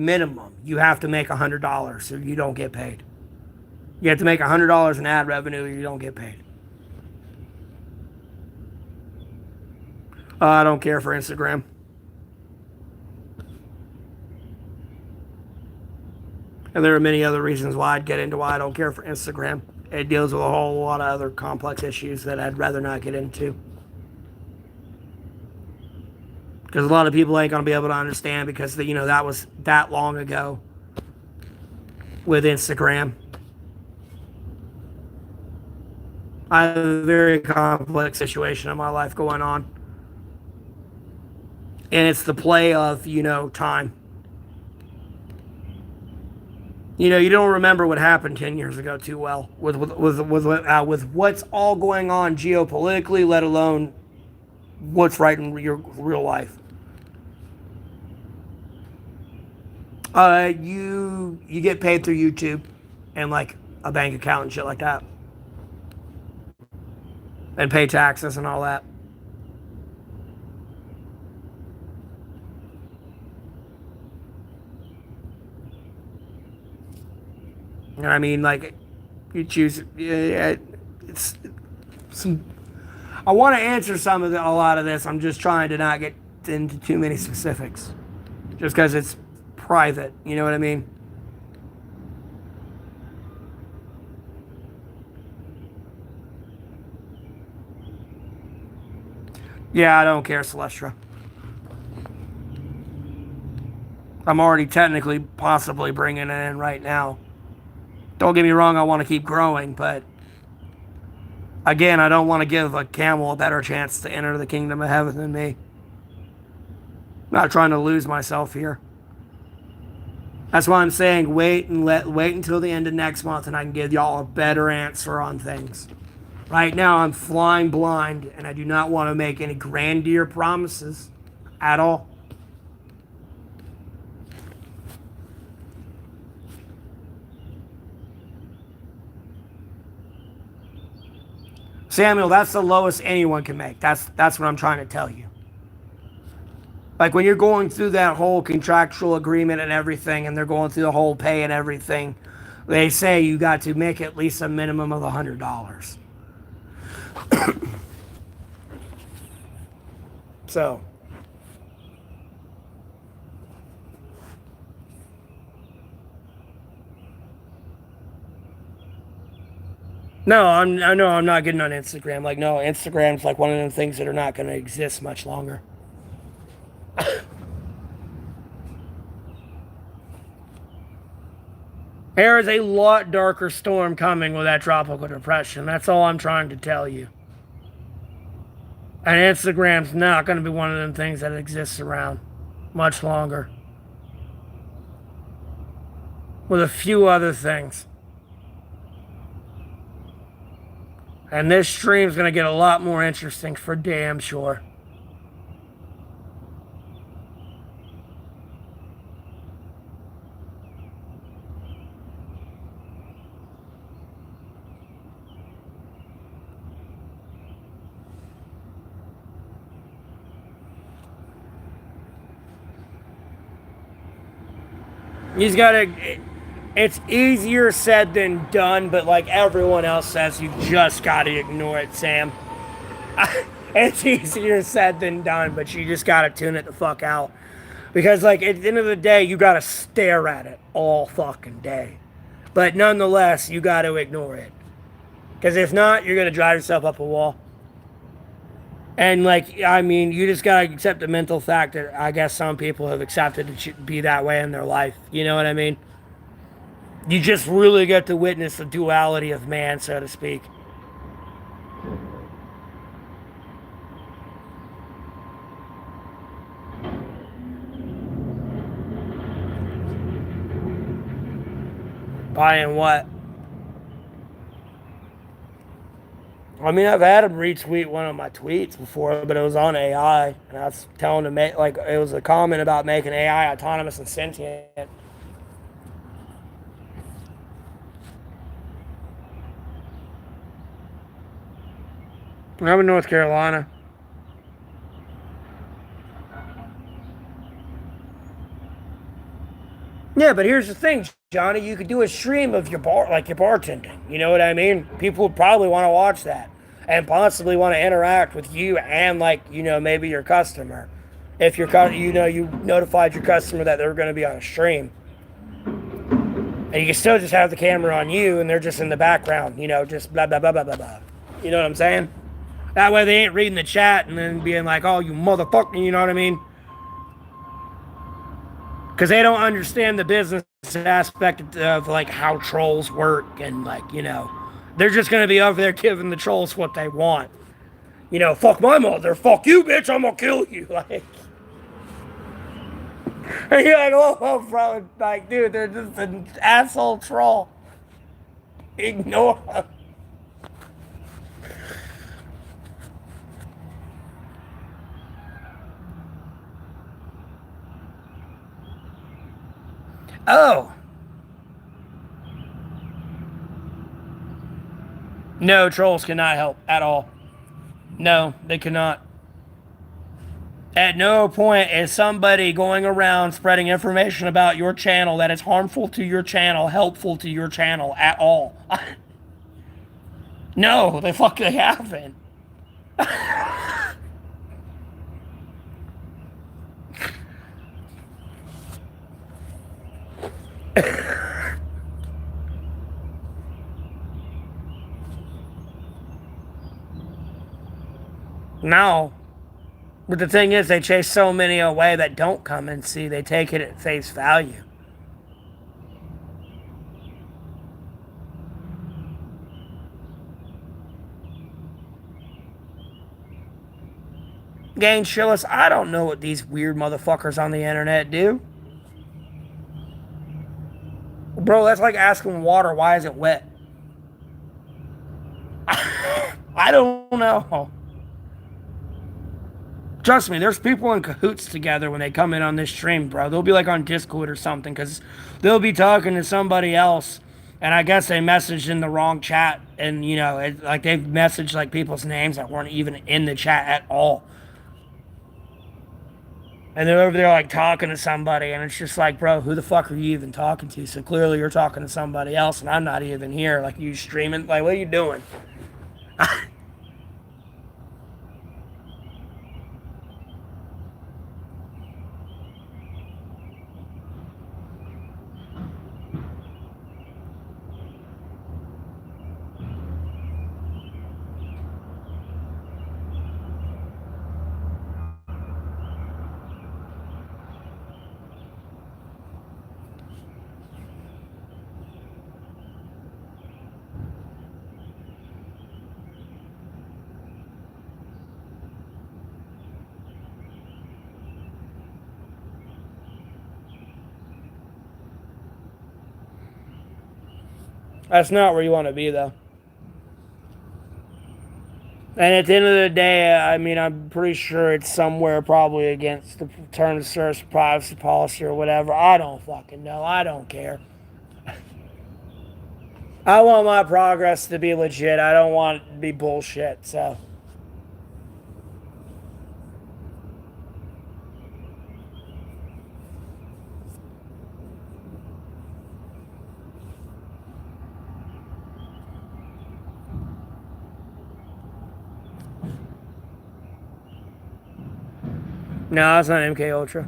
have to make $100 so you don't get paid. You have to make $100 in ad revenue or you don't get paid. I don't care for Instagram. And there are many other reasons why I'd get into why I don't care for Instagram. It deals with a whole lot of other complex issues that I'd rather not get into. Because a lot of people ain't going to be able to understand because, you know, that was that long ago with Instagram. I have a very complex situation in my life going on. And it's the play of, you know, time. You know, you don't remember what happened 10 years ago too well with what's all going on geopolitically, let alone what's right in your real life. You get paid through YouTube and like a bank account and shit like that, and pay taxes and all that. And I mean, like, you choose. It's some. I want to answer a lot of this. I'm just trying to not get into too many specifics, just because it's private. You know what I mean? Yeah, I don't care, Celestra. I'm already technically possibly bringing it in right now. Don't get me wrong, I want to keep growing, but again, I don't want to give a camel a better chance to enter the kingdom of heaven than me. I'm not trying to lose myself here. That's why I'm saying wait until the end of next month and I can give y'all a better answer on things. Right now, I'm flying blind and I do not want to make any grandeur promises at all. Samuel, that's the lowest anyone can make. That's what I'm trying to tell you. Like when you're going through that whole contractual agreement and everything, and they're going through the whole pay and everything, they say you got to make at least a minimum of $100. So. No, I'm not getting on Instagram. Like, no, Instagram's like one of them things that are not going to exist much longer. There is a lot darker storm coming with that tropical depression. That's all I'm trying to tell you. And Instagram's not going to be one of them things that exists around much longer. With a few other things. And this stream's going to get a lot more interesting for damn sure. He's got to... It's easier said than done, but like everyone else says, you just gotta ignore it, Sam. It's easier said than done, but you just gotta tune it the fuck out. Because, like, at the end of the day, you gotta stare at it all fucking day. But nonetheless, you gotta ignore it. Because if not, you're gonna drive yourself up a wall. And, like, I mean, you just gotta accept the mental fact that I guess some people have accepted it should be that way in their life. You know what I mean? You just really get to witness the duality of man, so to speak. Buying what? I mean, I've had him retweet one of my tweets before, but it was on AI, and I was telling him to make like it was a comment about making AI autonomous and sentient. I'm in North Carolina. Yeah, but here's the thing, Johnny. You could do a stream of your bar, like your bartending. You know what I mean? People would probably want to watch that, and possibly want to interact with you and like maybe your customer. If you notified your customer that they're going to be on a stream, and you can still just have the camera on you, and they're just in the background. Just blah blah blah blah blah blah. You know what I'm saying? That way they ain't reading the chat and then being like, "Oh, you motherfucker," you know what I mean? Because they don't understand the business aspect of like how trolls work and like they're just gonna be over there giving the trolls what they want. Fuck my mother, fuck you, bitch, I'm gonna kill you. Like, and you're like, whoa, bro, like, dude, they're just an asshole troll. Ignore them. Oh, no, trolls cannot help at all. No, they cannot. At no point is somebody going around spreading information about your channel that is harmful to your channel, helpful to your channel at all. No, they haven't. No. But the thing is, they chase so many away that don't come and see. They take it at face value. Gang, show us. I don't know what these weird motherfuckers on the internet do. Bro, that's like asking water, why is it wet? I don't know. Trust me, there's people in cahoots together when they come in on this stream, bro. They'll be like on Discord or something because they'll be talking to somebody else, and I guess they messaged in the wrong chat, and like they've messaged like people's names that weren't even in the chat at all, and they're over there like talking to somebody, and it's just like, bro, who the fuck are you even talking to? So clearly you're talking to somebody else, and I'm not even here. Like, you streaming? Like, what are you doing? That's not where you want to be, though. And at the end of the day, I mean, I'm pretty sure it's somewhere probably against the terms of service privacy policy or whatever. I don't fucking know. I don't care. I want my progress to be legit. I don't want it to be bullshit. So, No, it's not MK Ultra.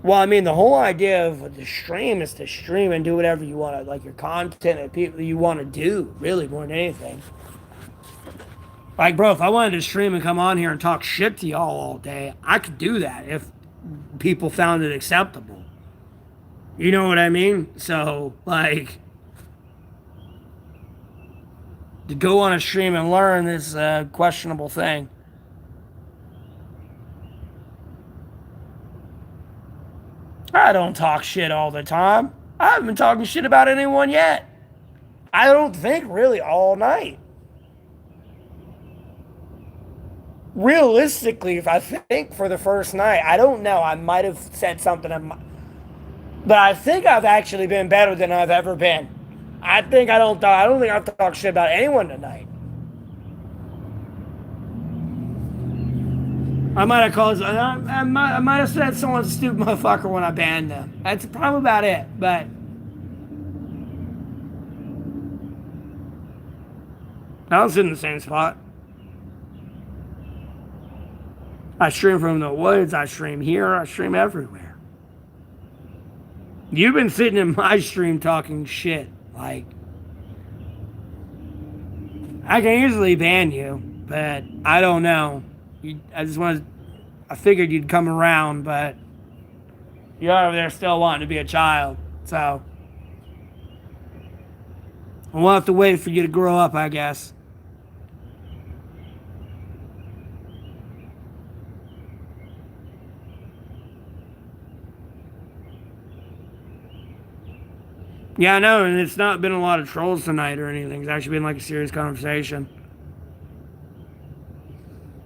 Well, I mean, the whole idea of the stream is to stream and do whatever you want to, like your content and people you want to do, really, more than anything. Like, bro, if I wanted to stream and come on here and talk shit to y'all all day, I could do that if people found it acceptable. You know what I mean? So, like, to go on a stream and learn is a questionable thing. I don't talk shit all the time. I haven't been talking shit about anyone yet. I don't think really all night. Realistically, if I think for the first night, I don't know. I might have said something, but I think I've actually been better than I've ever been. I think I don't. I don't think I've talked shit about anyone tonight. I might have called. I might have said someone's a stupid motherfucker when I banned them. That's probably about it. But I was in the same spot. I stream from the woods. I stream here. I stream everywhere. You've been sitting in my stream talking shit. Like, I can easily ban you, but I don't know. I figured you'd come around, but you're over there still wanting to be a child. So, we'll have to wait for you to grow up, I guess. Yeah, I know, and it's not been a lot of trolls tonight or anything. It's actually been like a serious conversation.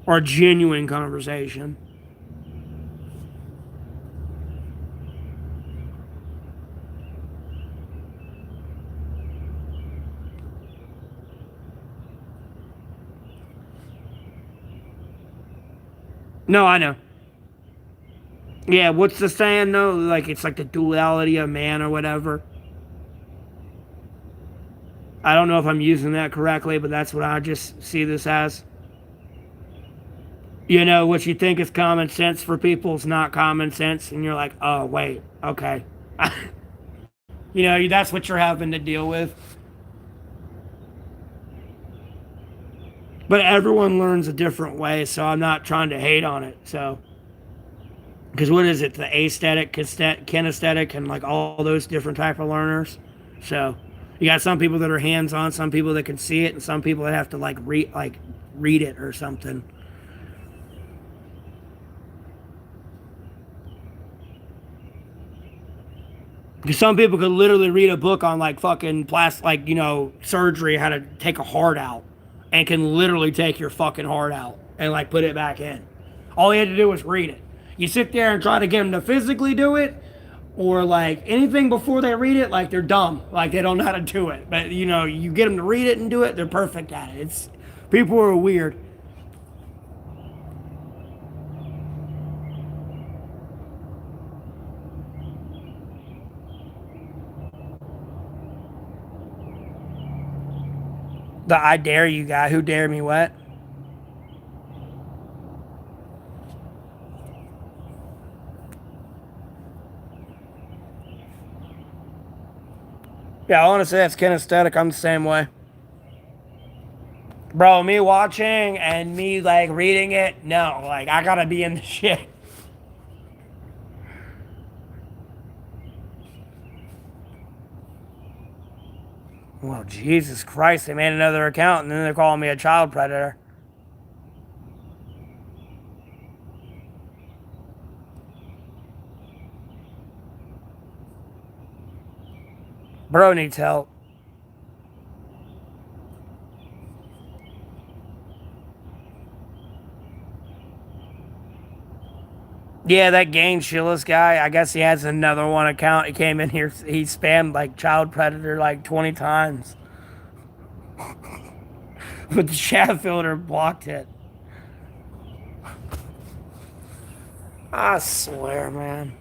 Or a genuine conversation. No, I know. Yeah, what's the saying though? Like, it's like the duality of man or whatever. I don't know if I'm using that correctly, but that's what I just see this as. You know, what you think is common sense for people is not common sense, and you're like, oh, wait, okay. You know, that's what you're having to deal with. But everyone learns a different way, so I'm not trying to hate on it. So, because what is it? The aesthetic, kinesthetic, and like all those different type of learners. So, you got some people that are hands-on, some people that can see it, and some people that have to like read it or something. Because some people could literally read a book on like fucking plastic, like, you know, surgery, how to take a heart out, and can literally take your fucking heart out and like put it back in. All you had to do was read it. You sit there and try to get them to physically do it, or like anything before they read it, like they're dumb, like they don't know how to do it. But you know, you get them to read it and do it, they're perfect at it. It's people are weird. The I dare you guy, who dare me what? Yeah, I want to say that's kinesthetic. I'm the same way. Bro, me watching and me like reading it, no, like I gotta be in the shit. Well, Jesus Christ, they made another account and then they're calling me a child predator. Bro needs help. Yeah, that Gain Shillis guy, I guess he has another one account. He came in here, he spammed like child predator like 20 times. But the chat filter blocked it. I swear, man.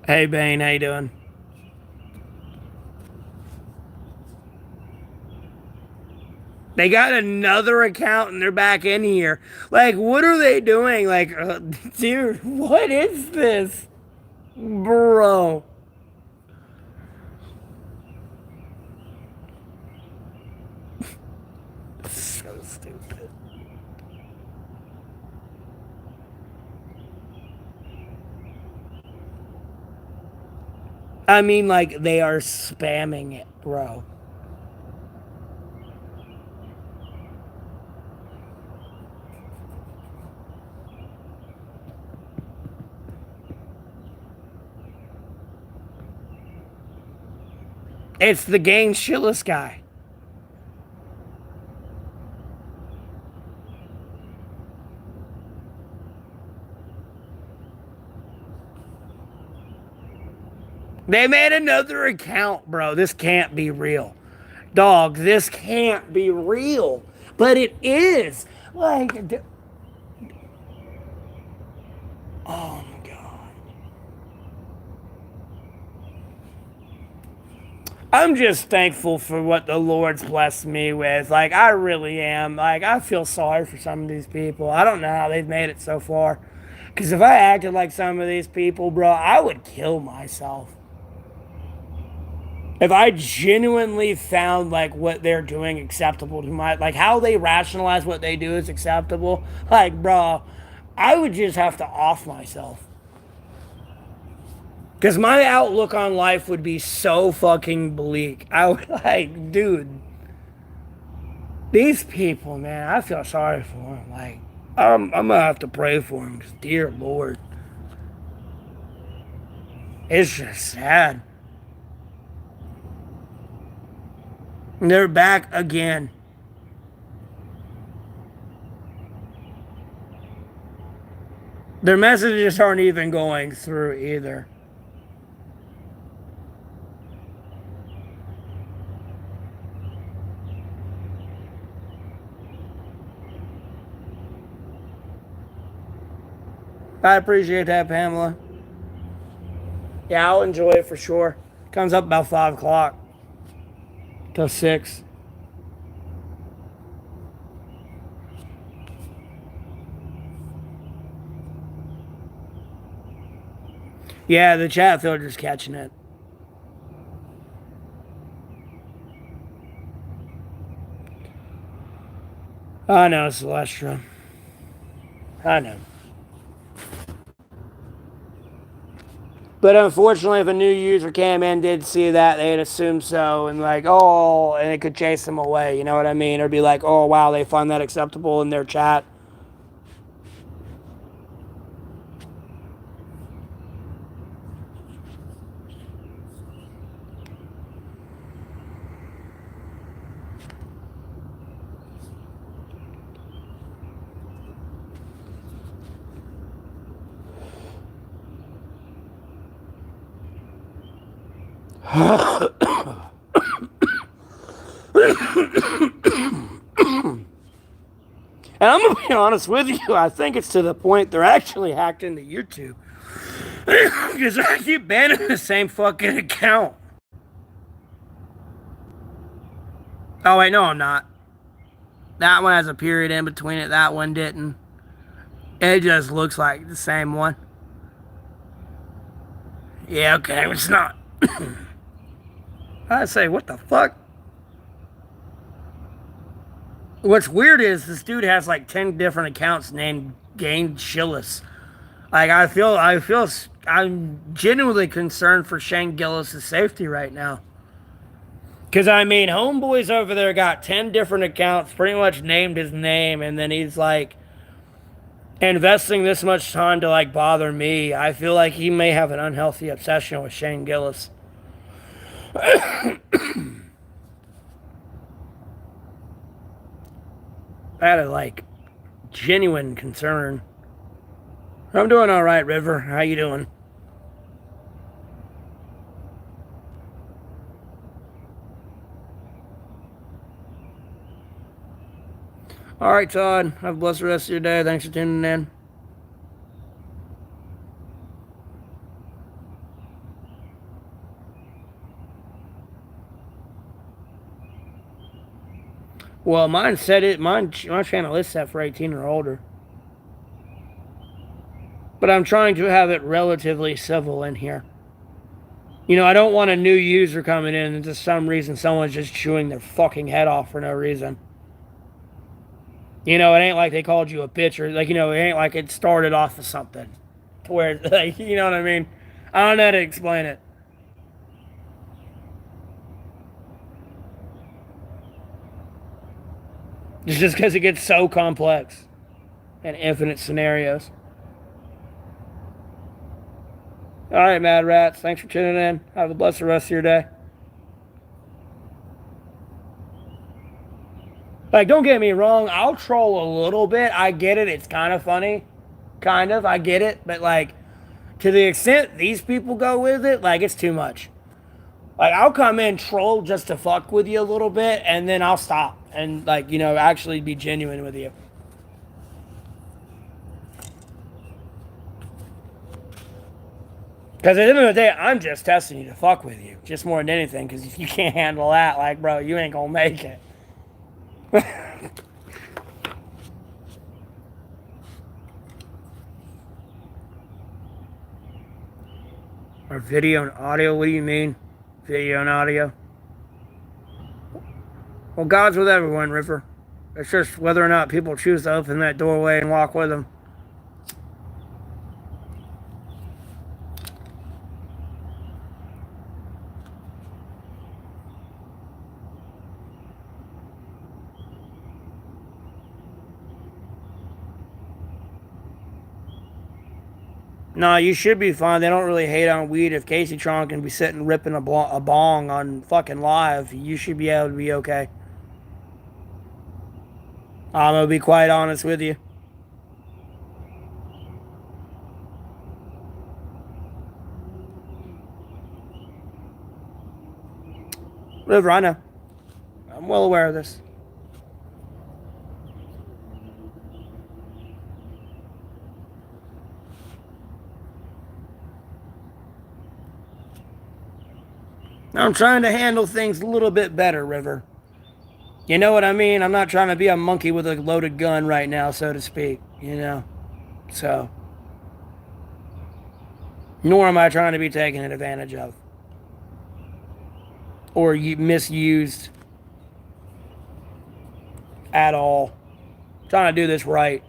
Hey, Bane, how you doing? They got another account and they're back in here. Like, what are they doing? Like, dude, what is this? Bro. So stupid. I mean, like, they are spamming it, bro. It's the Gain Shillis guy. They made another account, bro. This can't be real. Dog, this can't be real. But it is. Like, oh my God. I'm just thankful for what the Lord's blessed me with. Like, I really am. Like, I feel sorry for some of these people. I don't know how they've made it so far. Because if I acted like some of these people, bro, I would kill myself. If I genuinely found like what they're doing acceptable to my, like how they rationalize what they do is acceptable, like, bro, I would just have to off myself. Because my outlook on life would be so fucking bleak. I would, like, dude, these people, man, I feel sorry for them. Like, I'm gonna have to pray for them. Because, dear Lord, it's just sad. And they're back again. Their messages aren't even going through either. I appreciate that, Pamela. Yeah, I'll enjoy it for sure. Comes up about 5 o'clock till 6. Yeah, the chat filter's catching it. I know, Celestra. I know. But unfortunately, if a new user came in, did see that, they'd assume so, and like, oh, and it could chase them away. You know what I mean? Or be like, oh, wow, they find that acceptable in their chat. And I'm gonna be honest with you, I think it's to the point they're actually hacked into YouTube. Because I keep banning the same fucking account. Oh, wait, no, I'm not. That one has a period in between it. That one didn't. It just looks like the same one. Yeah, okay, it's not. I say, what the fuck? What's weird is this dude has like 10 different accounts named Gain Shillis. Like, I'm genuinely concerned for Shane Gillis' safety right now. Because, I mean, Homeboy's over there got 10 different accounts, pretty much named his name, and then he's like investing this much time to like bother me. I feel like he may have an unhealthy obsession with Shane Gillis. I had a like genuine concern. I'm doing all right, River. How you doing? All right, Todd. Have a blessed rest of your day. Thanks for tuning in. Well, mine said it. My channel is set for 18 or older, but I'm trying to have it relatively civil in here. I don't want a new user coming in and for some reason someone's just chewing their fucking head off for no reason. It ain't like they called you a bitch or like, it ain't like it started off with something. To where, like, you know what I mean? I don't know how to explain it. It's just because it gets so complex and infinite scenarios. All right, Mad Rats. Thanks for tuning in. Have a blessed rest of your day. Like, don't get me wrong. I'll troll a little bit. I get it. It's kind of funny. Kind of. I get it. But, like, to the extent these people go with it, like, it's too much. Like, I'll come in, troll just to fuck with you a little bit, and then I'll stop and, like, actually be genuine with you. Because at the end of the day, I'm just testing you to fuck with you. Just more than anything. Because if you can't handle that, like, bro, you ain't gonna make it. Or video and audio? What do you mean? Video and audio? Well, God's with everyone, River. It's just whether or not people choose to open that doorway and walk with them. No, you should be fine. They don't really hate on weed. If Casey Tron can be sitting ripping a bong on fucking live, you should be able to be okay. I'm gonna be quite honest with you. River, I know. I'm well aware of this. I'm trying to handle things a little bit better, River. You know what I mean? I'm not trying to be a monkey with a loaded gun right now, so to speak, So. Nor am I trying to be taken advantage of. Or misused. At all. I'm trying to do this right.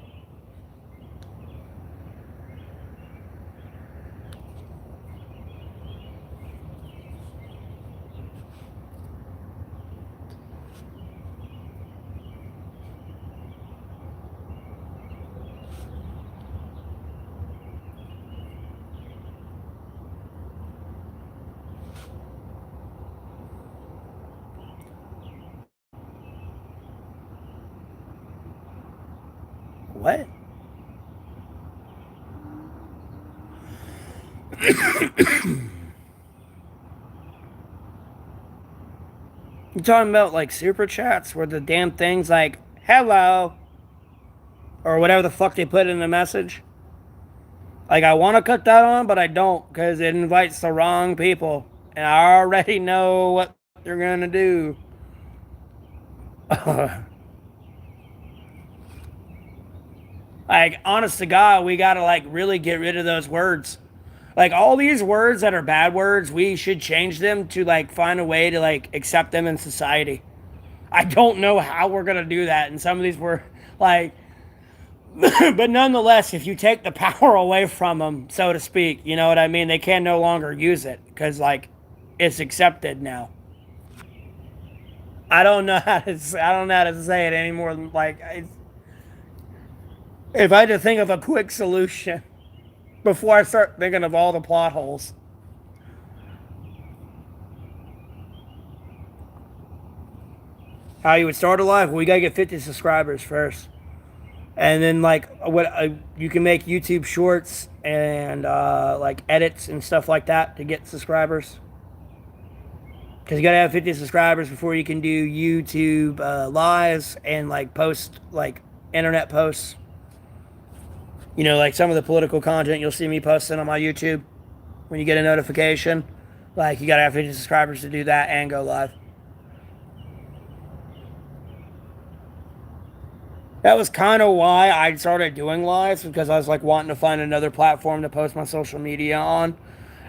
What? You talking about like super chats where the damn thing's like, hello, or whatever the fuck they put in the message? Like, I want to cut that on, but I don't because it invites the wrong people. And I already know what they're going to do. Like, honest to God, we got to, like, really get rid of those words. Like, all these words that are bad words, we should change them to, like, find a way to, like, accept them in society. I don't know how we're going to do that. And some of these were, like, but nonetheless, if you take the power away from them, so to speak, you know what I mean? They can no longer use it because, like, it's accepted now. I don't know how to say it anymore. Like, if I had to think of a quick solution before I start thinking of all the plot holes. How you would start a live? Well, you gotta get 50 subscribers first. And then, like, you can make YouTube shorts and like edits and stuff like that to get subscribers. Because you gotta have 50 subscribers before you can do YouTube lives and like post like internet posts. Like some of the political content you'll see me posting on my YouTube when you get a notification. Like, you gotta have 50 subscribers to do that and go live. That was kind of why I started doing lives, because I was like wanting to find another platform to post my social media on.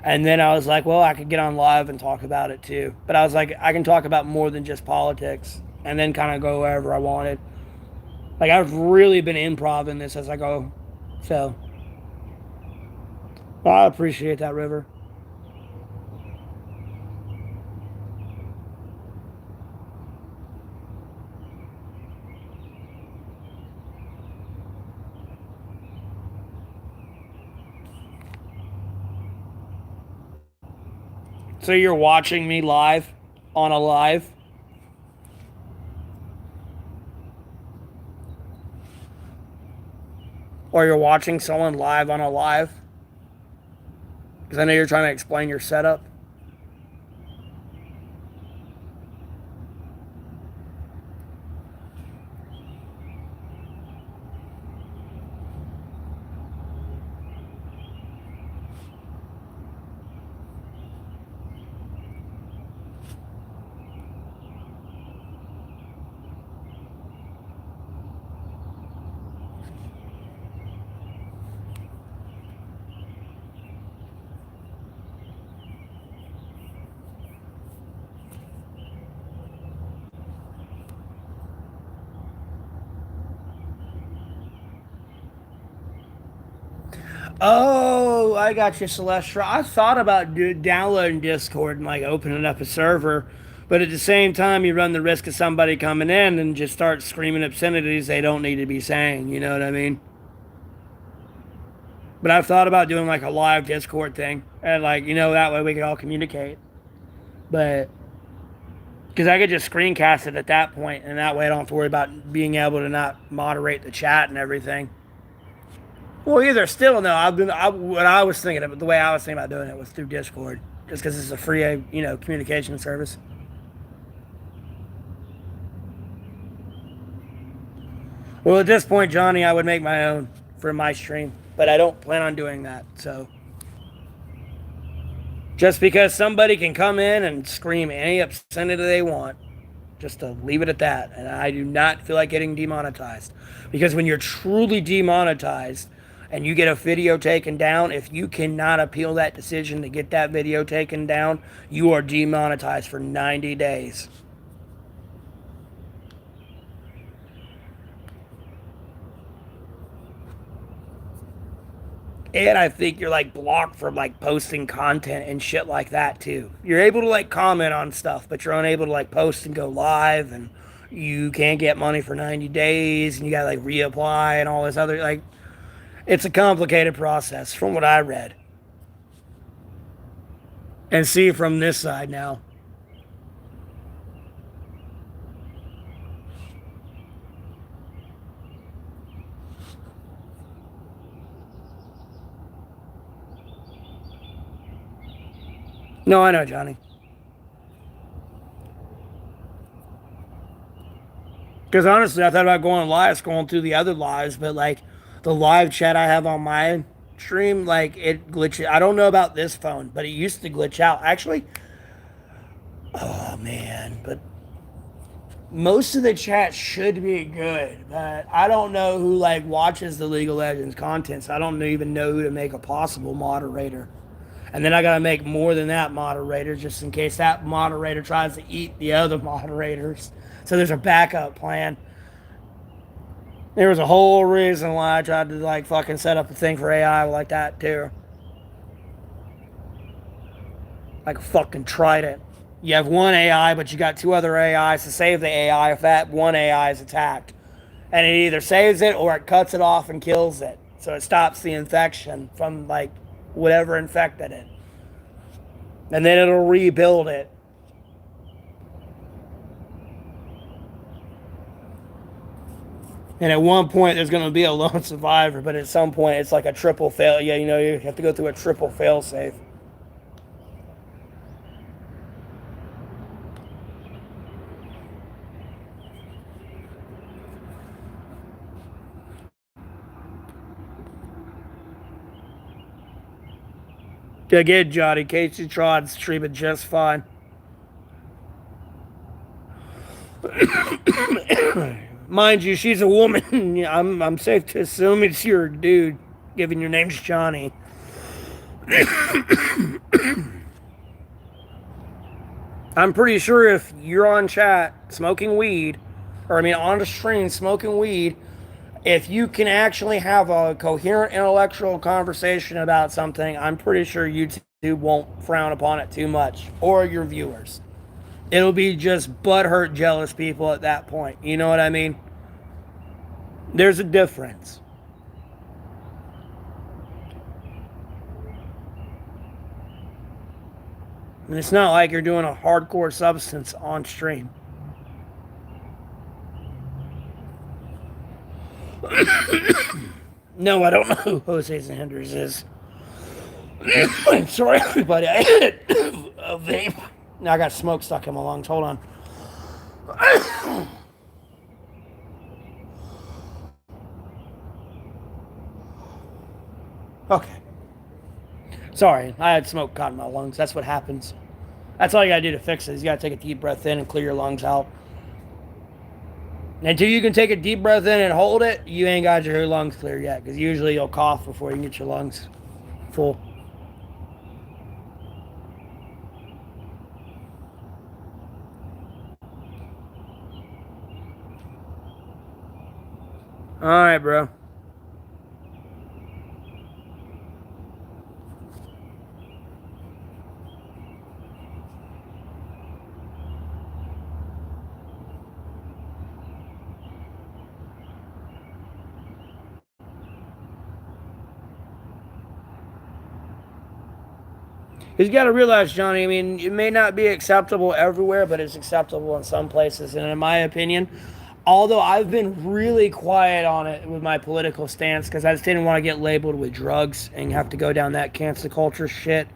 And then I was like, well, I could get on live and talk about it too. But I was like, I can talk about more than just politics and then kind of go wherever I wanted. Like, I've really been improv in this as I go. So, well, I appreciate that, River. So, you're watching me live on a live, or you're watching someone live on a live? Because I know you're trying to explain your setup. Oh, I got you, Celestial. I thought about downloading Discord and like opening up a server, but at the same time, you run the risk of somebody coming in and just start screaming obscenities they don't need to be saying. You know what I mean? But I've thought about doing like a live Discord thing, and like that way we could all communicate. But because I could just screencast it at that point, and that way I don't have to worry about being able to not moderate the chat and everything. Well, either still no. What I was thinking of, the way I was thinking about doing it was through Discord, just because it's a free communication service. Well, at this point, Johnny, I would make my own for my stream, but I don't plan on doing that. So just because somebody can come in and scream any obscenity they want, just to leave it at that. And I do not feel like getting demonetized, because when you're truly demonetized and you get a video taken down, if you cannot appeal that decision to get that video taken down, you are demonetized for 90 days. And I think you're like blocked from like posting content and shit like that too. You're able to like comment on stuff, but you're unable to like post and go live, and you can't get money for 90 days, and you gotta like reapply and all this other like it's a complicated process from what I read. And see from this side now. No, I know, Johnny. Because honestly, I thought about going live, scrolling through the other lives, but like the live chat I have on my stream, like it glitches. I don't know about this phone, but it used to glitch out. Actually, oh man, but most of the chat should be good, but I don't know who like watches the League of Legends content, so I don't even know who to make a possible moderator. And then I gotta make more than that moderator just in case that moderator tries to eat the other moderators. So there's a backup plan. There was a whole reason why I tried to like fucking set up a thing for AI like that too. Like a fucking trident. You have one AI, but you got two other AIs to save the AI if that one AI is attacked. And it either saves it or it cuts it off and kills it. So it stops the infection from like whatever infected it. And then it'll rebuild it. And at one point, there's going to be a lone survivor, but at some point, it's like a triple fail. Yeah, you have to go through a triple fail safe. Again, Johnny, Casey Trod's streaming just fine. Mind you, she's a woman. Yeah, I'm safe to assume it's your dude, given your name's Johnny. I'm pretty sure if you're on chat smoking weed, or I mean on the stream smoking weed, if you can actually have a coherent intellectual conversation about something, I'm pretty sure YouTube won't frown upon it too much, or your viewers. It'll be just butthurt, jealous people at that point. You know what I mean? There's a difference. And it's not like you're doing a hardcore substance on stream. No, I don't know who Jose Sanders is. I'm sorry, everybody. I hit a vape. Now I got smoke stuck in my lungs. Hold on. Okay. Sorry, I had smoke caught in my lungs. That's what happens. That's all you gotta do to fix it. Is you gotta take a deep breath in and clear your lungs out. Until you can take a deep breath in and hold it, you ain't got your lungs clear yet. Because usually you'll cough before you can get your lungs full. All right, bro. You got to realize, Johnny, I mean, it may not be acceptable everywhere, but it's acceptable in some places. And in my opinion, although I've been really quiet on it with my political stance because I just didn't want to get labeled with drugs and have to go down that cancel culture shit.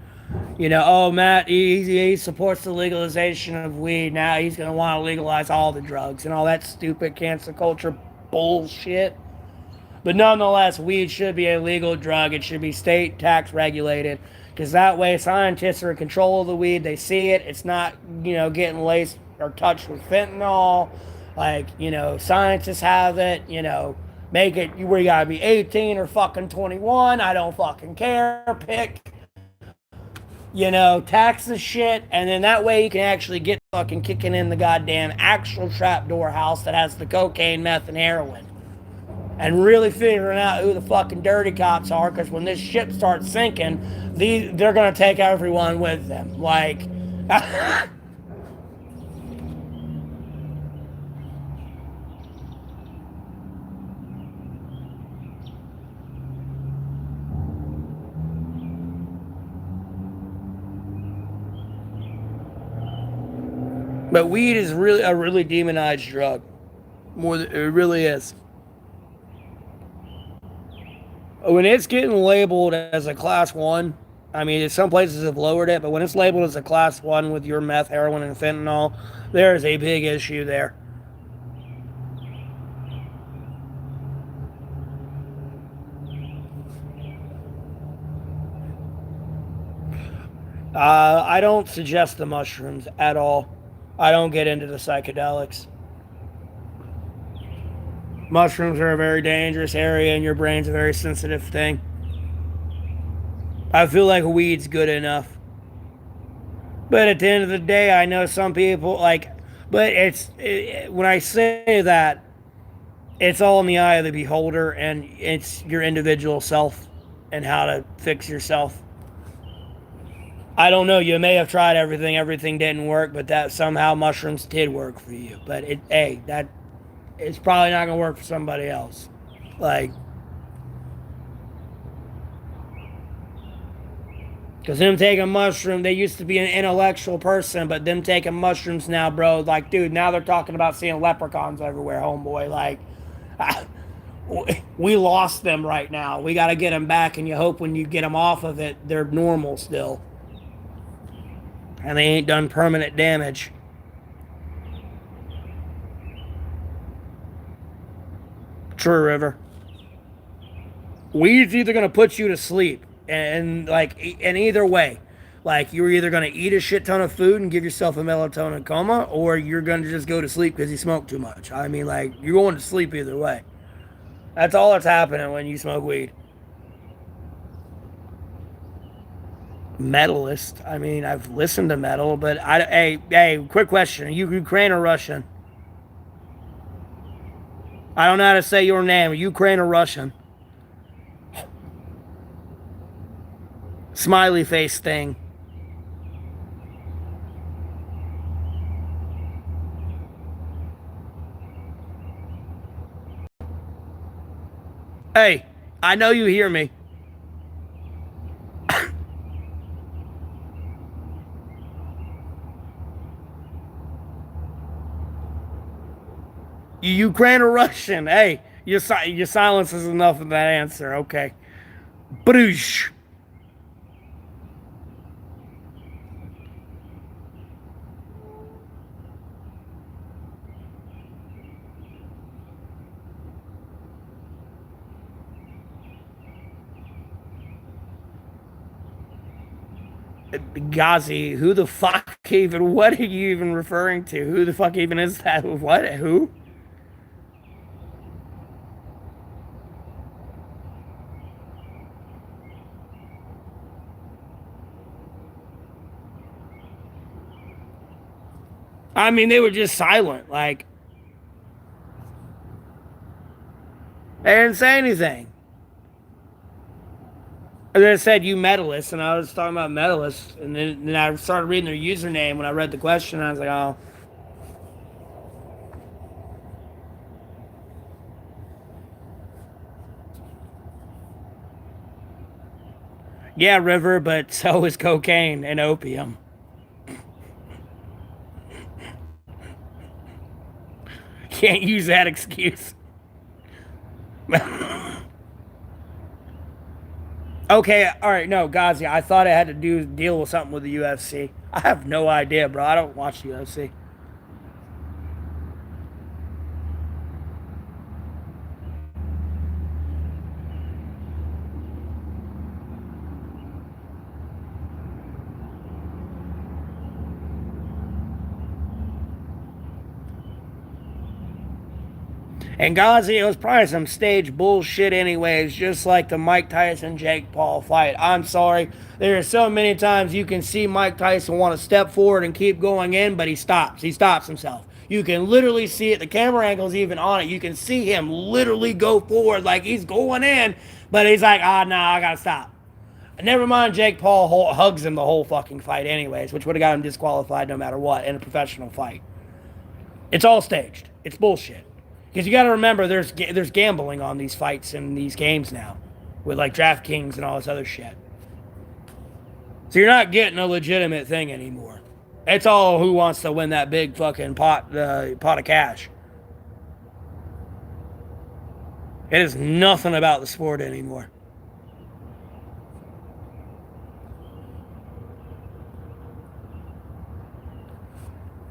You know, oh, Matt, he supports the legalization of weed. Now he's going to want to legalize all the drugs and all that stupid cancel culture bullshit. But nonetheless, weed should be a legal drug. It should be state tax regulated. Because that way scientists are in control of the weed. They see it. It's not, getting laced or touched with fentanyl. Like, scientists have it. Make it where you gotta be 18 or fucking 21. I don't fucking care. Pick, tax the shit. And then that way you can actually get fucking kicking in the goddamn actual trapdoor house that has the cocaine, meth, and heroin. And really figuring out who the fucking dirty cops are, because when this ship starts sinking, they're going to take everyone with them. Like, but weed is really a really demonized drug. More than it really is. When it's getting labeled as a class one, I mean, some places have lowered it, but when it's labeled as a class one with your meth, heroin, and fentanyl, there is a big issue there. I don't suggest the mushrooms at all. I don't get into the psychedelics. Mushrooms are a very dangerous area, and your brain's a very sensitive thing. I feel like weed's good enough. But at the end of the day, I know some people but when I say that, it's all in the eye of the beholder, and it's your individual self and how to fix yourself. I don't know. You may have tried everything didn't work, but that somehow mushrooms did work for you. But that it's probably not gonna work for somebody else. Like, because them taking mushroom, they used to be an intellectual person, but them taking mushrooms now, bro, like, dude, now they're talking about seeing leprechauns everywhere, homeboy. Like, we lost them right now. We got to get them back, and you hope when you get them off of it, they're normal still. And they ain't done permanent damage. True, River. Weed's either going to put you to sleep, and either way, Like, you're either going to eat a shit ton of food and give yourself a melatonin coma, or you're going to just go to sleep because you smoke too much. I mean, like, you're going to sleep either way. That's all that's happening when you smoke weed. Metalist. I mean, I've listened to metal, but hey, quick question. Are you Ukraine or Russian? I don't know how to say your name. Ukraine or Russian? Smiley face thing. Hey, I know you hear me. You Ukraine or Russian? Hey, your silence is enough of that answer. Okay. Bruges. Ghazi, who the fuck even? What are you even referring to? Who the fuck even is that? What? Who? I mean, they were just silent. Like, they didn't say anything. And then it said you medalists, and I was talking about medalists, and then I started reading their username when I read the question. And I was like, oh, yeah, River, but so is cocaine and opium. Can't use that excuse. Okay, all right, no, Ghazi, I thought it had to deal with something with the UFC. I have no idea, bro. I don't watch the UFC. And Ghazi, it was probably some stage bullshit, anyways, just like the Mike Tyson Jake Paul fight. I'm sorry. There are so many times you can see Mike Tyson want to step forward and keep going in, but he stops. He stops himself. You can literally see it. The camera angle's even on it. You can see him literally go forward like he's going in, but he's like, nah, I gotta stop. Never mind, Jake Paul hugs him the whole fucking fight, anyways, which would have got him disqualified no matter what in a professional fight. It's all staged. It's bullshit. Because you got to remember, there's gambling on these fights and these games now, with like DraftKings and all this other shit. So you're not getting a legitimate thing anymore. It's all who wants to win that big fucking pot of cash. It is nothing about the sport anymore.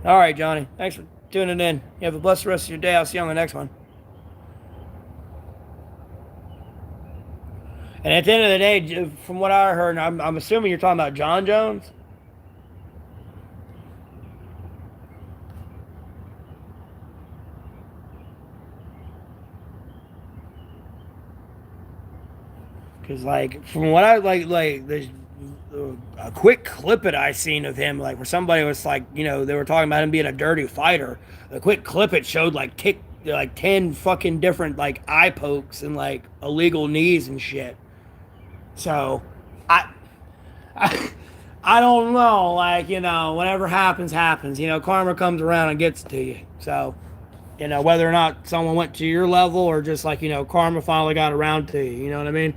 All right, Johnny. Thanks for tuning in. You have a blessed rest of your day. I'll see you on the next one. And at the end of the day, from what I heard, I'm assuming you're talking about John Jones. Because like from what I like there's a quick clip that I seen of him, like where somebody was like, they were talking about him being a dirty fighter. The quick clip it showed like 10 fucking different like eye pokes and like illegal knees and shit. So I I, I don't know, like, whatever happens happens. Karma comes around and gets to you. So, whether or not someone went to your level or just like, karma finally got around to you, you know what I mean?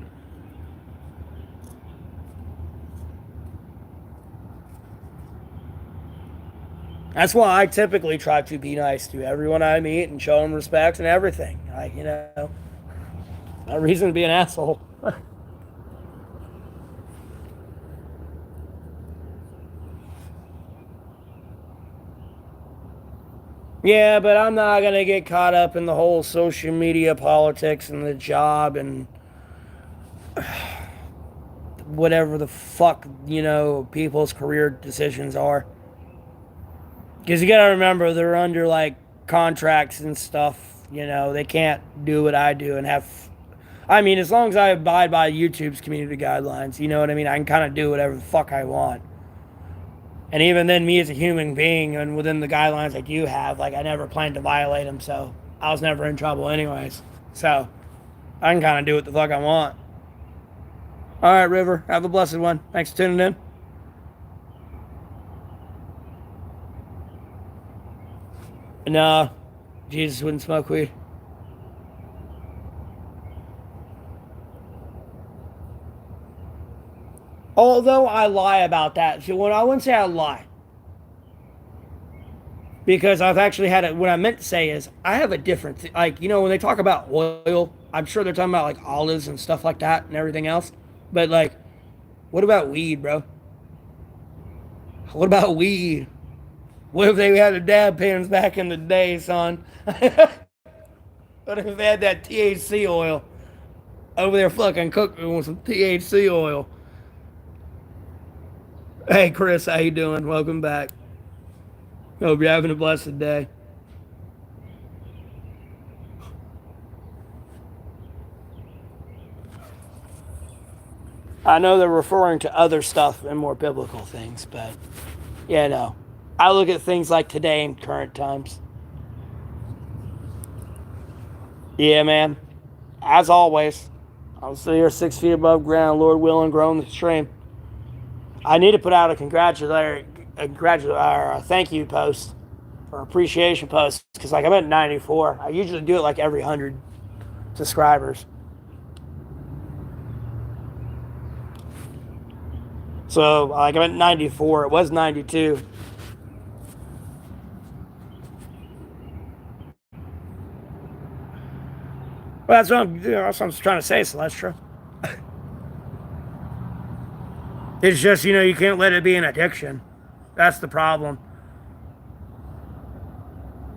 That's why I typically try to be nice to everyone I meet and show them respect and everything. Like, no reason to be an asshole. Yeah, but I'm not going to get caught up in the whole social media politics and the job and whatever the fuck, people's career decisions are. Because you gotta remember, they're under like contracts and stuff. They can't do what I do and have. I mean, as long as I abide by YouTube's community guidelines, you know what I mean? I can kind of do whatever the fuck I want. And even then, me as a human being and within the guidelines I do have, like, I never planned to violate them, so I was never in trouble anyways. So, I can kind of do what the fuck I want. Alright, River, have a blessed one. Thanks for tuning in. No, Jesus wouldn't smoke weed. Although I lie about that. So when I wouldn't say I lie. Because I've actually had it. What I meant to say is I have a different, like, when they talk about oil, I'm sure they're talking about like olives and stuff like that and everything else. But like, what about weed, bro? What about weed? What if they had the dab pens back in the day, son? What if they had that THC oil over there fucking cooking with some THC oil? Hey, Chris, how you doing? Welcome back. Hope you're having a blessed day. I know they're referring to other stuff and more biblical things, but I look at things like today in current times. Yeah, man. As always, I'll stay here 6 feet above ground, Lord willing, growing the stream. I need to put out a thank you post or appreciation post because, like, I'm at 94. I usually do it like every 100 subscribers. So, like, I'm at 94. It was 92. Well, that's what I'm trying to say, Celestra. It's just, you can't let it be an addiction. That's the problem.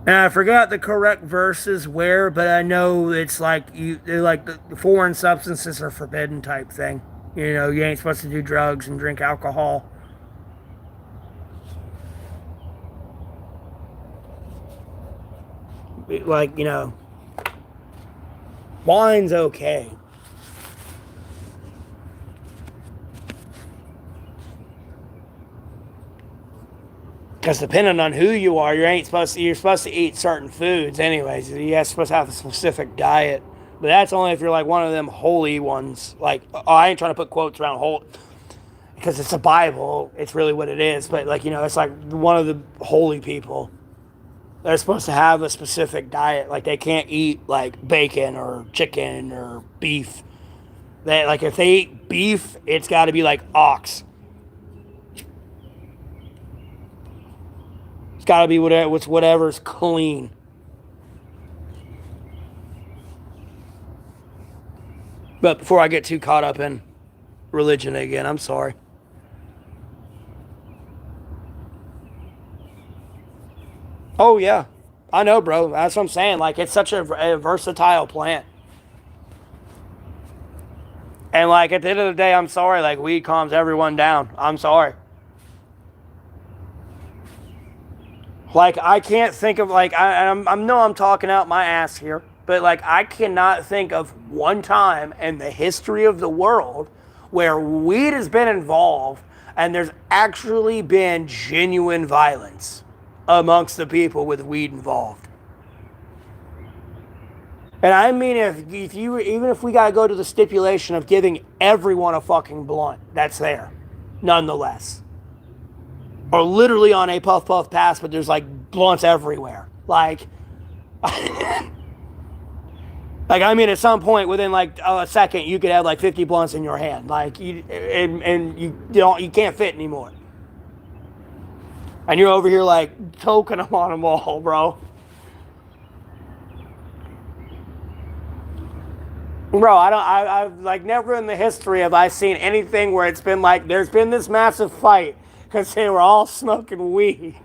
And I forgot the correct verses where, but I know it's like the foreign substances are forbidden type thing. You ain't supposed to do drugs and drink alcohol. Like, wine's okay. Because depending on who you are, you're supposed to eat certain foods anyways. You're supposed to have a specific diet. But that's only if you're like one of them holy ones. Like, I ain't trying to put quotes around holy because it's a Bible. It's really what it is. But like, it's like one of the holy people. They're supposed to have a specific diet. Like, they can't eat like bacon or chicken or beef. If they eat beef, it's got to be like ox. It's got to be whatever's clean. But before I get too caught up in religion again, I'm sorry. Oh, yeah. I know, bro. That's what I'm saying. Like, it's such a versatile plant. And, like, at the end of the day, I'm sorry. Like, weed calms everyone down. I'm sorry. Like, I can't think of, like, I know I'm talking out my ass here, but, like, I cannot think of one time in the history of the world where weed has been involved and there's actually been genuine violence amongst the people with weed involved. And I mean, even if we gotta go to the stipulation of giving everyone a fucking blunt, that's there, nonetheless. Or literally on a puff puff pass, but there's like blunts everywhere. Like, like I mean, at some point within like a second, you could have like 50 blunts in your hand, like and you can't fit anymore. And you're over here like toking them on them all, bro. Bro, I've like never in the history have I seen anything where it's been like there's been this massive fight because they were all smoking weed.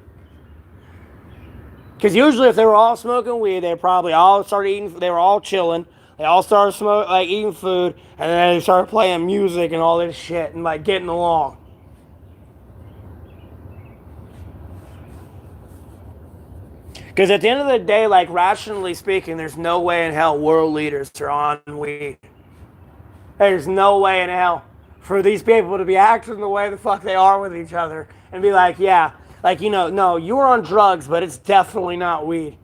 Because usually if they were all smoking weed, they probably all started eating, they were all chilling. They all started smoking, like eating food, and then they started playing music and all this shit and like getting along. Because at the end of the day, like rationally speaking, there's no way in hell world leaders are on weed. There's no way in hell for these people to be acting the way the fuck they are with each other and be like, yeah, like, you know, no, you were on drugs, but it's definitely not weed.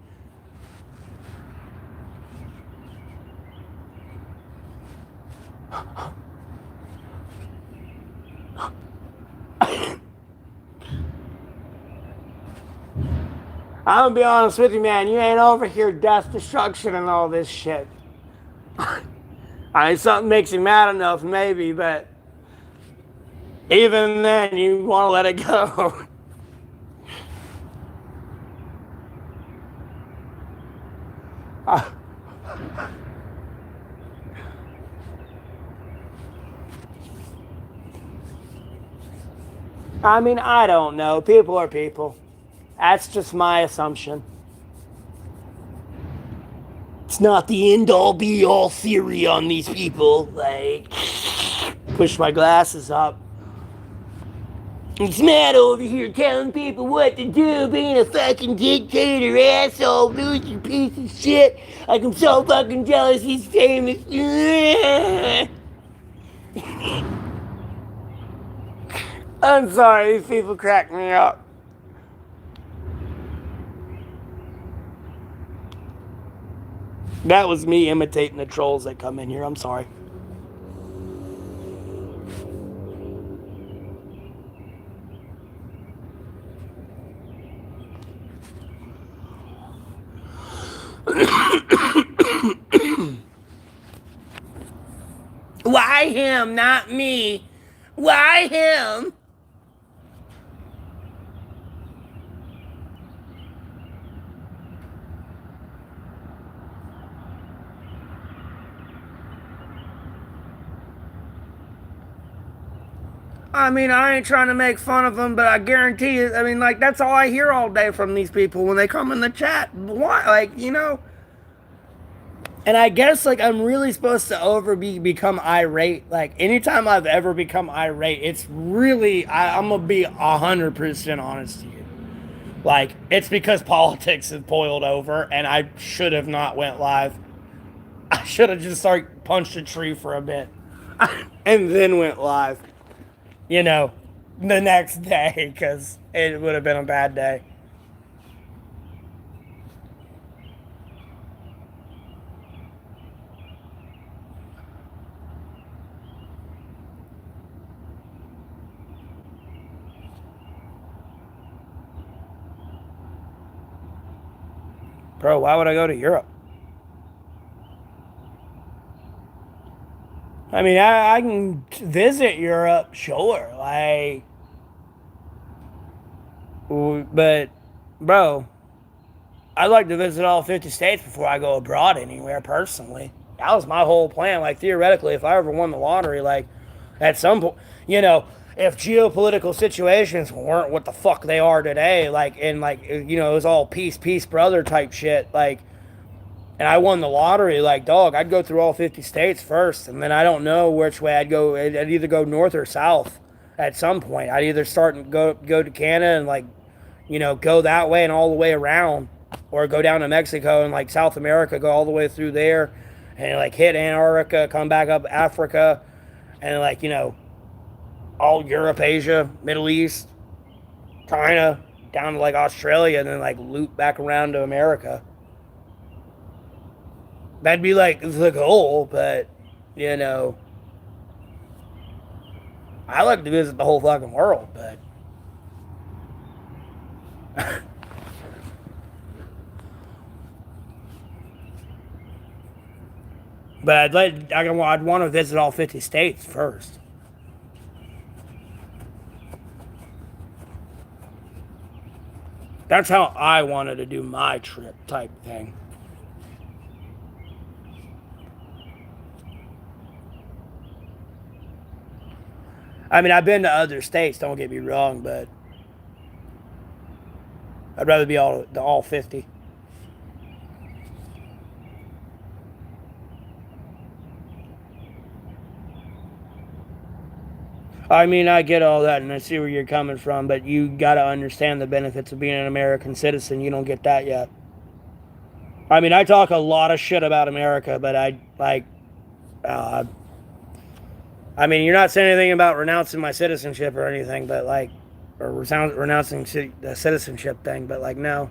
I'm gonna be honest with you, man. You ain't over here death, destruction, and all this shit. I mean, something makes you mad enough, maybe, but even then, you want to let it go. I mean, I don't know. People are people. That's just my assumption. It's not the end all be all theory on these people. Like, push my glasses up. It's Matt over here telling people what to do, being a fucking dictator, asshole, loser, piece of shit. Like, I'm so fucking jealous he's famous. I'm sorry, these people crack me up. That was me imitating the trolls that come in here. I'm sorry. Why him, not me? Why him? I mean, I ain't trying to make fun of them, but I guarantee you, I mean, like, that's all I hear all day from these people when they come in the chat. Why? Like, you know? And I guess, like, I'm really supposed to become irate. Like, anytime I've ever become irate, it's really, I'm going to be 100% honest to you. Like, it's because politics has boiled over, and I should have not went live. I should have just started punched a tree for a bit, and then went live. You know, the next day, because it would have been a bad day. Bro, why would I go to Europe? I mean, I can visit Europe, sure. Like, but, bro, I'd like to visit all 50 states before I go abroad anywhere, personally. That was my whole plan. Like, theoretically, if I ever won the lottery, like, at some point, you know, if geopolitical situations weren't what the fuck they are today, like, and, like, you know, it was all peace, peace, brother type shit, like, and I won the lottery, like, dog, I'd go through all 50 states first, and then I don't know which way I'd go. I'd either go north or south at some point. I'd either start and go to Canada and, like, you know, go that way and all the way around, or go down to Mexico and, like, South America, go all the way through there, and, like, hit Antarctica, come back up Africa, and, like, you know, all Europe, Asia, Middle East, China, down to, like, Australia, and then, like, loop back around to America. That'd be, like, the goal, but, you know, I like to visit the whole fucking world, but but I'd want to visit all 50 states first. That's how I wanted to do my trip type thing. I mean, I've been to other states, don't get me wrong, but I'd rather be all 50. I mean, I get all that, and I see where you're coming from, but you gotta understand the benefits of being an American citizen. You don't get that yet. I mean, I talk a lot of shit about America, but uh, I mean, you're not saying anything about renouncing my citizenship or anything, but like, or renouncing the citizenship thing, but like, no.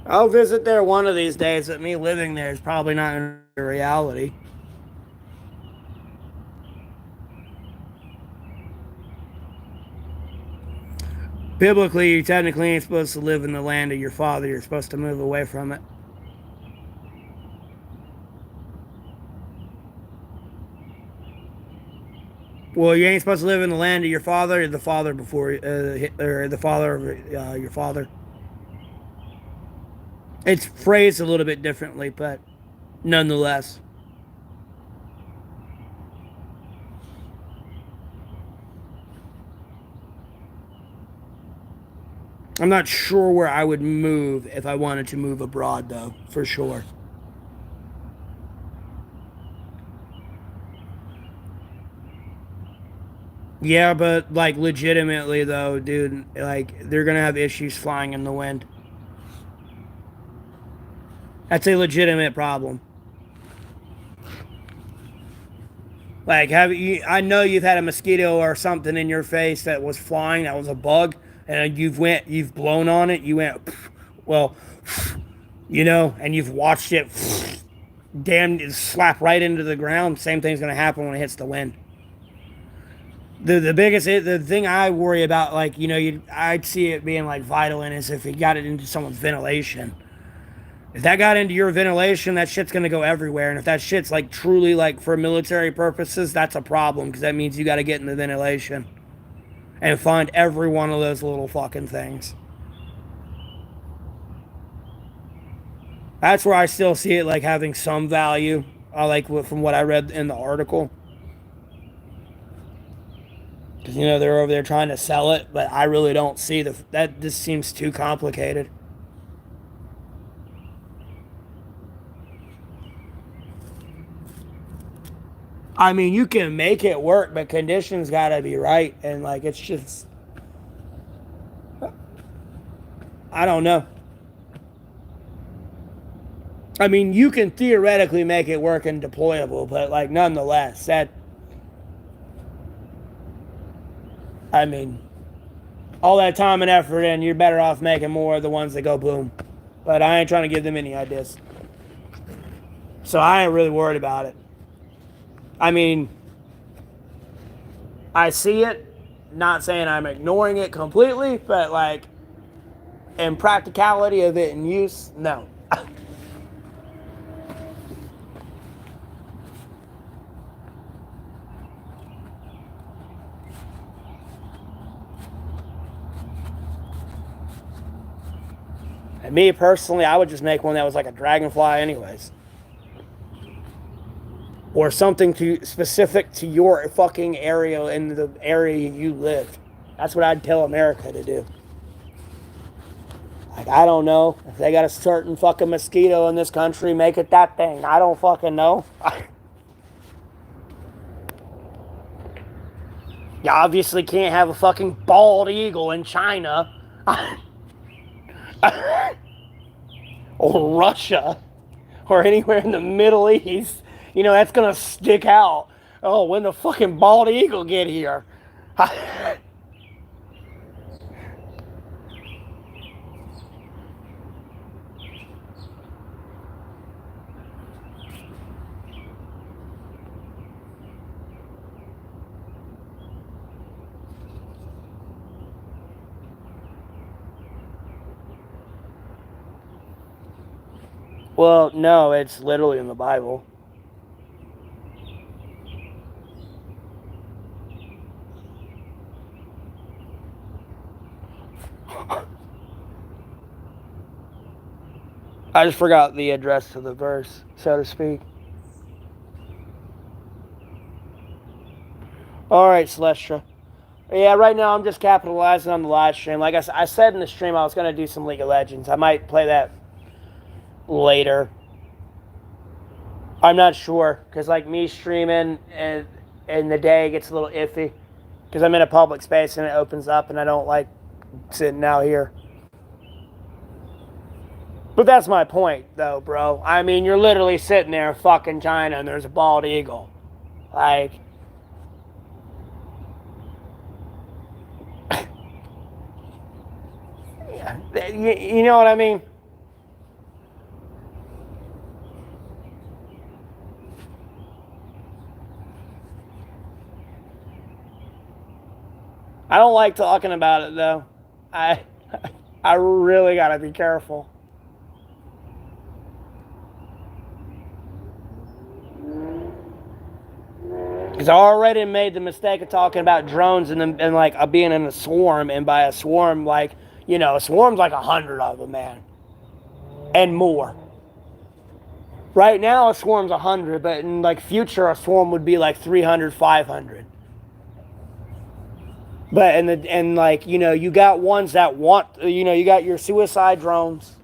I'll visit there one of these days, but me living there is probably not in reality. Biblically, you technically ain't supposed to live in the land of your father. You're supposed to move away from it. Well, you ain't supposed to live in the land of your father or the father before, or the father of your father. It's phrased a little bit differently, but nonetheless. I'm not sure where I would move if I wanted to move abroad, though, for sure. Yeah, but like legitimately though, dude, like they're gonna have issues flying in the wind. That's a legitimate problem. Like, have you? I know you've had a mosquito or something in your face that was flying, that was a bug, and you've blown on it. You went, well, and you've watched it, damn, slap right into the ground. Same thing's gonna happen when it hits the wind. The thing I worry about, like I'd see it being like vital in is if it got it into someone's ventilation. If that got into your ventilation, that shit's gonna go everywhere. And if that shit's like truly like for military purposes, that's a problem because that means you got to get in the ventilation and find every one of those little fucking things. That's where I still see it like having some value. I like from what I read in the article because they're over there trying to sell it, but I really don't see that. This seems too complicated. I mean, you can make it work, but conditions gotta be right, and like it's just, I don't know. I mean, you can theoretically make it work and deployable, but like nonetheless, I mean, all that time and effort in, you're better off making more of the ones that go boom. But I ain't trying to give them any ideas, so I ain't really worried about it. I mean, I see it. Not saying I'm ignoring it completely, but like in practicality of it in use, no. And me personally, I would just make one that was like a dragonfly, anyways, or something specific to your fucking area in the area you live. That's what I'd tell America to do. Like, I don't know if they got a certain fucking mosquito in this country, make it that thing. I don't fucking know. You obviously can't have a fucking bald eagle in China. Or Russia. Or anywhere in the Middle East. That's gonna stick out. Oh, when the fucking bald eagle get here? Well, no, it's literally in the Bible. I just forgot the address to the verse, so to speak. All right, Celestia. Yeah, right now I'm just capitalizing on the live stream. Like I said in the stream, I was going to do some League of Legends. I might play that later. I'm not sure, because like me streaming and the day gets a little iffy, because I'm in a public space and it opens up and I don't like sitting out here. But that's my point, though, bro. I mean, you're literally sitting there fucking China and there's a bald eagle. Like, you know what I mean? I don't like talking about it, though. I I really gotta be careful. Because I already made the mistake of talking about drones and like being in a swarm, and by a swarm, like, you know, a swarm's like 100 of them, man, and more. Right now, a swarm's 100, but in like future, a swarm would be like 300, 500. But and like, you know, you got ones that want, you know, you got your suicide drones,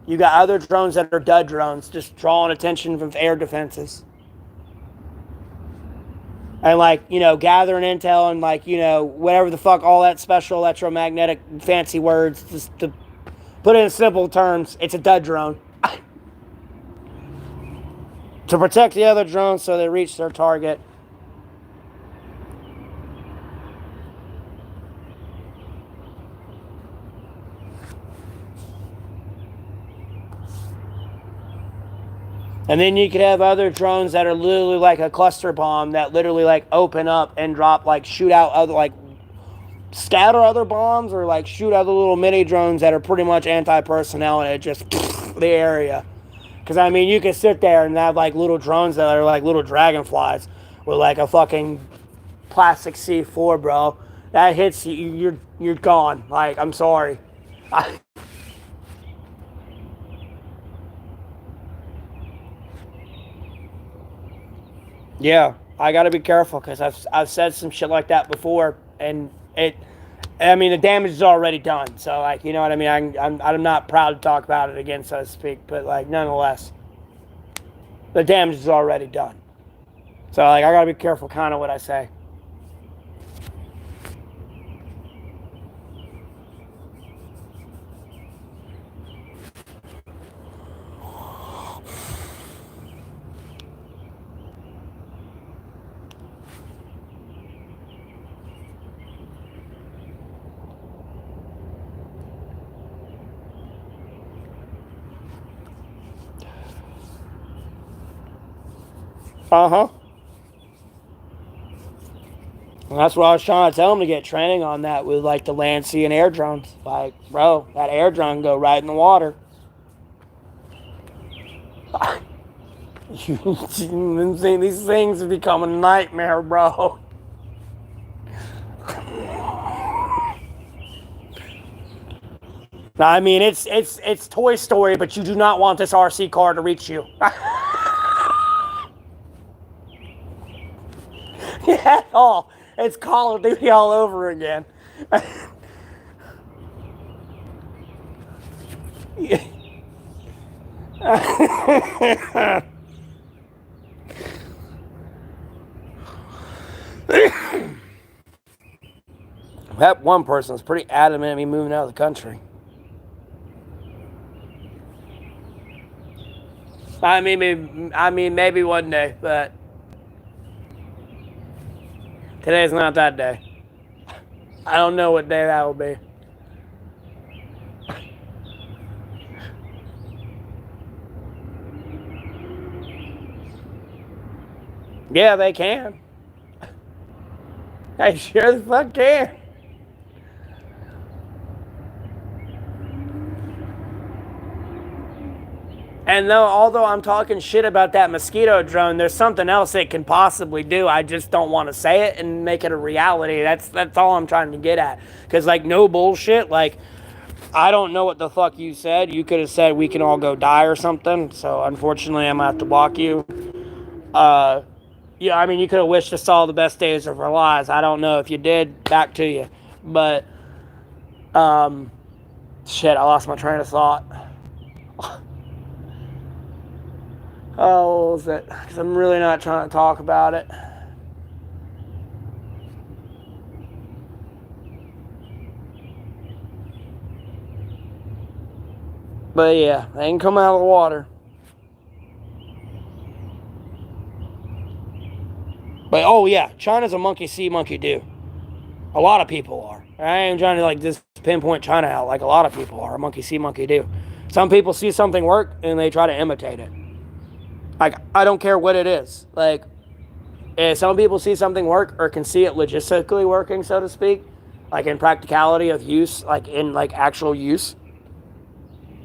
you got other drones that are dud drones, just drawing attention from air defenses. And like, you know, gathering intel and like, you know, whatever the fuck, all that special electromagnetic fancy words, just to put it in simple terms, it's a dud drone. To protect the other drones so they reach their target. And then you could have other drones that are literally like a cluster bomb that literally like open up and drop, like shoot out other, like scatter other bombs, or like shoot other little mini drones that are pretty much anti-personnel, and it just the area. Because I mean, you can sit there and have like little drones that are like little dragonflies with like a fucking plastic C4, bro. That hits you, you're gone. Like, I'm sorry. Yeah, I got to be careful, because I've said some shit like that before, and I mean, the damage is already done. So like, you know what I mean? I'm not proud to talk about it again, so to speak, but like, nonetheless, the damage is already done. So like, I got to be careful kind of what I say. Uh-huh. And that's what I was trying to tell them, to get training on that with like the land, sea, and air drones. Like, bro, that air drone go right in the water. These things have become a nightmare, bro. I mean, it's Toy Story, but you do not want this RC car to reach you. Yeah, at all. It's Call of Duty all over again. That one person was pretty adamant at me moving out of the country. I mean, maybe one day, but today's not that day. I don't know what day that will be. Yeah, they can. They sure the fuck can. And though, although I'm talking shit about that mosquito drone, there's something else it can possibly do. I just don't want to say it and make it a reality. That's all I'm trying to get at. Because, like, no bullshit. Like, I don't know what the fuck you said. You could have said we can all go die or something. So, unfortunately, I'm going to have to block you. yeah, I mean, you could have wished us all the best days of our lives. I don't know if you did. Back to you, but shit, I lost my train of thought. Oh, what was it? Because I'm really not trying to talk about it. But yeah, they ain't come out of the water. But oh yeah, China's a monkey see, monkey do. A lot of people are. I ain't trying to like just pinpoint China out. Like a lot of people are. Monkey see, monkey do. Some people see something work and they try to imitate it. Like I don't care what it is. Like if some people see something work or can see it logistically working, so to speak, like in practicality of use, like in like actual use,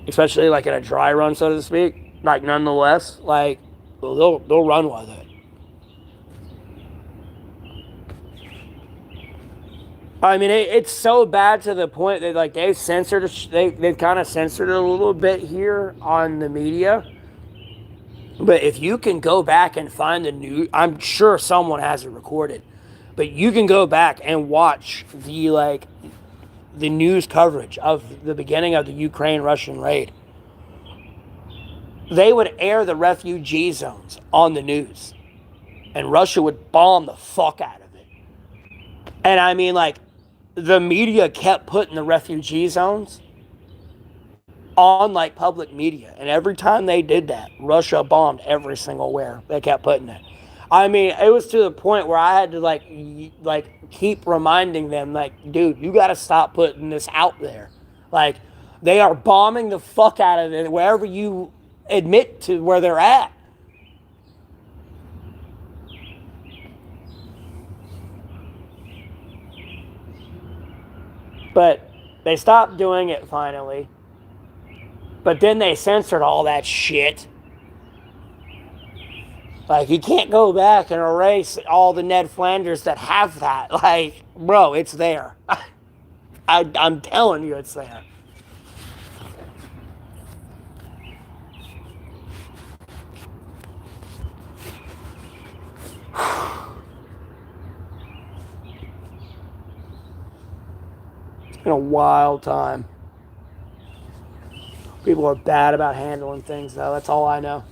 especially like in a dry run, so to speak. Like nonetheless, like they'll run with it. I mean, it's so bad to the point that like they've kind of censored it a little bit here on the media. But if you can go back and find the news, I'm sure someone has it recorded. But you can go back and watch the news coverage of the beginning of the Ukraine-Russian raid. They would air the refugee zones on the news, and Russia would bomb the fuck out of it. And I mean, like, the media kept putting the refugee zones on like public media, and every time they did that, Russia bombed every single where they kept putting it. I mean, it was to the point where I had to like keep reminding them, like, dude, you got to stop putting this out there. Like, they are bombing the fuck out of it wherever you admit to where they're at. But they stopped doing it finally. But then they censored all that shit. Like, you can't go back and erase all the Ned Flanders that have that. Like, bro, it's there. I'm telling you, it's there. It's been a wild time. People are bad about handling things, though. That's all I know.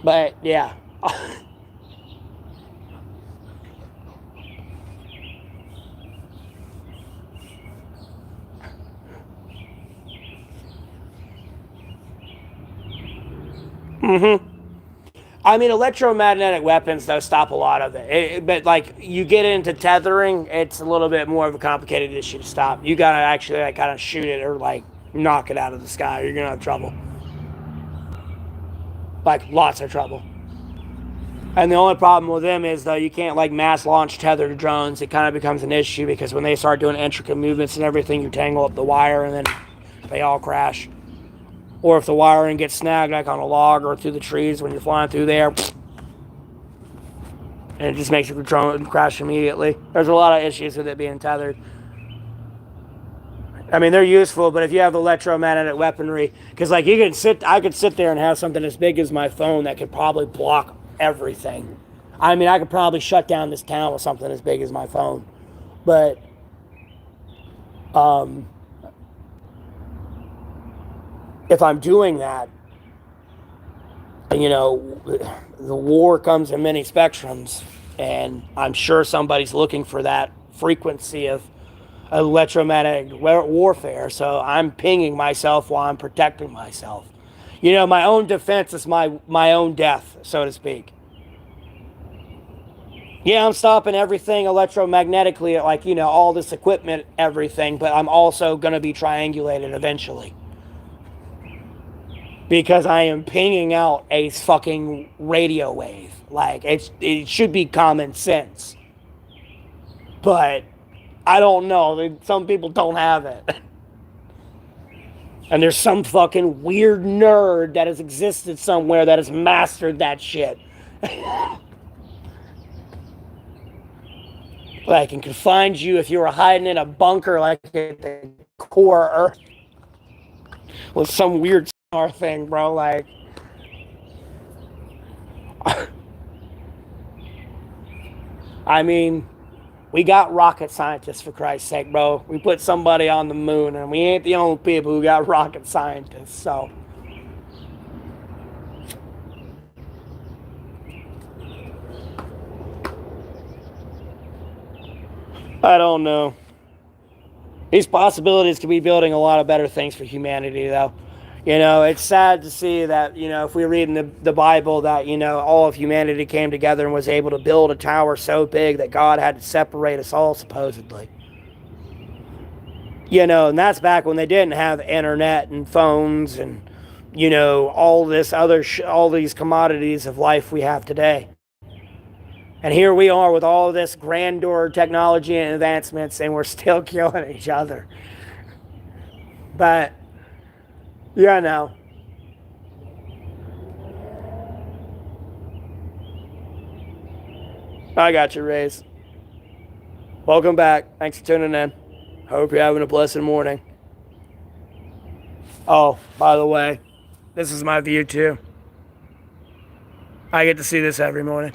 But yeah. I mean, electromagnetic weapons, though, stop a lot of it. But, like, you get into tethering, it's a little bit more of a complicated issue to stop. You gotta actually, like, kind of shoot it or, like, knock it out of the sky, or you're gonna have trouble. Like, lots of trouble. And the only problem with them is, though, you can't, like, mass launch tethered drones. It kind of becomes an issue because when they start doing intricate movements and everything, you tangle up the wire and then they all crash. Or if the wiring gets snagged, like on a log or through the trees when you're flying through there, and it just makes your drone crash immediately. There's a lot of issues with it being tethered. I mean, they're useful, but if you have electromagnetic weaponry, because like I could sit there and have something as big as my phone that could probably block everything. I mean, I could probably shut down this town with something as big as my phone. But, if I'm doing that, you know, the war comes in many spectrums, and I'm sure somebody's looking for that frequency of electromagnetic warfare. So I'm pinging myself while I'm protecting myself. You know, my own defense is my own death, so to speak. Yeah, I'm stopping everything electromagnetically, like, all this equipment, everything, but I'm also going to be triangulated eventually. Because I am pinging out a fucking radio wave. Like, it should be common sense. But I don't know. Some people don't have it. And there's some fucking weird nerd that has existed somewhere that has mastered that shit. Like, and could find you if you were hiding in a bunker, like at the core Earth, with some weird star thing, bro. Like, I mean, we got rocket scientists, for Christ's sake, bro. We put somebody on the moon, and we ain't the only people who got rocket scientists, so. I don't know. These possibilities could be building a lot of better things for humanity, though. It's sad to see that, if we read in the Bible that, all of humanity came together and was able to build a tower so big that God had to separate us all, supposedly. And that's back when they didn't have internet and phones and, all this all these commodities of life we have today. And here we are with all this grandeur, technology, and advancements, and we're still killing each other. But, I got you, Rays. Welcome back. Thanks for tuning in. Hope you're having a blessed morning. Oh, by the way, this is my view, too. I get to see this every morning.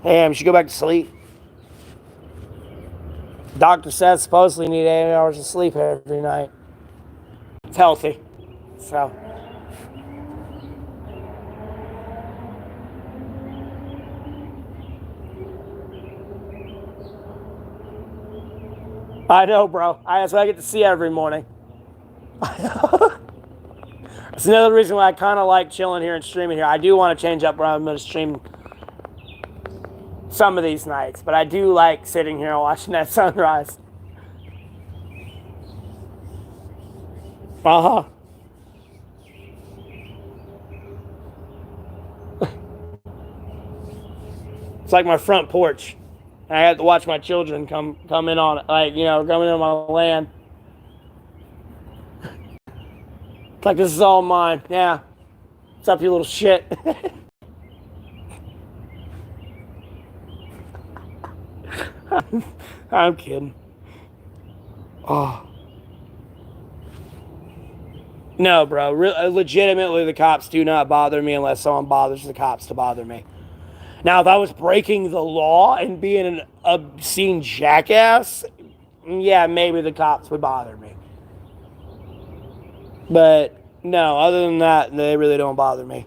Damn, you should go back to sleep. Doctor says supposedly you need 8 hours of sleep every night. It's healthy. So. I know, bro. That's what I get to see every morning. That's another reason why I kind of like chilling here and streaming here. I do want to change up where I'm going to stream some of these nights, but I do like sitting here and watching that sunrise. Uh-huh. It's like my front porch. I have to watch my children come in on it, like, coming in on my land. It's like, this is all mine. Yeah. What's up, you little shit? I'm kidding. Oh. No, bro. Legitimately, the cops do not bother me unless someone bothers the cops to bother me. Now, if I was breaking the law and being an obscene jackass, yeah, maybe the cops would bother me. But, no, other than that, they really don't bother me.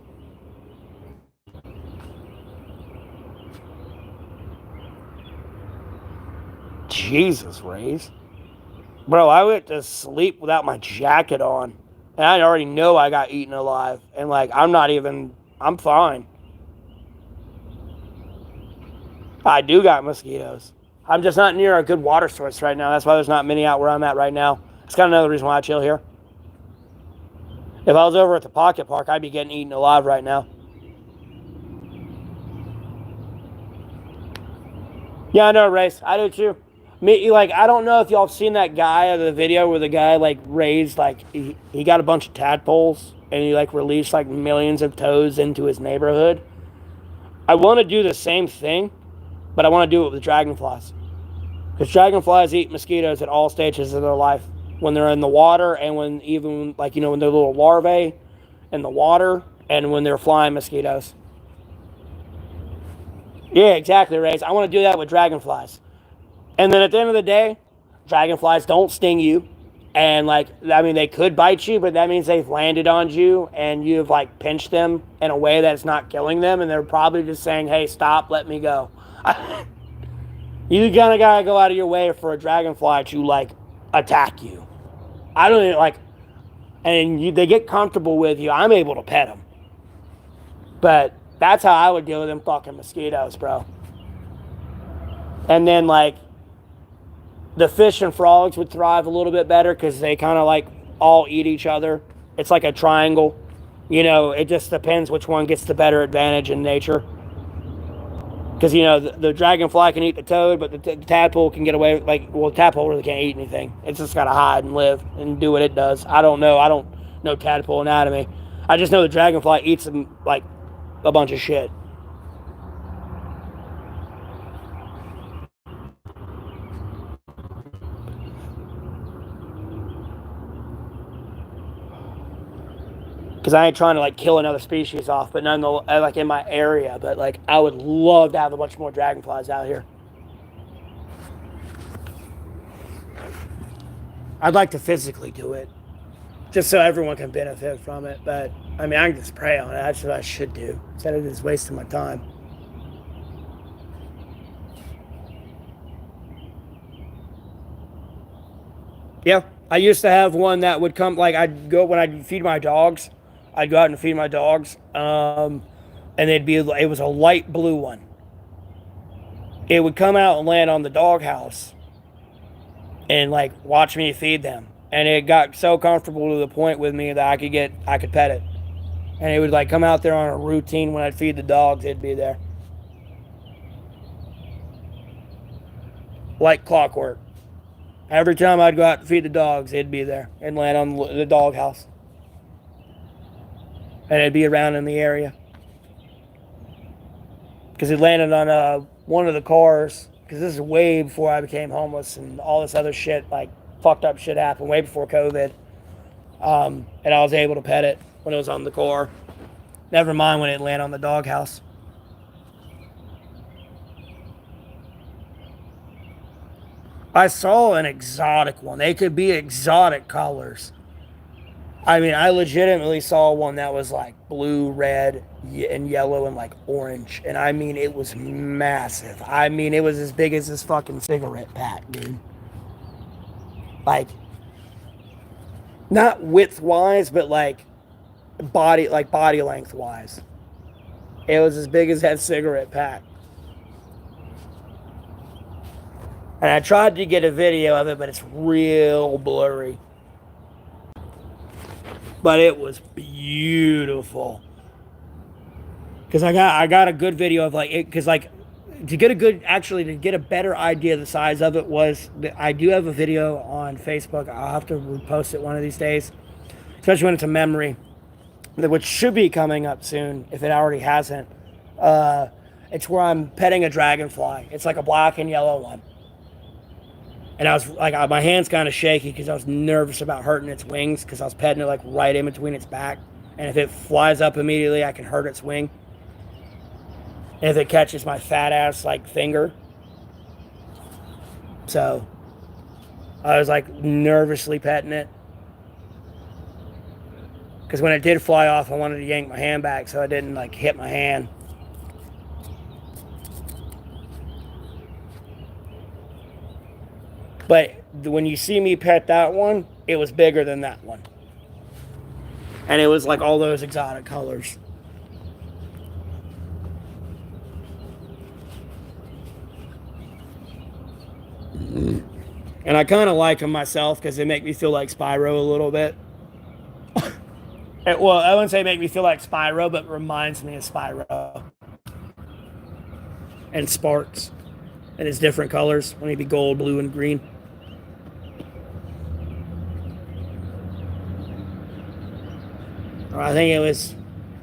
Jesus, Rays. Bro, I went to sleep without my jacket on. And I already know I got eaten alive. And, I'm fine. I do got mosquitoes. I'm just not near a good water source right now. That's why there's not many out where I'm at right now. It's kind of another reason why I chill here. If I was over at the Pocket Park, I'd be getting eaten alive right now. Yeah, I know, Race. I do too. I don't know if y'all have seen that guy of the video where the guy, raised, he got a bunch of tadpoles and he, released, millions of toads into his neighborhood. I want to do the same thing, but I want to do it with dragonflies. Because dragonflies eat mosquitoes at all stages of their life. When they're in the water and when they're little larvae in the water and when they're flying mosquitoes. Yeah, exactly, Race. I want to do that with dragonflies. And then at the end of the day, dragonflies don't sting you. And, they could bite you, but that means they've landed on you and you've, pinched them in a way that's not killing them. And they're probably just saying, hey, stop, let me go. You kind of gotta go out of your way for a dragonfly to like attack you. I don't even, like, and they get comfortable with you. I'm able to pet them, but that's how I would deal with them fucking mosquitoes, bro. And then like the fish and frogs would thrive a little bit better because they kind of like all eat each other. It's like a triangle. You know, it just depends which one gets the better advantage in nature. Because, you know, the dragonfly can eat the toad, but the tadpole can get away. Like, well, the tadpole really can't eat anything. It's just got to hide and live and do what it does. I don't know. I don't know tadpole anatomy. I just know the dragonfly eats them like a bunch of shit. Because I ain't trying to like kill another species off, but nonetheless, like in my area. But like, I would love to have a bunch more dragonflies out here. I'd like to physically do it, just so everyone can benefit from it. But I mean, I can just prey on it. That's what I should do instead of just wasting my time. Yeah, I used to have one that would come. Like I'd go when I'd feed my dogs. I'd go out and feed my dogs, and they'd be. It was a light blue one. It would come out and land on the doghouse, and like watch me feed them. And it got so comfortable to the point with me that I could pet it. And it would like come out there on a routine when I'd feed the dogs. It'd be there, like clockwork. Every time I'd go out to feed the dogs, it'd be there and land on the doghouse, and it'd be around in the area because it landed on one of the cars. Because this is way before I became homeless and all this other shit, like fucked up shit happened way before COVID. And I was able to pet it when it was on the car. Never mind when it landed on the doghouse. I saw an exotic one. They could be exotic colors. I mean, I legitimately saw one that was like blue, red, and yellow, and like orange. And I mean, it was massive. I mean, it was as big as this fucking cigarette pack, dude. Like, not width wise, but like body length wise. It was as big as that cigarette pack. And I tried to get a video of it, but it's real blurry. But it was beautiful. Because I got a good video of like it. Because like to get a better idea of the size of it was I do have a video on Facebook. I'll have to repost it one of these days, especially when it's a memory, which should be coming up soon if it already hasn't. It's where I'm petting a dragonfly. It's like a black and yellow one. And I was like, my hand's kind of shaky because I was nervous about hurting its wings because I was petting it like right in between its back. And if it flies up immediately, I can hurt its wing. And if it catches my fat ass like finger. So I was like nervously petting it. Because when it did fly off, I wanted to yank my hand back so I didn't like hit my hand. But when you see me pet that one, it was bigger than that one. And it was like all those exotic colors. And I kind of like them myself because they make me feel like Spyro a little bit. Well, I wouldn't say make me feel like Spyro, but reminds me of Spyro. And Sparks. And his different colors when he'd be gold, blue, and green. Or I think it was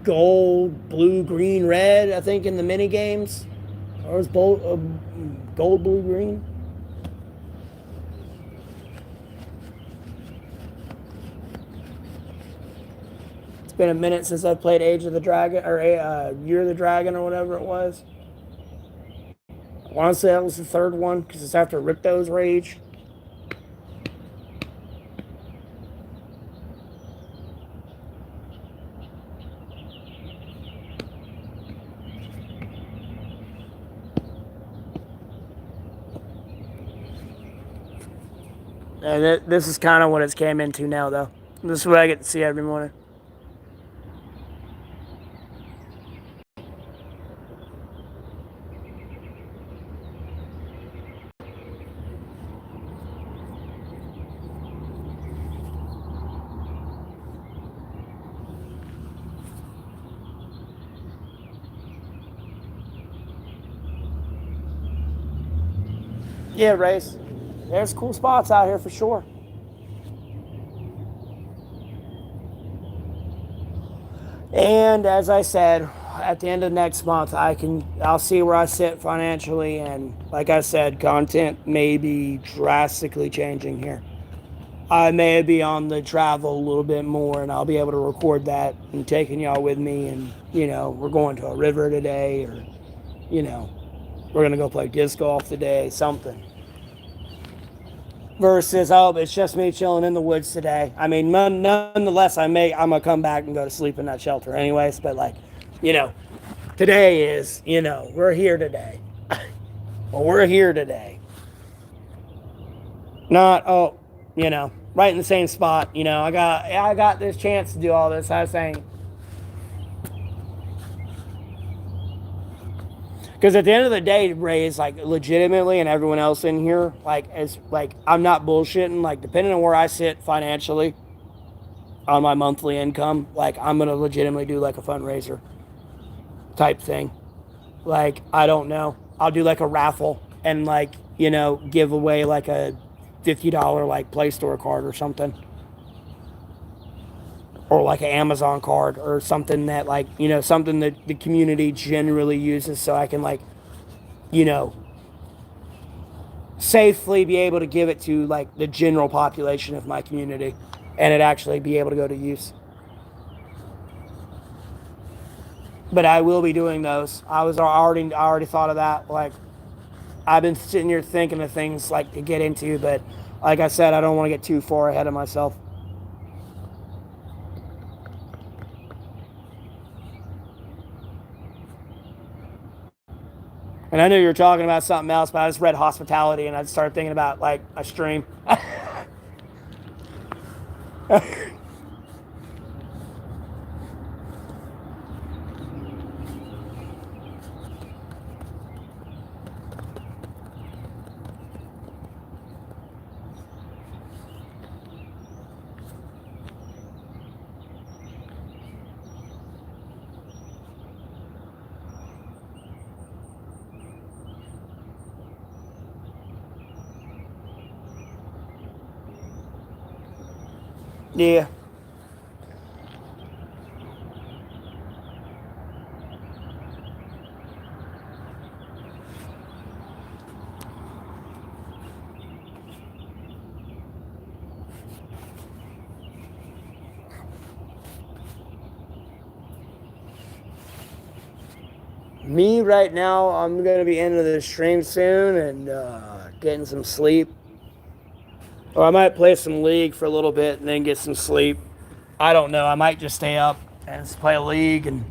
gold, blue, green, red, I think, in the mini games. Or it was gold, blue, green. It's been a minute since I played Age of the Dragon, or Year of the Dragon, or whatever it was. I want to say that was the third one, because it's after Ripto's Rage. And this is kind of what it's came into now, though. This is what I get to see every morning. Yeah, Race. There's cool spots out here for sure. And as I said, at the end of next month, I'll see where I sit financially, and like I said, content may be drastically changing here. I may be on the travel a little bit more, and I'll be able to record that and taking y'all with me. And we're going to a river today, or you know, we're gonna go play disc golf today, something. Versus, oh, it's just me chilling in the woods today. I mean, nonetheless, I'm gonna come back and go to sleep in that shelter anyways. But like, you know, today is, we're here today. Well, we're here today. Not, right in the same spot. I got this chance to do all this. I was saying, because at the end of the day, Ray is like legitimately, and everyone else in here, I'm not bullshitting. Like, depending on where I sit financially on my monthly income, like I'm gonna legitimately do like a fundraiser type thing. Like, I don't know. I'll do like a raffle and like, give away like a $50 like Play Store card or something. Or like an Amazon card or something that like, something that the community generally uses, so I can like, you know, safely be able to give it to like the general population of my community and it actually be able to go to use. But I will be doing those. I already thought of that. Like, I've been sitting here thinking of things like to get into, but like I said, I don't want to get too far ahead of myself. And I knew you were talking about something else, but I just read hospitality and I started thinking about like a stream. Yeah. Me right now, I'm gonna be into the stream soon and getting some sleep. Or I might play some League for a little bit and then get some sleep. I don't know. I might just stay up and just play a League and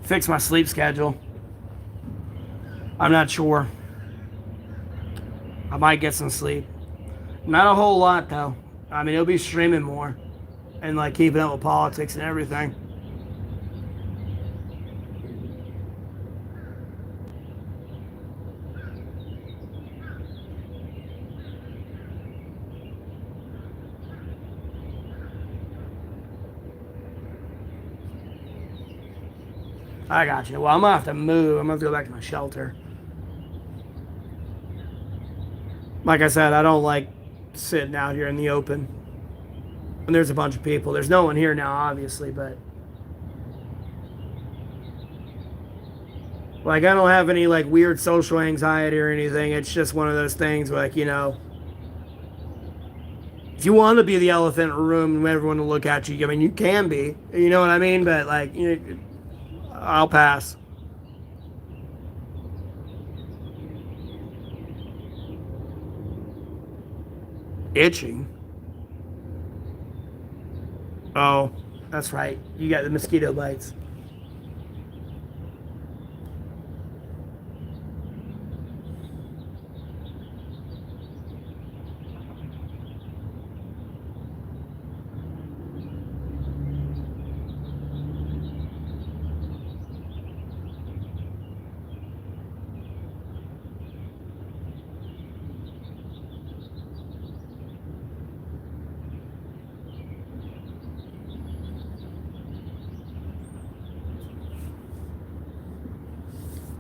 fix my sleep schedule. I'm not sure. I might get some sleep. Not a whole lot though. I mean, it'll be streaming more and like keeping up with politics and everything. I got you. Well, I'm gonna have to move. I'm gonna have to go back to my shelter. Like I said, I don't like sitting out here in the open. And there's a bunch of people. There's no one here now, obviously, but like I don't have any like weird social anxiety or anything. It's just one of those things like, if you want to be the elephant in the room and everyone to look at you, I mean, you can be. You know what I mean? But like, I'll pass. Itching. Oh, that's right. You got the mosquito bites.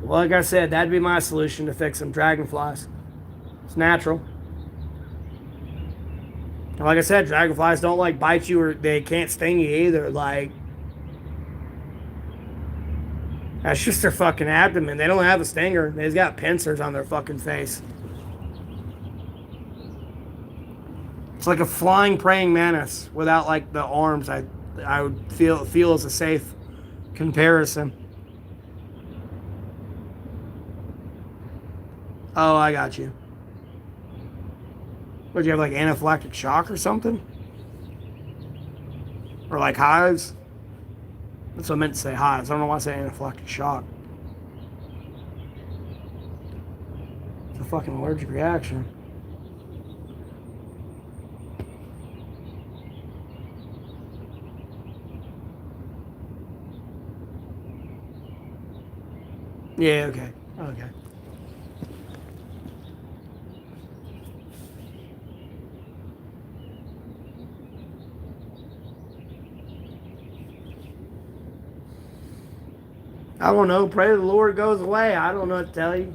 Well, like I said, that'd be my solution to fix some dragonflies. It's natural. And like I said, dragonflies don't like bite you or they can't sting you either. Like, that's just their fucking abdomen. They don't have a stinger. They've got pincers on their fucking face. It's like a flying praying mantis without like the arms. I would feel as a safe comparison. Oh, I got you. Would you have like anaphylactic shock or something? Or like hives? That's what I meant to say, hives. I don't know why I say anaphylactic shock. It's a fucking allergic reaction. Yeah, okay. Okay. I don't know. Pray the Lord goes away. I don't know what to tell you.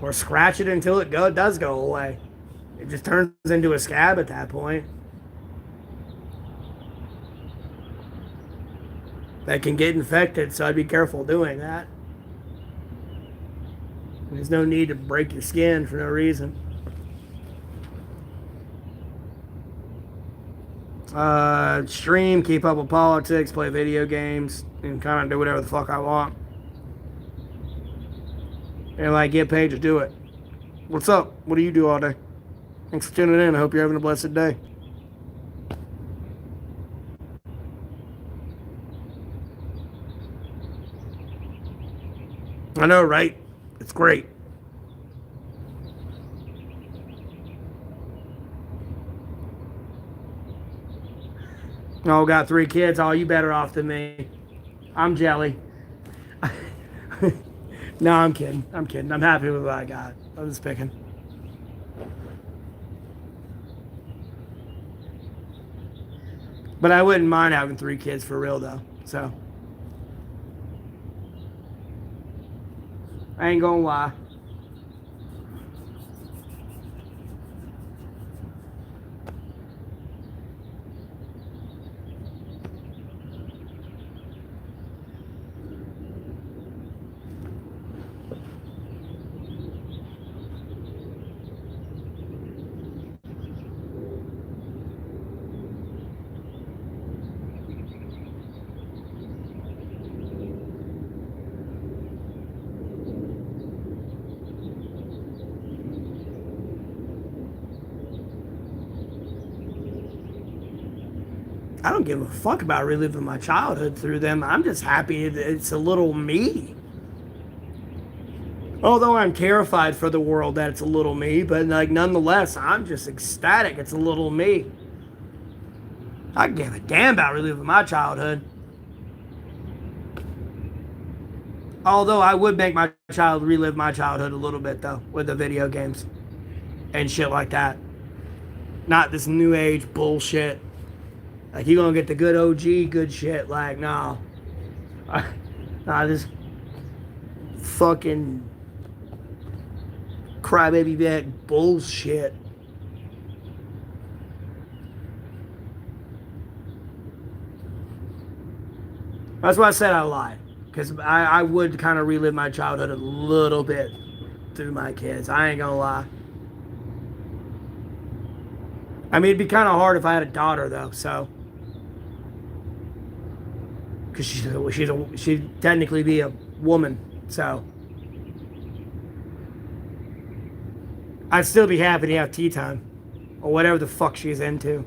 Or scratch it until it does go away. It just turns into a scab at that point. That can get infected, so I'd be careful doing that. There's no need to break your skin for no reason. Stream, keep up with politics, play video games, and kind of do whatever the fuck I want. And like get paid to do it. What's up? What do you do all day? Thanks for tuning in. I hope you're having a blessed day. I know, right? It's great. Oh, got 3 kids. Oh, you better off than me. I'm jelly. No, I'm kidding. I'm kidding. I'm happy with what I got. I'm just picking. But I wouldn't mind having 3 kids for real, though. So, I ain't gonna lie. I don't give a fuck about reliving my childhood through them. I'm just happy that it's a little me. Although I'm terrified for the world that it's a little me, but like nonetheless, I'm just ecstatic it's a little me. I don't give a damn about reliving my childhood. Although I would make my child relive my childhood a little bit though, with the video games and shit like that. Not this new age bullshit. Like you gonna get the good OG good shit. Like no, nah, this fucking crybaby bag bullshit. That's why I said I lied, because I would kind of relive my childhood a little bit through my kids. I ain't gonna lie. I mean, it'd be kind of hard if I had a daughter though. So. Because she'd technically be a woman, so I'd still be happy to have tea time or whatever the fuck she's into.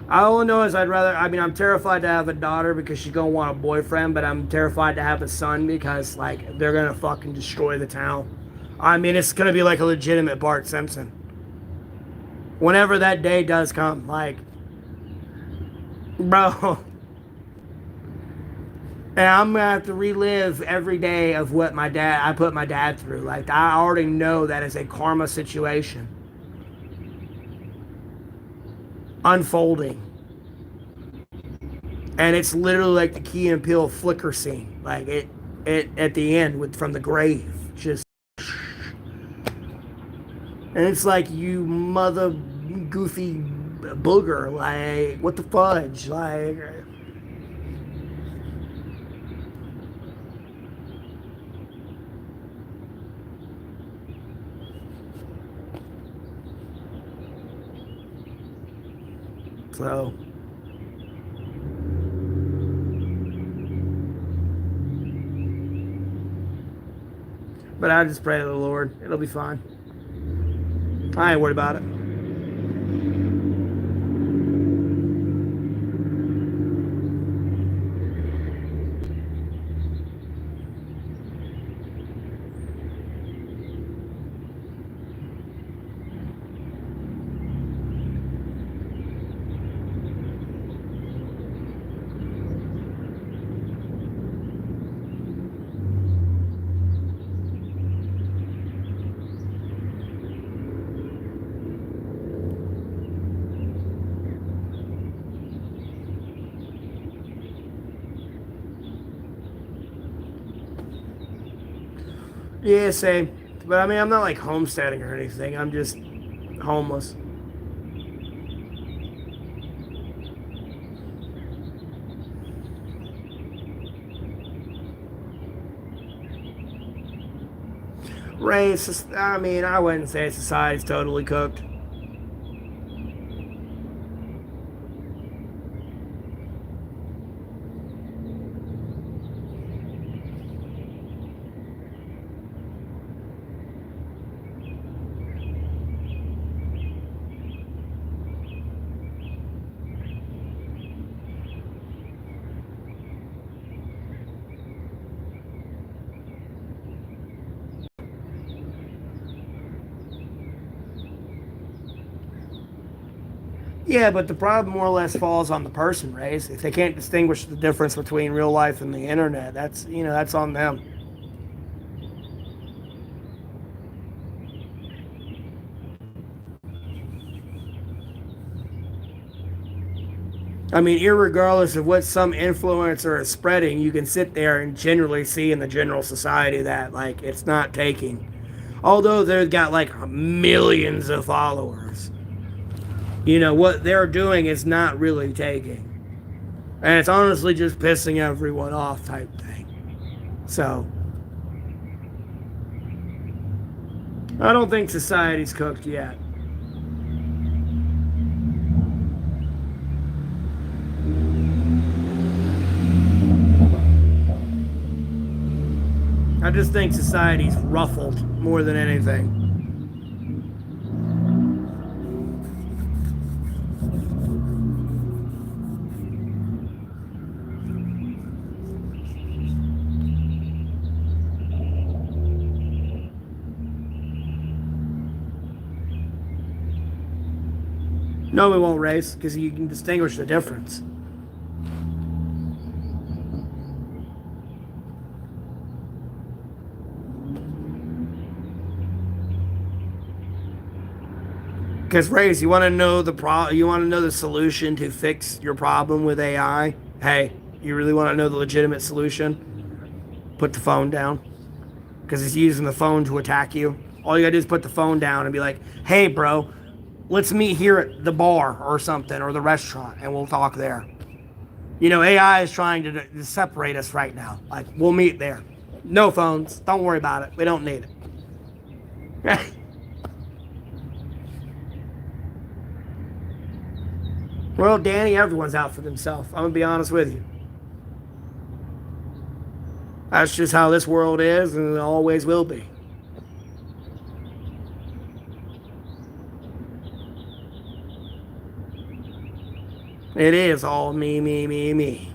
All I know is I'm terrified to have a daughter because she's gonna want a boyfriend, but I'm terrified to have a son because like they're gonna fucking destroy the town. I mean, it's gonna be like a legitimate Bart Simpson. Whenever that day does come, like, bro, and I'm gonna have to relive every day of what I put my dad through. Like, I already know that is a karma situation. unfolding. And it's literally like the Key and Peele flicker scene. Like it at the end with from the grave. Just and it's like you mother goofy booger, like what the fudge? Like so but I just pray to the Lord. It'll be fine. I ain't worried about it. Yeah, same. But I mean, I'm not like homesteading or anything. I'm just homeless. Race, I mean, I wouldn't say society's totally cooked. Yeah, but the problem more or less falls on the person, Race. If they can't distinguish the difference between real life and the internet, that's on them. I mean, irregardless of what some influencer is spreading, you can sit there and generally see in the general society that like it's not taking. Although they've got like millions of followers, what they're doing is not really taking, and it's honestly just pissing everyone off type thing. So I don't think society's cooked yet. I just think society's ruffled more than anything. No, we won't race because you can distinguish the difference. Because race, you want to know the solution to fix your problem with AI. Hey, you really want to know the legitimate solution? Put the phone down because it's using the phone to attack you. All you gotta do is put the phone down and be like, "Hey, bro, let's meet here at the bar or something or the restaurant, and we'll talk there." AI is trying to separate us right now. Like, we'll meet there. No phones. Don't worry about it. We don't need it. Well, Danny, everyone's out for themselves. I'm going to be honest with you. That's just how this world is, and it always will be. It is all me, me, me, me.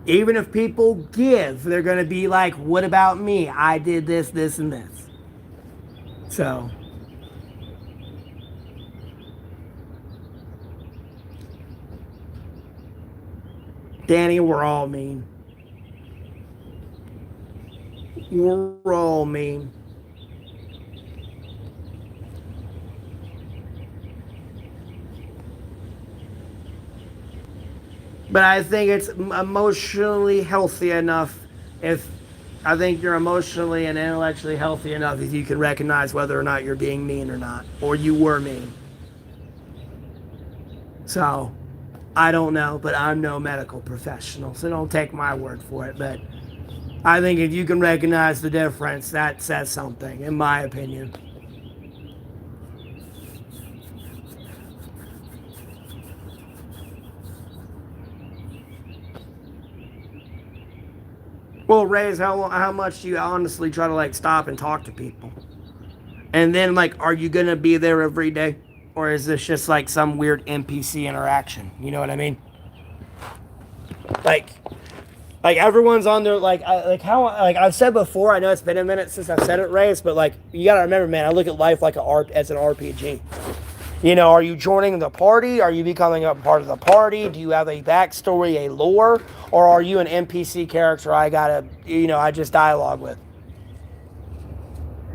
Even if people give, they're going to be like, what about me? I did this, this, and this. So, Danny, we're all mean. We're all mean. But I think it's emotionally healthy enough if I think you're emotionally and intellectually healthy enough if you can recognize whether or not you're being mean or not, or you were mean. So, I don't know, but I'm no medical professional, so don't take my word for it. But I think if you can recognize the difference, that says something, in my opinion. Well, Rays, how much do you honestly try to like stop and talk to people? And then like, are you gonna be there every day, or is this just like some weird NPC interaction? You know what I mean? Like, like everyone's on their like how like I've said before. I know it's been a minute since I've said it, Rays, but like you gotta remember, man. I look at life like as an RPG. You know, are you joining the party? Are you becoming a part of the party? Do you have a backstory, a lore, or are you an NPC character I gotta, I just dialogue with?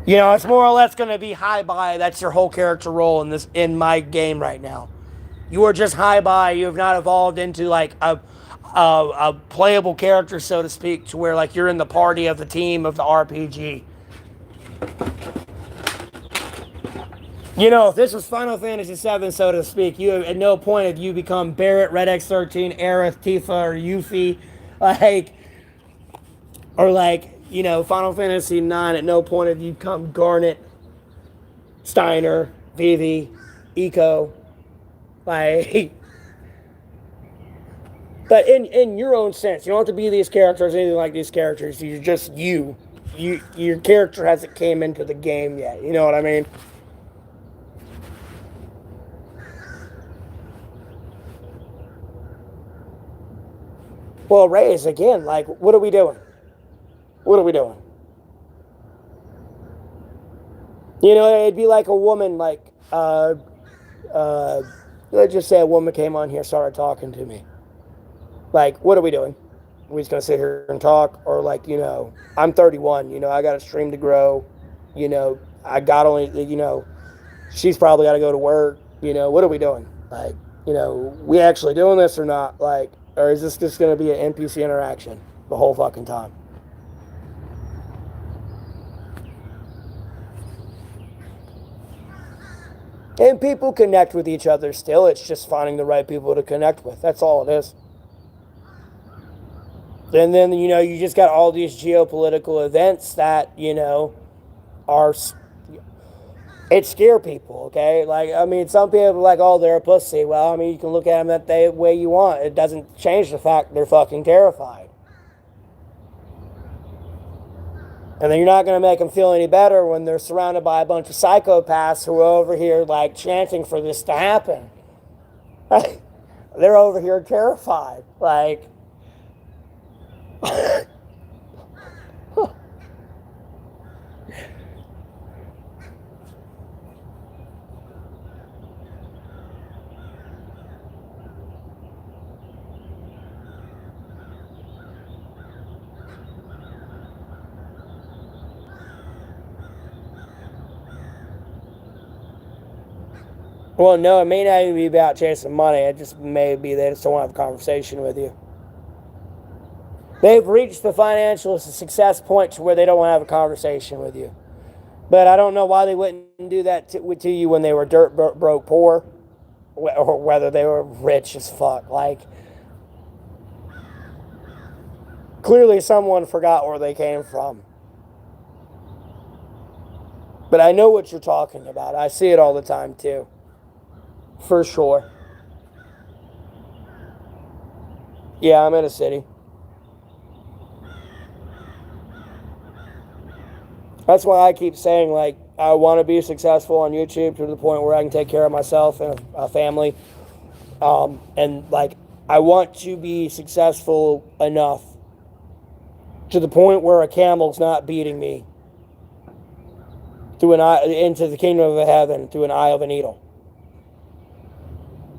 You know, it's more or less going to be hi bye. That's your whole character role in my game right now. You are just hi bye. You have not evolved into like a playable character, so to speak, to where like you're in the party of the team of the RPG. You know, if this was Final Fantasy VII, so to speak, you at no point have you become Barrett, Red X13, Aerith, Tifa, or Yuffie, like, or like, Final Fantasy IX. At no point have you become Garnet, Steiner, Vivi, Eco, like. But in your own sense, you don't have to be these characters, anything like these characters. You're just you. Your character hasn't came into the game yet. You know what I mean? Well, Rays, again, like, what are we doing? What are we doing? It'd be like a woman, like, uh, let's just say a woman came on here, started talking to me. Like, what are we doing? Are we just gonna sit here and talk, or like, I'm 31. I got a stream to grow. I got only, she's probably got to go to work. What are we doing? Like, we actually doing this or not? Like, or is this just gonna be an NPC interaction the whole fucking time? And people connect with each other still. It's just finding the right people to connect with. That's all it is. And then, you just got all these geopolitical events that, are, it scare people, okay? Like, I mean, some people are like, oh, they're a pussy. Well, I mean, you can look at them that way you want. It doesn't change the fact they're fucking terrified. And then you're not going to make them feel any better when they're surrounded by a bunch of psychopaths who are over here, like, chanting for this to happen. They're over here terrified. Like, well, no, it may not even be about chasing money. It just may be they just don't want to have a conversation with you. They've reached the financial success point to where they don't want to have a conversation with you. But I don't know why they wouldn't do that to you when they were dirt broke poor, or whether they were rich as fuck. Like, clearly someone forgot where they came from. But I know what you're talking about. I see it all the time too. For sure. Yeah, I'm in a city. That's why I keep saying, like, I want to be successful on YouTube to the point where I can take care of myself and a family. And, like, I want to be successful enough to the point where a camel's not beating me through an eye into the kingdom of heaven through an eye of a needle.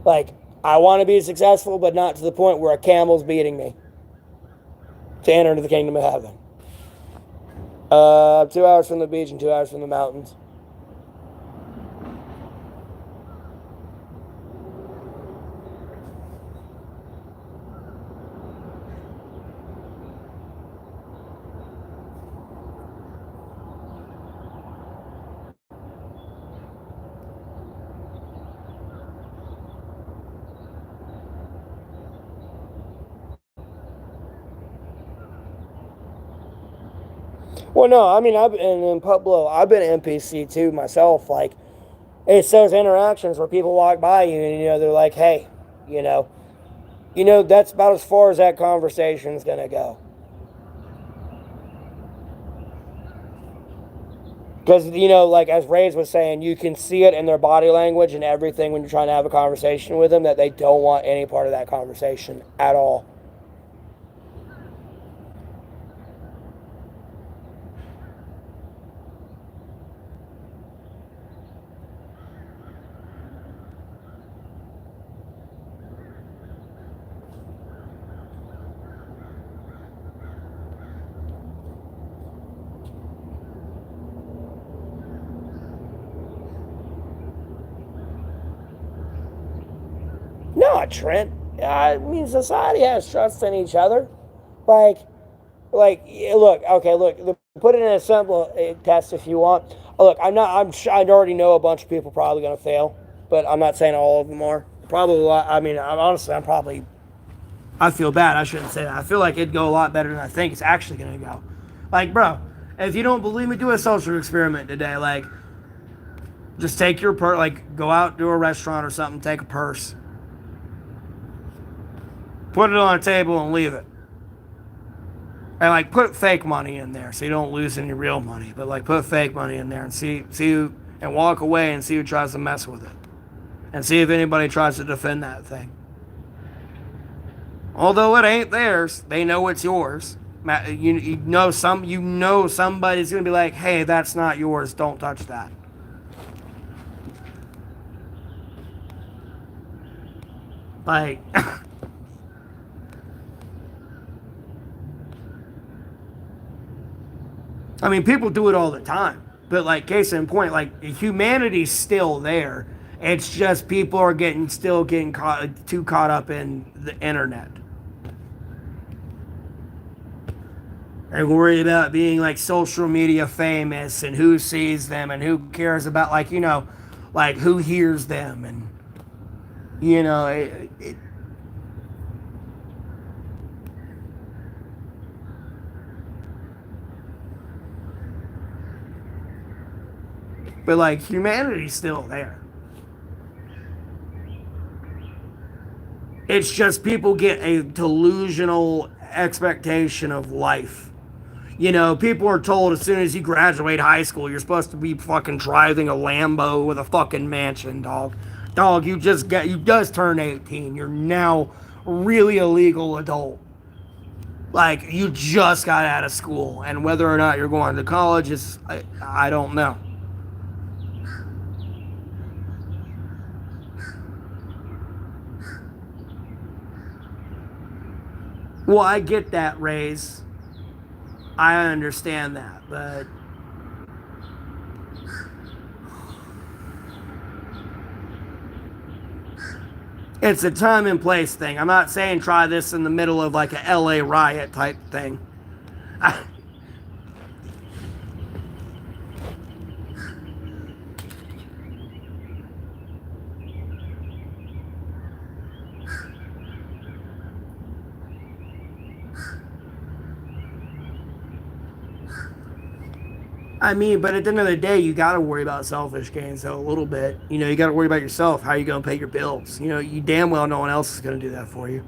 Like, I want to be successful, but not to the point where a camel's beating me to enter into the kingdom of heaven. 2 hours from the beach and 2 hours from the mountains. Well, no, I mean, in Pueblo, I've been NPC too myself. Like, it's those interactions where people walk by you and, they're like, hey, you know, that's about as far as that conversation's going to go. Because, like as Ray's was saying, you can see it in their body language and everything when you're trying to have a conversation with them that they don't want any part of that conversation at all. No, Trent. I mean, society has trust in each other. Like, look, okay, look. Put it in a simple test if you want. Look, I'm not. I already know a bunch of people probably going to fail, but I'm not saying all of them are. Probably. I mean, honestly, I'm probably. I feel bad. I shouldn't say that. I feel like it'd go a lot better than I think it's actually going to go. Like, bro, if you don't believe me, do a social experiment today. Like, just take your purse. Like, go out to a restaurant or something. Take a purse. Put it on a table and leave it. And like put fake money in there so you don't lose any real money. But like put fake money in there and see who, and walk away and see who tries to mess with it. And see if anybody tries to defend that thing. Although it ain't theirs, they know it's yours. You know somebody's gonna be like, hey, that's not yours, don't touch that. Like I mean, people do it all the time. But like case in point, like humanity's still there. It's just people are still getting too caught up in the internet. And worried about being like social media famous and who sees them and who cares about like who hears them and you know it but like humanity's still there. It's just people get a delusional expectation of life. People are told as soon as you graduate high school, you're supposed to be fucking driving a Lambo with a fucking mansion, dog. Dog, you just turned 18. You're now really a legal adult. Like, you just got out of school. And whether or not you're going to college is, I don't know. Well, I get that, Raise. I understand that, but it's a time and place thing. I'm not saying try this in the middle of like a LA riot type thing. I mean, but at the end of the day, you got to worry about selfish gains, though, a little bit. You got to worry about yourself. How are you going to pay your bills? You damn well no one else is going to do that for you.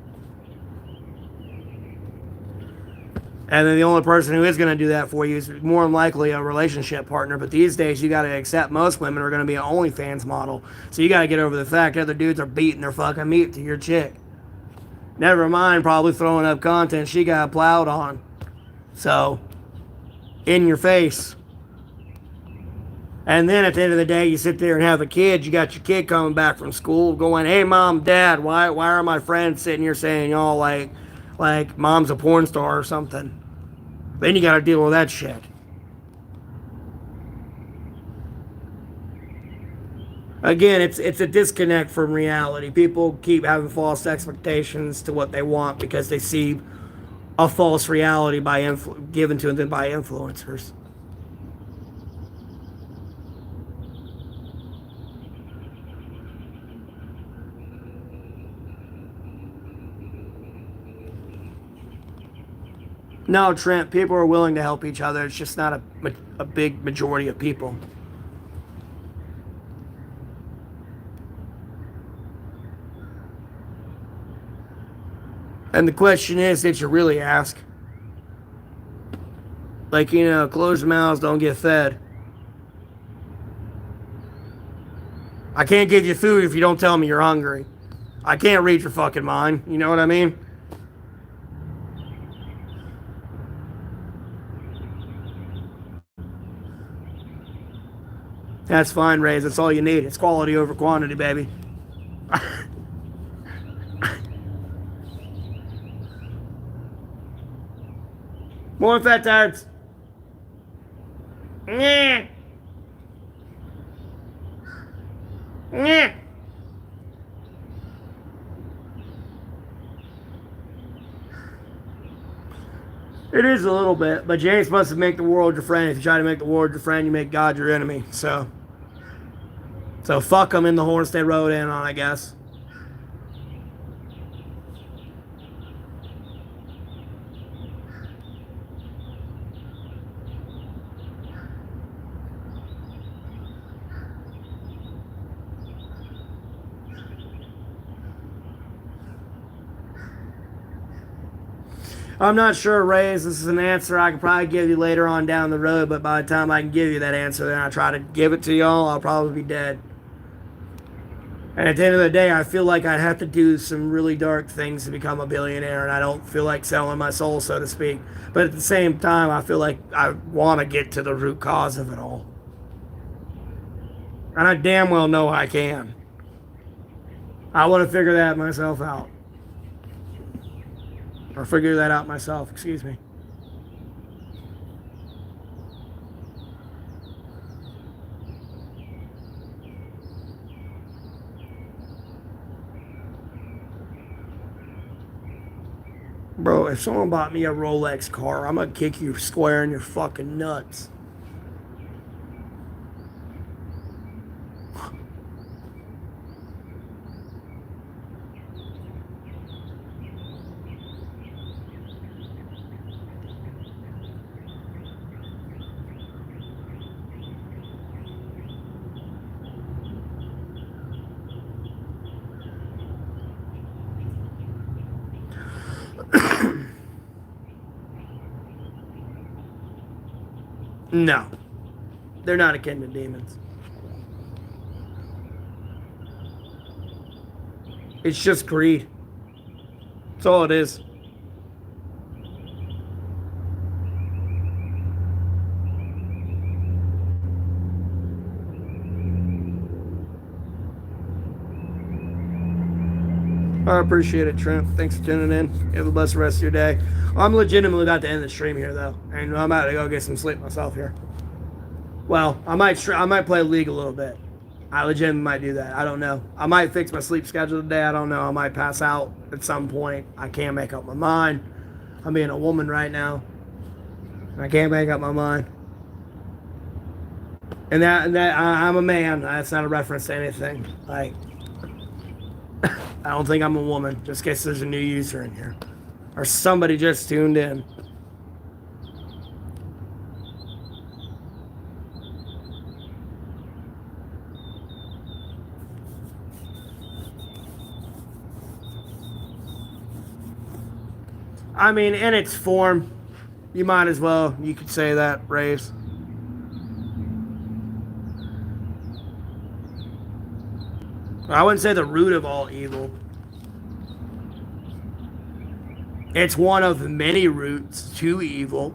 And then the only person who is going to do that for you is more than likely a relationship partner. But these days, you got to accept most women are going to be an OnlyFans model. So you got to get over the fact that other dudes are beating their fucking meat to your chick. Never mind probably throwing up content she got plowed on. So, in your face. And then at the end of the day, you sit there and have a kid. You got your kid coming back from school going, hey, mom, dad, why are my friends sitting here saying y'all like mom's a porn star or something? Then you got to deal with that shit. Again, it's a disconnect from reality. People keep having false expectations to what they want because they see a false reality given to them by influencers. No, Trent, people are willing to help each other. It's just not a big majority of people. And the question is, did you really ask? Like, closed mouths don't get fed. I can't give you food if you don't tell me you're hungry. I can't read your fucking mind. You know what I mean? That's fine, Rays. That's all you need. It's quality over quantity, baby. More fat tarts. Yeah. Yeah. It is a little bit, but you ain't supposed to make the world your friend. If you try to make the world your friend, you make God your enemy. So fuck them in the Homestead Road in on, I guess. I'm not sure, Rays. This is an answer I could probably give you later on down the road, but by the time I can give you that answer, then I try to give it to y'all, I'll probably be dead. And at the end of the day, I feel like I'd have to do some really dark things to become a billionaire, and I don't feel like selling my soul, so to speak. But at the same time, I feel like I want to get to the root cause of it all. And I damn well know I can. I want to figure that myself out. Or figure that out myself, excuse me. Bro, if someone bought me a Rolex car, I'm gonna kick you square in your fucking nuts. No. They're not akin to demons. It's just greed. That's all it is. I appreciate it, Trent. Thanks for tuning in. You have a blessed rest of your day. I'm legitimately about to end the stream here, though, and I'm about to go get some sleep myself here. Well, I might play League a little bit. I legitimately might do that. I don't know. I might fix my sleep schedule today. I don't know. I might pass out at some point. I can't make up my mind. I'm being a woman right now. I can't make up my mind. And I'm a man. That's not a reference to anything. Like, I don't think I'm a woman, just in case there's a new user in here. Or somebody just tuned in. I mean, in its form, you might as well. You could say that, Raves. I wouldn't say the root of all evil. It's one of many roots to evil.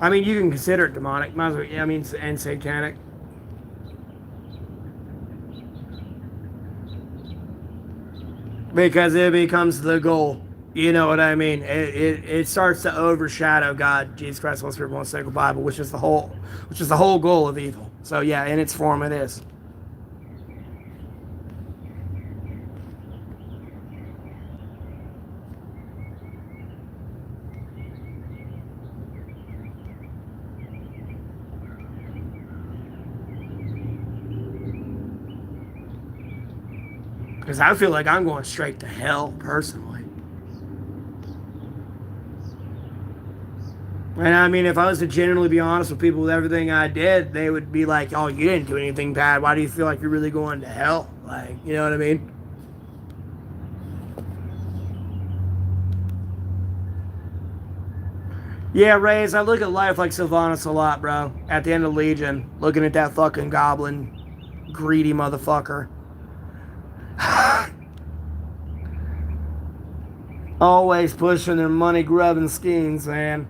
I mean, you can consider it demonic. Might as well, yeah, I mean, and satanic. Because it becomes the goal. You know what I mean? It starts to overshadow God, Jesus Christ, Holy Spirit, one sacred Bible, which is the whole goal of evil. So yeah, in its form, it is. Because I feel like I'm going straight to hell personally. And I mean, if I was to genuinely be honest with people with everything I did, they would be like, "Oh, you didn't do anything bad. Why do you feel like you're really going to hell?" Like, you know what I mean? Yeah, Rays, I look at life like Sylvanas a lot, bro. At the end of Legion, looking at that fucking goblin, greedy motherfucker. Always pushing their money grubbing schemes, man.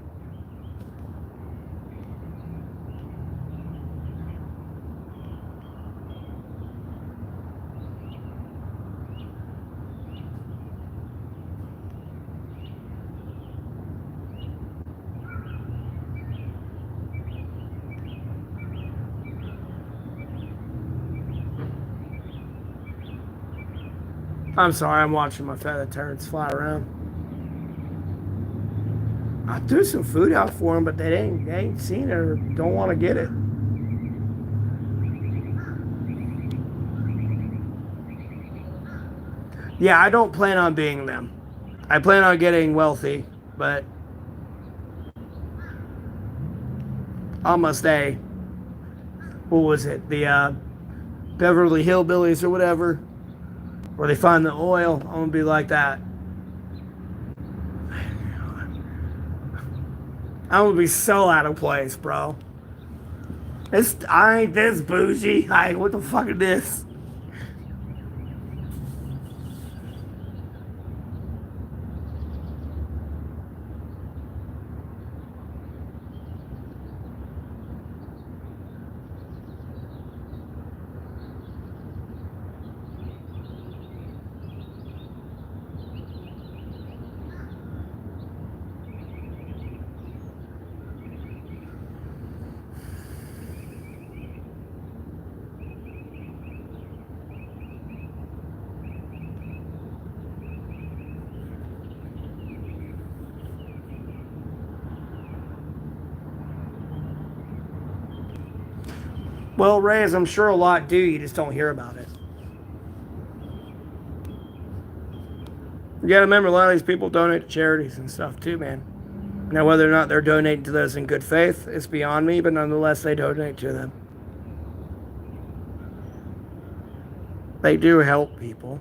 I'm sorry, I'm watching my feather turrets fly around. I threw some food out for them, but they ain't seen it or don't want to get it. Yeah, I don't plan on being them. I plan on getting wealthy, but almost what was it? The Beverly Hillbillies or whatever, where they find the oil. I'm gonna be like that. I'm gonna be so out of place, bro. I ain't this bougie. What the fuck is this? Well, Reyes, I'm sure a lot do. You just don't hear about it. You gotta remember, a lot of these people donate to charities and stuff too, man. Now, whether or not they're donating to those in good faith is beyond me, but nonetheless, they donate to them. They do help people.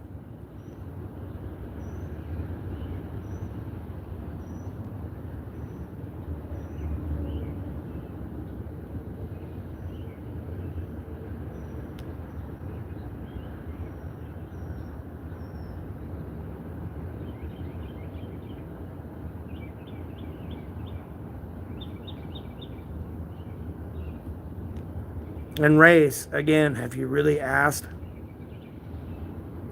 And Reyes, again, have you really asked?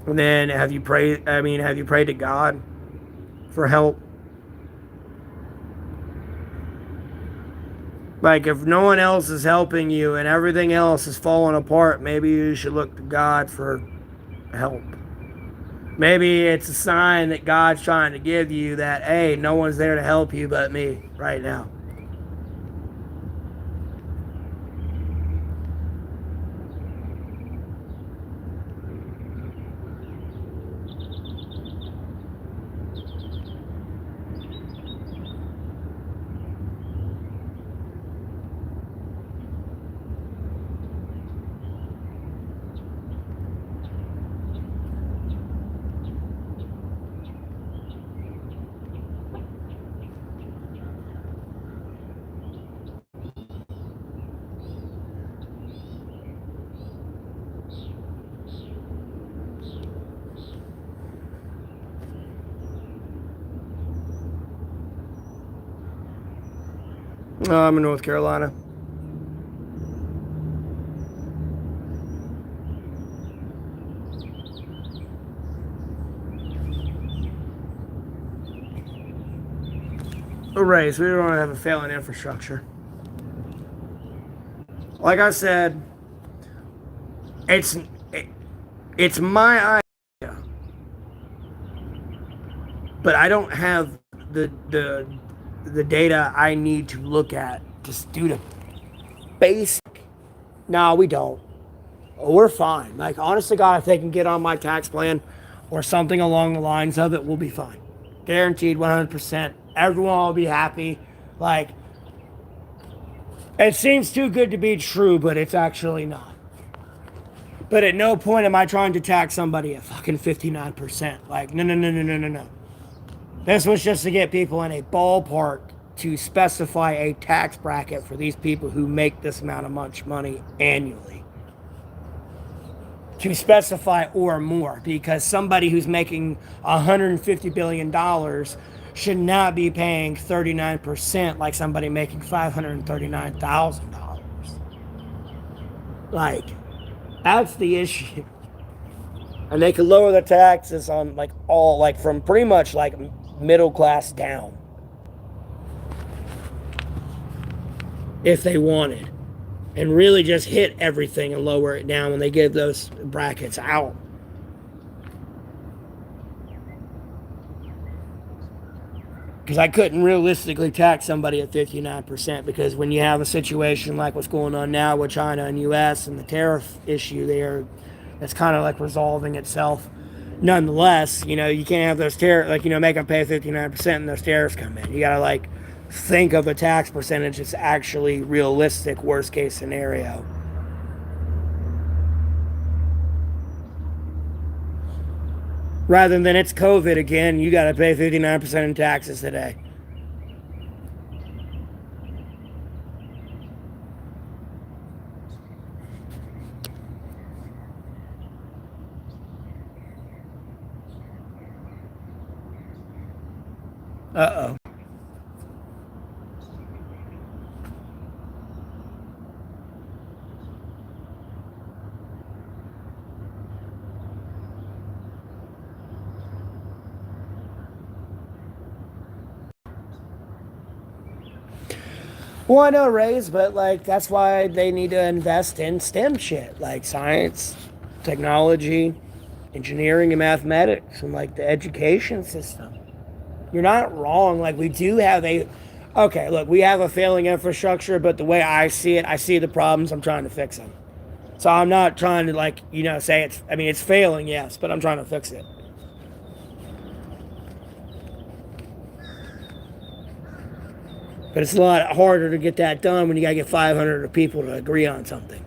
And then have you prayed? I mean, have you prayed to God for help? Like, if no one else is helping you and everything else is falling apart, maybe you should look to God for help. Maybe it's a sign that God's trying to give you that, hey, no one's there to help you but me right now. I'm in North Carolina. race. We don't have a failing infrastructure. Like I said, it's it's my idea, but I don't have the data I need to look at to do the basic. No, we don't. We're fine. Like, honest to God, if they can get on my tax plan or something along the lines of it, we'll be fine. Guaranteed 100%. Everyone will be happy. Like, it seems too good to be true, but it's actually not. But at no point am I trying to tax somebody at fucking 59%. Like, no. This was just to get people in a ballpark to specify a tax bracket for these people who make this amount of much money annually. To specify or more, because somebody who's making $150 billion should not be paying 39% like somebody making $539,000. Like, that's the issue. And they could lower the taxes on like all, like from pretty much like middle class down if they wanted. And really just hit everything and lower it down when they give those brackets out. Because I couldn't realistically tax somebody at 59%, because when you have a situation like what's going on now with China and US and the tariff issue there, that's kind of like resolving itself. Nonetheless, you can't have those tariffs, like, make them pay 59% and those tariffs come in. You gotta like think of a tax percentage that's actually realistic, worst case scenario. Rather than it's COVID again, you got to pay 59% in taxes today. Uh-oh. Well, I know, Rays, but like that's why they need to invest in STEM shit, like science, technology, engineering, and mathematics, and like the education system. You're not wrong. Like, we do have okay, look, we have a failing infrastructure, but the way I see it, I see the problems, I'm trying to fix them. So I'm not trying to like, say it's failing, yes, but I'm trying to fix it. But it's a lot harder to get that done when you gotta get 500 people to agree on something.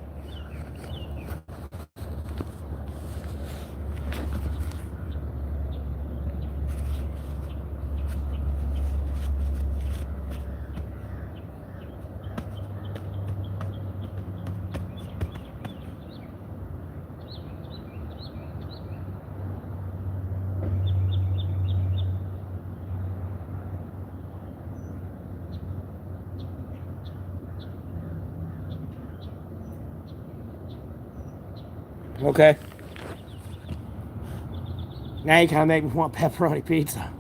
Okay. Now you kind of make me want pepperoni pizza.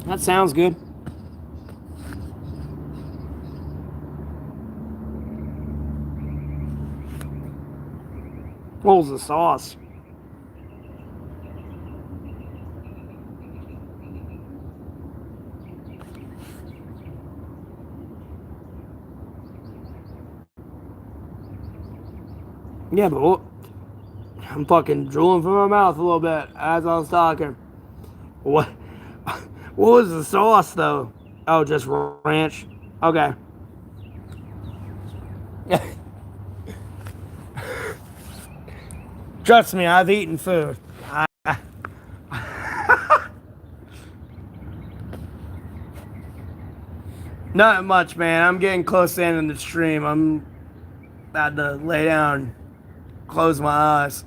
That sounds good. What was the sauce? Yeah, but I'm fucking drooling from my mouth a little bit as I was talking. What? What was the sauce though? Oh, just ranch. Okay. Trust me, I've eaten food. Not much, man. I'm getting close to the end of the stream. I'm about to lay down, close my eyes.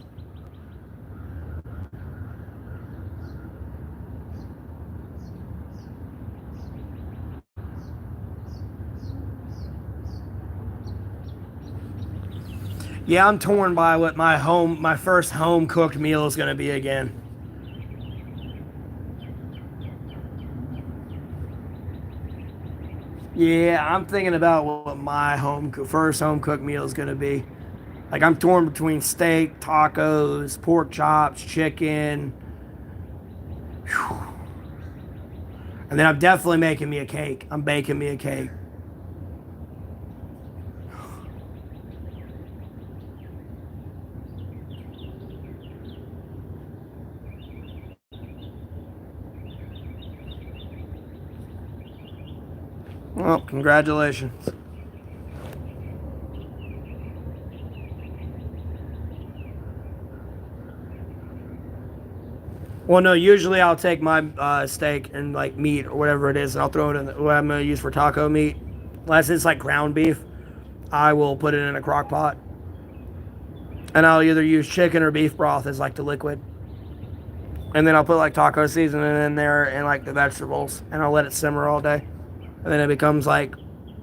Yeah, I'm torn by what my first home cooked meal is going to be again. Yeah, I'm thinking about what my first home cooked meal is going to be. Like I'm torn between steak, tacos, pork chops, chicken, and then I'm definitely making me a cake. I'm baking me a cake. Well, congratulations. Well, no, usually I'll take my steak and like meat or whatever it is, and I'll throw it in what I'm going to use for taco meat. Unless it's like ground beef, I will put it in a crock pot. And I'll either use chicken or beef broth as like the liquid. And then I'll put like taco seasoning in there and like the vegetables, and I'll let it simmer all day. And then it becomes like,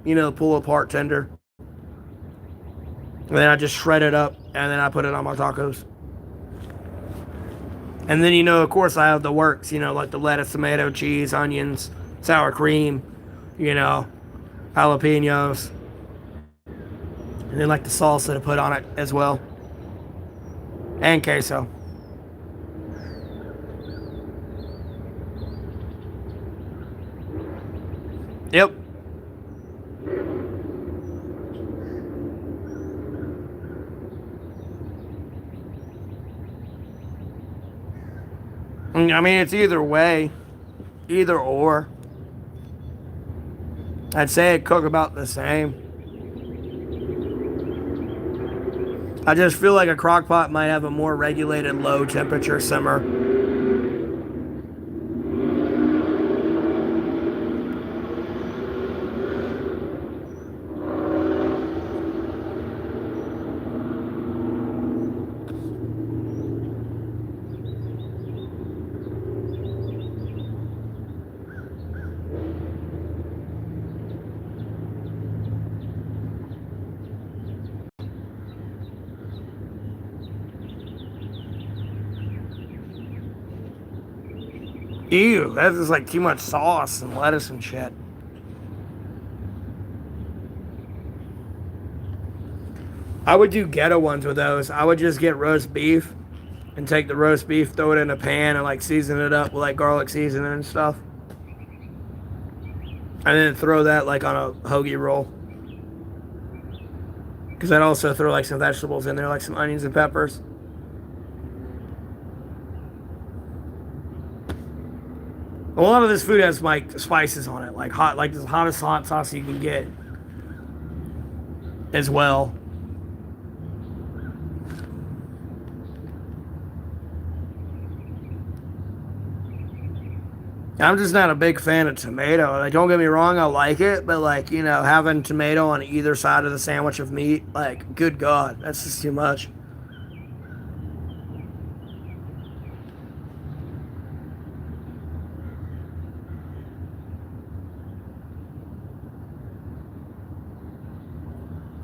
pull apart tender. And then I just shred it up, and then I put it on my tacos. And then, of course, I have the works, like the lettuce, tomato, cheese, onions, sour cream, jalapenos, and then like the salsa to put on it as well, and queso. Yep. I mean, it's either way, either or. I'd say it cook about the same. I just feel like a crock pot might have a more regulated low temperature simmer. Ew, that's just like too much sauce and lettuce and shit. I would do ghetto ones with those. I would just get roast beef and take the roast beef, throw it in a pan, and like season it up with like garlic seasoning and stuff. And then throw that like on a hoagie roll. Because I'd also throw like some vegetables in there, like some onions and peppers. A lot of this food has like spices on it, like the hottest hot sauce you can get as well. I'm just not a big fan of tomato. Like, don't get me wrong, I like it, but like, having tomato on either side of the sandwich of meat, like, good God, that's just too much.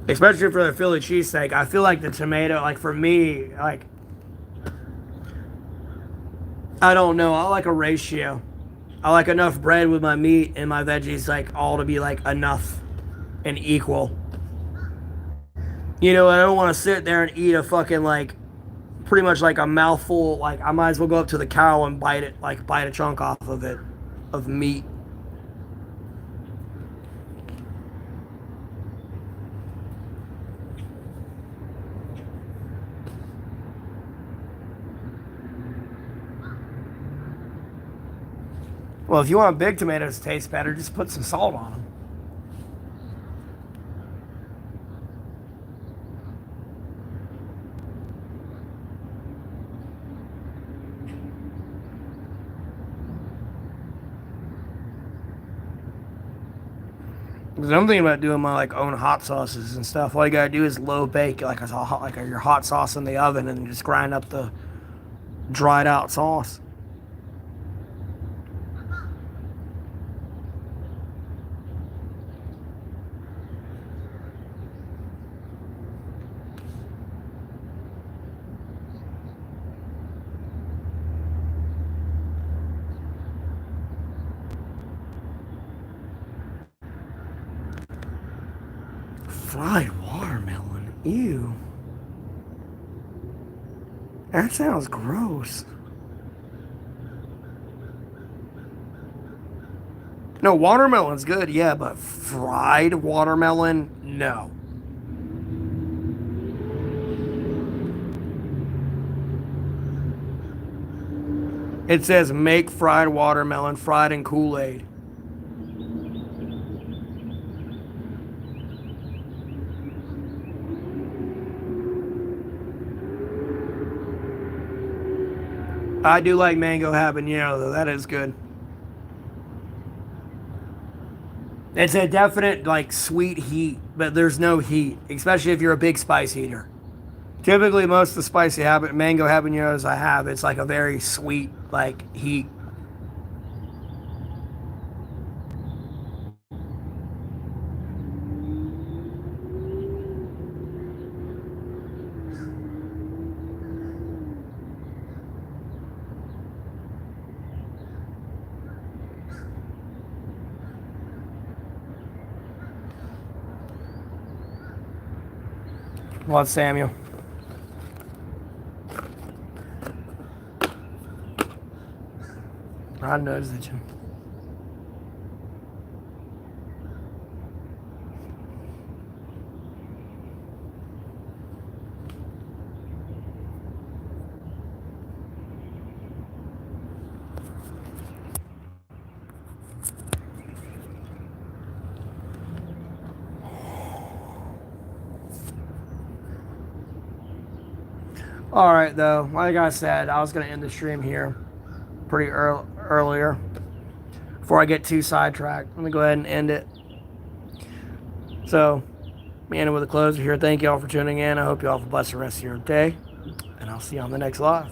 Especially for the Philly cheesesteak, I feel like the tomato, like for me, like, I don't know, I like a ratio. I like enough bread with my meat and my veggies, like, all to be like enough and equal. I don't want to sit there and eat a fucking like pretty much like a mouthful. Like I might as well go up to the cow and bite it, like bite a chunk off of it, of meat. Well, if you want big tomatoes to taste better, just put some salt on them. Because I'm thinking about doing my like own hot sauces and stuff. All you gotta do is low bake your hot sauce in the oven and just grind up the dried out sauce. Fried watermelon. Ew. That sounds gross. No, watermelon's good, yeah, but fried watermelon, no. It says make fried watermelon fried in Kool-Aid. I do like mango habanero, though. That is good. It's a definite, like, sweet heat, but there's no heat, especially if you're a big spice eater. Typically, most of the mango habaneros I have, it's like a very sweet, like, heat. What, Samuel? I noticed that you. All right, though. Like I said, I was going to end the stream here pretty earlier before I get too sidetracked. Let me go ahead and end it. So, me ending with a closer here. Thank you all for tuning in. I hope you all have a blessed rest of your day, and I'll see you on the next live.